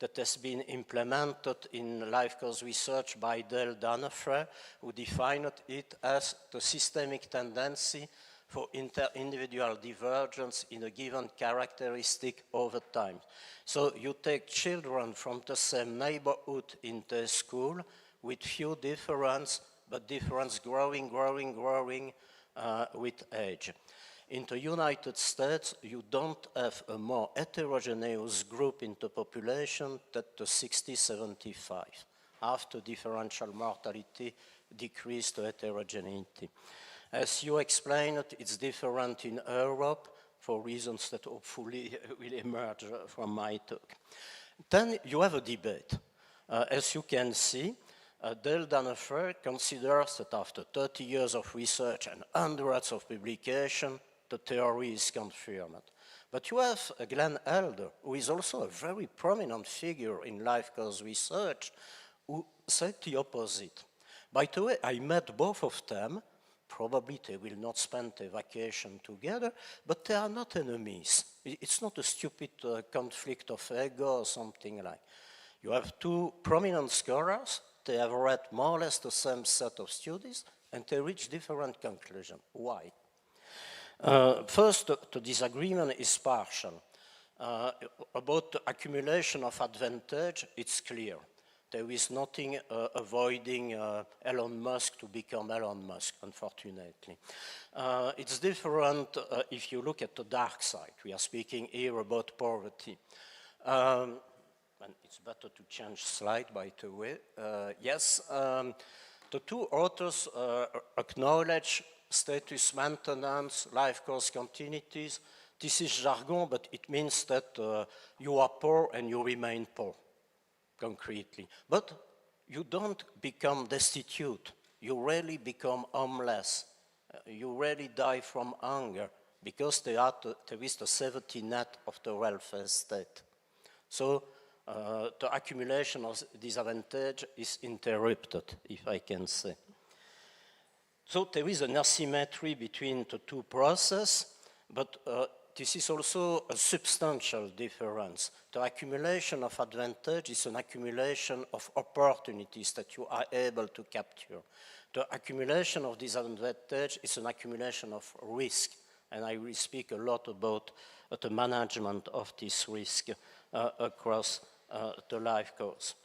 that has been implemented in life course research by Dale Danefre, who defined it as the systemic tendency for inter-individual divergence in a given characteristic over time. So you take children from the same neighborhood in the school with few difference, but difference growing with age. In the United States, you don't have a more heterogeneous group in the population than the 60-75. After differential mortality decreased the heterogeneity. As you explained, it's different in Europe for reasons that hopefully will emerge from my talk. Then you have a debate. As you can see, Dale Danefre considers that after 30 years of research and hundreds of publications, the theory is confirmed. But you have Glenn Elder, who is also a very prominent figure in life course research, who said the opposite. By the way, I met both of them. Probably they will not spend a vacation together, but they are not enemies. It's not a stupid conflict of ego or something like. You have two prominent scholars. They have read more or less the same set of studies, and they reach different conclusions. Why? First, the disagreement is partial. About the accumulation of advantage, it's clear. There is nothing avoiding Elon Musk to become Elon Musk, unfortunately. It's different if you look at the dark side. We are speaking here about poverty. And it's better to change slide, by the way. Yes, the two authors acknowledge status maintenance, life course continuities. This is jargon, but it means that you are poor and you remain poor, concretely. But you don't become destitute. You rarely become homeless. You rarely die from hunger because there is the safety net of the welfare state. So the accumulation of disadvantage is interrupted, if I can say. So there is an asymmetry between the two processes, but this is also a substantial difference. The accumulation of advantage is an accumulation of opportunities that you are able to capture. The accumulation of disadvantage is an accumulation of risk, and I will speak a lot about the management of this risk across the life course.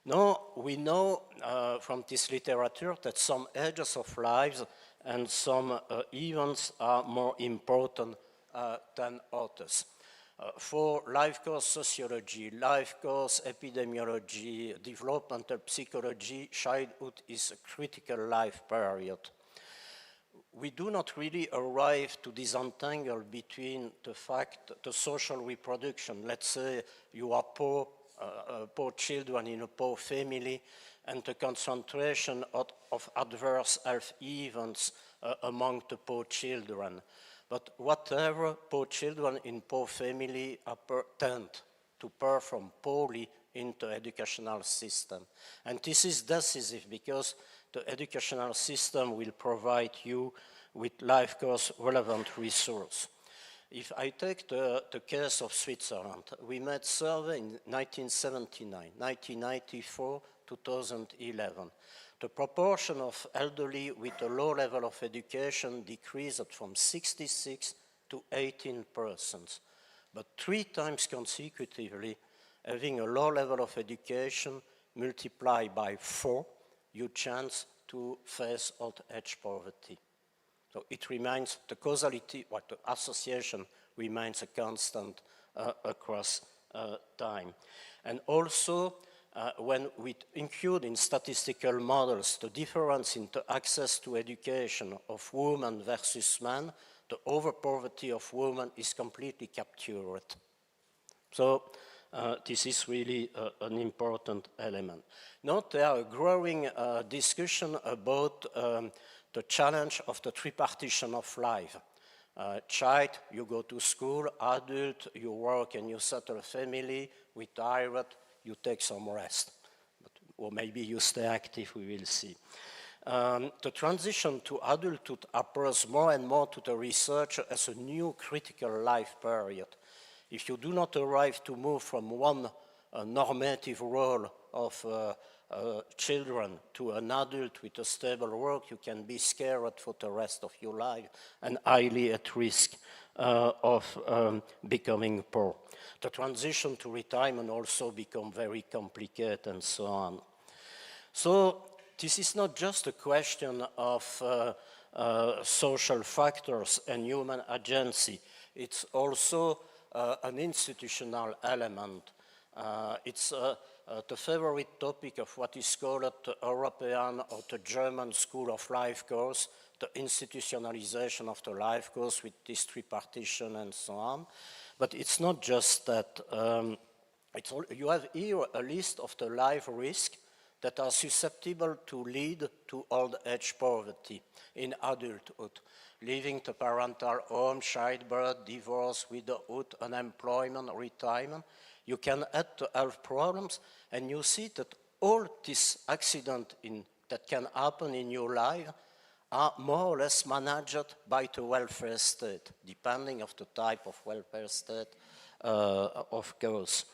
Now, we know from this literature that some ages of lives and some events are more important than others. For life course sociology, life course epidemiology, developmental psychology, childhood is a critical life period. We do not really arrive to disentangle between the social reproduction. Let's say you are poor children in a poor family, and the concentration of adverse health events among the poor children. But whatever, poor children in poor family tend to perform poorly in the educational system. And this is decisive because the educational system will provide you with life course relevant resource. If I take the case of Switzerland, we made survey in 1979, 1994, 2011. The proportion of elderly with a low level of education decreased from 66 to 18%. But 3 times consecutively, having a low level of education multiplied by 4, you chance to face old age poverty. So it remains, the causality, or the association remains a constant across time. And also, when we include in statistical models the difference in the access to education of women versus men, the over-poverty of women is completely captured. So this is really an important element. Now there are a growing discussion about the challenge of the tripartition of life. Child, you go to school; adult, you work and you settle a family; retired, you take some rest. Or maybe you stay active, we will see. The transition to adulthood appears more and more to the researcher as a new critical life period. If you do not arrive to move from one normative role of children to an adult with a stable work, you can be scared for the rest of your life and highly at risk of becoming poor. The transition to retirement also becomes very complicated and so on. So this is not just a question of social factors and human agency. It's also an institutional element. It's the favorite topic of what is called the European or the German School of Life course, the institutionalization of the life course with this tripartition and so on. But it's not just that. You have here a list of the life risks that are susceptible to lead to old age poverty in adulthood. Leaving the parental home, childbirth, divorce, widowhood, unemployment, retirement. You can add the health problems, and you see that all these accidents that can happen in your life are more or less managed by the welfare state, depending on the type of welfare state, of course.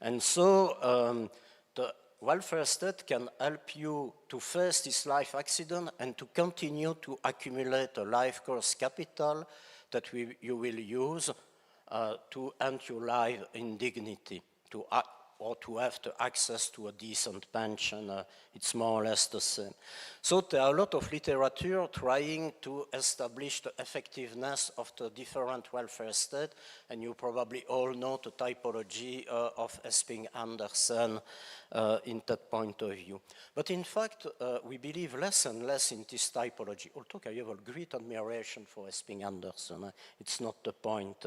And so the welfare state can help you to face this life accident and to continue to accumulate a life course capital that you will use to end your life in dignity, or to have the access to a decent pension. It's more or less the same. So there are a lot of literature trying to establish the effectiveness of the different welfare states, and you probably all know the typology of Esping-Andersen in that point of view. But in fact, we believe less and less in this typology, although I have a great admiration for Esping-Andersen. It's not the point.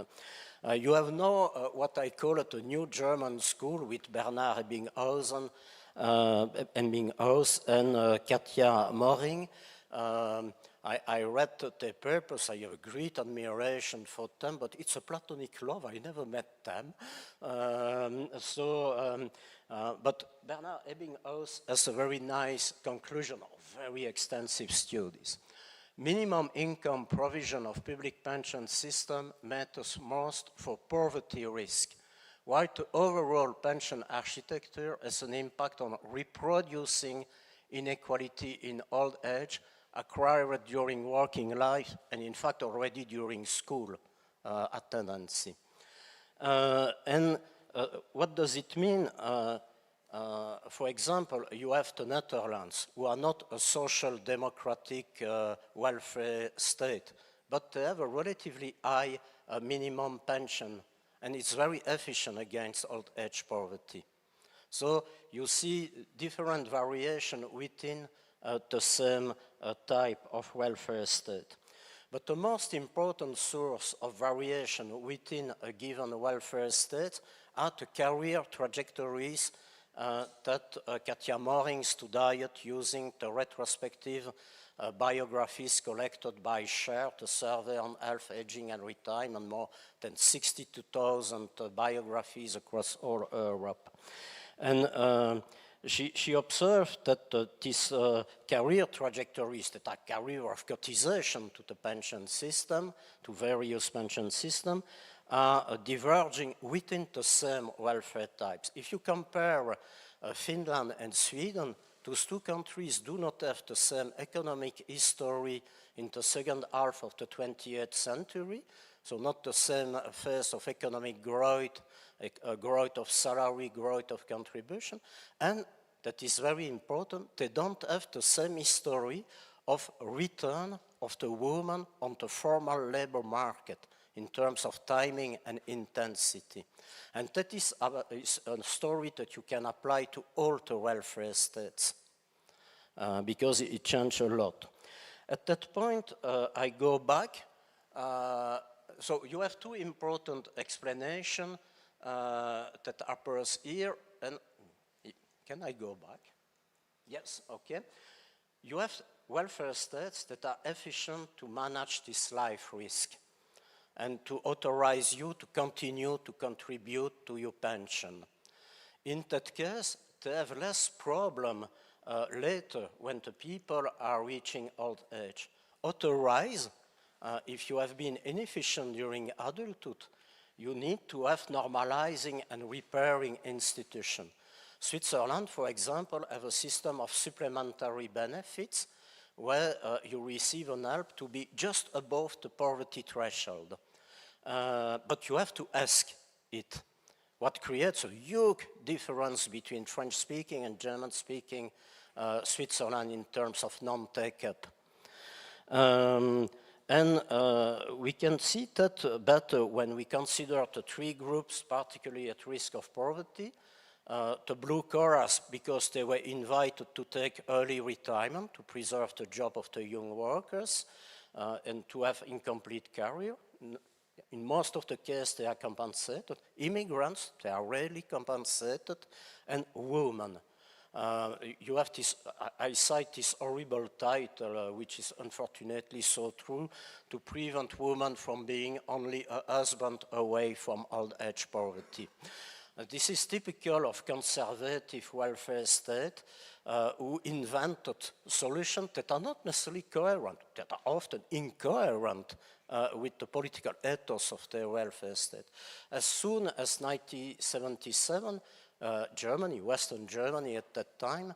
You have now what I call it a new German school with Bernard Ebbinghaus and Katja Moring. I read the papers. I have a great admiration for them, but it's a platonic love. I never met them. But Bernard Ebbinghaus has a very nice conclusion of very extensive studies. Minimum income provision of public pension system matters most for poverty risk, while the overall pension architecture has an impact on reproducing inequality in old age acquired during working life and in fact already during school attendance. What does it mean? For example, you have the Netherlands, who are not a social democratic welfare state, but they have a relatively high minimum pension, and it's very efficient against old age poverty. So you see different variation within the same type of welfare state. But the most important source of variation within a given welfare state are the career trajectories that Katja Moring studied using the retrospective biographies collected by SHARE, the Survey on Health, Aging and Retirement, more than 62,000 biographies across all Europe. And she observed that these career trajectories that are career of cotization to the pension system, to various pension systems, are diverging within the same welfare types. If you compare Finland and Sweden, Those two countries do not have the same economic history in the second half of the 20th century, so not the same phase of economic growth, growth of salary, growth of contribution, and that is very important, they don't have the same history of return of the woman on the formal labor market in terms of timing and intensity. And that is a story that you can apply to all the welfare states because it changed a lot. At that point, I go back. So you have two important explanations that appears here. And can I go back? Yes, okay. You have welfare states that are efficient to manage this life risk and to authorize you to continue to contribute to your pension. In that case, they have less problem later when the people are reaching old age. Otherwise, if you have been inefficient during adulthood, you need to have normalizing and repairing institutions. Switzerland, for example, have a system of supplementary benefits where you receive an help to be just above the poverty threshold. But you have to ask it, what creates a huge difference between French-speaking and German-speaking Switzerland in terms of non-take-up. We can see that better when we consider the three groups particularly at risk of poverty. The blue collars, because they were invited to take early retirement to preserve the job of the young workers and to have incomplete career. In most of the cases, they are compensated. Immigrants, they are rarely compensated. And women. You have this, I cite this horrible title, which is unfortunately so true, to prevent women from being only a husband away from old age poverty. This is typical of conservative welfare state who invented solutions that are not necessarily coherent, that are often incoherent with the political ethos of their welfare state. As soon as 1977, Germany, Western Germany at that time,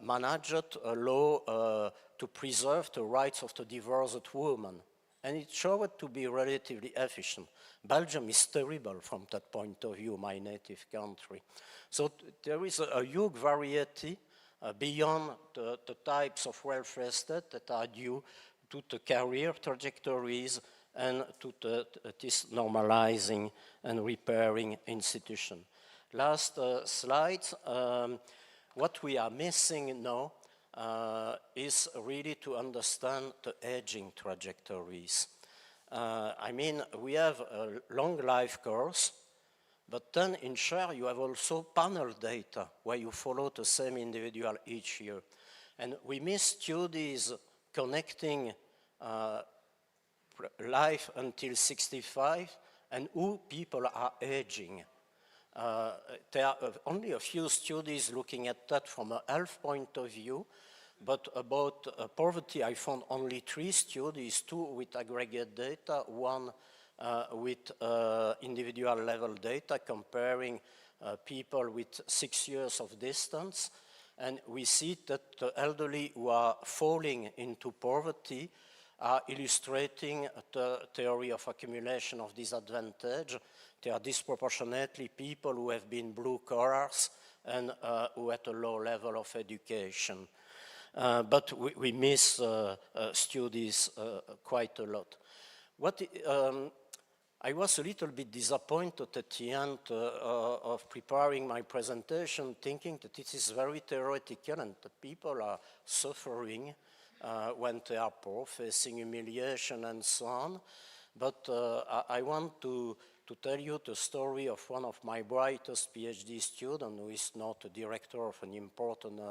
managed a law to preserve the rights of the divorced woman. And it showed to be relatively efficient. Belgium is terrible from that point of view, my native country. So there is a huge variety beyond the types of welfare state that are due to the career trajectories and to this normalizing and repairing institution. Last slide. What we are missing now is really to understand the aging trajectories. I mean, we have a long life course, but then in share you have also panel data where you follow the same individual each year. And we miss studies connecting life until 65 and who people are aging. There are only a few studies looking at that from a health point of view, but about poverty I found only 3 studies, 2 with aggregate data, 1 with individual level data comparing people with 6 years of distance. And we see that the elderly who are falling into poverty are illustrating the theory of accumulation of disadvantage. They are disproportionately people who have been blue collars and who had a low level of education. But we miss studies quite a lot. I was a little bit disappointed at the end of preparing my presentation, thinking that this is very theoretical and that people are suffering when they are poor, facing humiliation and so on. But I want to tell you the story of one of my brightest PhD students, who is not a director of an important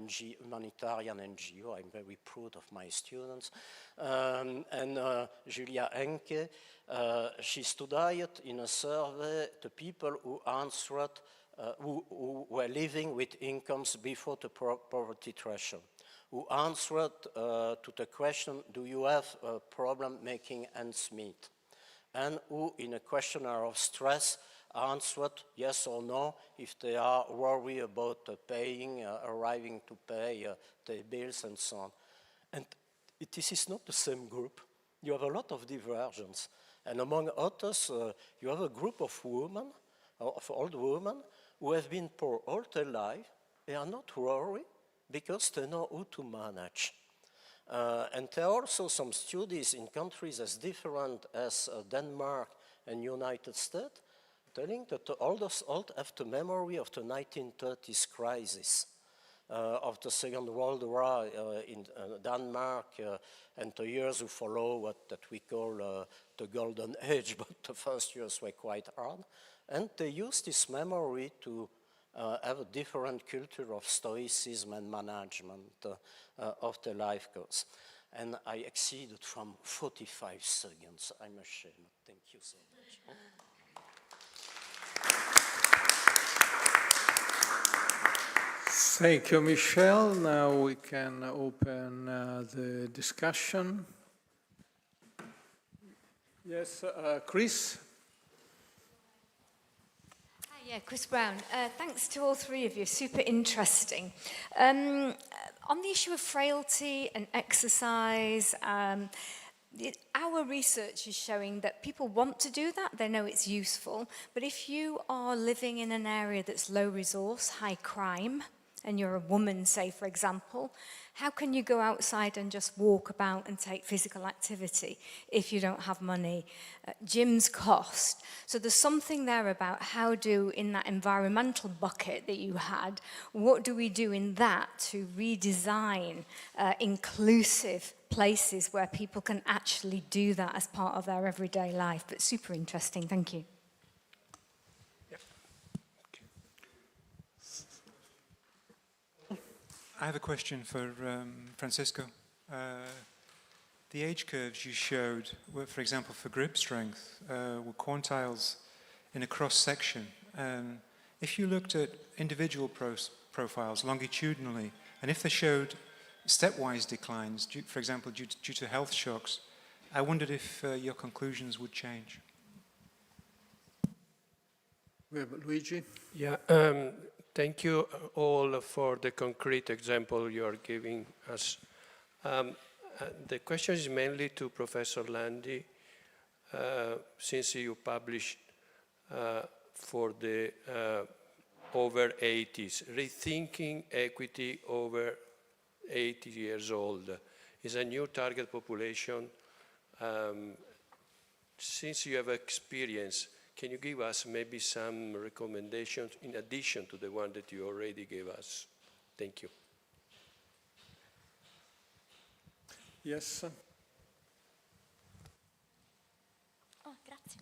humanitarian NGO. I'm very proud of my students. Julia Henke, she studied in a survey the people who answered, who were living with incomes before the poverty threshold, who answered to the question, do you have a problem making ends meet? And who, in a questionnaire of stress, answered yes or no if they are worried about arriving to pay their bills and so on. And this is not the same group. You have a lot of divergence. And among others, you have a group of women, of old women, who have been poor all their life. They are not worried because they know how to manage. And there are also some studies in countries as different as Denmark and United States, telling that the oldest have the memory of the 1930s crisis, of the Second World War in Denmark, and the years who follow that we call the Golden Age, but the first years were quite hard. And they use this memory to have a different culture of stoicism and management of the life course. And I exceeded from 45 seconds. I'm ashamed. Thank you so much. Thank you, Michel. Now we can open the discussion. Yes, Chris? Yeah, Chris Brown. Thanks to all three of you, super interesting. On the issue of frailty and exercise, our research is showing that people want to do that, they know it's useful, but if you are living in an area that's low resource, high crime, and you're a woman, say, for example, how can you go outside and just walk about and take physical activity if you don't have money? Gyms cost. So there's something there about how do, in that environmental bucket that you had, what do we do in that to redesign inclusive places where people can actually do that as part of their everyday life? But super interesting, thank you. I have a question for Francisco. The age curves you showed were, for example, for grip strength, were quantiles in a cross-section. If you looked at individual profiles longitudinally, and if they showed stepwise declines, for example, due to health shocks, I wondered if your conclusions would change. Luigi? Yeah. Thank you all for the concrete example you are giving us. The question is mainly to Professor Landi, since you published for the over 80s, rethinking equity over 80 years old is a new target population. Since you have experience, can you give us maybe some recommendations in addition to the one that you already gave us? Thank you. Yes. Oh, grazie.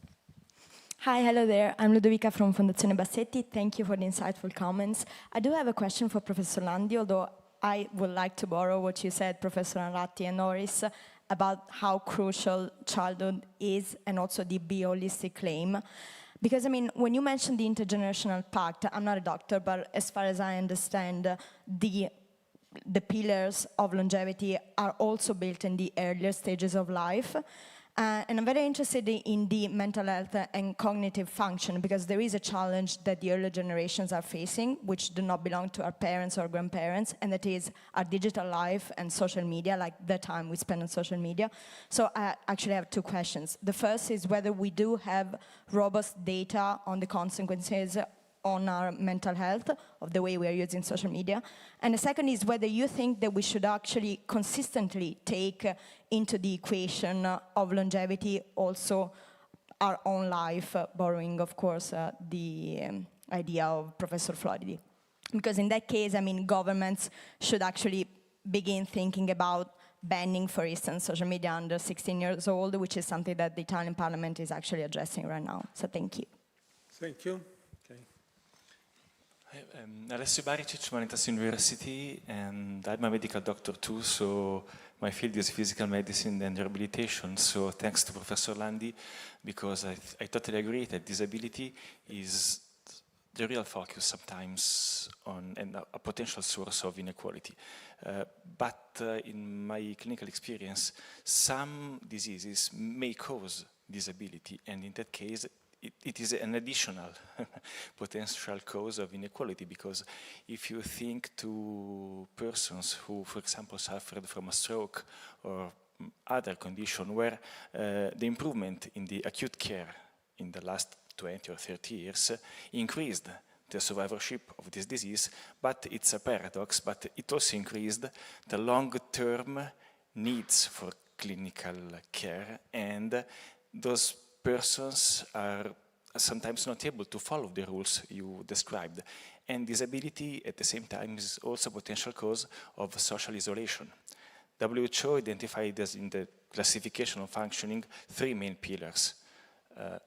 Hi, hello there. I'm Ludovica from Fondazione Bassetti. Thank you for the insightful comments. I do have a question for Professor Landi, although I would like to borrow what you said, Professor Anratti and Norris, about how crucial childhood is and also the be holistic claim. Because, I mean, when you mentioned the intergenerational pact, I'm not a doctor, but as far as I understand, the pillars of longevity are also built in the earlier stages of life. And I'm very interested in the mental health and cognitive function, because there is a challenge that the earlier generations are facing, which do not belong to our parents or grandparents, and that is our digital life and social media, like the time we spend on social media. So I actually have two questions. The first is whether we do have robust data on the consequences on our mental health of the way we are using social media. And the second is whether you think that we should actually consistently take into the equation of longevity also our own life, borrowing, of course, the idea of Professor Floridi. Because in that case, I mean, governments should actually begin thinking about banning, for instance, social media under 16 years old, which is something that the Italian parliament is actually addressing right now. So thank you. Thank you. Alessio Baricic, Humanitas University, and I'm a medical doctor too, so my field is physical medicine and rehabilitation, so thanks to Professor Landi, because I totally agree that disability is the real focus sometimes on and a potential source of inequality. But in my clinical experience, some diseases may cause disability, and in that case, it is an additional potential cause of inequality, because if you think to persons who, for example, suffered from a stroke or other condition where the improvement in the acute care in the last 20 or 30 years increased the survivorship of this disease, but it's a paradox, but it also increased the long-term needs for clinical care, and those persons are sometimes not able to follow the rules you described. And disability at the same time is also a potential cause of social isolation. WHO identified as in the classification of functioning 3 main pillars.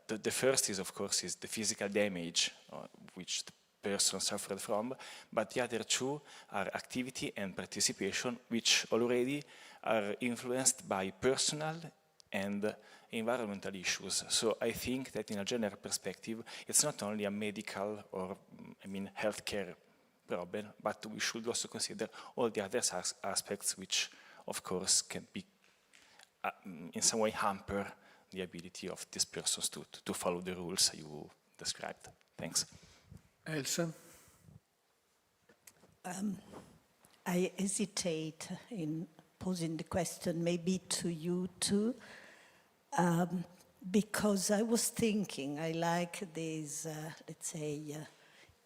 The first is, of course, is the physical damage which the person suffered from, but the other 2 are activity and participation, which already are influenced by personal and environmental issues. So I think that in a general perspective, it's not only a medical or, healthcare problem, but we should also consider all the other aspects which, of course, can be in some way hamper the ability of these persons to follow the rules you described. Thanks. Elsa? I hesitate in posing the question maybe to you too, because I was thinking I like these, let's say,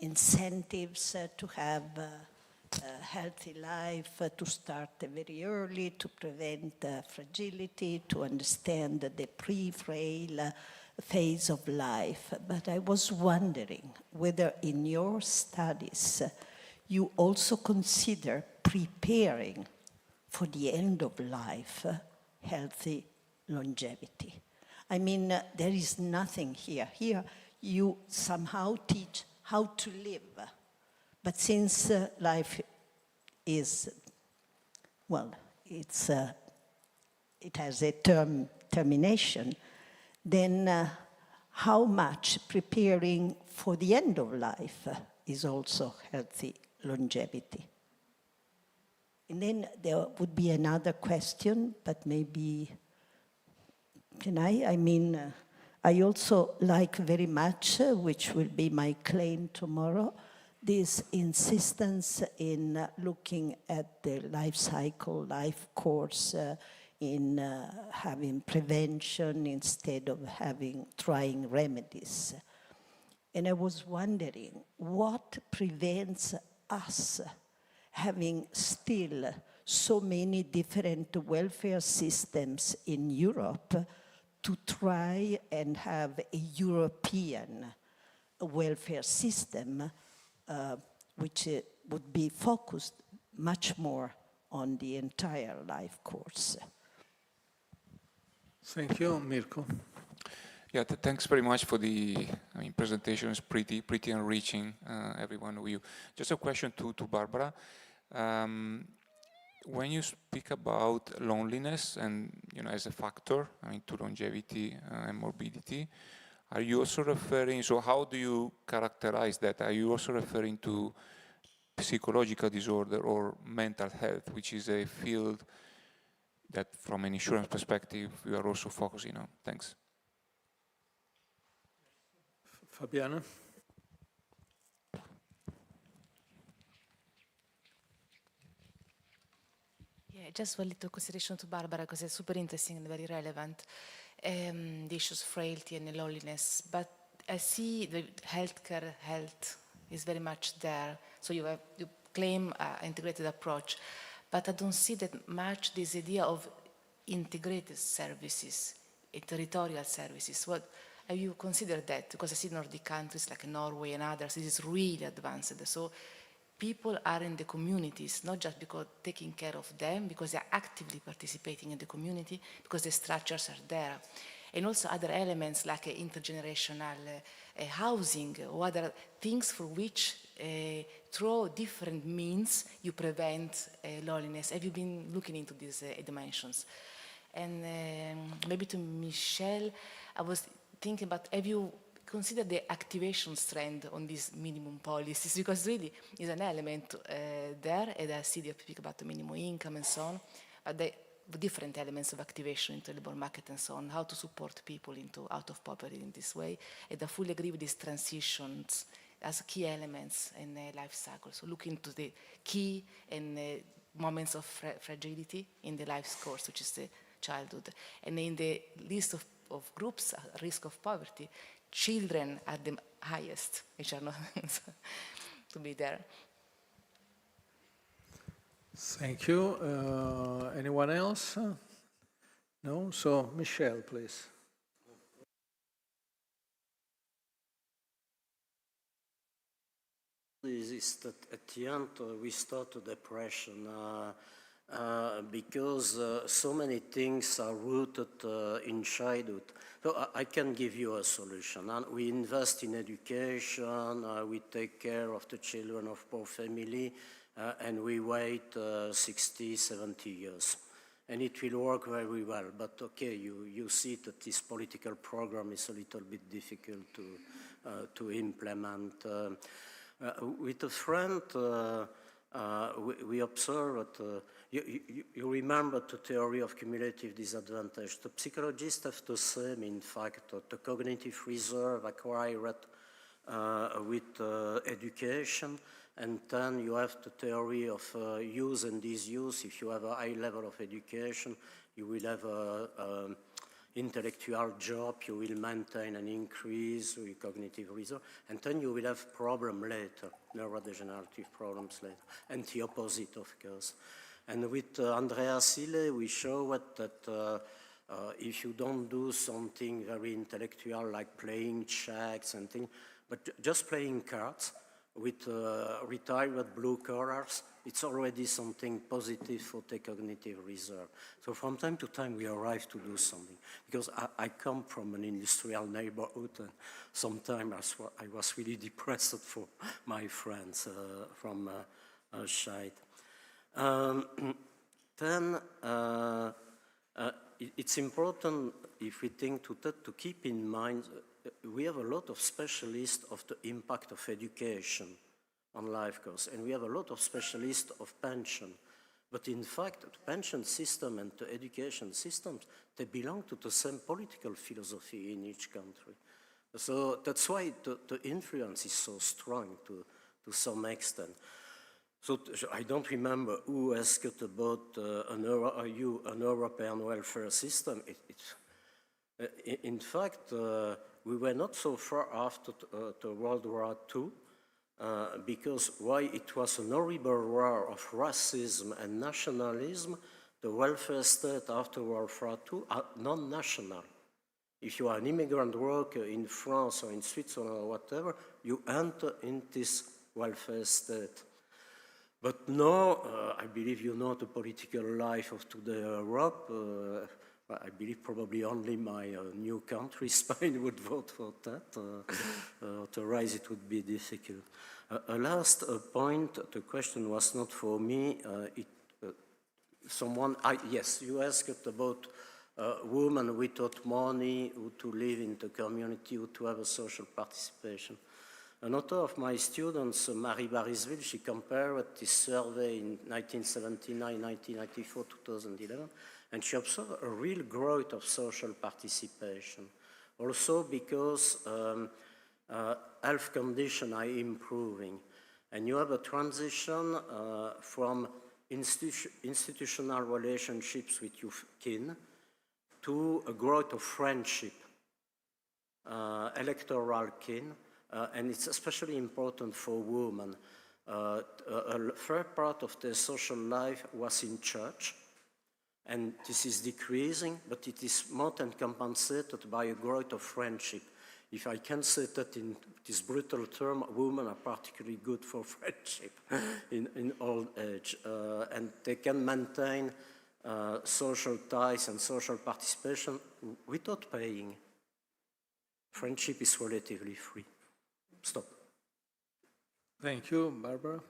incentives to have a healthy life, to start very early, to prevent fragility, to understand the pre-frail phase of life. But I was wondering whether in your studies you also consider preparing for the end of life healthy longevity. I mean, there is nothing here. Here you somehow teach how to live. But since life is, well, it has a termination, then how much preparing for the end of life is also healthy longevity? And then there would be another question, but maybe, can I? I mean, I also like very much, which will be my claim tomorrow, this insistence in looking at the life cycle, life course, in having prevention instead of trying remedies. And I was wondering, what prevents us having still so many different welfare systems in Europe to try and have a European welfare system which would be focused much more on the entire life course. Thank you, Mirko. Yeah, thanks very much for the presentation. It's pretty enriching, every one of you. Just a question to Barbara. When you speak about loneliness and as a factor to longevity and morbidity, are you also referring? So how do you characterize that? Are you also referring to psychological disorder or mental health, which is a field that, from an insurance perspective, we are also focusing on? Thanks. Fabiana? Yeah, just a little consideration to Barbara, because it's super interesting and very relevant, the issues of frailty and loneliness. But I see the healthcare health is very much there. So you claim an integrated approach, but I don't see that much this idea of integrated services, territorial services. What have you considered that? Because I see Nordic countries like Norway and others, this is really advanced. So people are in the communities, not just because taking care of them, because they are actively participating in the community, because the structures are there. And also other elements like intergenerational housing or other things for which through different means you prevent loneliness. Have you been looking into these dimensions? And maybe to Michelle, I was thinking about, have you considered the activation strand on these minimum policies? Because really is an element there, and I see they speak about the minimum income and so on, but different elements of activation into the labor market and so on, how to support people into out of poverty in this way. And I fully agree with these transitions as key elements in a life cycle. So look into the key and moments of fragility in the life's course, which is the childhood. And in the list of groups at risk of poverty, children are the highest, which are not to be there. Thank you. Anyone else? No? So, Michelle, please. Is that at the end we start a depression because so many things are rooted in childhood. So I can give you a solution. And we invest in education, we take care of the children of poor family, and we wait 60, 70 years. And it will work very well. But okay, you see that this political program is a little bit difficult to implement. With a friend, we observe that you remember the theory of cumulative disadvantage. The psychologists have the same, in fact, the cognitive reserve acquired with education, and then you have the theory of use and disuse. If you have a high level of education, you will have a intellectual job, you will maintain an increase in cognitive reserve, and then you will have problems later, neurodegenerative problems later, and the opposite, of course. And with Andrea Sille, we show that if you don't do something very intellectual, like playing chess and things, but just playing cards with retired blue collars, it's already something positive for the cognitive reserve. So from time to time we arrive to do something. Because I come from an industrial neighborhood, and sometimes I was really depressed for my friends from Scheid. Then it's important, if we think to that, to keep in mind we have a lot of specialists of the impact of education on life course, and we have a lot of specialists of pension. But in fact, the pension system and the education systems, they belong to the same political philosophy in each country. So that's why the influence is so strong to some extent. So I don't remember who asked about an European welfare system. In fact, we were not so far after the World War II, because while it was an horrible war of racism and nationalism, the welfare state after World War II are non-national. If you are an immigrant worker in France or in Switzerland or whatever, you enter in this welfare state. But now, I believe you know the political life of today Europe. I believe probably only my new country, Spain, would vote for that. Otherwise, it would be difficult. A last point, the question was not for me. Yes, you asked about women without money, who to live in the community, who to have a social participation. Another of my students, Marie Barisville, she compared this survey in 1979, 1994, 2011, and she observed a real growth of social participation. Also because health conditions are improving. And you have a transition from institutional relationships with your kin to a growth of friendship, electoral kin, and it's especially important for women. A third part of their social life was in church, and this is decreasing, but it is more than compensated by a growth of friendship. If I can say that in this brutal term, women are particularly good for friendship in old age, and they can maintain social ties and social participation without paying. Friendship is relatively free. Stop. Thank you, Barbara.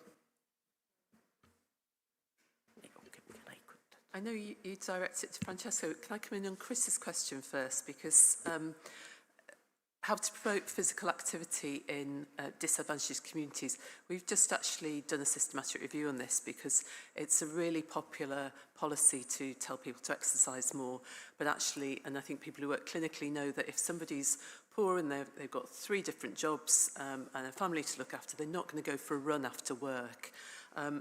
I know you direct it to Francesco. Can I come in on Chris's question first? Because how to promote physical activity in disadvantaged communities. We've just actually done a systematic review on this because it's a really popular policy to tell people to exercise more, but actually, and I think people who work clinically know that if somebody's poor and they've got 3 different jobs and a family to look after, they're not going to go for a run after work.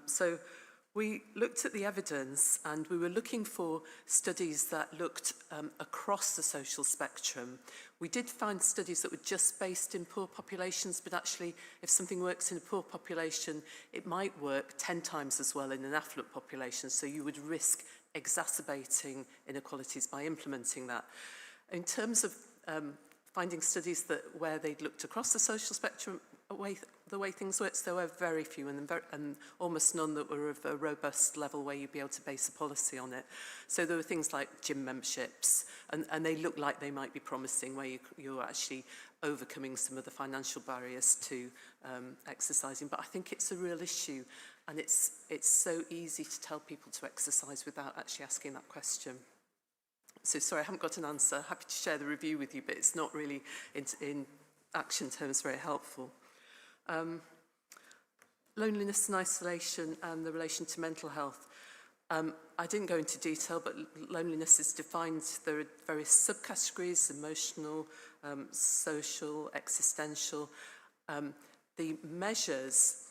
So we looked at the evidence and we were looking for studies that looked across the social spectrum. We did find studies that were just based in poor populations, but actually if something works in a poor population, it might work 10 times as well in an affluent population, so you would risk exacerbating inequalities by implementing that. In terms of finding studies where they'd looked across the social spectrum, the way things worked, there were very few and almost none that were of a robust level where you'd be able to base a policy on it. So there were things like gym memberships, and they looked like they might be promising, where you're actually overcoming some of the financial barriers to exercising. But I think it's a real issue, and it's so easy to tell people to exercise without actually asking that question. So sorry, I haven't got an answer. Happy to share the review with you, but it's not really in action terms very helpful. Loneliness and isolation and the relation to mental health. I didn't go into detail, but loneliness is defined. There are various subcategories: emotional, social, existential. The measures,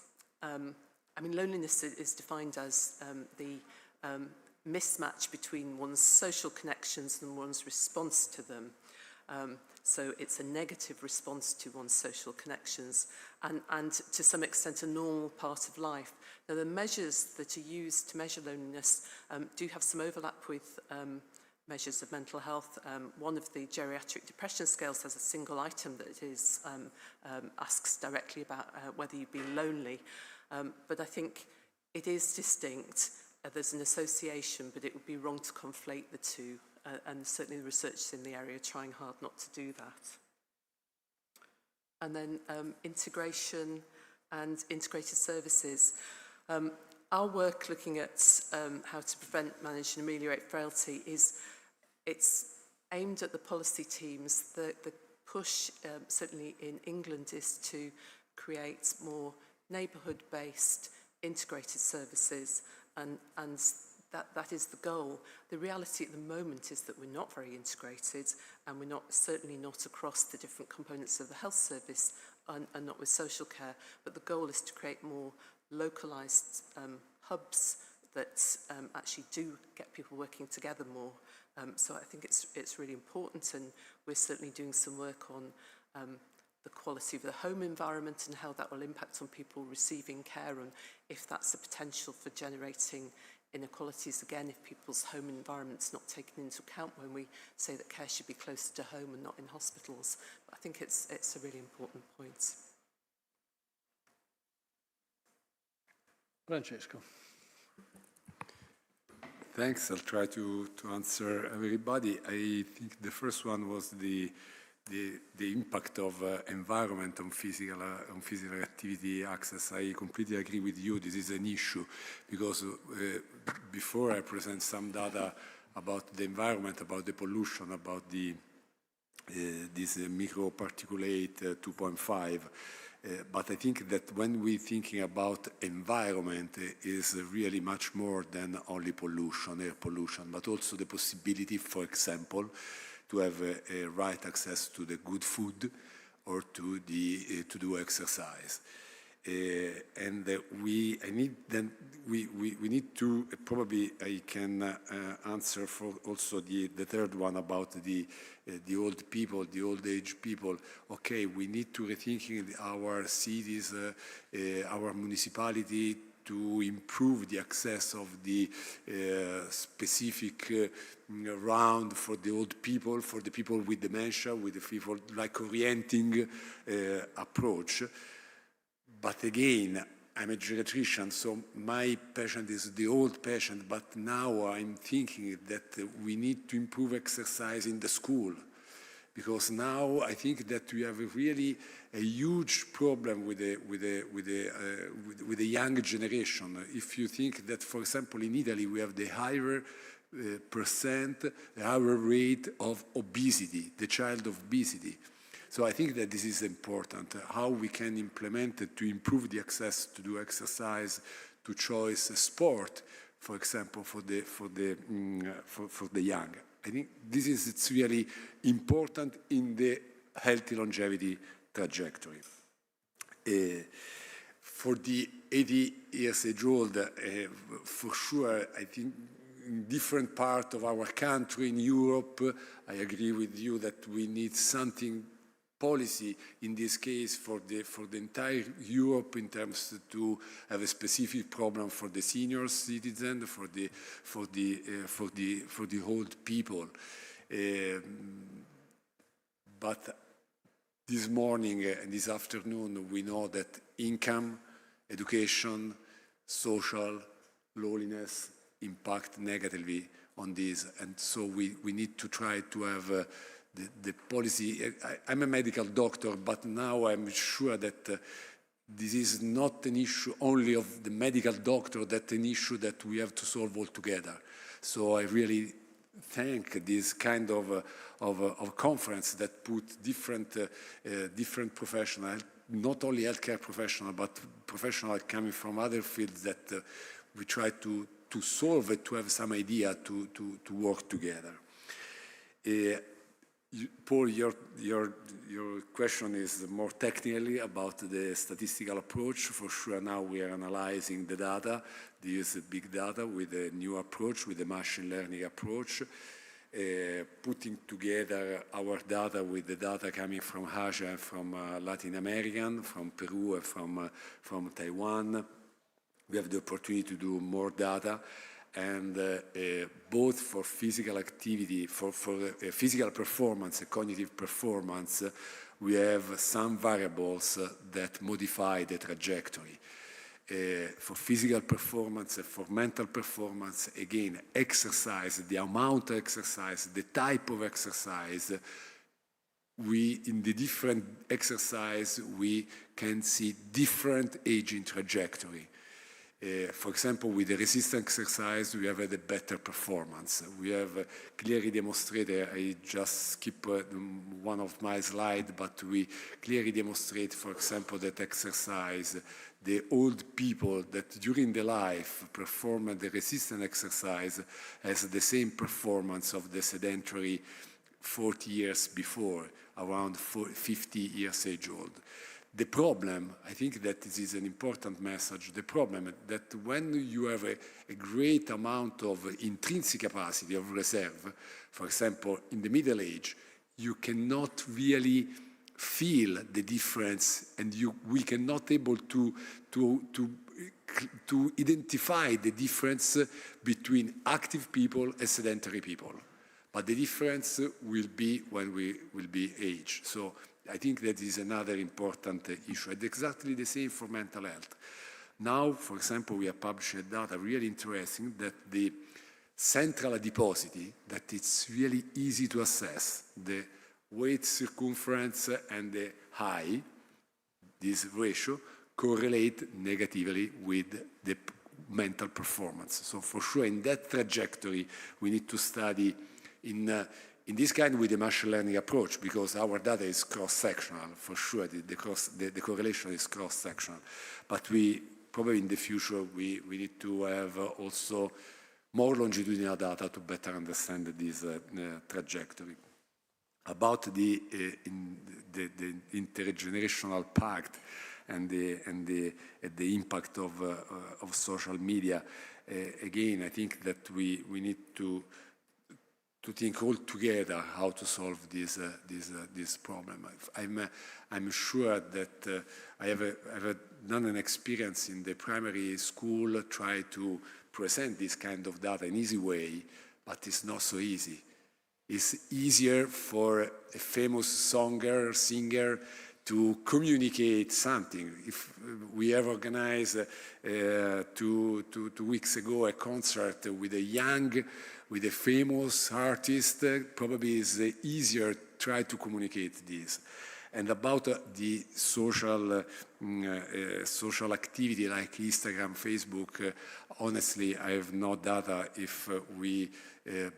loneliness is defined as the mismatch between one's social connections and one's response to them. So it's a negative response to one's social connections and to some extent a normal part of life. Now the measures that are used to measure loneliness do have some overlap with measures of mental health. One of the geriatric depression scales has a single item that is asks directly about whether you've been lonely. But I think it is distinct. There's an association, but it would be wrong to conflate the two. And certainly the researchers in the area are trying hard not to do that. And then integration and integrated services. Our work looking at how to prevent, manage and ameliorate frailty it's aimed at the policy teams. The push, certainly in England, is to create more neighbourhood-based integrated services, and that is the goal. The reality at the moment is that we're not very integrated, and we're certainly not across the different components of the health service and not with social care, but the goal is to create more localised hubs that actually do get people working together more. So I think it's really important, and we're certainly doing some work on the quality of the home environment and how that will impact on people receiving care, and if that's a potential for generating inequalities again, if people's home environment's not taken into account when we say that care should be closer to home and not in hospitals. But I think it's a really important point. Francesco. Thanks. I'll try to answer everybody. I think the first one was the impact of environment on physical activity access. I completely agree with you. This is an issue because before I present some data about the environment, about the pollution, about this microparticulate 2.5. But I think that when we're thinking about environment, is really much more than only pollution, air pollution, but also the possibility, for example, to have a right access to the good food or to do exercise. And we need to, probably I can answer for also the third one about the old people, the old age people. Okay, we need to rethink our cities, our municipality, to improve the access of the specific round for the old people, for the people with dementia, with the people like orienting approach. But again, I'm a geriatrician, so my patient is the old patient, but now I'm thinking that we need to improve exercise in the school. Because now I think that we have really a huge problem with the young generation. If you think that, for example, in Italy we have the higher rate of obesity, the child of obesity. So I think that this is important, how we can implement it to improve the access to do exercise, to choice sport, for example, for the young. I think it's really important in the healthy longevity trajectory. For the 80 years old, for sure, I think in different parts of our country, in Europe, I agree with you that we need something policy in this case for the entire Europe in terms to have a specific problem for the senior citizen, for the old people. But this morning and this afternoon, we know that income, education, social, loneliness impact negatively on this. And so we need to try to have the policy. I'm a medical doctor, but now I'm sure that this is not an issue only of the medical doctor, that's an issue that we have to solve all together. So I really thank this kind of conference that put different professionals, not only healthcare professionals, but professionals coming from other fields that we try to solve it, to have some idea to work together. Paul, your question is more technically about the statistical approach. For sure, now we are analyzing the data, the use of big data with a new approach, with the machine learning approach, putting together our data with the data coming from Asia, from Latin American, from Peru, and from Taiwan. We have the opportunity to do more data. And both for physical activity, for physical performance and cognitive performance, we have some variables that modify the trajectory. For physical performance and for mental performance, again, exercise, the amount of exercise, the type of exercise, in the different exercise, we can see different aging trajectory. For example, with the resistance exercise, we have had a better performance. We have clearly demonstrated, I just skip one of my slides, but we clearly demonstrate, for example, that exercise, the old people that during their life perform the resistance exercise has the same performance of the sedentary 40 years before, around 50 years old. The problem, I think that this is an important message, the problem is that when you have a great amount of intrinsic capacity of reserve, for example, in the middle age, you cannot really feel the difference and we cannot able to identify the difference between active people and sedentary people. But the difference will be when we will be age. So I think that is another important issue. And exactly the same for mental health. Now, for example, we have published data really interesting that the central adiposity, that it's really easy to assess, the weight circumference and the height, this ratio, correlate negatively with the mental performance. So for sure, in that trajectory, we need to study in this kind with the machine learning approach, because our data is cross-sectional, for sure, the correlation is cross-sectional. But we probably in the future, we need to have also more longitudinal data to better understand this trajectory. About the intergenerational pact and the impact of social media, again, I think that we need to think all together how to solve this problem. I'm sure that I have done an experience in the primary school, try to present this kind of data in an easy way, but it's not so easy. It's easier for a famous singer to communicate something. If we have organized 2 weeks ago a concert with a famous artist, probably it's easier to try to communicate this. And about the social activity like Instagram, Facebook, honestly, I have no data if we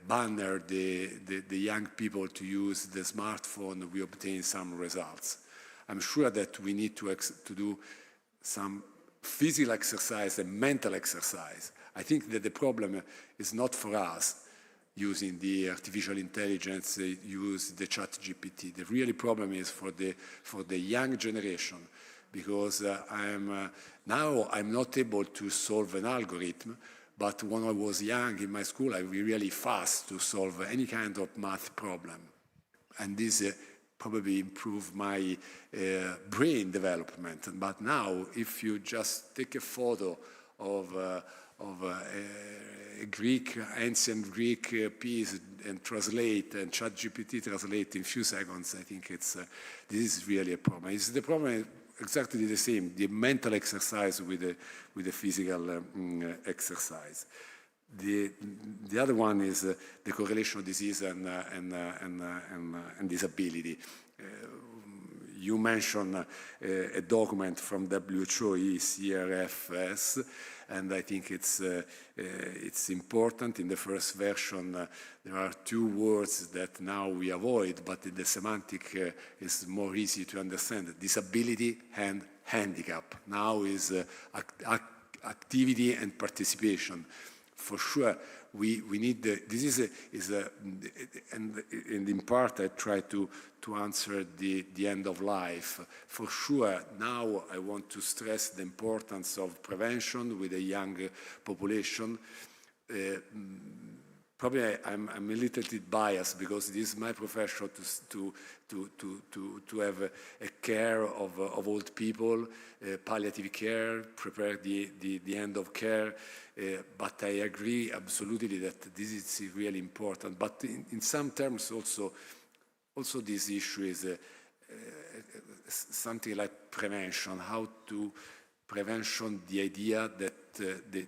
banner the young people to use the smartphone, we obtain some results. I'm sure that we need to do some physical exercise and mental exercise. I think that the problem is not for us using the artificial intelligence, use the ChatGPT. The really problem is for the young generation, because I'm not able to solve an algorithm, but when I was young in my school, I was really fast to solve any kind of math problem. And this probably improved my brain development. But now, if you just take a photo of a ancient Greek piece and translate, and ChatGPT translate in a few seconds, I think this is really a problem. It's the problem exactly the same, the mental exercise with the physical exercise. The other one is the correlation of disease and disability. You mentioned a document from WHO, CRFS, and I think it's important. In the first version, there are two words that now we avoid, but the semantic is more easy to understand: disability and handicap. Now is activity and participation. For sure, we need this and in part I try to answer the end of life. For sure, now I want to stress the importance of prevention with a young population. Probably I'm a little bit biased because it is my profession to have a care of old people, palliative care, prepare the end of care. But I agree absolutely that this is really important. But in some terms also this issue is something like prevention, how to prevention the idea that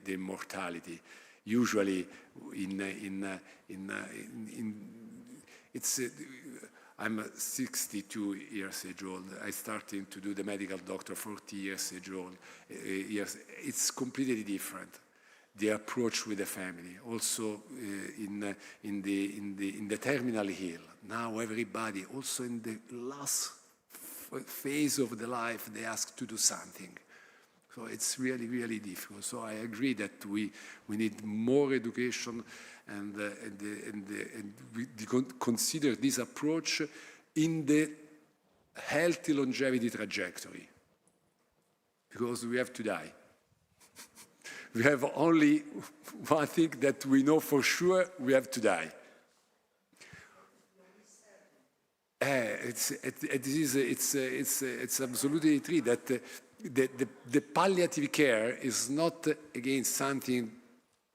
the mortality. Usually I'm 62 years old. I started to do the medical doctor 40 years old. It's completely different. The approach with the family, also in the terminal ill. Now everybody, also in the last phase of the life, they ask to do something. So it's really, really difficult. So I agree that we need more education and we consider this approach in the healthy longevity trajectory, because we have to die. We have only one thing that we know for sure: we have to die. It's absolutely true that the palliative care is not against something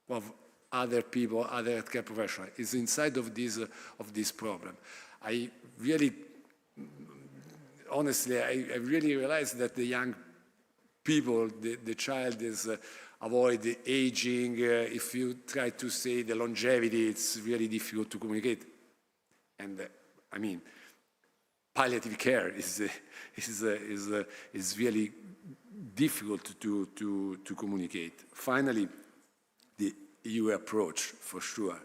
of other people, other healthcare professionals. It's inside of this problem. I really, honestly, I really realize that the young people, the child is avoid aging. If you try to say the longevity, it's really difficult to communicate. And I mean, palliative care is really difficult to communicate. Finally, the EU approach, for sure.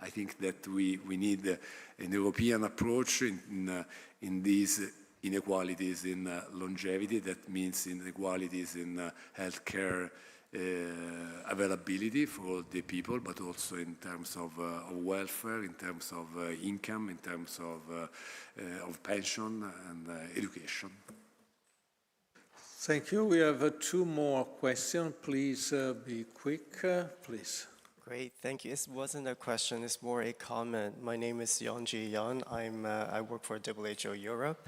I think that we need an European approach in these inequalities in longevity. That means inequalities in healthcare availability for all the people, but also in terms of welfare, in terms of income, in terms of pension and education. Thank you. We have two more questions. Please be quick, please. Great, thank you. It wasn't a question, it's more a comment. My name is Yeonji Yeon. I work for WHO Europe.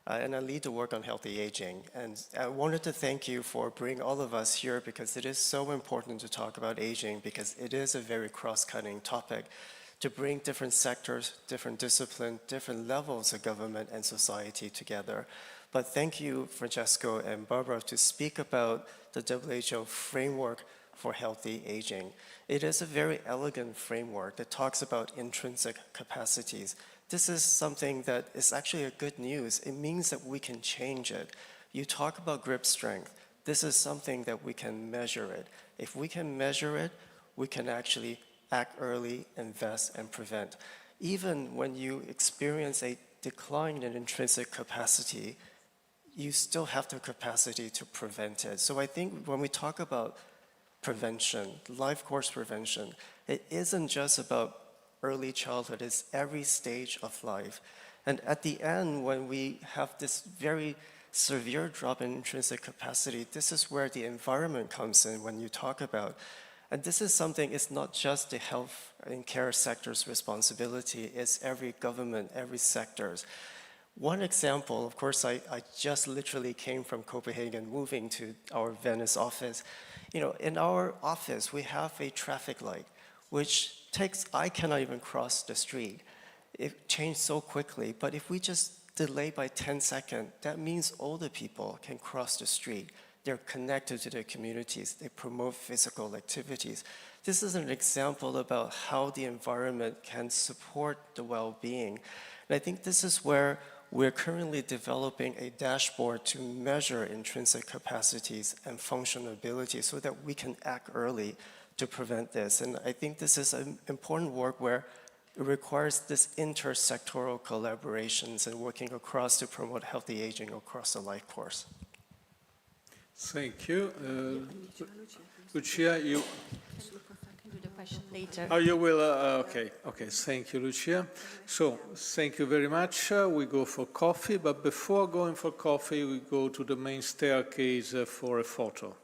And I lead the work on healthy aging. And I wanted to thank you for bringing all of us here, because it is so important to talk about aging, because it is a very cross-cutting topic to bring different sectors, different disciplines, different levels of government and society together. But thank you, Francesco and Barbara, to speak about the WHO framework for healthy aging. It is a very elegant framework that talks about intrinsic capacities, this is something that is actually a good news. It means that we can change it. You talk about grip strength. This is something that we can measure it. If we can measure it, we can actually act early, invest, and prevent. Even when you experience a decline in intrinsic capacity, you still have the capacity to prevent it. So I think when we talk about prevention, life course prevention, it isn't just about early childhood, it's every stage of life. And at the end, when we have this very severe drop in intrinsic capacity, this is where the environment comes in when you talk about. And this is something, it's not just the health and care sector's responsibility, it's every government, every sector's. One example, of course, I just literally came from Copenhagen, moving to our Venice office. You know, in our office, we have a traffic light, which I cannot even cross the street. It changed so quickly, but if we just delay by 10 seconds, that means older people can cross the street. They're connected to their communities. They promote physical activities. This is an example about how the environment can support the well-being. And I think this is where we're currently developing a dashboard to measure intrinsic capacities and functional ability so that we can act early to prevent this. And I think this is an important work where it requires this intersectoral collaborations and working across to promote healthy aging across the life course. Thank you. Lucia, you... Later. Oh, you will, okay, thank you, Lucia. So, thank you very much. We go for coffee, but before going for coffee, we go to the main staircase for a photo.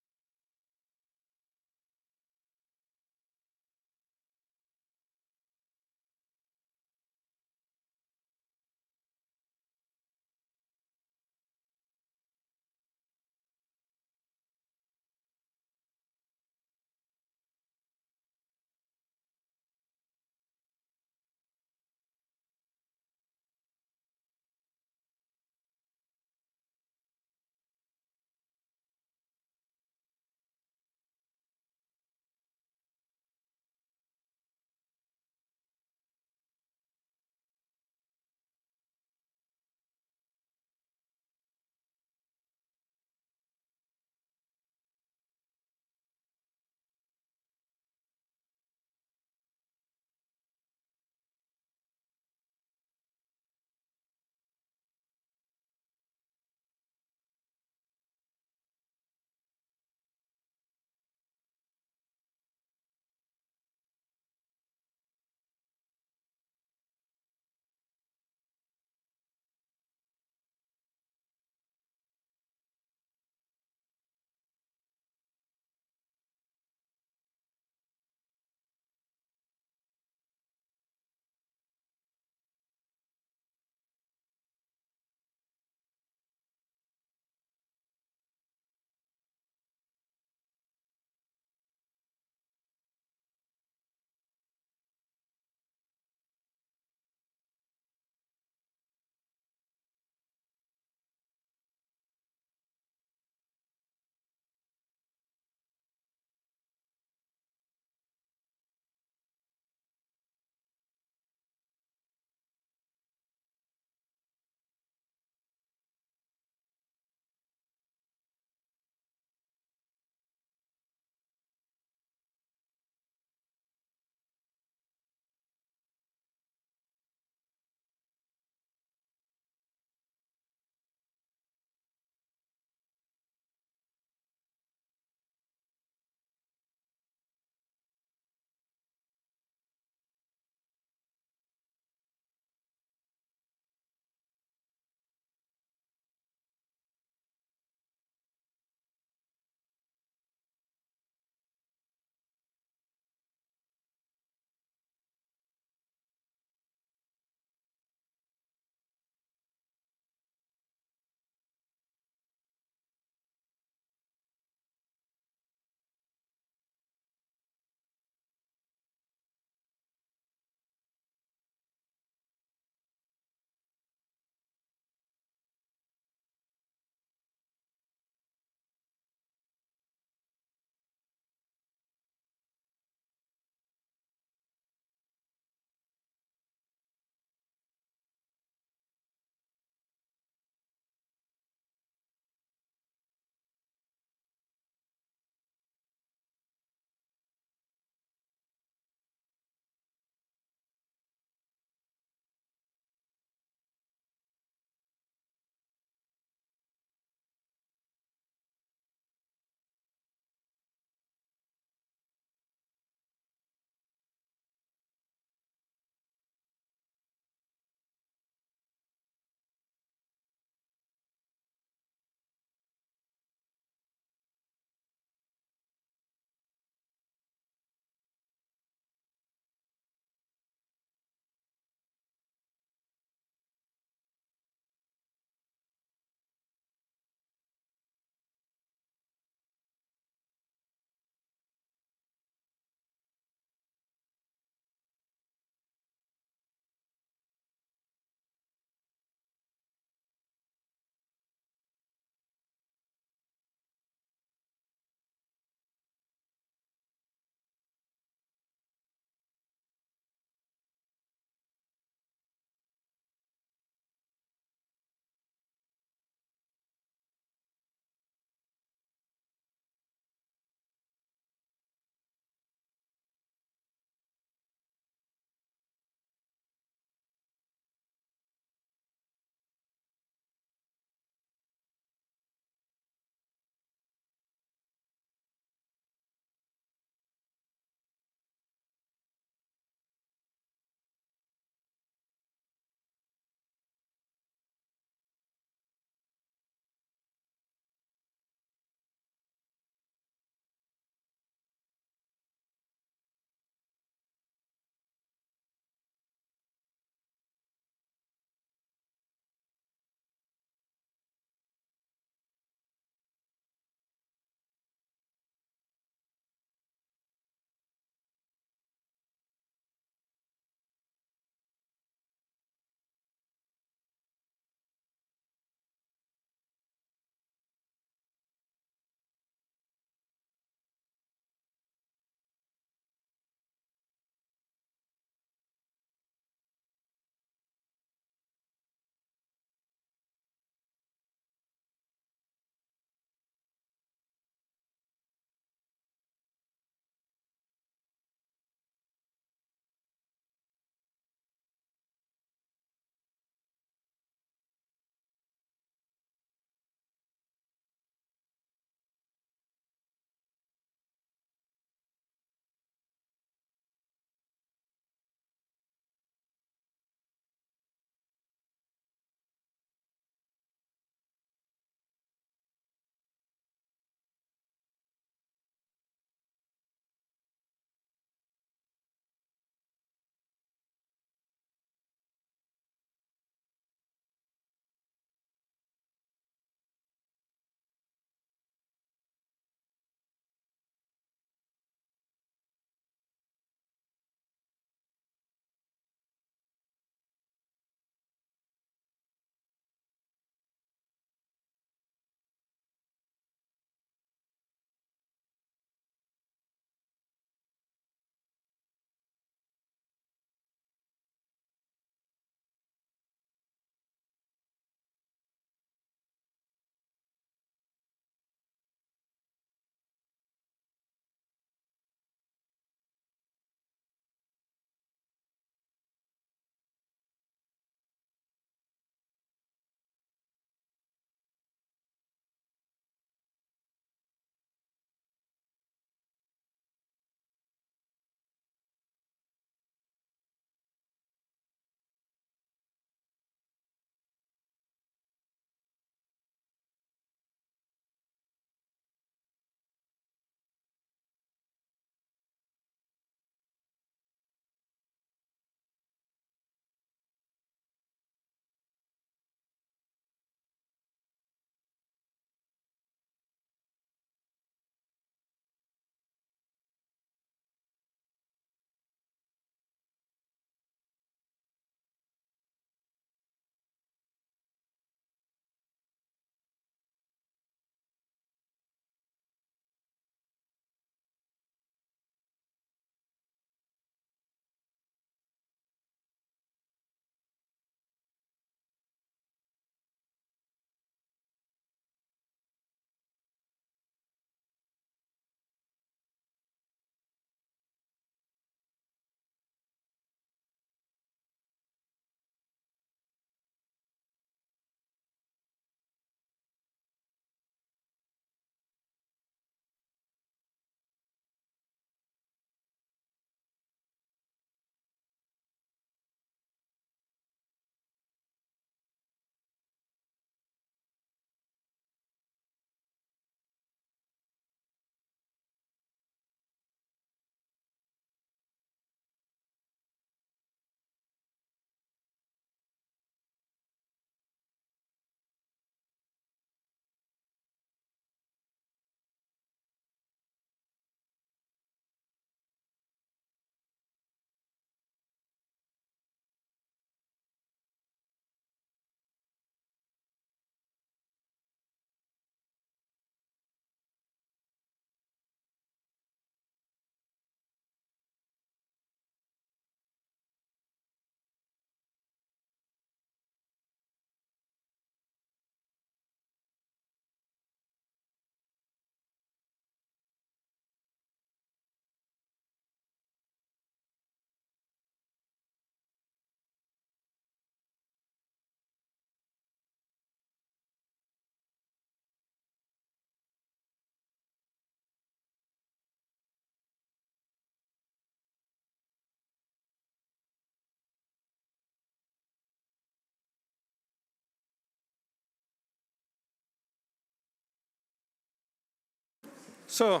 So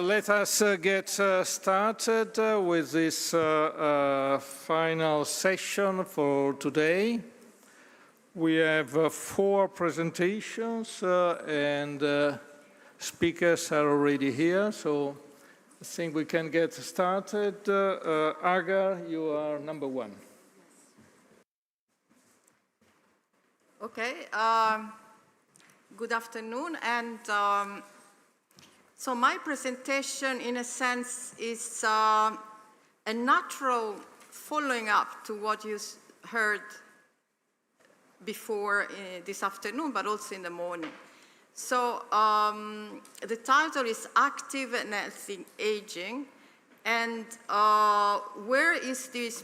let us get started with this final session for today. We have 4 presentations and speakers are already here, so I think we can get started. Agar, you are number 1. Okay, good afternoon, and so my presentation, in a sense, is a natural following up to what you heard before this afternoon, but also in the morning. So the title is Active and Healthy Aging, and where is this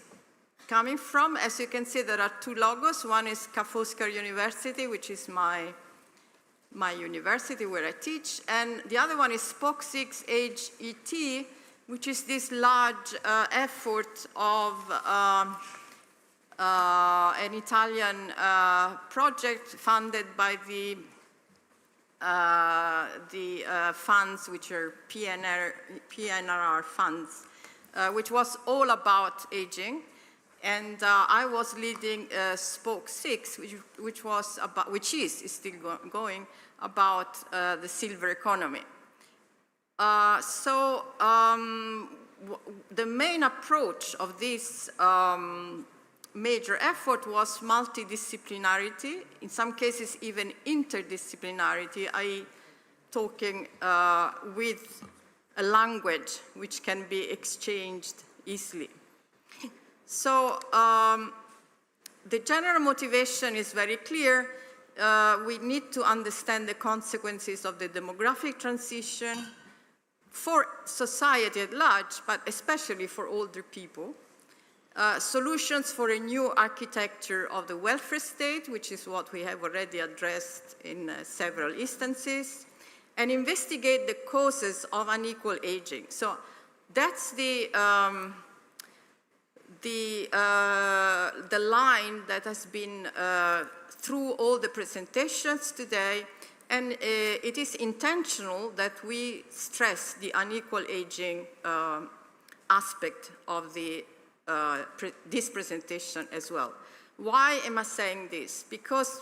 coming from? As you can see, there are 2 logos. One is Ca' Foscari University, which is my university where I teach, and the other one is Spoke 6 Age ET, which is this large effort of an Italian project funded by the funds which are PNRR funds, which was all about aging. And I was leading Spoke 6, which is still going, about the silver economy. So the main approach of this major effort was multidisciplinarity, in some cases even interdisciplinarity, i.e. talking with a language which can be exchanged easily. So the general motivation is very clear. We need to understand the consequences of the demographic transition for society at large, but especially for older people. Solutions for a new architecture of the welfare state, which is what we have already addressed in several instances, and investigate the causes of unequal aging. So that's the line that has been through all the presentations today, and it is intentional that we stress the unequal aging aspect of this presentation as well. Why am I saying this? Because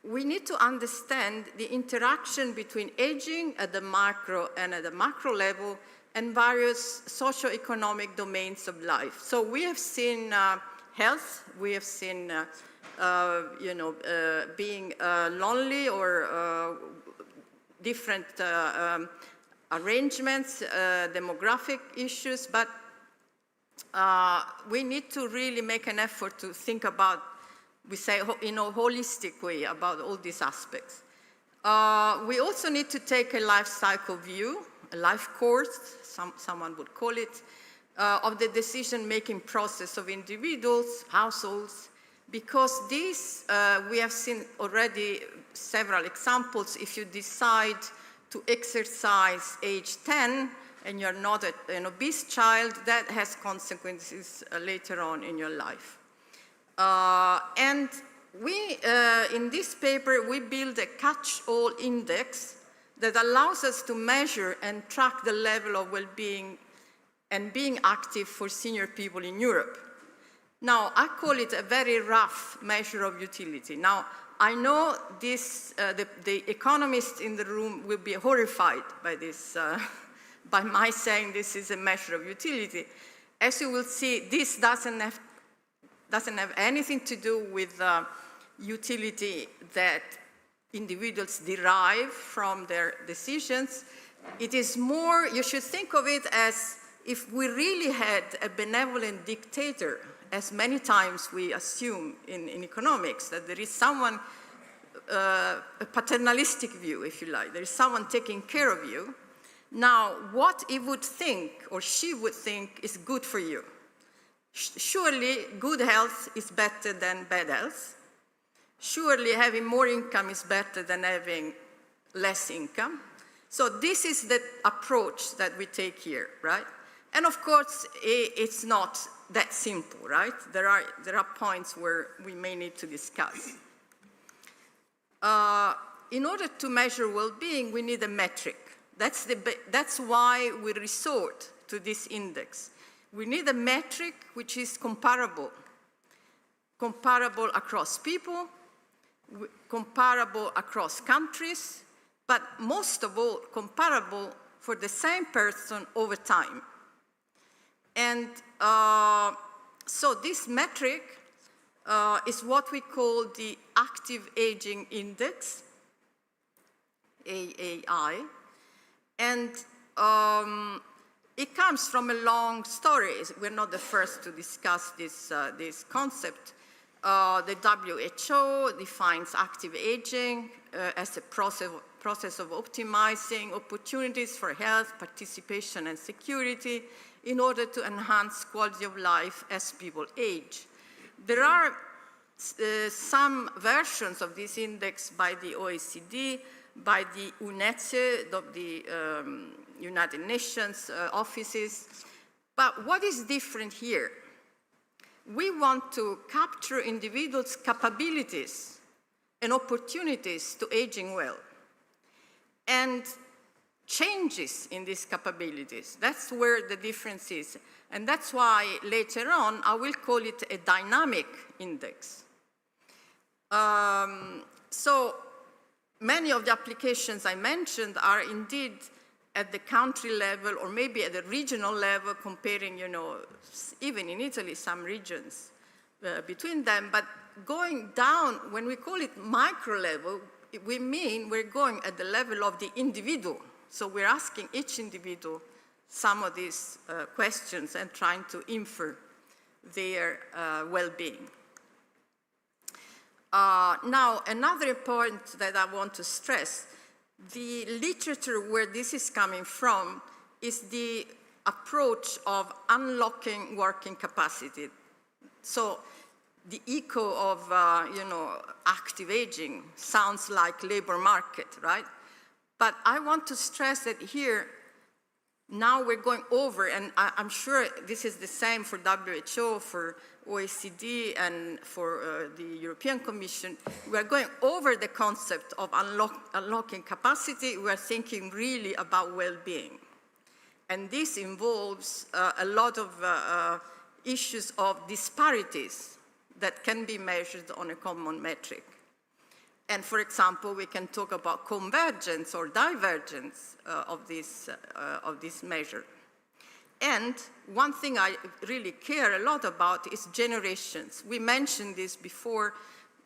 we need to understand the interaction between aging at the macro and at the macro level and various socio-economic domains of life. So we have seen health, we have seen being lonely or different arrangements, demographic issues, but we need to really make an effort to think about, we say, in a holistic way about all these aspects. We also need to take a life cycle view, a life course, someone would call it, of the decision-making process of individuals, households, because these, we have seen already several examples. If you decide to exercise age 10 and you're not an obese child, that has consequences later on in your life. And we, in this paper, we build a catch-all index that allows us to measure and track the level of well-being and being active for senior people in Europe. Now, I call it a very rough measure of utility. Now, I know this, the economists in the room will be horrified by this, by my saying this is a measure of utility. As you will see, this doesn't have anything to do with utility that individuals derive from their decisions. It is more, you should think of it as if we really had a benevolent dictator, as many times we assume in economics, that there is someone, a paternalistic view, if you like, there is someone taking care of you. Now, what he would think, or she would think, is good for you. Surely, good health is better than bad health. Surely, having more income is better than having less income. So this is the approach that we take here, right? And of course, it's not that simple, right? There are points where we may need to discuss. In order to measure well-being, we need a metric. That's why we resort to this index. We need a metric which is comparable. Comparable across people, comparable across countries, but most of all, comparable for the same person over time. And so this metric is what we call the Active Aging Index, AAI, and it comes from a long story. We're not the first to discuss this concept. The WHO defines active aging as a process of optimizing opportunities for health, participation, and security in order to enhance quality of life as people age. There are some versions of this index by the OECD, by the UNECE, of the United Nations offices. But what is different here? We want to capture individuals' capabilities and opportunities to aging well, and changes in these capabilities. That's where the difference is. And that's why later on I will call it a dynamic index. So many of the applications I mentioned are indeed at the country level or maybe at the regional level, comparing, even in Italy, some regions between them. But going down, when we call it micro level, we mean we're going at the level of the individual. So we're asking each individual some of these questions and trying to infer their well-being. Now, another point that I want to stress, the literature where this is coming from is the approach of unlocking working capacity. So the echo of, active aging sounds like labor market, right? But I want to stress that here, now we're going over, and I'm sure this is the same for WHO, for OECD, and for the European Commission. We're going over the concept of unlocking capacity. We're thinking really about well-being. And this involves a lot of issues of disparities that can be measured on a common metric. And for example, we can talk about convergence or divergence of this measure. And one thing I really care a lot about is generations. We mentioned this before,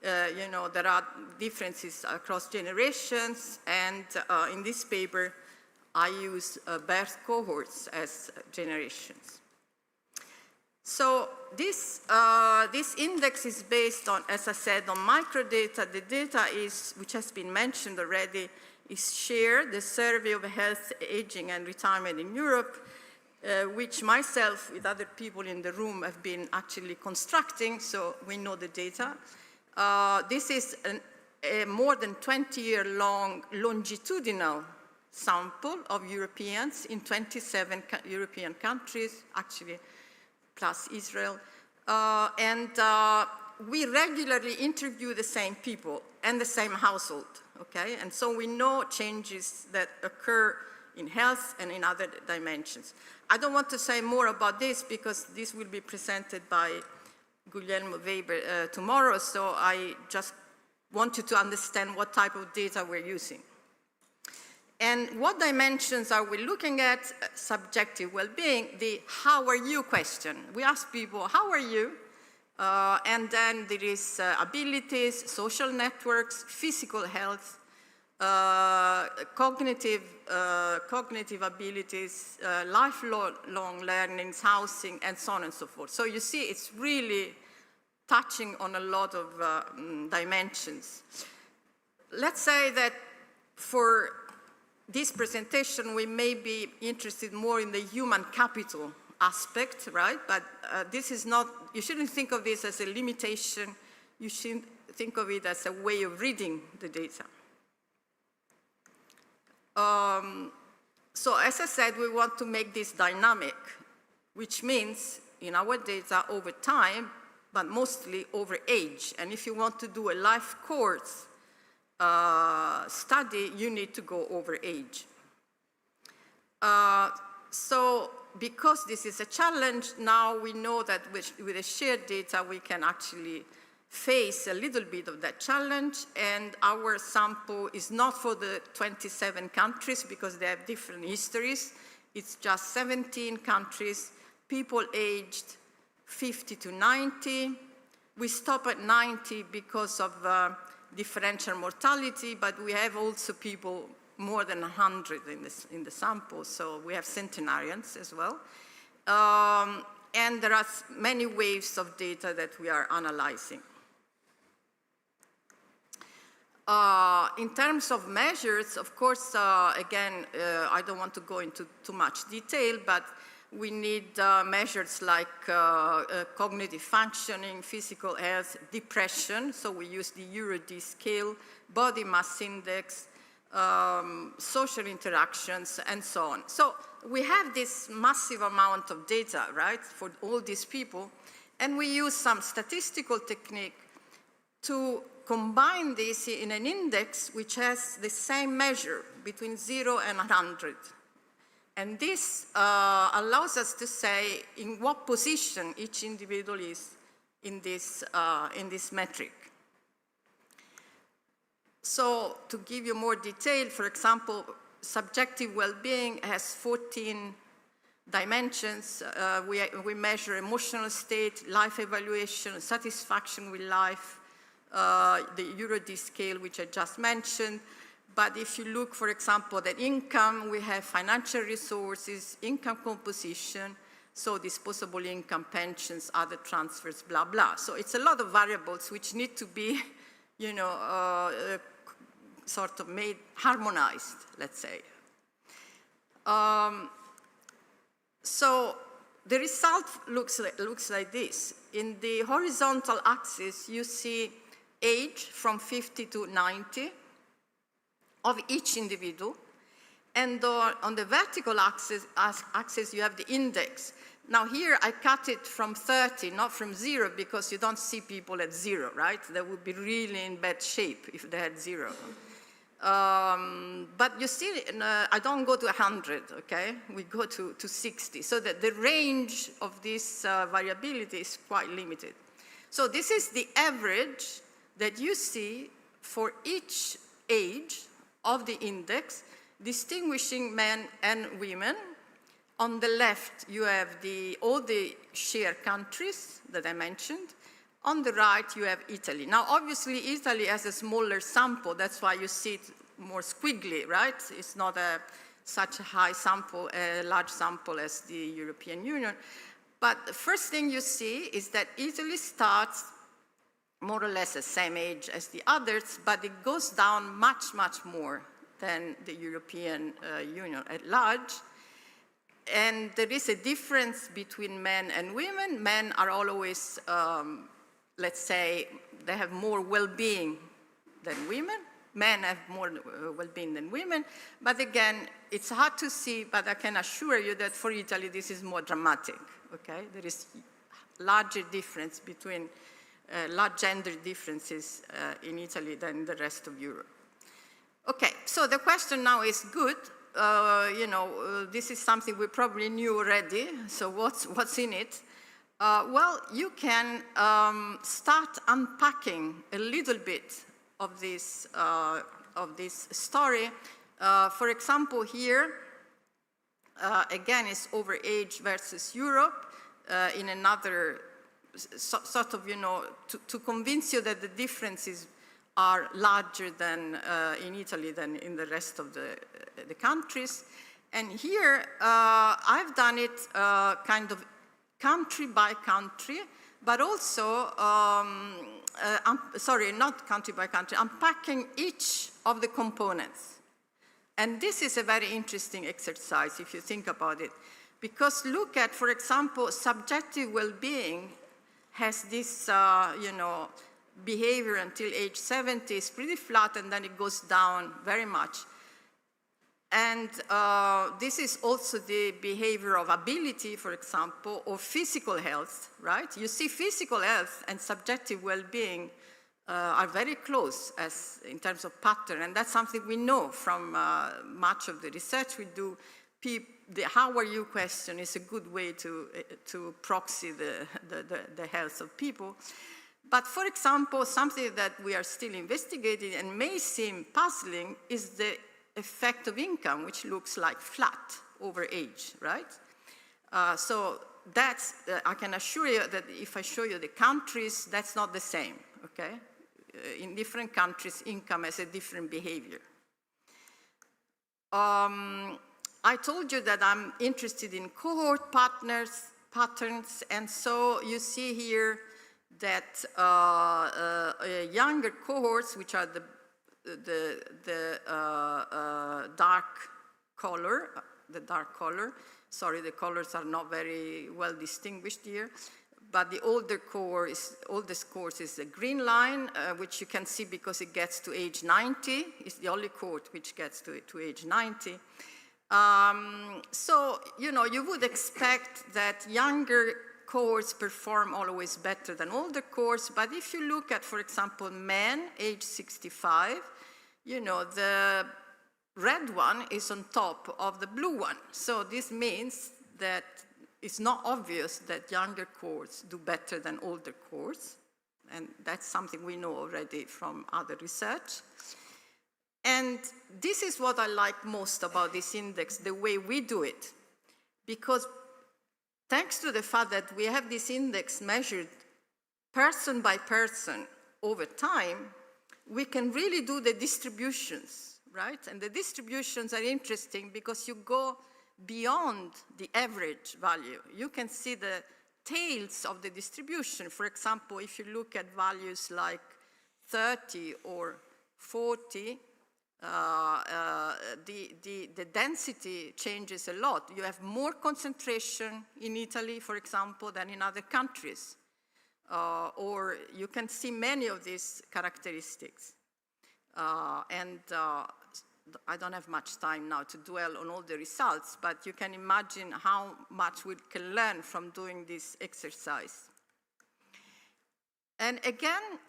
there are differences across generations, and in this paper, I use birth cohorts as generations. So this index is based on, as I said, on microdata. The data is, which has been mentioned already, is shared, the Survey of Health, Aging and Retirement in Europe, which myself with other people in the room have been actually constructing, so we know the data. This is a more than 20-year-long longitudinal sample of Europeans in 27 European countries, actually, plus Israel. We regularly interview the same people and the same household, okay? And so we know changes that occur in health and in other dimensions. I don't want to say more about this because this will be presented by Guglielmo Weber tomorrow, so I just want you to understand what type of data we're using. And what dimensions are we looking at? Subjective well-being, the how are you question. We ask people, how are you? And then there is abilities, social networks, physical health, cognitive abilities, lifelong learnings, housing, and so on and so forth. So you see, it's really touching on a lot of dimensions. Let's say that for this presentation, we may be interested more in the human capital aspect, right? But this is not, you shouldn't think of this as a limitation. You should think of it as a way of reading the data. So as I said, we want to make this dynamic, which means in our data over time, but mostly over age. And if you want to do a life course study, you need to go over age. So because this is a challenge, now we know that with the shared data, we can actually face a little bit of that challenge, and our sample is not for the 27 countries because they have different histories. It's just 17 countries, people aged 50 to 90. We stop at 90 because of differential mortality, but we have also people more than 100 in the sample, so we have centenarians as well. And there are many waves of data that we are analyzing. In terms of measures, of course, again, I don't want to go into too much detail, but we need measures like cognitive functioning, physical health, depression, so we use the EuroD scale, body mass index, social interactions, and so on. So we have this massive amount of data, right, for all these people, and we use some statistical technique to combine this in an index which has the same measure between 0 and 100. And this allows us to say in what position each individual is in this metric. So to give you more detail, for example, subjective well-being has 14 dimensions. We measure emotional state, life evaluation, satisfaction with life, the EuroD scale, which I just mentioned. But if you look, for example, at income, we have financial resources, income composition, so disposable income, pensions, other transfers, blah, blah. So it's a lot of variables which need to be, you know, sort of made harmonized, let's say. So the result looks like this. In the horizontal axis, you see age from 50 to 90 of each individual. And on the vertical axis, you have the index. Now here, I cut it from 30, not from 0, because you don't see people at 0, right? They would be really in bad shape if they had 0. But you see, I don't go to 100, okay? We go to 60, so that the range of this variability is quite limited. So this is the average that you see for each age of the index, distinguishing men and women. On the left, you have all the shared countries that I mentioned. On the right, you have Italy. Now, obviously, Italy has a smaller sample. That's why you see it more squiggly, right? It's not such a high sample, a large sample as the European Union. But the first thing you see is that Italy starts more or less the same age as the others, but it goes down much, much more than the European Union at large. And there is a difference between men and women. Men are always, let's say, they have more well-being than women. Men have more well-being than women. But again, it's hard to see, but I can assure you that for Italy, this is more dramatic, okay? There is larger difference between, large gender differences in Italy than the rest of Europe. Okay, so the question now is good. You know, this is something we probably knew already, so what's in it? Well, you can start unpacking a little bit of this story. For example, here, again, is over age versus Europe in another sort of, you know, to convince you that the differences are larger than in Italy than in the rest of the countries. And here, I've done it kind of country by country, but also, sorry, not country by country, unpacking each of the components. And this is a very interesting exercise if you think about it, because look at, for example, subjective well-being has this, you know, behavior until age 70 is pretty flat, and then it goes down very much. And this is also the behavior of ability, for example, or physical health, right? You see physical health and subjective well-being are very close as in terms of pattern, and that's something we know from much of the research we do. the how are you question is a good way to proxy the health of people. But for example, something that we are still investigating and may seem puzzling is the effect of income, which looks like flat over age, right? So that's, I can assure you that if I show you the countries, that's not the same, okay? In different countries, income has a different behavior. I told you that I'm interested in cohort patterns, and so you see here that younger cohorts, which are the dark color, sorry, the colors are not very well distinguished here, but the oldest cohort is the green line, which you can see because it gets to age 90. It's the only cohort which gets to age 90. So, you know, you would expect that younger cohorts perform always better than older cohorts, but if you look at, for example, men age 65, you know, the red one is on top of the blue one. So this means that it's not obvious that younger cohorts do better than older cohorts, and that's something we know already from other research. And this is what I like most about this index, the way we do it, because thanks to the fact that we have this index measured person by person over time, we can really do the distributions, right? And the distributions are interesting because you go beyond the average value. You can see the tails of the distribution. For example, if you look at values like 30 or 40, the density changes a lot. You have more concentration in Italy, for example, than in other countries. Or you can see many of these characteristics. I don't have much time now to dwell on all the results, but you can imagine how much we can learn from doing this exercise. And again,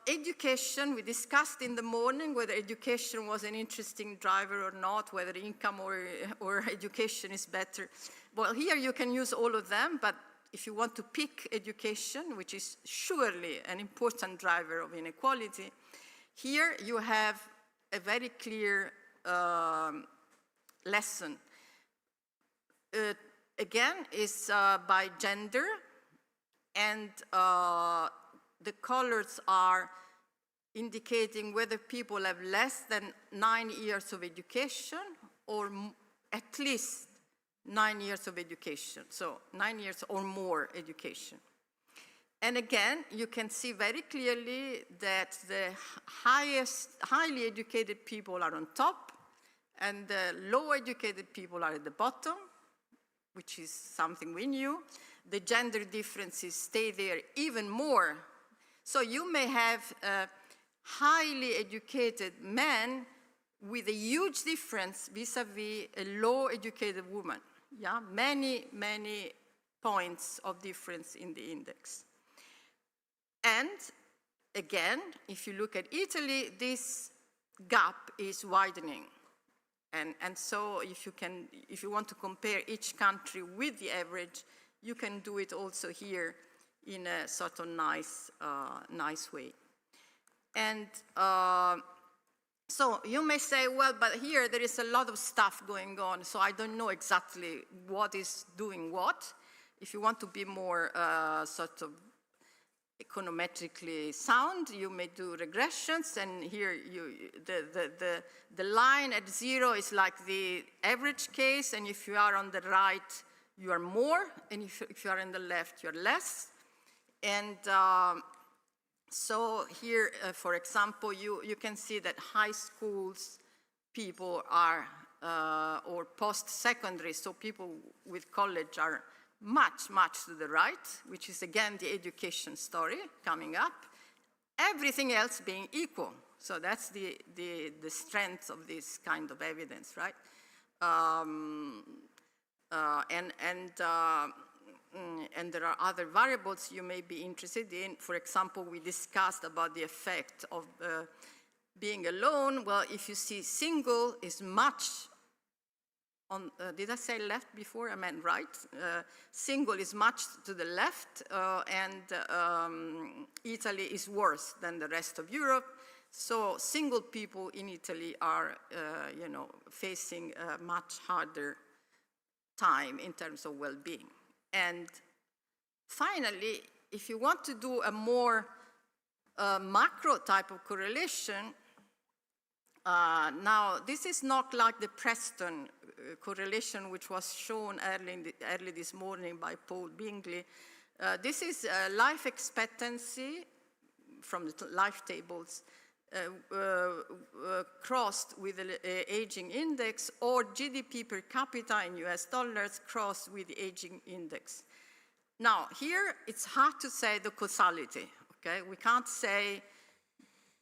education, we discussed in the morning whether education was an interesting driver or not, whether income or education is better. Well, here you can use all of them, but if you want to pick education, which is surely an important driver of inequality, here you have a very clear lesson. Again, is by gender, and the colors are indicating whether people have less than 9 years of education or at least 9 years of education, so 9 years or more education. And again, you can see very clearly that the highly educated people are on top, and the low educated people are at the bottom, which is something we knew. The gender differences stay there even more. So you may have highly educated men with a huge difference vis-a-vis a low educated woman. Yeah, many points of difference in the index. And again, if you look at Italy, this gap is widening. And so if you want to compare each country with the average, you can do it also here in a sort of nice way. And so you may say, well, but here there is a lot of stuff going on, so I don't know exactly what is doing what. If you want to be more sort of econometrically sound, you may do regressions, and here the line at 0 is like the average case, and if you are on the right, you are more, and if you are on the left, you're less. And so here, for example, you can see that high schools people are, or post-secondary, so people with college are much to the right, which is again the education story coming up. Everything else being equal. So that's the strength of this kind of evidence, right? And there are other variables you may be interested in. For example, we discussed about the effect of being alone. Well, if you see single is much on, did I say left before? I meant right. Single is much to the left, and Italy is worse than the rest of Europe. So single people in Italy are, you know, facing a much harder time in terms of well-being. And finally, if you want to do a more macro type of correlation, now this is not like the Preston correlation which was shown early this morning by Paul Bingley. This is life expectancy from the life tables crossed with the aging index, or GDP per capita in US dollars crossed with the aging index. Now, here it's hard to say the causality, okay? We can't say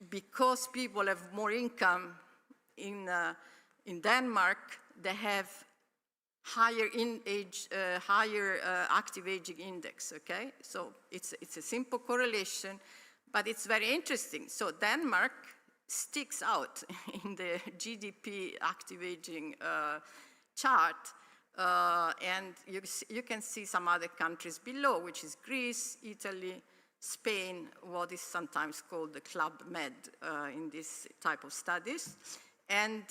because people have more income in Denmark, they have higher active aging index, okay? So it's a simple correlation, but it's very interesting. So Denmark sticks out in the GDP active aging chart, and you can see some other countries below, which is Greece, Italy, Spain, what is sometimes called the Club Med in this type of studies. And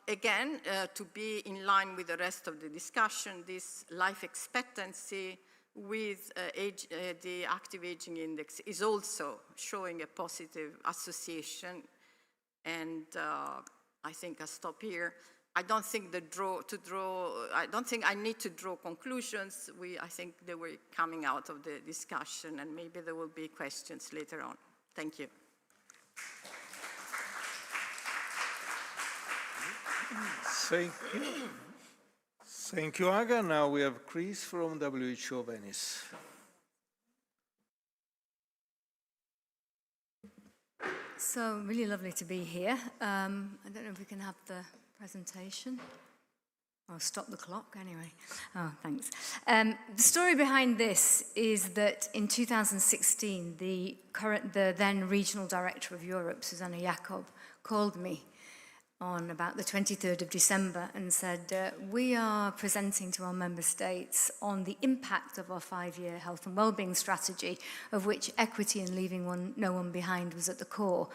again, to be in line with the rest of the discussion, this life expectancy with the active aging index is also showing a positive association. And I think I'll stop here. I don't think I don't think I need to draw conclusions. I think they were coming out of the discussion, and maybe there will be questions later on. Thank you. Thank you. Thank you, Aga. Now we have Chris from WHO Venice. So really lovely to be here. I don't know if we can have the presentation. I'll stop the clock anyway. Oh, thanks. The story behind this is that in 2016, the then regional director of Europe, Susanna Jacob, called me on about the 23rd of December and said, we are presenting to our member states on the impact of our 5-year health and wellbeing strategy, of which equity and leaving no one behind was at the core.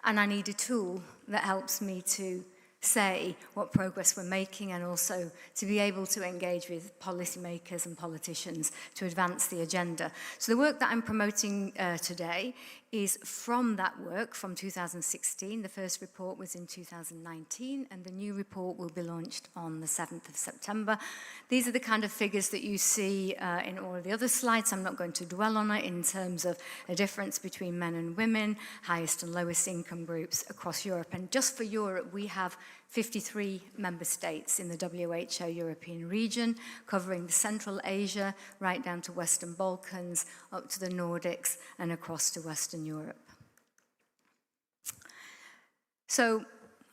And I need a tool that helps me to say what progress we're making, and also to be able to engage with policymakers and politicians to advance the agenda. So the work that I'm promoting today is from that work from 2016. The first report was in 2019, and the new report will be launched on the 7th of September. These are the kind of figures that you see in all of the other slides. I'm not going to dwell on it in terms of a difference between men and women, highest and lowest income groups across Europe. And just for Europe, we have 53 member states in the WHO European region, covering the Central Asia, right down to Western Balkans, up to the Nordics, and across to Western Europe. So,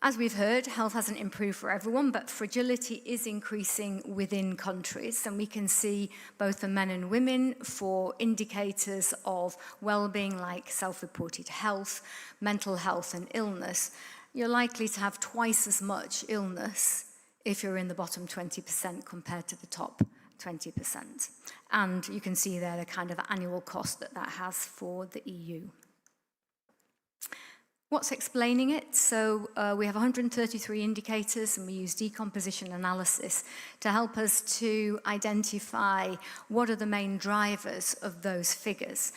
as we've heard, health hasn't improved for everyone, but fragility is increasing within countries, and we can see both for men and women for indicators of well-being like self-reported health, mental health, and illness. You're likely to have twice as much illness if you're in the bottom 20% compared to the top 20%. And you can see there the kind of annual cost that has for the EU. What's explaining it? So we have 133 indicators, and we use decomposition analysis to help us to identify what are the main drivers of those figures.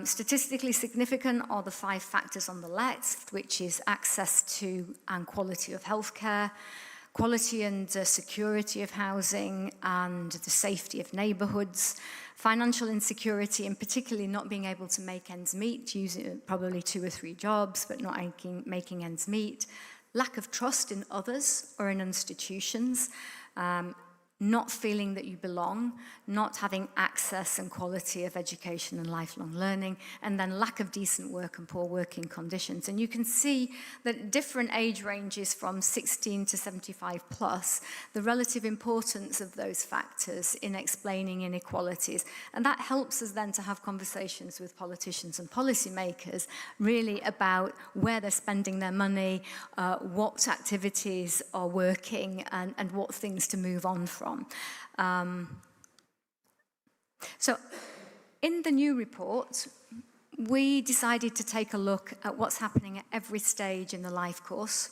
Statistically significant are the 5 factors on the left, which is access to and quality of healthcare, quality and security of housing, and the safety of neighborhoods, financial insecurity, and particularly not being able to make ends meet, using probably 2 or 3 jobs, but not making ends meet, lack of trust in others or in institutions, not feeling that you belong, not having access and quality of education and lifelong learning, and then lack of decent work and poor working conditions. And you can see that different age ranges from 16 to 75 plus, the relative importance of those factors in explaining inequalities. And that helps us then to have conversations with politicians and policymakers really about where they're spending their money, what activities are working, and what things to move on from. So in the new report, we decided to take a look at what's happening at every stage in the life course,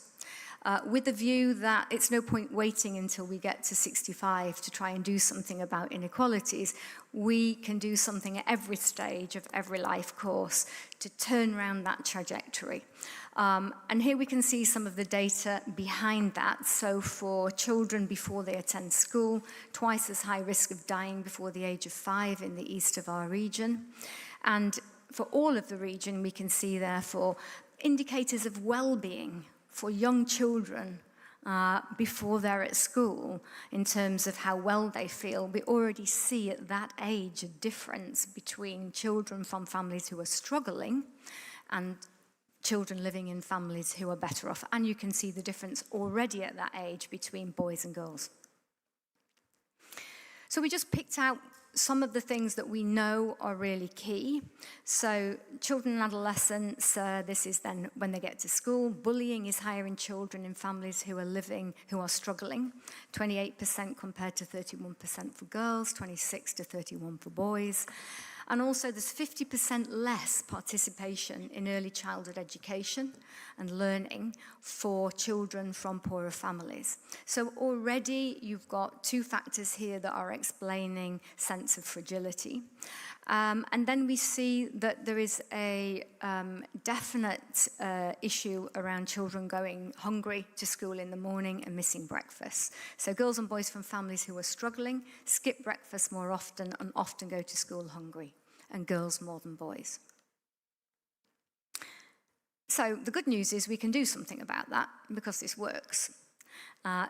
with the view that it's no point waiting until we get to 65 to try and do something about inequalities. We can do something at every stage of every life course to turn around that trajectory. And here we can see some of the data behind that. So for children before they attend school, twice as high risk of dying before the age of 5 in the east of our region. And for all of the region, we can see therefore indicators of well-being for young children before they're at school in terms of how well they feel. We already see at that age a difference between children from families who are struggling and children living in families who are better off. And you can see the difference already at that age between boys and girls. So we just picked out some of the things that we know are really key. So children and adolescents, this is then when they get to school. Bullying is higher in children in families who are struggling, 28% compared to 31% for girls, 26 to 31 for boys. And also there's 50% less participation in early childhood education and learning for children from poorer families. So already you've got two factors here that are explaining sense of fragility. And then we see that there is a definite issue around children going hungry to school in the morning and missing breakfast. So girls and boys from families who are struggling skip breakfast more often and often go to school hungry, and girls more than boys. So the good news is we can do something about that because this works.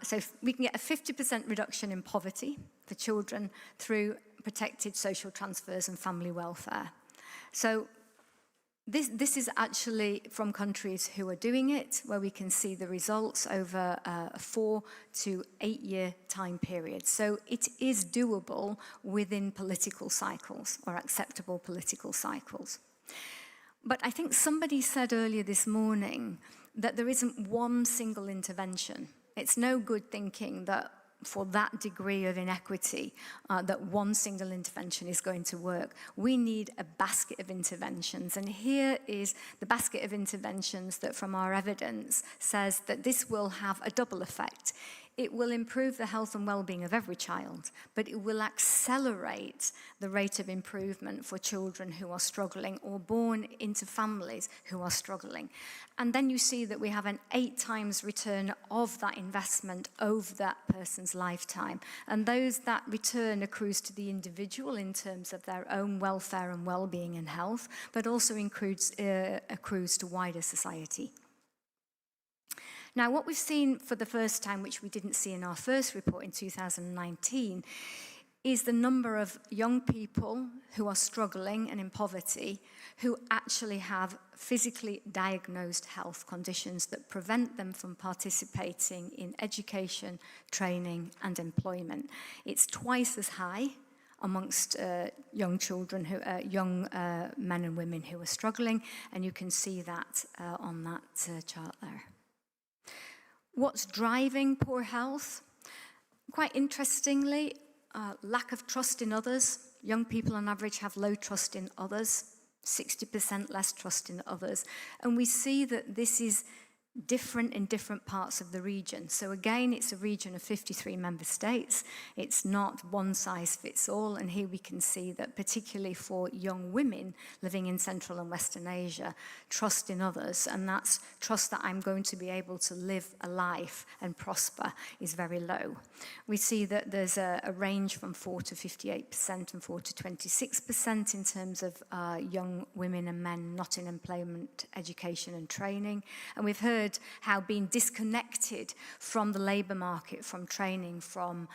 So we can get a 50% reduction in poverty for children through protected social transfers and family welfare. So this is actually from countries who are doing it, where we can see the results over a 4 to 8 year time period. So it is doable within political cycles or acceptable political cycles. But I think somebody said earlier this morning that there isn't one single intervention. It's no good thinking that for that degree of inequity, that one single intervention is going to work. We need a basket of interventions. And here is the basket of interventions that from our evidence says that this will have a double effect. It will improve the health and well-being of every child, but it will accelerate the rate of improvement for children who are struggling or born into families who are struggling. And then you see that we have an 8 times return of that investment over that person's lifetime. And that return accrues to the individual in terms of their own welfare and well-being and health, but also accrues to wider society. Now, what we've seen for the first time, which we didn't see in our first report in 2019, is the number of young people who are struggling and in poverty who actually have physically diagnosed health conditions that prevent them from participating in education, training, and employment. It's twice as high amongst young children, young men and women who are struggling, and you can see that on that chart there. What's driving poor health? Quite interestingly, lack of trust in others. Young people on average have low trust in others, 60% less trust in others. And we see that this is different in different parts of the region. So again, it's a region of 53 member states. It's not one size fits all. And here we can see that particularly for young women living in Central and Western Asia, trust in others, and that's trust that I'm going to be able to live a life and prosper, is very low. We see that there's a range from 4 to 58% and 4 to 26% in terms of young women and men not in employment, education and training. And we've heard discovered how being disconnected from the labour market, from training, from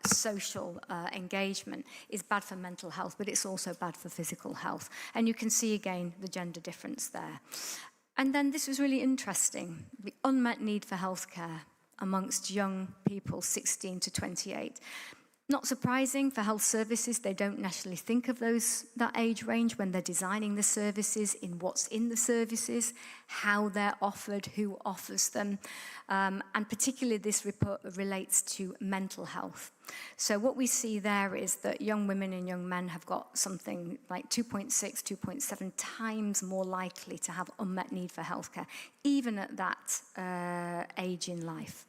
social engagement is bad for mental health, but it's also bad for physical health. And you can see again the gender difference there. And then this was really interesting, the unmet need for healthcare amongst young people 16 to 28. Not surprising for health services, they don't necessarily think of that age range when they're designing the services, in what's in the services, how they're offered, who offers them. And particularly this report relates to mental health. So what we see there is that young women and young men have got something like 2.6, 2.7 times more likely to have unmet need for healthcare, even at that age in life.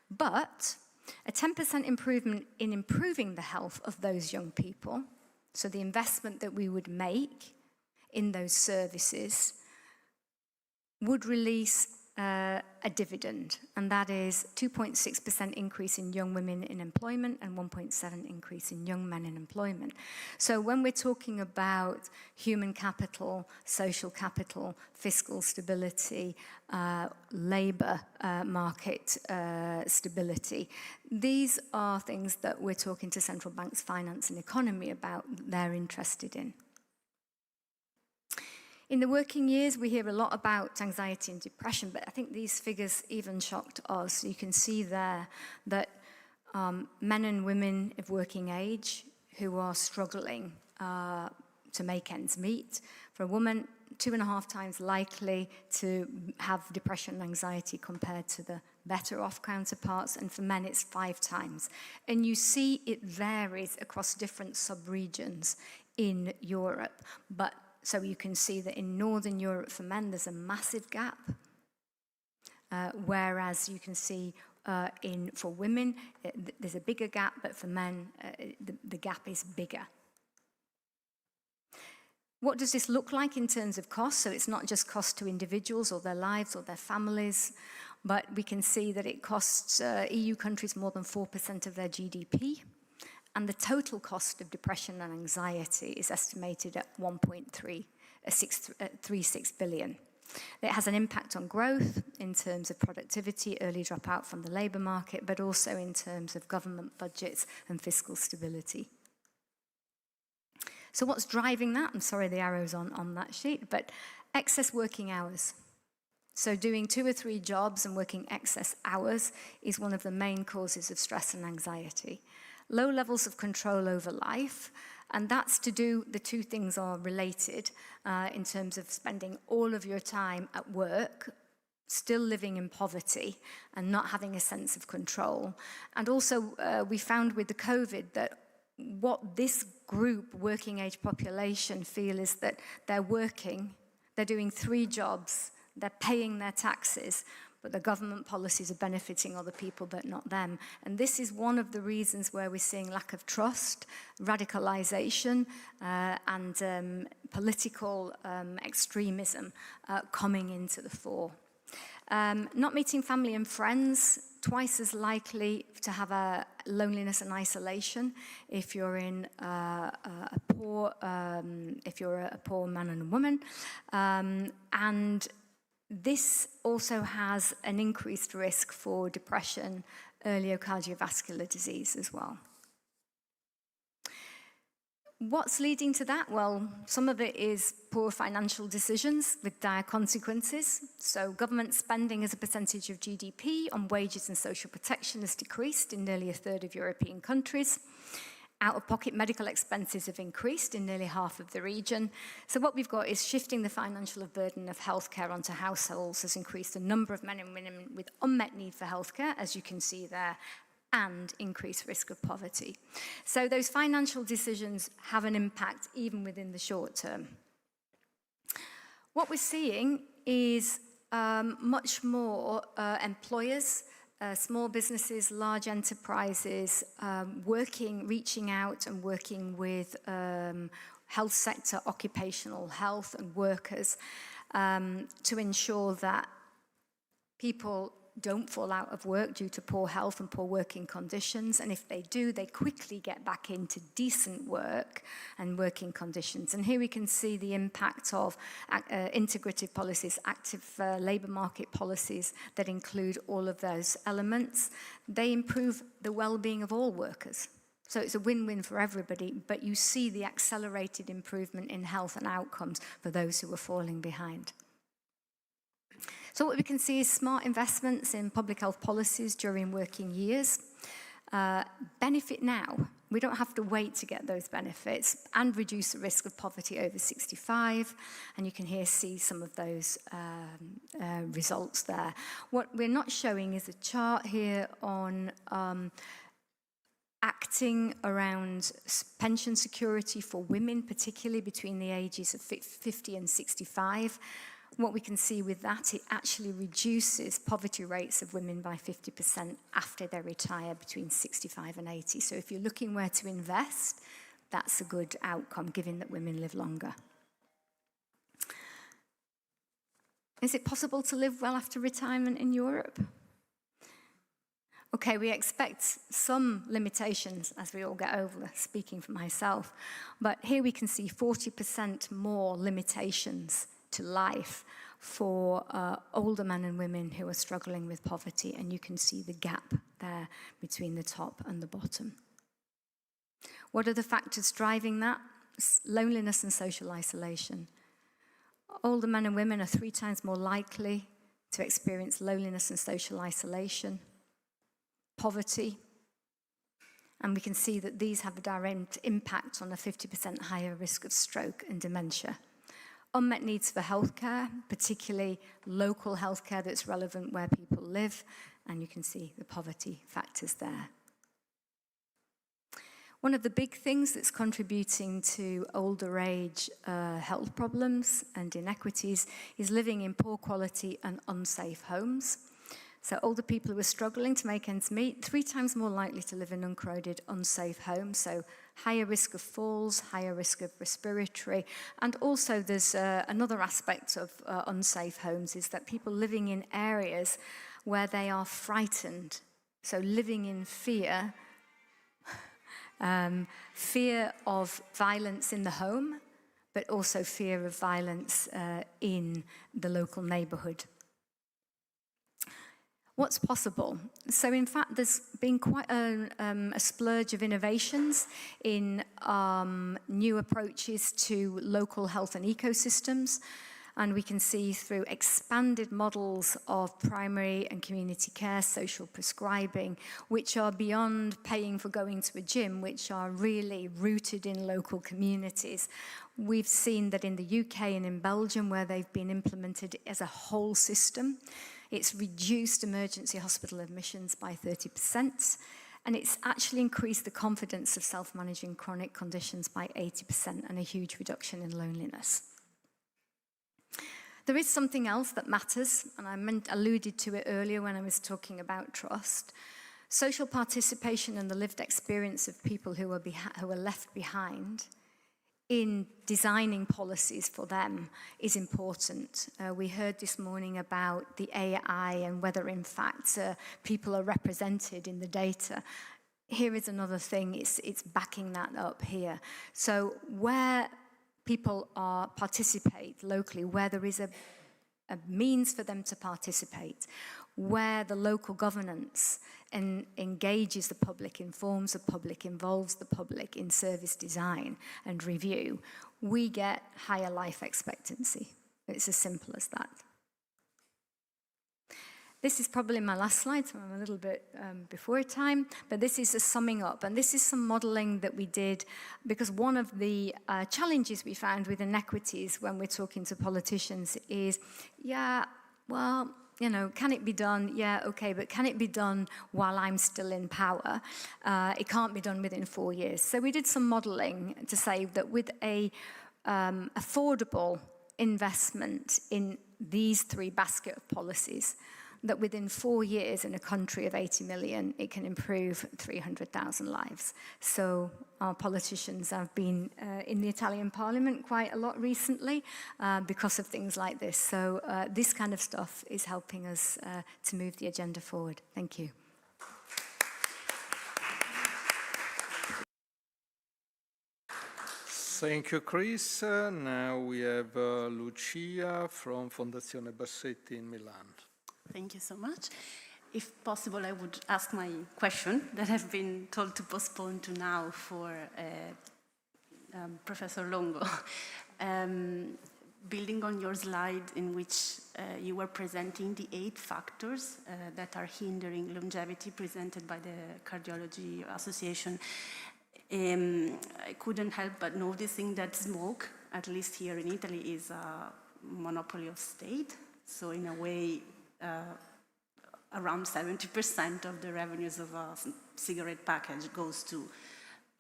But a 10% improvement in improving the health of those young people, so the investment that we would make in those services, would release a dividend, and that is 2.6% increase in young women in employment and 1.7% increase in young men in employment. So when we're talking about human capital, social capital, fiscal stability, labour market stability, these are things that we're talking to central banks, finance and economy about, they're interested in. In the working years, we hear a lot about anxiety and depression, but I think these figures even shocked us. You can see there that men and women of working age who are struggling to make ends meet, for a woman, 2.5 times likely to have depression and anxiety compared to the better off counterparts, and for men it's 5 times. And you see it varies across different sub-regions in Europe, but so you can see that in Northern Europe for men there's a massive gap, whereas you can see for women there's a bigger gap, but for men the gap is bigger. What does this look like in terms of cost? So it's not just cost to individuals or their lives or their families, but we can see that it costs EU countries more than 4% of their GDP. And the total cost of depression and anxiety is estimated at 1.36 billion. It has an impact on growth in terms of productivity, early dropout from the labour market, but also in terms of government budgets and fiscal stability. So what's driving that? I'm sorry the arrow's on that sheet, but excess working hours. So doing 2 or 3 jobs and working excess hours is one of the main causes of stress and anxiety. Low levels of control over life, and that's to do, the two things are related in terms of spending all of your time at work, still living in poverty and not having a sense of control. And also we found with the COVID that what this group, working age population, feel is that they're working, they're doing 3 jobs, they're paying their taxes, but the government policies are benefiting other people but not them. And this is one of the reasons where we're seeing lack of trust, radicalization, and political extremism coming into the fore. Not meeting family and friends, twice as likely to have a loneliness and isolation if you're in if you're a poor man and a woman, and this also has an increased risk for depression, earlier cardiovascular disease as well. What's leading to that? Well, some of it is poor financial decisions with dire consequences. So government spending as a percentage of GDP on wages and social protection has decreased in nearly 1/3 of European countries. Out-of-pocket medical expenses have increased in nearly half of the region. So what we've got is shifting the financial burden of healthcare onto households has increased the number of men and women with unmet need for healthcare, as you can see there, and increased risk of poverty. So those financial decisions have an impact even within the short term. What we're seeing is much more employers, small businesses, large enterprises, reaching out and working with health sector, occupational health and workers to ensure that people don't fall out of work due to poor health and poor working conditions. And if they do, they quickly get back into decent work and working conditions. And here we can see the impact of integrative policies, active labour market policies that include all of those elements. They improve the well-being of all workers. So it's a win-win for everybody, but you see the accelerated improvement in health and outcomes for those who are falling behind. So what we can see is smart investments in public health policies during working years. Benefit now. We don't have to wait to get those benefits, and reduce the risk of poverty over 65. And you can here see some of those results there. What we're not showing is a chart here on acting around pension security for women, particularly between the ages of 50 and 65. What we can see with that, it actually reduces poverty rates of women by 50% after they retire between 65 and 80. So if you're looking where to invest, that's a good outcome, given that women live longer. Is it possible to live well after retirement in Europe? Okay, we expect some limitations as we all get older, speaking for myself. But here we can see 40% more limitations to life for older men and women who are struggling with poverty, and you can see the gap there between the top and the bottom. What are the factors driving that? Loneliness and social isolation. Older men and women are 3 times more likely to experience loneliness and social isolation, poverty, and we can see that these have a direct impact on a 50% higher risk of stroke and dementia. Unmet needs for healthcare, particularly local healthcare that's relevant where people live, and you can see the poverty factors there. One of the big things that's contributing to older age health problems and inequities is living in poor quality and unsafe homes. So older people who are struggling to make ends meet, 3 times more likely to live in uncrowded, unsafe homes, so higher risk of falls, higher risk of respiratory. And also there's another aspect of unsafe homes is that people living in areas where they are frightened. So living in fear, fear of violence in the home, but also fear of violence in the local neighborhood. What's possible? So in fact, there's been quite a splurge of innovations in new approaches to local health and ecosystems. And we can see through expanded models of primary and community care, social prescribing, which are beyond paying for going to a gym, which are really rooted in local communities. We've seen that in the UK and in Belgium, where they've been implemented as a whole system, it's reduced emergency hospital admissions by 30%, and it's actually increased the confidence of self-managing chronic conditions by 80%, and a huge reduction in loneliness. There is something else that matters, and I alluded to it earlier when I was talking about trust. Social participation and the lived experience of people who are left behind in designing policies for them is important. We heard this morning about the AI and whether in fact people are represented in the data. Here is another thing, it's backing that up here. So where people participate locally, where there is a means for them to participate, where the local governance engages the public, informs the public, involves the public in service design and review, we get higher life expectancy. It's as simple as that. This is probably my last slide, so I'm a little bit before time, but this is a summing up, and this is some modeling that we did, because one of the challenges we found with inequities when we're talking to politicians is, yeah, well, you know, can it be done? Yeah, okay, but can it be done while I'm still in power? It can't be done within 4 years. So we did some modeling to say that with a affordable investment in these 3 basket of policies, that within 4 years in a country of 80 million, it can improve 300,000 lives. So our politicians have been in the Italian parliament quite a lot recently because of things like this. So this kind of stuff is helping us to move the agenda forward. Thank you. Thank you, Chris. Now we have Lucia from Fondazione Bassetti in Milan. Thank you so much. If possible, I would ask my question that I've been told to postpone to now for Professor Longo. Building on your slide in which you were presenting the 8 factors that are hindering longevity presented by the Cardiology Association, I couldn't help but noticing that smoke, at least here in Italy, is a monopoly of state. So in a way, around 70% of the revenues of a cigarette package goes to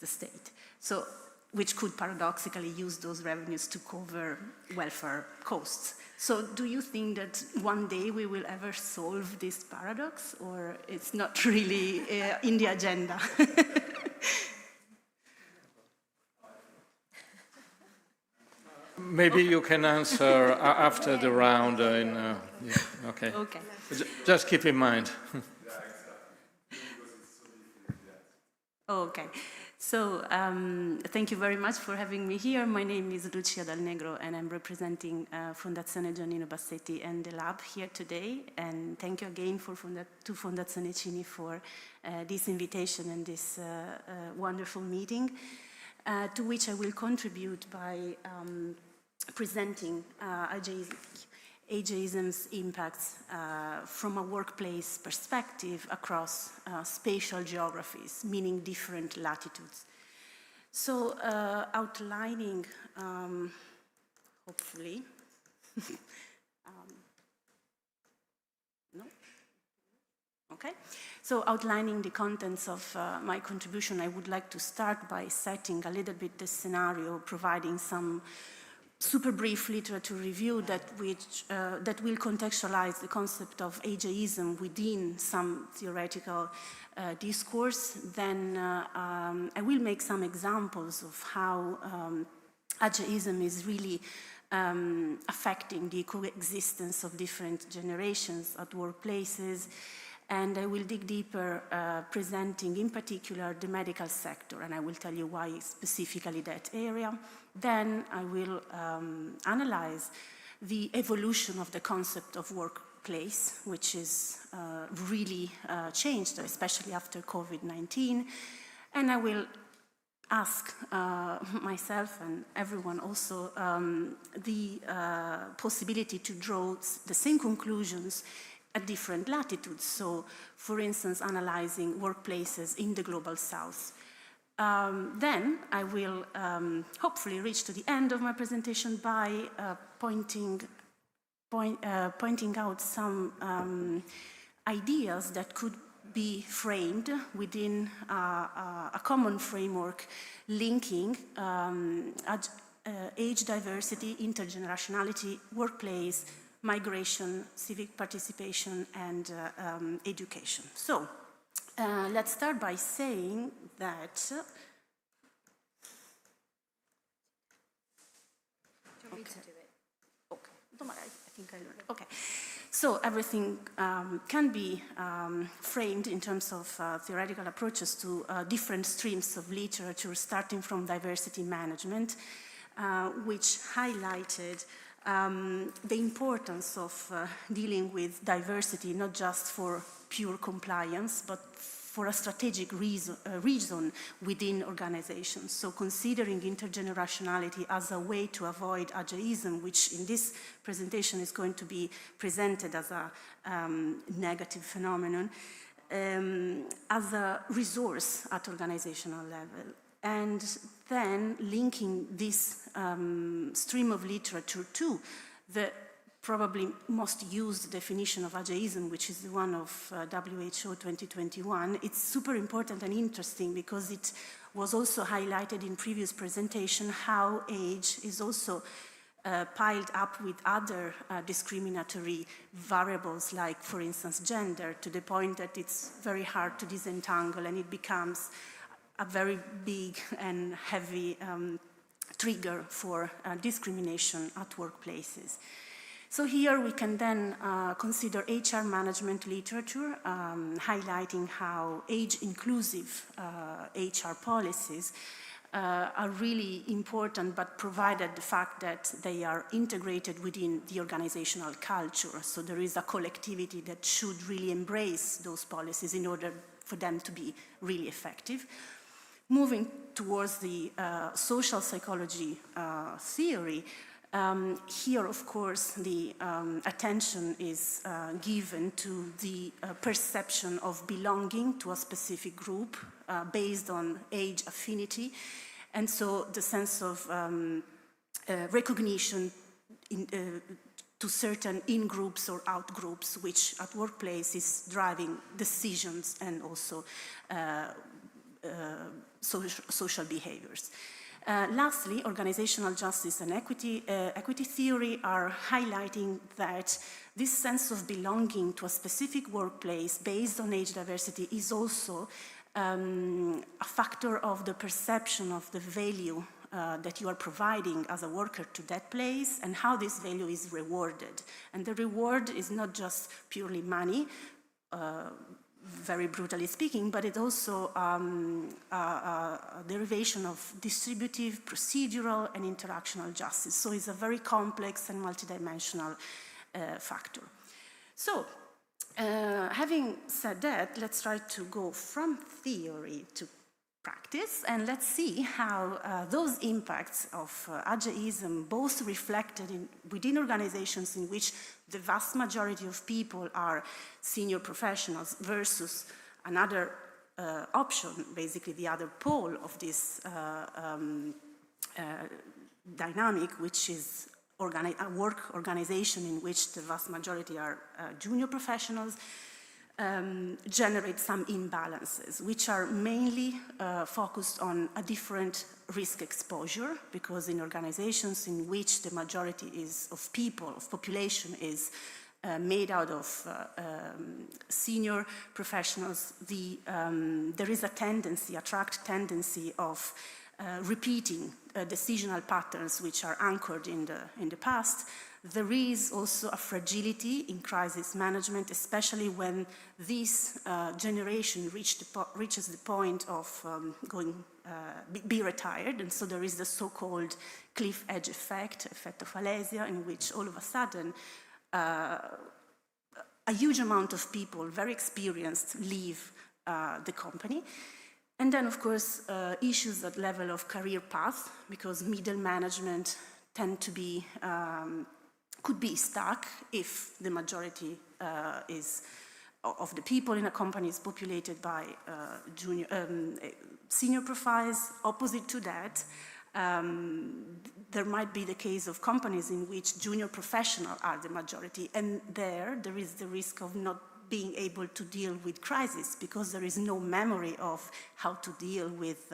the state. So, which could paradoxically use those revenues to cover welfare costs. So do you think that one day we will ever solve this paradox, or it's not really in the agenda? Maybe you can answer after the round. Okay. Okay. Just keep in mind. Okay. So thank you very much for having me here. My name is Lucia Dal Negro, and I'm representing Fondazione Giorgio Bassetti and the lab here today. And thank you again to Fondazione Cini for this invitation and this wonderful meeting, to which I will contribute by presenting ageism's impacts from a workplace perspective across spatial geographies, meaning different latitudes. So outlining, hopefully, no? Okay. So outlining the contents of my contribution, I would like to start by setting a little bit the scenario, providing some super brief literature review that will contextualize the concept of ageism within some theoretical discourse. Then I will make some examples of how ageism is really affecting the coexistence of different generations at workplaces. And I will dig deeper, presenting in particular the medical sector, and I will tell you why specifically that area. Then I will analyze the evolution of the concept of workplace, which is really changed, especially after COVID-19. And I will ask myself and everyone also the possibility to draw the same conclusions at different latitudes. So, for instance, analyzing workplaces in the global south. Then I will hopefully reach to the end of my presentation by pointing out some ideas that could be framed within a common framework linking age diversity, intergenerationality, workplace, migration, civic participation, and education. So, let's start by saying that... Do you want me to do it? Okay. Don't matter, I think I learned. Okay. So everything can be framed in terms of theoretical approaches to different streams of literature, starting from diversity management, which highlighted the importance of dealing with diversity, not just for pure compliance, but for a strategic reason within organizations. So considering intergenerationality as a way to avoid ageism, which in this presentation is going to be presented as a negative phenomenon, as a resource at organizational level. And then linking this stream of literature to the probably most used definition of ageism, which is the one of WHO 2021. It's super important and interesting because it was also highlighted in previous presentation how age is also piled up with other discriminatory variables, like, for instance, gender, to the point that it's very hard to disentangle, and it becomes a very big and heavy trigger for discrimination at workplaces. So here we can then consider HR management literature, highlighting how age-inclusive HR policies are really important, but provided the fact that they are integrated within the organizational culture. So there is a collectivity that should really embrace those policies in order for them to be really effective. Moving towards the social psychology theory, here, of course, the attention is given to the perception of belonging to a specific group based on age affinity, and so the sense of recognition to certain in-groups or out-groups, which at workplace is driving decisions and also social behaviors. Lastly, organizational justice and equity theory are highlighting that this sense of belonging to a specific workplace based on age diversity is also a factor of the perception of the value that you are providing as a worker to that place and how this value is rewarded. And the reward is not just purely money, very brutally speaking, but it's also a derivation of distributive, procedural, and interactional justice. So it's a very complex and multidimensional factor. So, having said that, let's try to go from theory to practice, and let's see how those impacts of ageism, both reflected within organizations in which the vast majority of people are senior professionals versus another option, basically the other pole of this dynamic, which is a work organization in which the vast majority are junior professionals, generate some imbalances, which are mainly focused on a different risk exposure, because in organizations in which the majority of population is made out of senior professionals, there is a tracked tendency of repeating decisional patterns which are anchored in the past. There is also a fragility in crisis management, especially when this generation reaches the point of be retired, and so there is the so-called cliff edge effect of Alesia, in which all of a sudden a huge amount of people, very experienced, leave the company. And then, of course, issues at level of career path, because middle management tend to be could be stuck if the majority of the people in a company is populated by senior profiles. Opposite to that, there might be the case of companies in which junior professionals are the majority, and there is the risk of not being able to deal with crisis, because there is no memory of how to deal with,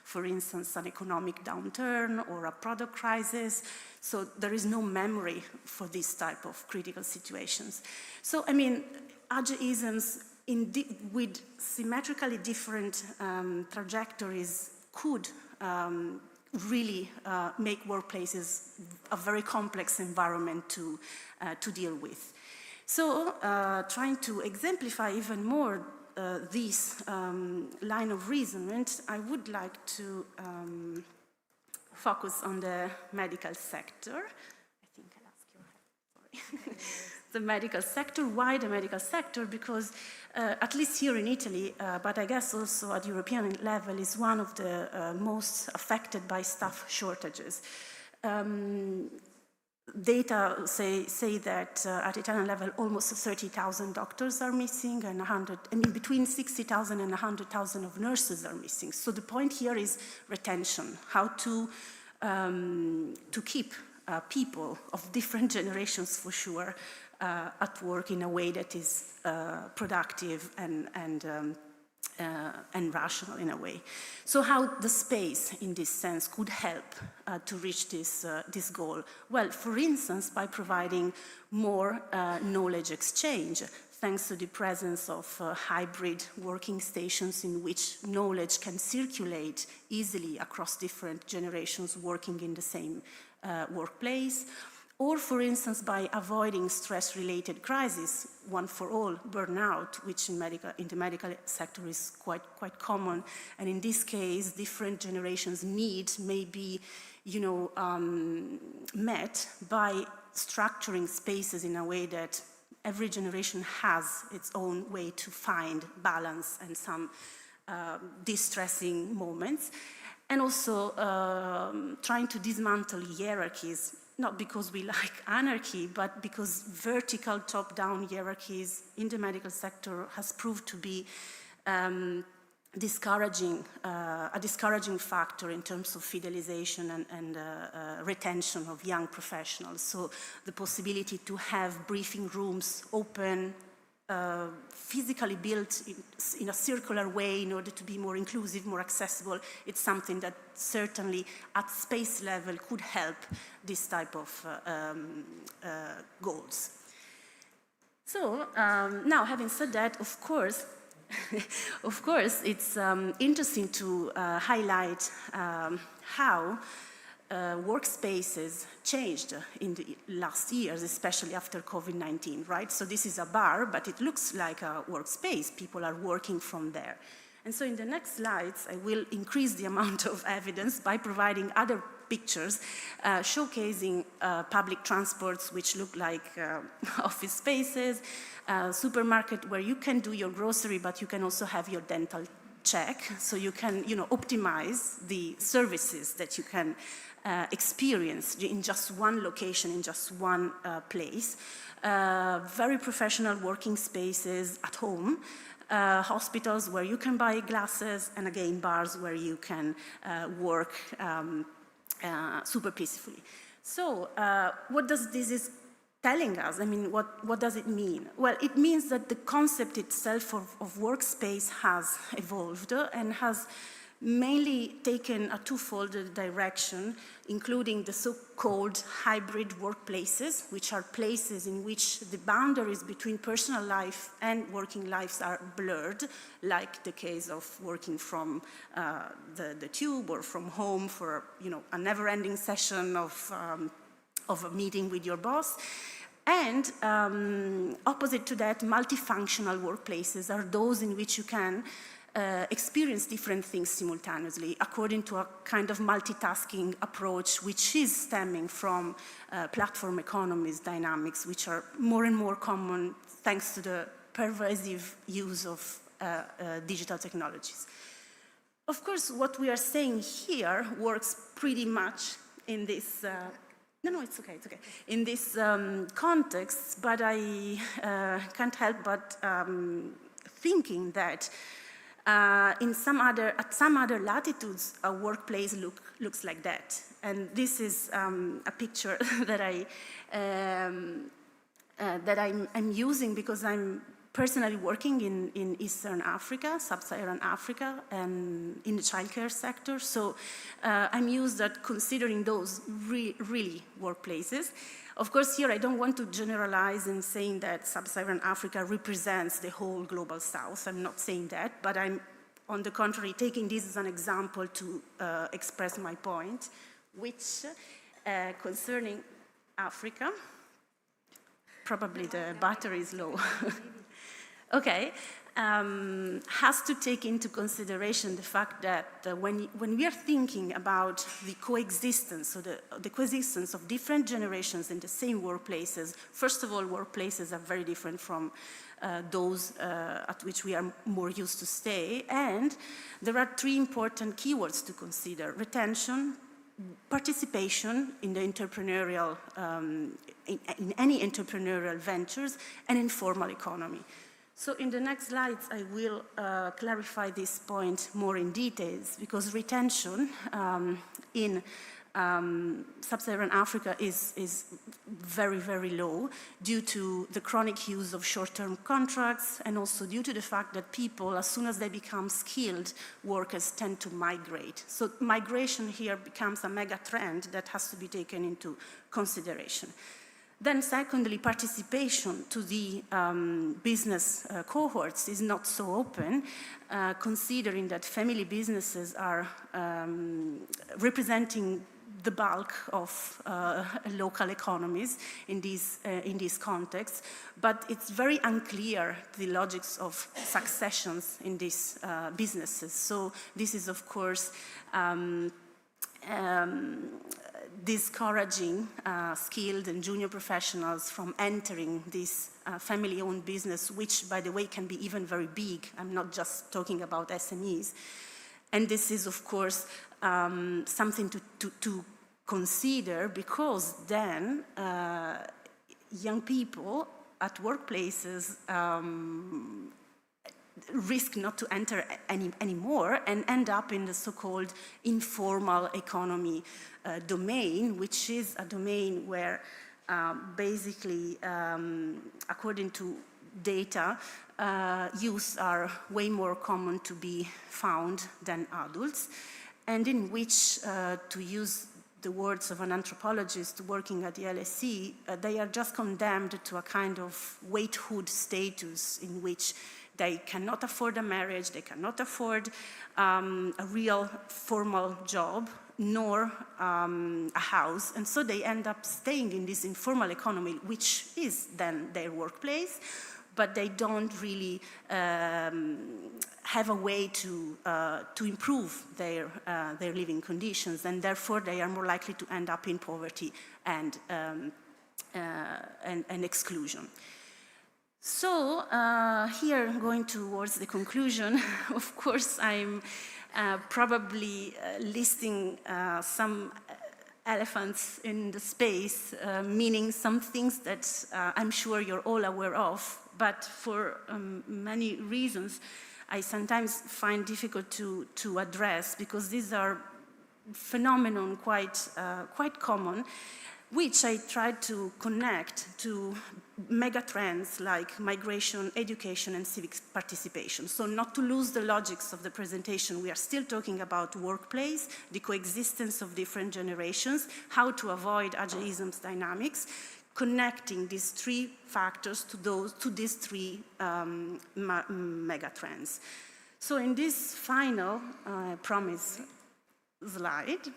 for instance, an economic downturn or a product crisis. So there is no memory for this type of critical situations. So, I mean, ageisms with symmetrically different trajectories could really make workplaces a very complex environment to deal with. So, trying to exemplify even more this line of reasoning, I would like to focus on the medical sector. I think I'll ask you, sorry. The medical sector. Why the medical sector? Because at least here in Italy, but I guess also at European level, is one of the most affected by staff shortages. Data say that at Italian level, almost 30,000 doctors are missing, and between 60,000 and 100,000 of nurses are missing. So the point here is retention, how to keep people of different generations, for sure, at work in a way that is productive and and rational in a way. So how the space, in this sense, could help to reach this goal? Well, for instance, by providing more knowledge exchange, thanks to the presence of hybrid working stations in which knowledge can circulate easily across different generations working in the same workplace, or, for instance, by avoiding stress-related crises, one for all, burnout, which in the medical sector is quite common. And in this case, different generations' needs may be, met by structuring spaces in a way that every generation has its own way to find balance and some distressing moments. And also trying to dismantle hierarchies, not because we like anarchy, but because vertical top-down hierarchies in the medical sector has proved to be a discouraging factor in terms of fidelization and retention of young professionals. So the possibility to have briefing rooms open, physically built in a circular way in order to be more inclusive, more accessible, it's something that certainly at space level could help this type of goals. So now, having said that, of course, it's interesting to highlight how workspaces changed in the last years, especially after COVID-19, right? So this is a bar, but it looks like a workspace. People are working from there. And so in the next slides, I will increase the amount of evidence by providing other pictures showcasing public transports which look like office spaces, supermarket where you can do your grocery, but you can also have your dental check. So you can, optimize the services that you can experience in just one location, in just one place. Very professional working spaces at home, hospitals where you can buy glasses, and again, bars where you can work super peacefully. So what does this is telling us? I mean, what does it mean? Well, it means that the concept itself of workspace has evolved and has mainly taken a twofold direction, including the so-called hybrid workplaces, which are places in which the boundaries between personal life and working lives are blurred, like the case of working from the tube or from home for a never-ending session of a meeting with your boss. And opposite to that, multifunctional workplaces are those in which you can experience different things simultaneously according to a kind of multitasking approach, which is stemming from platform economies dynamics, which are more and more common thanks to the pervasive use of digital technologies. Of course, what we are saying here works pretty much in this No, it's okay, in this context, but I can't help but thinking that at some other latitudes, a workplace looks like that. And this is a picture that I'm using because I'm personally working in Eastern Africa, Sub-Saharan Africa, and in the childcare sector. So I'm used at considering those really workplaces. Of course, here I don't want to generalize in saying that Sub-Saharan Africa represents the whole global South. I'm not saying that, but I'm, on the contrary, taking this as an example to express my point, which concerning Africa, probably the battery is low. Okay, has to take into consideration the fact that when we are thinking about the coexistence, so the coexistence of different generations in the same workplaces, first of all, workplaces are very different from those at which we are more used to stay, and there are three important keywords to consider: retention, participation in the entrepreneurial, in any entrepreneurial ventures, and informal economy. So in the next slides, I will clarify this point more in details, because retention in Sub-Saharan Africa is very, very low due to the chronic use of short-term contracts and also due to the fact that people, as soon as they become skilled workers, tend to migrate. So migration here becomes a mega trend that has to be taken into consideration. Then secondly, participation to the business cohorts is not so open, considering that family businesses are representing the bulk of local economies in these contexts, but it's very unclear the logics of successions in these businesses. So this is, of course, discouraging skilled and junior professionals from entering this family-owned business, which, by the way, can be even very big. I'm not just talking about SMEs. And this is, of course, something to consider, because then young people at workplaces risk not to enter anymore and end up in the so-called informal economy domain, which is a domain where basically, according to data, youths are way more common to be found than adults, and in which, to use the words of an anthropologist working at the LSE, they are just condemned to a kind of waithood status in which they cannot afford a marriage, they cannot afford a real formal job, nor a house, and so they end up staying in this informal economy, which is then their workplace, but they don't really have a way to improve their living conditions, and therefore they are more likely to end up in poverty and exclusion. So here, going towards the conclusion, of course, I'm probably listing some elephants in the space, meaning some things that I'm sure you're all aware of, but for many reasons, I sometimes find difficult to address, because these are phenomenon quite common, which I tried to connect to mega trends like migration, education, and civic participation. So not to lose the logics of the presentation, we are still talking about workplace, the coexistence of different generations, how to avoid ageism's dynamics, connecting these three factors to these three mega trends. So in this final, promise slide,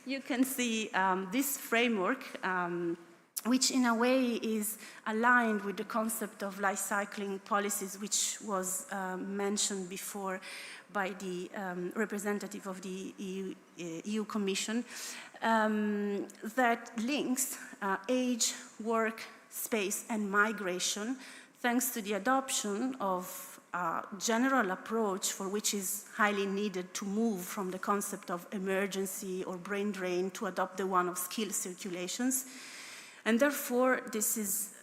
you can see this framework, which in a way is aligned with the concept of life cycling policies, which was mentioned before by the representative of the EU Commission, that links age, work, space, and migration, thanks to the adoption of a general approach for which is highly needed to move from the concept of emergency or brain drain to adopt the one of skill circulations. And therefore, this is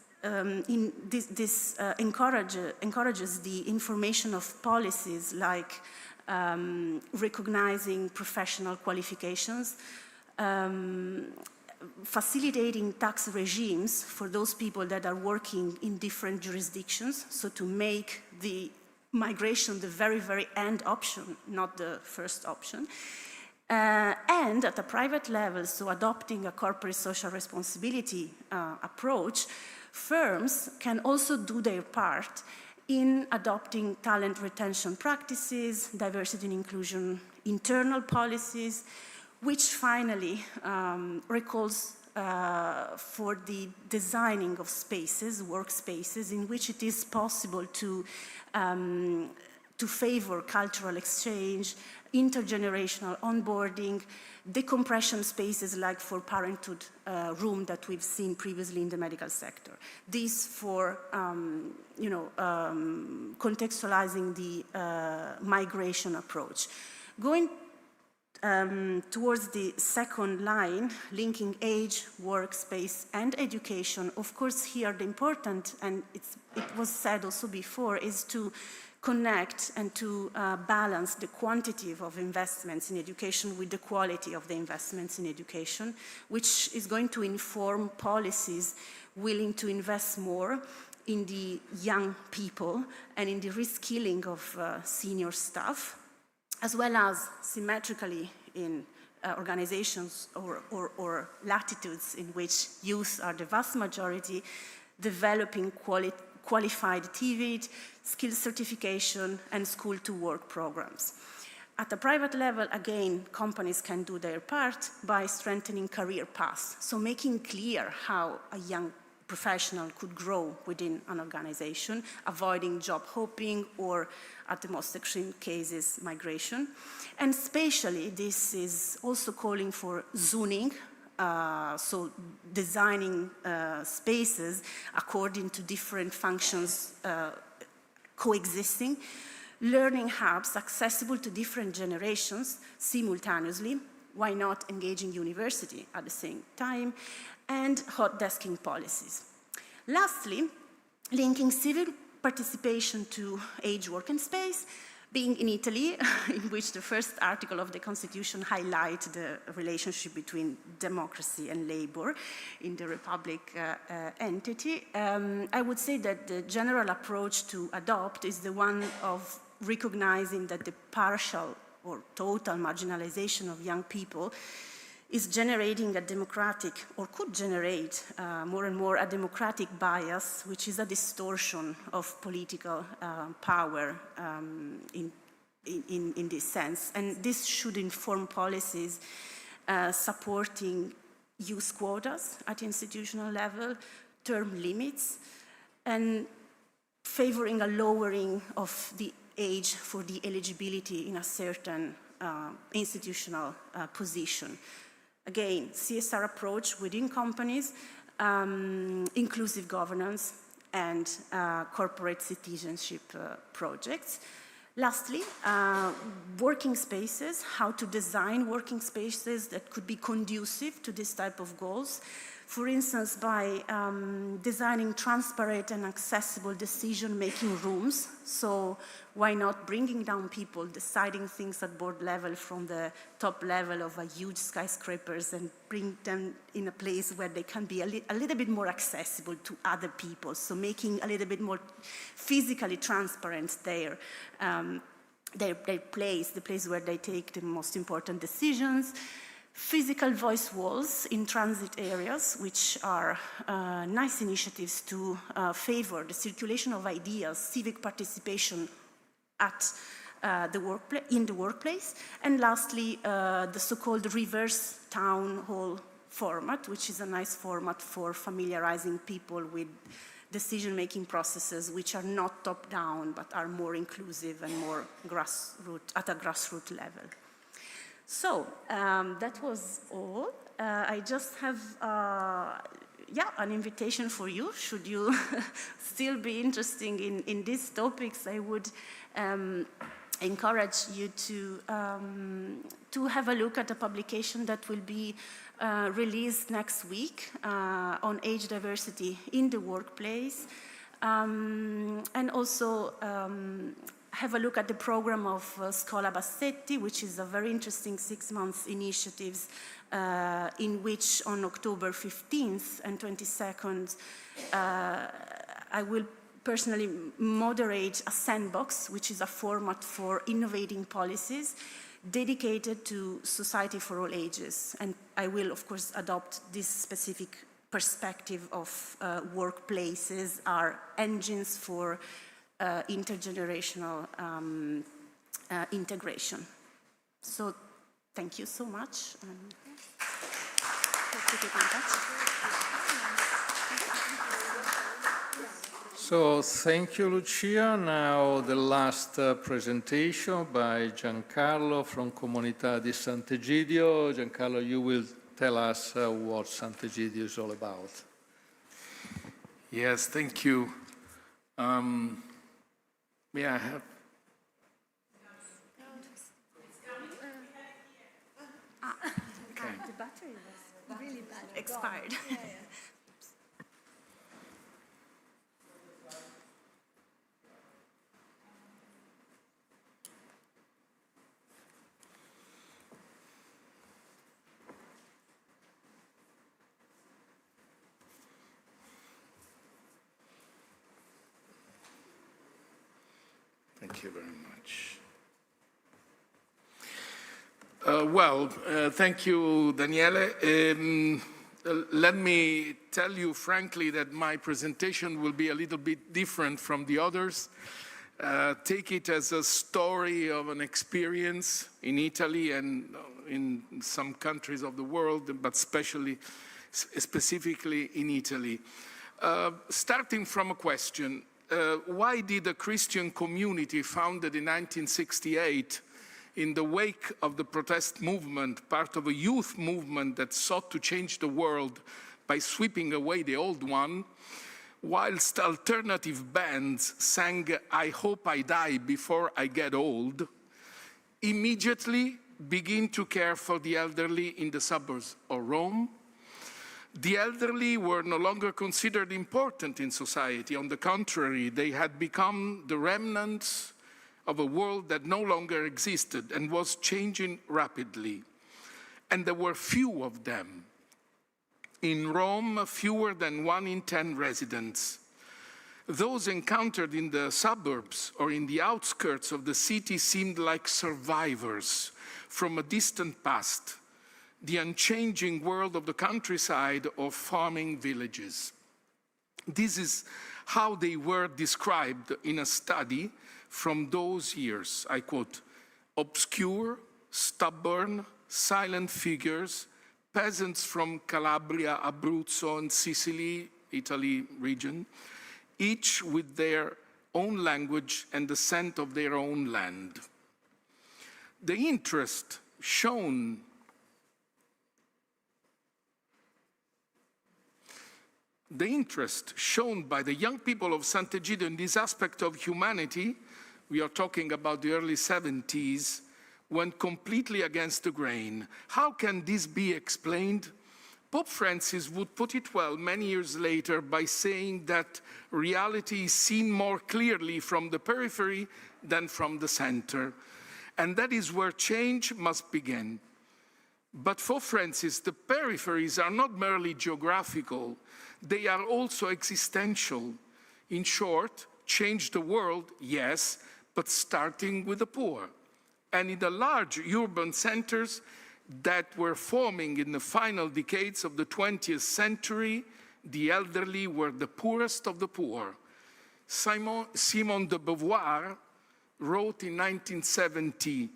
encourages the information of policies like recognizing professional qualifications, facilitating tax regimes for those people that are working in different jurisdictions, so to make the migration the very, very end option, not the first option. And at a private level, so adopting a corporate social responsibility approach, firms can also do their part in adopting talent retention practices, diversity and inclusion internal policies, which finally recalls for the designing of spaces, workspaces, in which it is possible to favor cultural exchange, intergenerational onboarding, decompression spaces like for parenthood room that we've seen previously in the medical sector. This for, contextualizing the migration approach. Going towards the second line, linking age, workspace, and education, of course here the important, and it was said also before, is to connect and to balance the quantity of investments in education with the quality of the investments in education, which is going to inform policies willing to invest more in the young people and in the reskilling of senior staff, as well as symmetrically in organizations or latitudes in which youth are the vast majority, developing qualified TVET, skill certification, and school-to-work programs. At a private level, again, companies can do their part by strengthening career paths, so making clear how a young professional could grow within an organization, avoiding job hopping or, at the most extreme cases, migration. And spatially, this is also calling for zoning, so designing spaces according to different functions coexisting, learning hubs accessible to different generations simultaneously, why not engaging university at the same time, and hot desking policies. Lastly, linking civil participation to age work and space, being in Italy, in which the first article of the Constitution highlights the relationship between democracy and labor in the Republic entity, I would say that the general approach to adopt is the one of recognizing that the partial or total marginalization of young people is generating a democratic, or could generate more and more a democratic bias, which is a distortion of political power in this sense. And this should inform policies supporting youth quotas at institutional level, term limits, and favoring a lowering of the age for the eligibility in a certain institutional position. Again, CSR approach within companies, inclusive governance, and corporate citizenship projects. Lastly, working spaces, how to design working spaces that could be conducive to this type of goals. For instance, by designing transparent and accessible decision-making rooms. So why not bringing down people, deciding things at board level from the top level of a huge skyscrapers and bring them in a place where they can be a little bit more accessible to other people. So making a little bit more physically transparent their place, the place where they take the most important decisions. Physical voice walls in transit areas, which are nice initiatives to favor the circulation of ideas, civic participation at in the workplace. And lastly, the so-called reverse town hall format, which is a nice format for familiarizing people with decision-making processes which are not top-down, but are more inclusive and more at a grassroots level. So that was all. I just have an invitation for you. Should you still be interested in these topics, I would encourage you to have a look at a publication that will be released next week on age diversity in the workplace, and also have a look at the program of Scuola Bassetti, which is a very interesting 6-month initiative in which on October 15th and 22nd, I will personally moderate a sandbox, which is a format for innovating policies dedicated to society for all ages. And I will, of course, adopt this specific perspective of workplaces are engines for intergenerational integration. So thank you so much. Hope to keep in touch. So thank you, Lucia. Now the last presentation by Giancarlo from Comunità di Sant'Egidio. Giancarlo, you will tell us what Sant'Egidio is all about. Yes, thank you. May I have? Okay. The battery was really bad. Expired. Thank you very much. Thank you, Daniele. Let me tell you frankly that my presentation will be a little bit different from the others. Take it as a story of an experience in Italy and in some countries of the world, but specifically in Italy. Starting from a question, why did a Christian community founded in 1968 in the wake of the protest movement, part of a youth movement that sought to change the world by sweeping away the old one, whilst alternative bands sang "I Hope I Die Before I Get Old," immediately begin to care for the elderly in the suburbs of Rome? The elderly were no longer considered important in society. On the contrary, they had become the remnants of a world that no longer existed and was changing rapidly. And there were few of them. In Rome, fewer than 1 in 10 residents. Those encountered in the suburbs or in the outskirts of the city seemed like survivors from a distant past, the unchanging world of the countryside or farming villages. This is how they were described in a study from those years. I quote, "Obscure, stubborn, silent figures, peasants from Calabria, Abruzzo, and Sicily, Italy region, each with their own language and the scent of their own land." The interest shown by the young people of Sant'Egidio in this aspect of humanity, we are talking about the early 70s, went completely against the grain. How can this be explained? Pope Francis would put it well many years later by saying that reality is seen more clearly from the periphery than from the center. And that is where change must begin. But for Francis, the peripheries are not merely geographical, they are also existential. In short, change the world, yes, but starting with the poor. And in the large urban centers that were forming in the final decades of the 20th century, the elderly were the poorest of the poor. Simone de Beauvoir wrote in 1970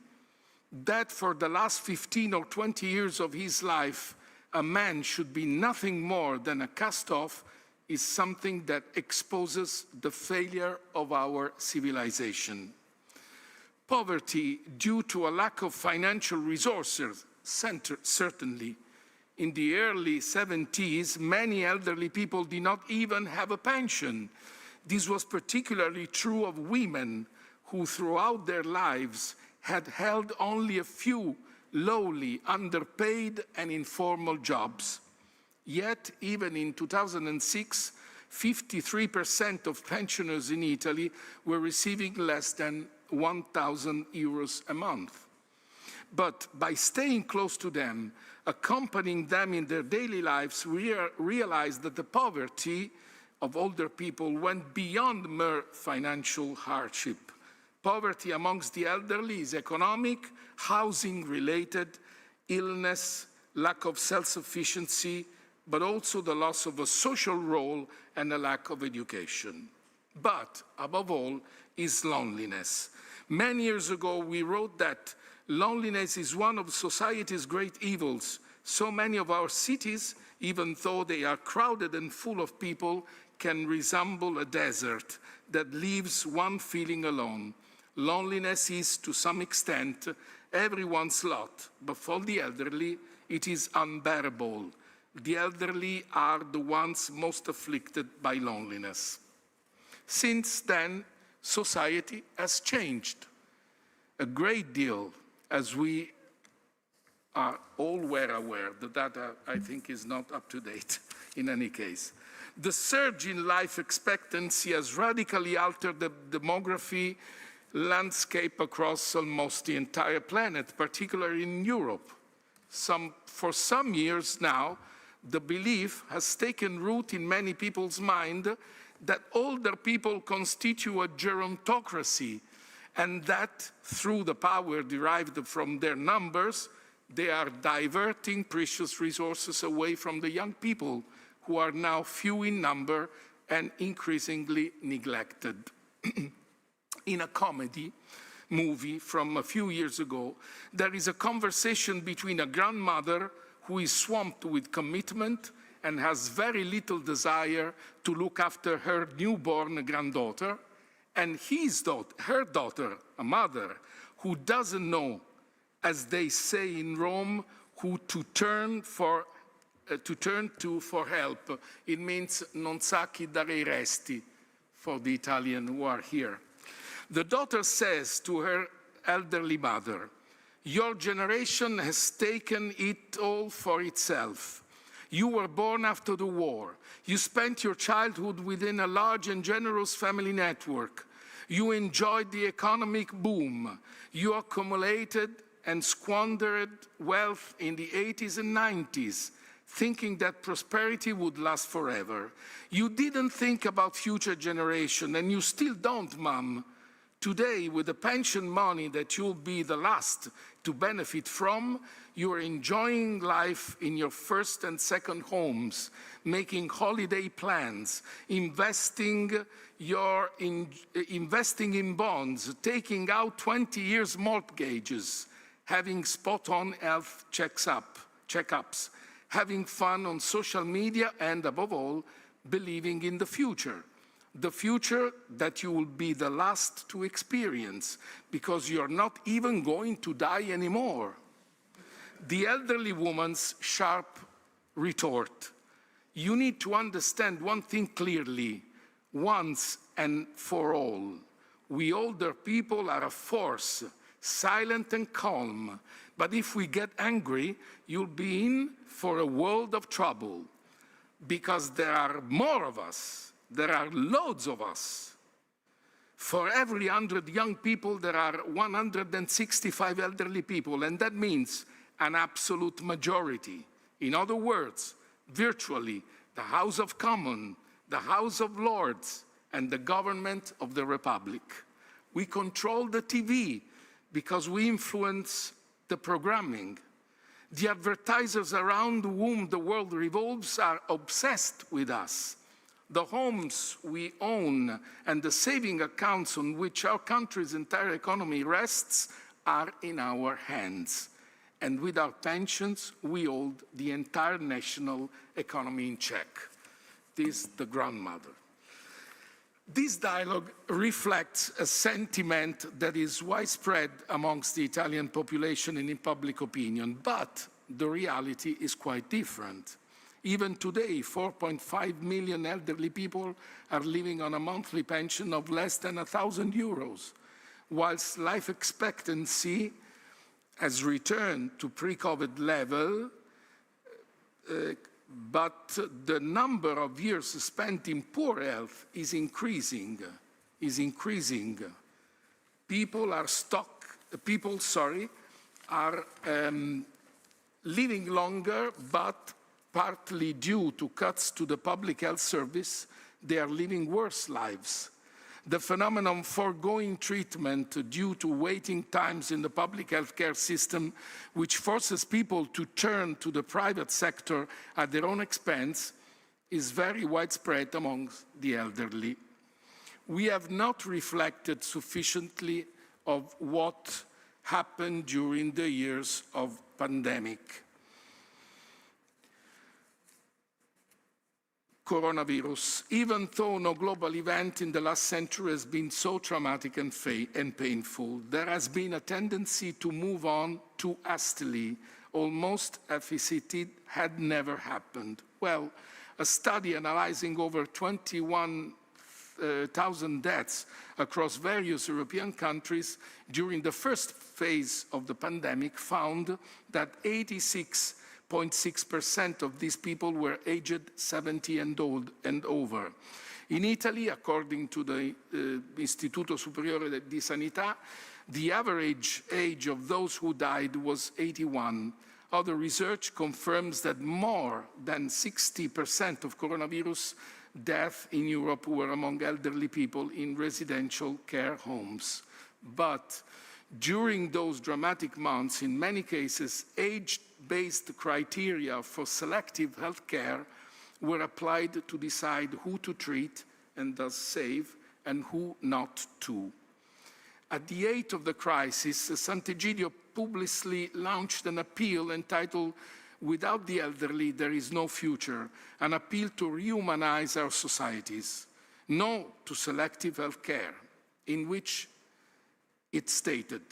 that for the last 15 or 20 years of his life, a man should be nothing more than a cast-off is something that exposes the failure of our civilization. Poverty due to a lack of financial resources, certainly. In the early 70s, many elderly people did not even have a pension. This was particularly true of women who throughout their lives had held only a few lowly, underpaid, and informal jobs. Yet, even in 2006, 53% of pensioners in Italy were receiving less than 1,000 euros a month. But by staying close to them, accompanying them in their daily lives, we realized that the poverty of older people went beyond mere financial hardship. Poverty amongst the elderly is economic, housing-related, illness, lack of self-sufficiency, but also the loss of a social role and a lack of education. But, above all, is loneliness. Many years ago, we wrote that loneliness is one of society's great evils. So many of our cities, even though they are crowded and full of people, can resemble a desert that leaves one feeling alone. Loneliness is, to some extent, everyone's lot, but for the elderly, it is unbearable. The elderly are the ones most afflicted by loneliness. Since then, society has changed a great deal, as we are all well aware. The data, I think, is not up to date in any case. The surge in life expectancy has radically altered the demography landscape across almost the entire planet, particularly in Europe. For some years now, the belief has taken root in many people's mind that older people constitute a gerontocracy, and that through the power derived from their numbers, they are diverting precious resources away from the young people who are now few in number and increasingly neglected. In a comedy movie from a few years ago, there is a conversation between a grandmother who is swamped with commitment and has very little desire to look after her newborn granddaughter, and her daughter, a mother, who doesn't know, as they say in Rome, who to turn to for help. It means non sa chi dare i resti for the Italian who are here. The daughter says to her elderly mother, "Your generation has taken it all for itself. You were born after the war. You spent your childhood within a large and generous family network. You enjoyed the economic boom. You accumulated and squandered wealth in the 80s and 90s, thinking that prosperity would last forever. You didn't think about future generation, and you still don't, Mom. Today, with the pension money that you'll be the last to benefit from, you're enjoying life in your first and second homes, making holiday plans, investing in bonds, taking out 20 years mortgages, having spot-on health checkups, having fun on social media, and above all, believing in the future that you will be the last to experience because you're not even going to die anymore." The elderly woman's sharp retort: "You need to understand one thing clearly, once and for all. We older people are a force, silent and calm, but if we get angry, you'll be in for a world of trouble, because there are more of us. There are loads of us. For every 100 young people, there are 165 elderly people, and that means an absolute majority. In other words, virtually the House of Commons, the House of Lords, and the government of the Republic. We control the TV because we influence the programming. The advertisers around whom the world revolves are obsessed with us. The homes we own and the saving accounts on which our country's entire economy rests are in our hands. And with our pensions, we hold the entire national economy in check." This is the grandmother. This dialogue reflects a sentiment that is widespread amongst the Italian population and in public opinion, but the reality is quite different. Even today, 4.5 million elderly people are living on a monthly pension of less than €1,000, whilst life expectancy has returned to pre-COVID level, but the number of years spent in poor health is increasing. People are living longer, but partly due to cuts to the public health service, they are living worse lives. The phenomenon foregoing treatment due to waiting times in the public healthcare system, which forces people to turn to the private sector at their own expense, is very widespread among the elderly. We have not reflected sufficiently of what happened during the years of pandemic. Coronavirus, even though no global event in the last century has been so traumatic and painful, there has been a tendency to move on too hastily, almost as if it had never happened. Well, a study analyzing over 21,000 deaths across various European countries during the first phase of the pandemic found that 86.6% of these people were aged 70 and over. In Italy, according to the Istituto Superiore di Sanità, the average age of those who died was 81. Other research confirms that more than 60% of coronavirus deaths in Europe were among elderly people in residential care homes. But during those dramatic months, in many cases, age-based criteria for selective healthcare were applied to decide who to treat and thus save, and who not to. At the height of the crisis, Sant'Egidio publicly launched an appeal entitled "Without the Elderly, There is No Future," an appeal to rehumanize our societies. No to selective healthcare, in which it stated,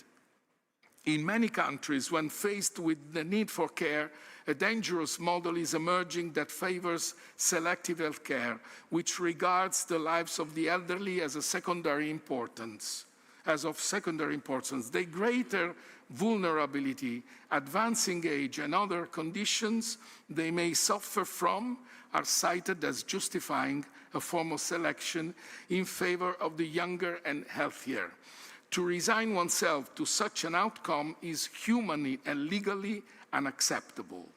in many countries, when faced with the need for care, a dangerous model is emerging that favors selective healthcare, which regards the lives of the elderly as of secondary importance. The greater vulnerability, advancing age, and other conditions they may suffer from are cited as justifying a form of selection in favor of the younger and healthier. To resign oneself to such an outcome is humanly and legally unacceptable.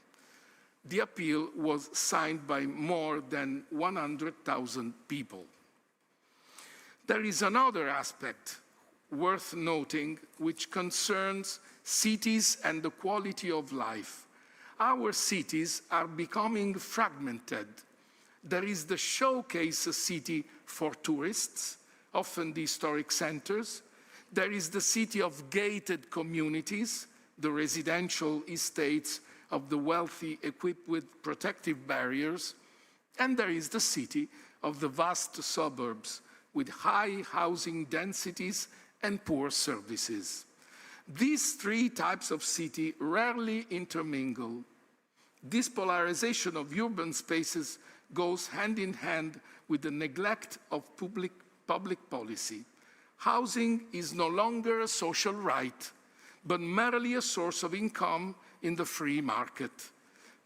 The appeal was signed by more than 100,000 people. There is another aspect worth noting which concerns cities and the quality of life. Our cities are becoming fragmented. There is the showcase city for tourists, often the historic centers. There is the city of gated communities, the residential estates of the wealthy equipped with protective barriers. And there is the city of the vast suburbs with high housing densities and poor services. These three types of city rarely intermingle. This polarization of urban spaces goes hand in hand with the neglect of public policy. Housing is no longer a social right, but merely a source of income in the free market.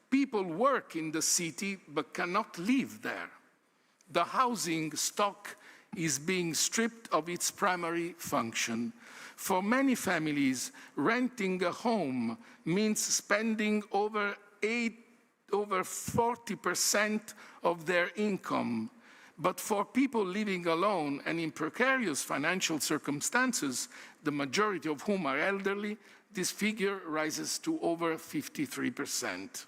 People work in the city but cannot live there. The housing stock is being stripped of its primary function. For many families, renting a home means spending over 40% of their income. But for people living alone and in precarious financial circumstances, the majority of whom are elderly, this figure rises to over 53%.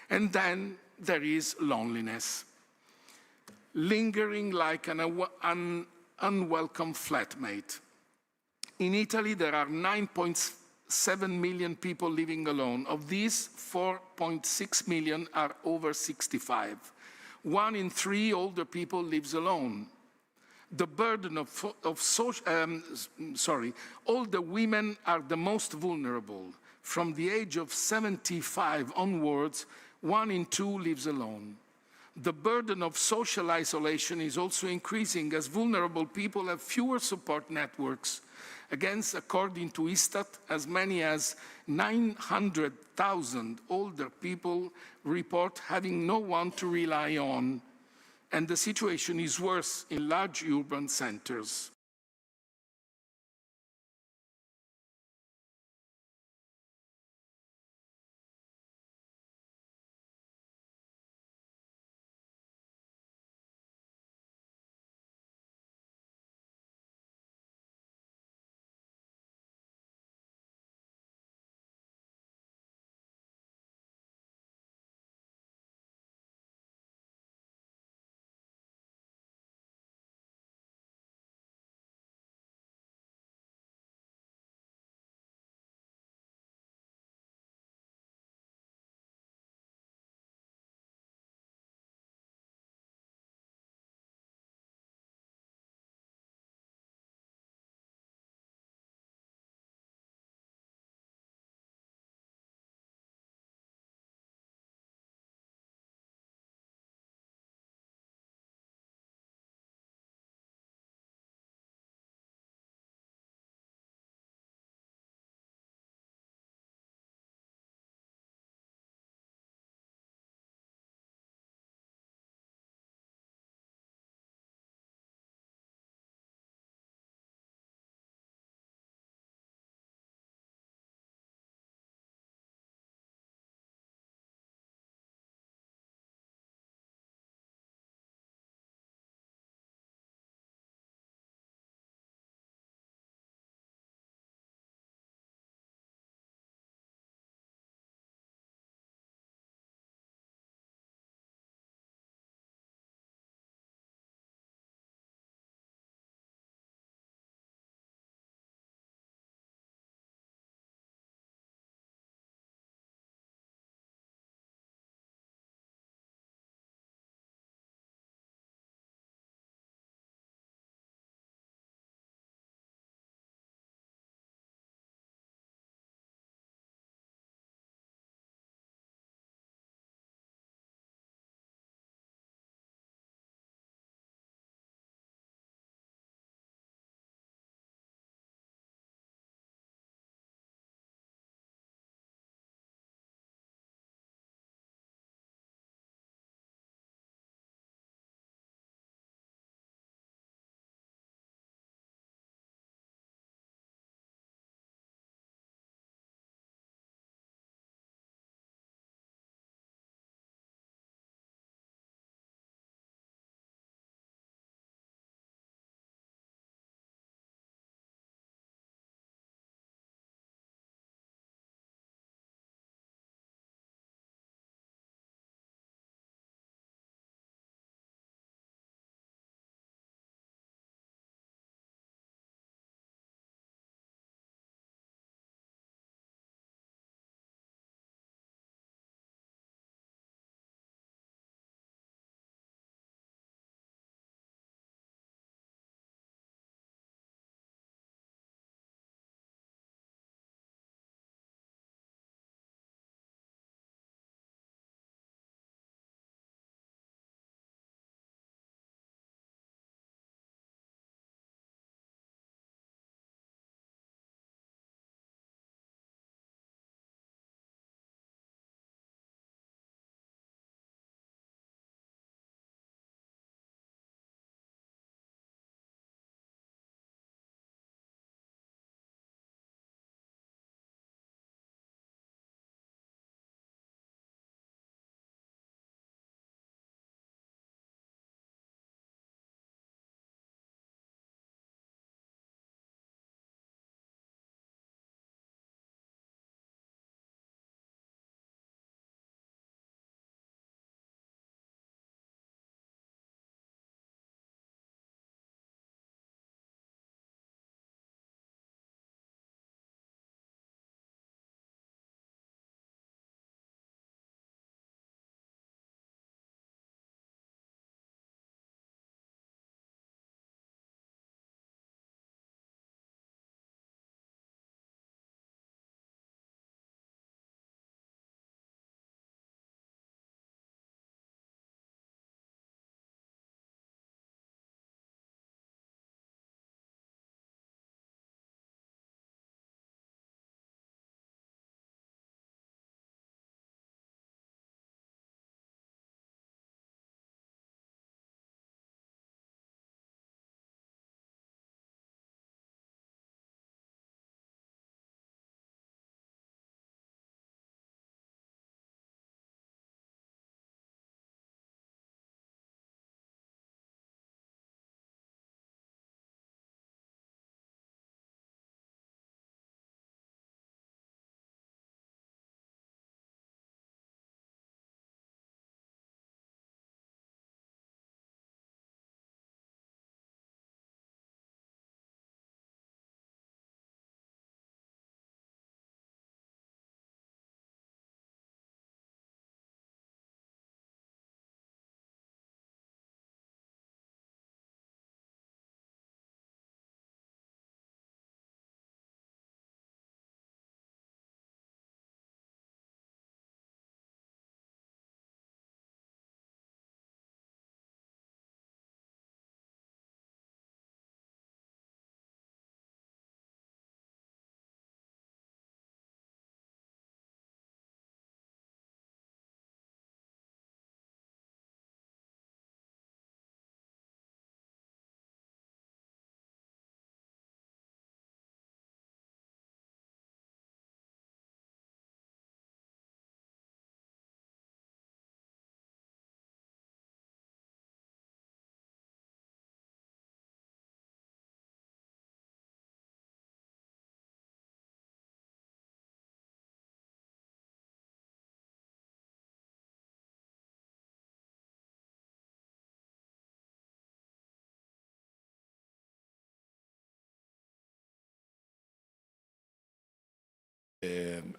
And then there is loneliness, lingering like an unwelcome flatmate. In Italy, there are 9.7 million people living alone. Of these, 4.6 million are over 65. 1 in 3 older people lives alone. The burden older women are the most vulnerable. From the age of 75 onwards, 1 in 2 lives alone. The burden of social isolation is also increasing as vulnerable people have fewer support networks. Against, according to Istat, as many as 900,000 older people report having no one to rely on, and the situation is worse in large urban centers.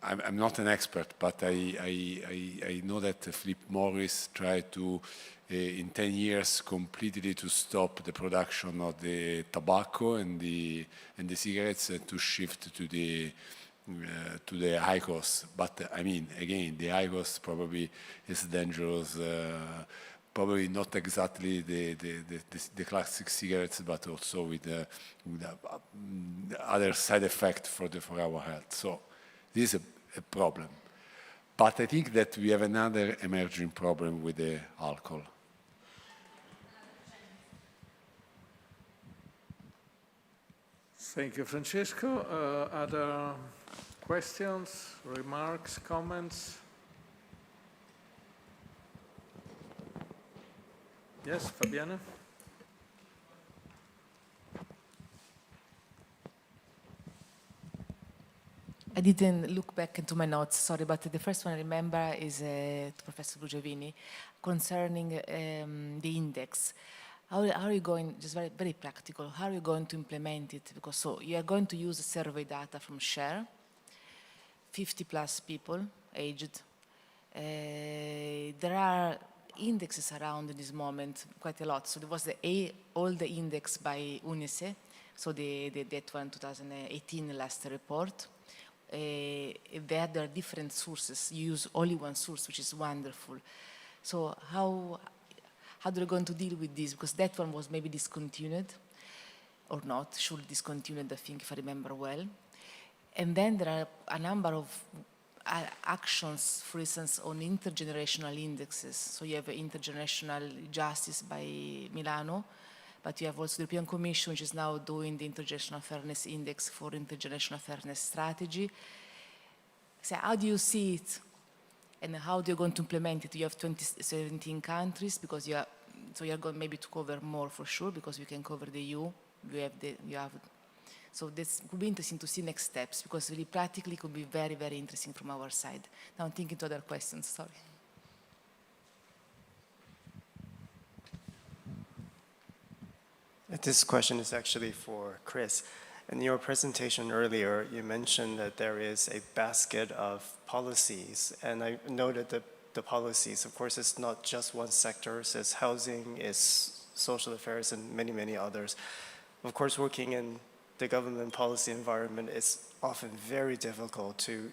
I'm not an expert, but I know that Philip Morris tried to, in 10 years, completely to stop the production of the tobacco and the cigarettes and to shift to the IQOS. But I mean, again, the IQOS probably is dangerous. Probably not exactly the classic cigarettes, but also with other side effects for our health. So this is a problem. But I think that we have another emerging problem with the alcohol. Thank you, Francesco. Other questions, remarks, comments? Yes, Fabiana? I didn't look back into my notes, sorry, but the first one I remember is to Professor Brugiovini concerning the index. How are you going, just very, very practical, how are you going to implement it? Because so you are going to use survey data from SHARE, 50 plus people aged. There are indexes around in this moment, quite a lot. So there was the old index by UNICE, so that one 2018 last report. There are different sources. You use only one source, which is wonderful. So how are you going to deal with this? Because that one was maybe discontinued, or not, surely discontinued, I think, if I remember well. And then there are a number of actions, for instance, on intergenerational indexes. So you have intergenerational justice by Milano, but you have also the European Commission, which is now doing the Intergenerational Fairness Index for Intergenerational Fairness Strategy. So how do you see it? And how do you going to implement it? You have 17 countries, because so you're going maybe to cover more for sure, because you can cover the EU. So this could be interesting to see next steps, because really practically could be very, very interesting from our side. Now I'm thinking to other questions, sorry. This question is actually for Chris. In your presentation earlier, you mentioned that there is a basket of policies, and I noted that the policies, of course, it's not just one sector, it's housing, it's social affairs, and many, many others. Of course, working in the government policy environment is often very difficult to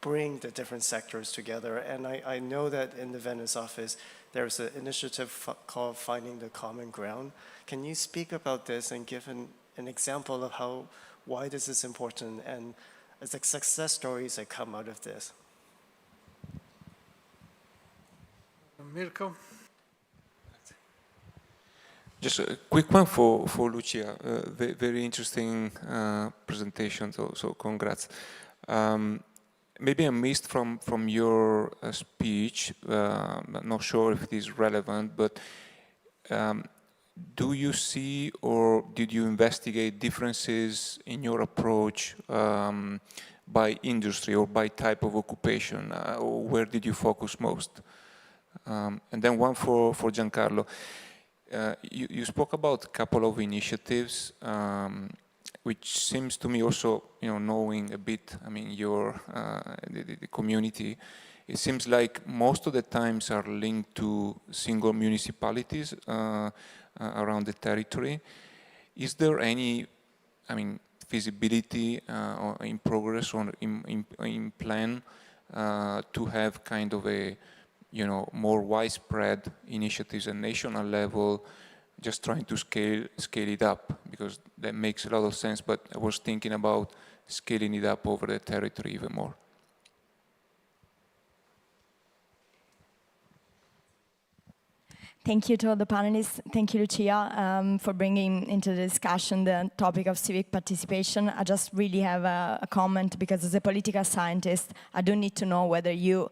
bring the different sectors together, and I know that in the Venice office, there's an initiative called Finding the Common Ground. Can you speak about this and give an example of why this is important and the success stories that come out of this? Mirko? Just a quick one for Lucia. Very interesting presentation, so congrats. Maybe I missed from your speech, I'm not sure if it is relevant, but do you see or did you investigate differences in your approach by industry or by type of occupation? Or where did you focus most? And then one for Giancarlo. You spoke about a couple of initiatives, which seems to me also, knowing a bit, your the community, it seems like most of the times are linked to single municipalities around the territory. Is there any, feasibility or in progress or in plan to have kind of a, more widespread initiatives at national level, just trying to scale it up, because that makes a lot of sense, but I was thinking about scaling it up over the territory even more. Thank you to all the panelists. Thank you, Lucia, for bringing into the discussion the topic of civic participation. I just really have a comment, because as a political scientist, I do need to know whether you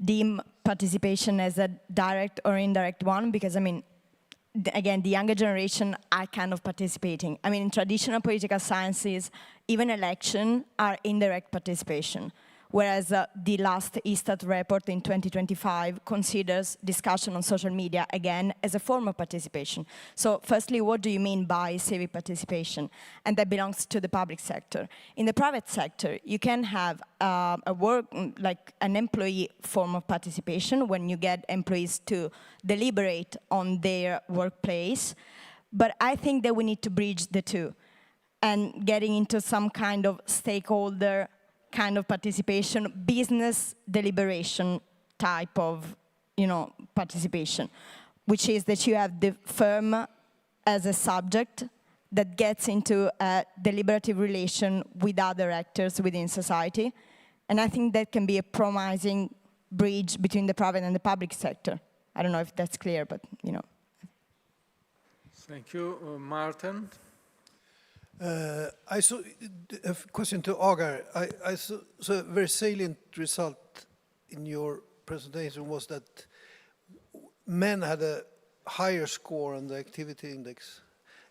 deem participation as a direct or indirect one, because, again, the younger generation are kind of participating. In traditional political sciences, even election are indirect participation. whereas the last ISTAT report in 2025 considers discussion on social media, again, as a form of participation. So firstly, what do you mean by civic participation? And that belongs to the public sector. In the private sector, you can have like an employee form of participation when you get employees to deliberate on their workplace. But I think that we need to bridge the two and getting into some kind of stakeholder kind of participation, business deliberation type of, participation, which is that you have the firm as a subject that gets into a deliberative relation with other actors within society. And I think that can be a promising bridge between the private and the public sector. I don't know if that's clear, but, Thank you. Martin? I saw a question to Agar. I saw a very salient result in your presentation was that men had a higher score on the activity index,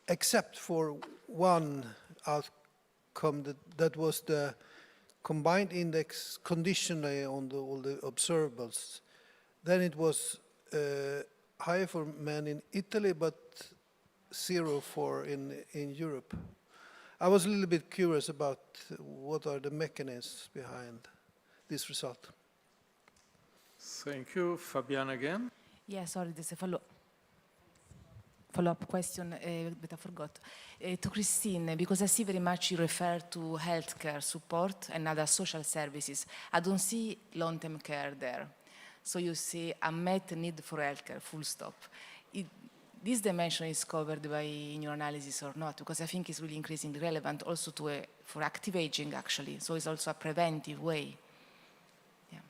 except for one outcome that was the combined index conditionally on all the observables. Then it was higher for men in Italy, but 0 in Europe. I was a little bit curious about what are the mechanisms behind this result. Thank you. Fabiana again. Yeah, sorry, there's a follow-up question, but I forgot. To Christine, because I see very much you refer to healthcare support and other social services. I don't see long-term care there. So you say unmet need for healthcare, full stop. This dimension is covered in your analysis or not? Because I think it's really increasingly relevant also for active aging, actually. So it's also a preventive way. Yeah.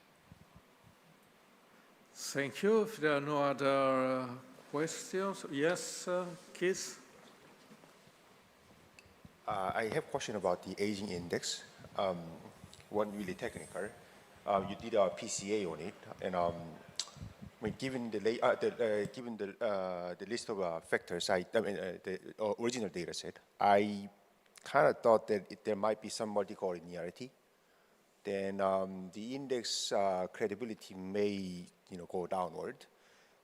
Thank you. If there are no other questions, yes, Keith? I have a question about the aging index. One really technical. You did a PCA on it, and given the list of factors, the original data set, I kind of thought that there might be some multicollinearity. Then the index credibility may, go downward.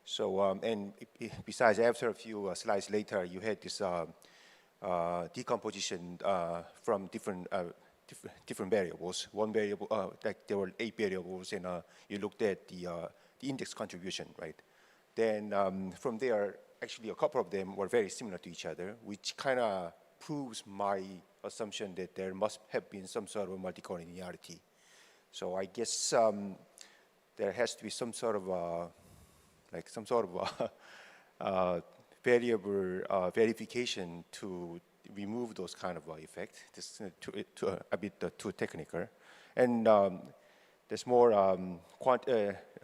So, and besides, after a few slides later, you had this decomposition from different variables. One variable, like there were 8 variables, and you looked at the index contribution, right? Then from there, actually a couple of them were very similar to each other, which kind of proves my assumption that there must have been some sort of multicollinearity. So I guess there has to be some sort of variable verification to remove those kind of effects. This is a bit too technical. And there's more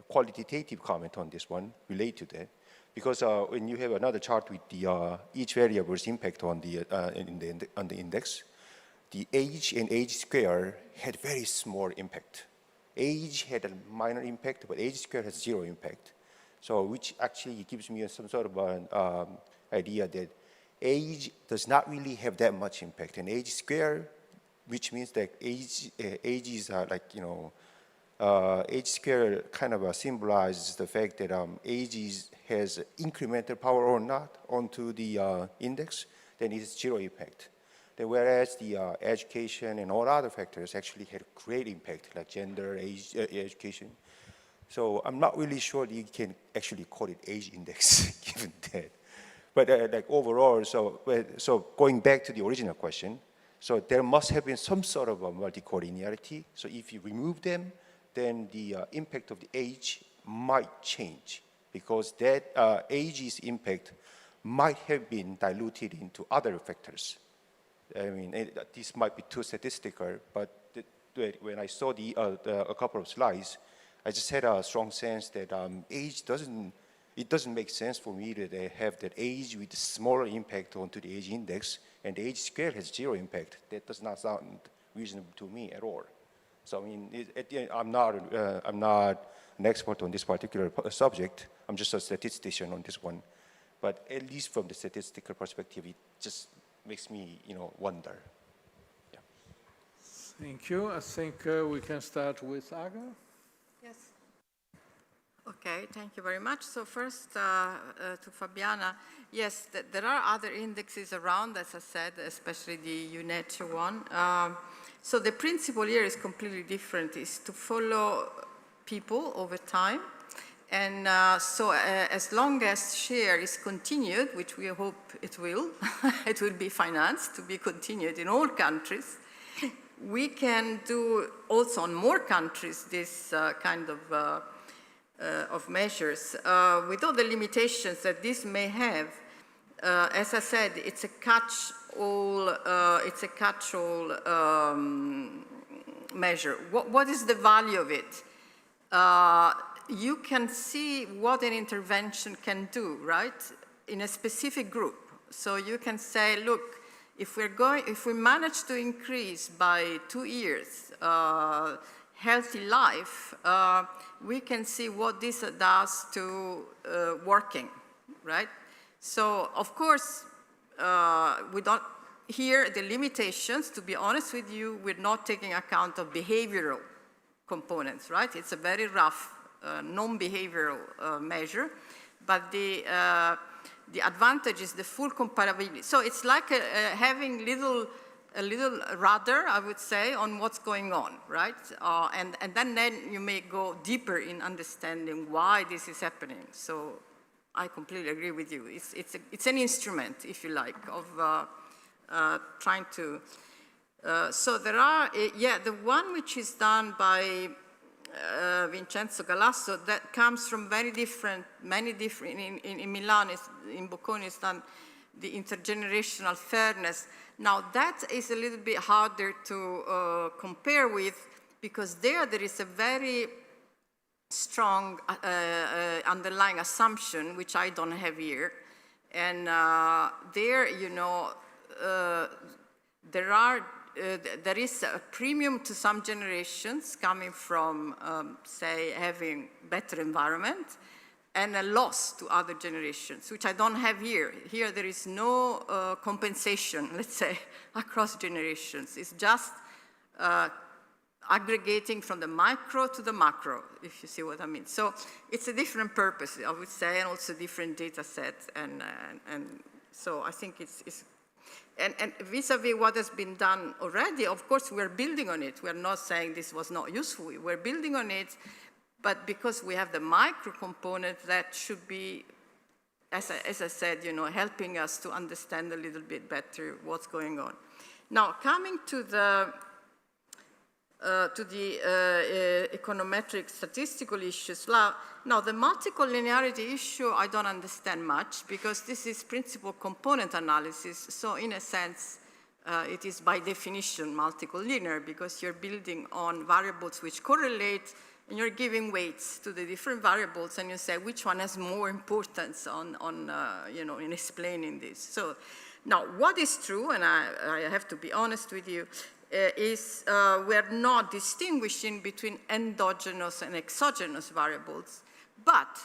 qualitative comment on this one related to that, because when you have another chart with the each variable's impact on the index, the age and age square had very small impact. Age had a minor impact, but age square has 0 impact. So which actually gives me some sort of an idea that age does not really have that much impact. And age square, which means that ages are like, age square kind of symbolizes the fact that age has incremental power or not onto the index, then it has 0 impact. Then whereas the education and all other factors actually had great impact, like gender, age, education. So I'm not really sure that you can actually call it age index, given that. But like overall, so going back to the original question, so there must have been some sort of a multicollinearity. So if you remove them, then the impact of the age might change, because that age's impact might have been diluted into other factors. I mean, this might be too statistical, but when I saw a couple of slides, I just had a strong sense that age doesn't make sense for me that they have that age with smaller impact onto the age index, and the age square has 0 impact. That does not sound reasonable to me at all. So I mean, I'm not an expert on this particular subject. I'm just a statistician on this one. But at least from the statistical perspective, it just makes me, wonder. Yeah. Thank you. I think we can start with Aga. Yes. Okay, thank you very much. So first, to Fabiana, yes, there are other indexes around, as I said, especially the UNECE one. So the principle here is completely different. It's to follow people over time. And so as long as share is continued, which we hope it will, it will be financed to be continued in all countries, we can do also on more countries this kind of measures with all the limitations that this may have. As I said, it's a catch-all measure. What is the value of it? You can see what an intervention can do, right, in a specific group. So you can say, look, if we manage to increase by 2 years healthy life, we can see what this does to working, right? So of course, we don't, here the limitations, to be honest with you, we're not taking account of behavioral components, right? It's a very rough non-behavioral measure, but the advantage is the full comparability. So it's like having a little rudder, I would say, on what's going on, right? And then you may go deeper in understanding why this is happening. So I completely agree with you. It's an instrument, if you like, of trying to. So there are, the one which is done by Vincenzo Galasso, that comes from many different, in Milan, in Bocconi, it's done the intergenerational fairness. Now that is a little bit harder to compare with, because there is a very strong underlying assumption, which I don't have here. And there, you know, there is a premium to some generations coming from, say, having better environment, and a loss to other generations, which I don't have here. Here there is no compensation, let's say, across generations. It's just aggregating from the micro to the macro, if you see what I mean. So it's a different purpose, I would say, and also different data sets. And so I think it's and vis-a-vis what has been done already, of course, we're building on it. We're not saying this was not useful. We're building on it, but because we have the micro component, that should be, as I said, you know, helping us to understand a little bit better what's going on. Now, coming to the econometric statistical issues. Now, the multicollinearity issue, I don't understand much, because this is principal component analysis. So in a sense, it is by definition multicollinear, because you're building on variables which correlate, and you're giving weights to the different variables, and you say which one has more importance you know, in explaining this. So now, what is true, and I have to be honest with you, is we're not distinguishing between endogenous and exogenous variables. But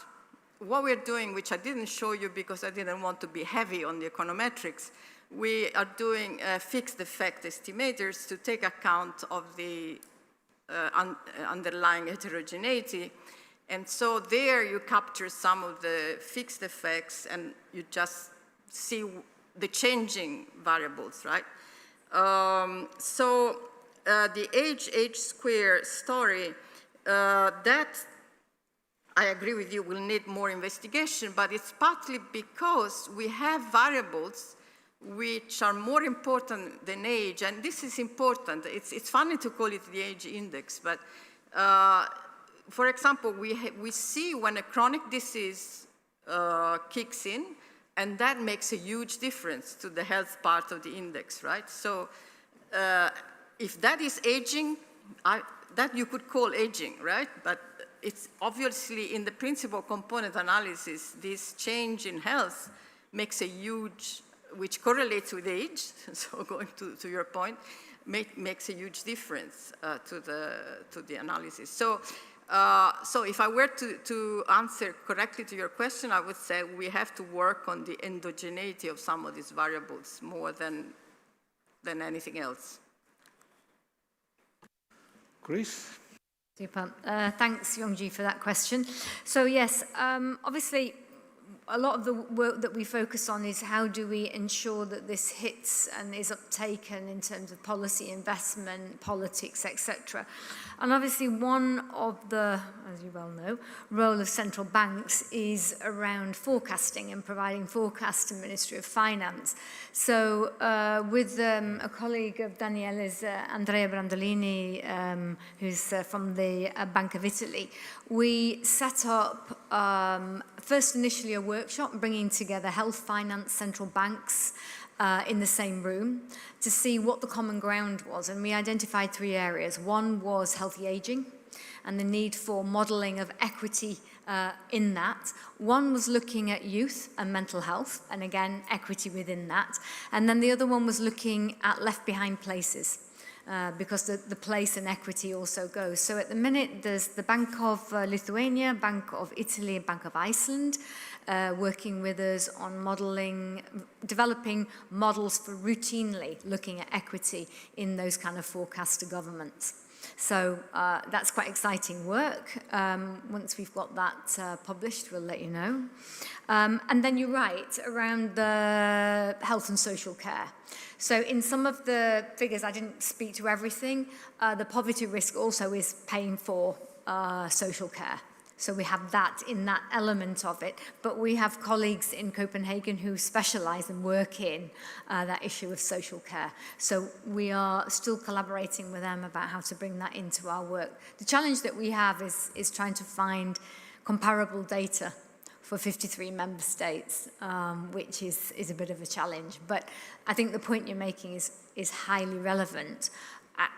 what we're doing, which I didn't show you because I didn't want to be heavy on the econometrics, we are doing fixed effect estimators to take account of the underlying heterogeneity. And so there you capture some of the fixed effects, and you just see the changing variables, right? So the H square story, that I agree with you, will need more investigation, but it's partly because we have variables which are more important than age, and this is important. It's funny to call it the age index, but for example, we see when a chronic disease kicks in, and that makes a huge difference to the health part of the index, right? So if that is aging, that you could call aging, right? But it's obviously in the principal component analysis, this change in health makes a huge, which correlates with age, so going to your point, makes a huge difference to the analysis. So if I were to answer correctly to your question, I would say we have to work on the endogeneity of some of these variables more than anything else. Chris? Super. Thanks, Yongji, for that question. So yes, obviously, a lot of the work that we focus on is how do we ensure that this hits and is uptaken in terms of policy, investment, politics, etc. And obviously one of the, as you well know, role of central banks is around forecasting and providing forecasts to Ministry of Finance. So with a colleague of Daniele's, Andrea Brandolini, who's from the Bank of Italy, we set up first initially a workshop bringing together health, finance, central banks in the same room to see what the common ground was. And we identified 3 areas. One was healthy aging and the need for modelling of equity in that. One was looking at youth and mental health, and again, equity within that. And then the other one was looking at left behind places. Because the place and equity also goes. So at the minute, there's the Bank of Lithuania, Bank of Italy, and Bank of Iceland working with us on modelling, developing models for routinely looking at equity in those kind of forecaster governments. So that's quite exciting work. Once we've got that published, we'll let you know. And then you're right, around the health and social care. So in some of the figures, I didn't speak to everything, the poverty risk also is paying for social care. So we have that in that element of it. But we have colleagues in Copenhagen who specialize and work in that issue of social care. So we are still collaborating with them about how to bring that into our work. The challenge that we have is trying to find comparable data for 53 member states, which is a bit of a challenge. But I think the point you're making is highly relevant.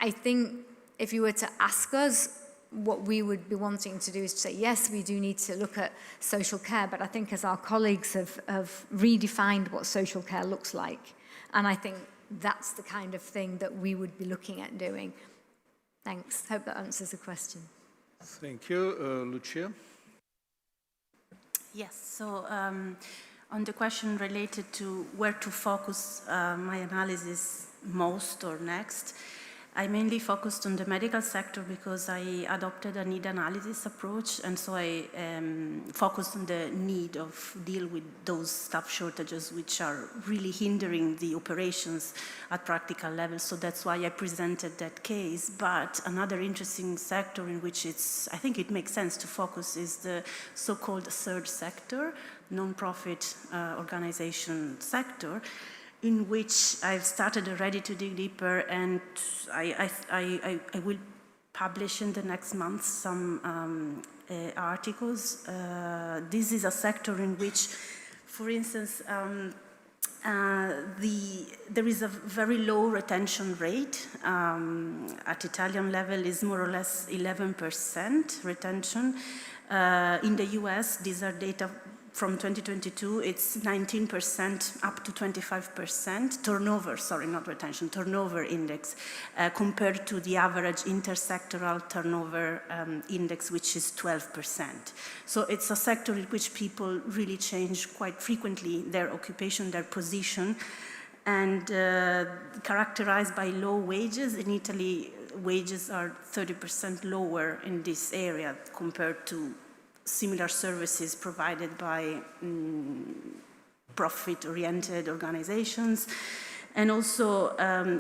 I think if you were to ask us, what we would be wanting to do is to say, yes, we do need to look at social care, but I think as our colleagues have redefined what social care looks like, and I think that's the kind of thing that we would be looking at doing. Thanks. Hope that answers the question. Thank you. Lucia? Yes, so on the question related to where to focus my analysis most or next, I mainly focused on the medical sector because I adopted a need analysis approach, and so I focused on the need of deal with those staff shortages which are really hindering the operations at practical level. So that's why I presented that case. But another interesting sector in which I think it makes sense to focus is the so-called third sector, non-profit organization sector, in which I've started already to dig deeper, and I will publish in the next month some articles. This is a sector in which, for instance, there is a very low retention rate. At Italian level is more or less 11% retention. In the US, these are data from 2022, it's 19% up to 25% turnover, sorry, not retention, turnover index, compared to the average intersectoral turnover index, which is 12%. So it's a sector in which people really change quite frequently their occupation, their position, and characterized by low wages. In Italy, wages are 30% lower in this area compared to similar services provided by profit-oriented organizations. And also,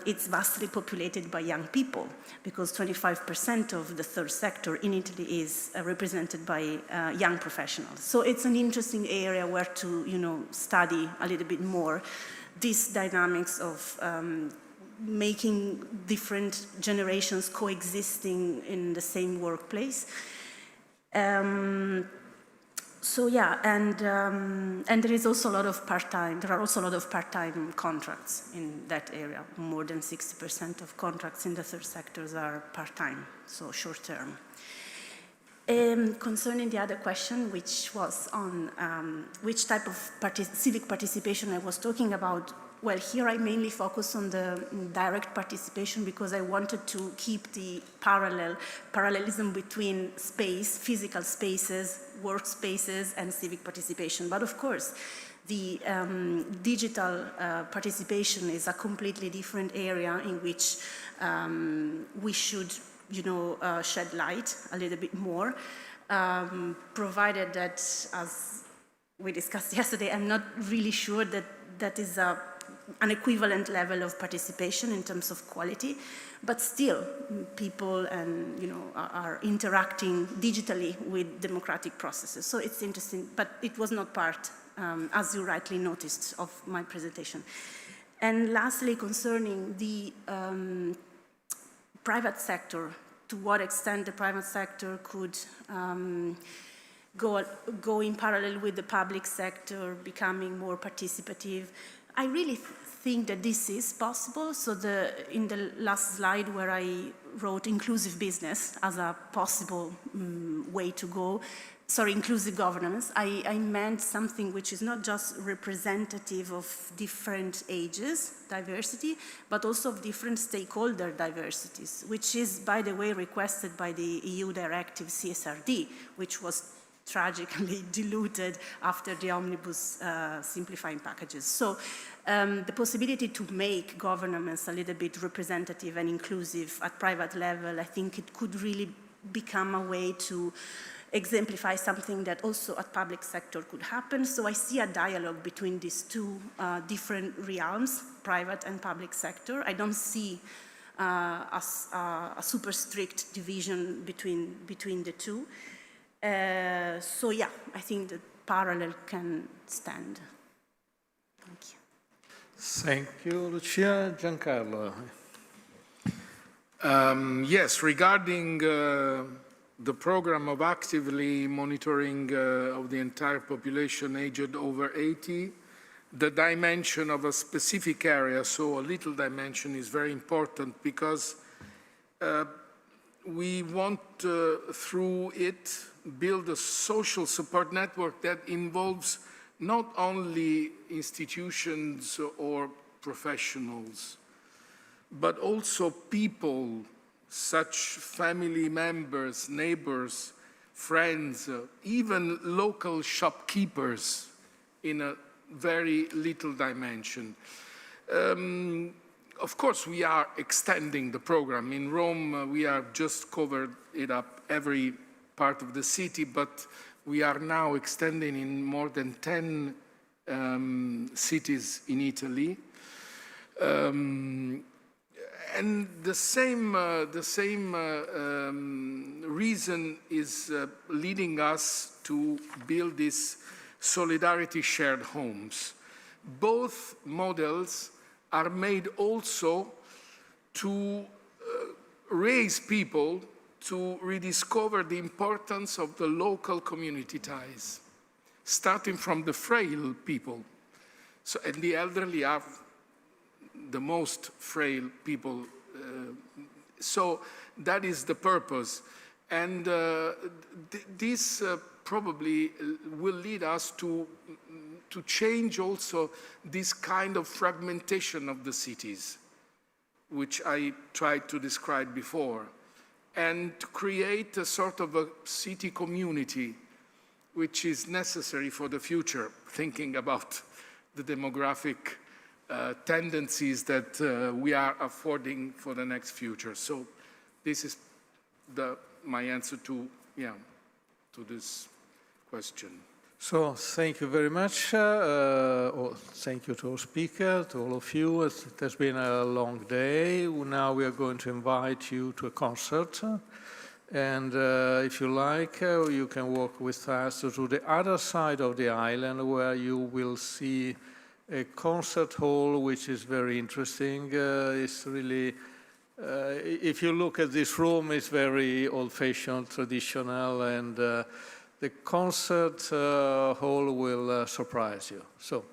it's vastly populated by young people, because 25% of the third sector in Italy is represented by young professionals. So it's an interesting area where to, study a little bit more these dynamics of making different generations coexisting in the same workplace. So yeah, and there is also a lot of part-time. There are also a lot of part-time contracts in that area. More than 60% of contracts in the third sectors are part-time, so short-term. Concerning the other question, which was on which type of civic participation I was talking about, well, here I mainly focus on the direct participation because I wanted to keep the parallelism between space, physical spaces, workspaces, and civic participation. But of course, the digital participation is a completely different area in which we should shed light a little bit more, provided that, as we discussed yesterday, I'm not really sure that that is an equivalent level of participation in terms of quality, but still people are interacting digitally with democratic processes. So it's interesting, but it was not part, as you rightly noticed, of my presentation. And lastly, concerning the private sector, to what extent the private sector could go in parallel with the public sector, becoming more participative. I really think that this is possible. So in the last slide where I wrote inclusive business as a possible way to go, inclusive governance, I meant something which is not just representative of different ages, diversity, but also of different stakeholder diversities, which is, by the way, requested by the EU directive CSRD, which was tragically diluted after the omnibus simplifying packages. So the possibility to make governance a little bit representative and inclusive at private level, I think it could really become a way to exemplify something that also at public sector could happen. So I see a dialogue between these two different realms, private and public sector. I don't see a super strict division between the two. So yeah, I think the parallel can stand. Thank you. Thank you, Lucia. Giancarlo. Yes, regarding the program of actively monitoring of the entire population aged over 80, the dimension of a specific area, so a little dimension, is very important because we want through it build a social support network that involves not only institutions or professionals, but also people, such family members, neighbors, friends, even local shopkeepers in a very little dimension. Of course, we are extending the program. In Rome, we have just covered it up every part of the city, but we are now extending in more than 10 cities in Italy. And the same reason is leading us to build these solidarity shared homes. Both models are made also to raise people to rediscover the importance of the local community ties, starting from the frail people. So, and the elderly are the most frail people. So that is the purpose. And this probably will lead us to change also this kind of fragmentation of the cities, which I tried to describe before, and to create a sort of a city community, which is necessary for the future, thinking about the demographic tendencies that we are affording for the next future. So this is my answer to this question. So thank you very much. Thank you to our speaker, to all of you. It has been a long day. Now we are going to invite you to a concert. And if you like, you can walk with us to the other side of the island where you will see a concert hall which is very interesting. It's really, if you look at this room, it's very old-fashioned, traditional, and the concert hall will surprise you. So.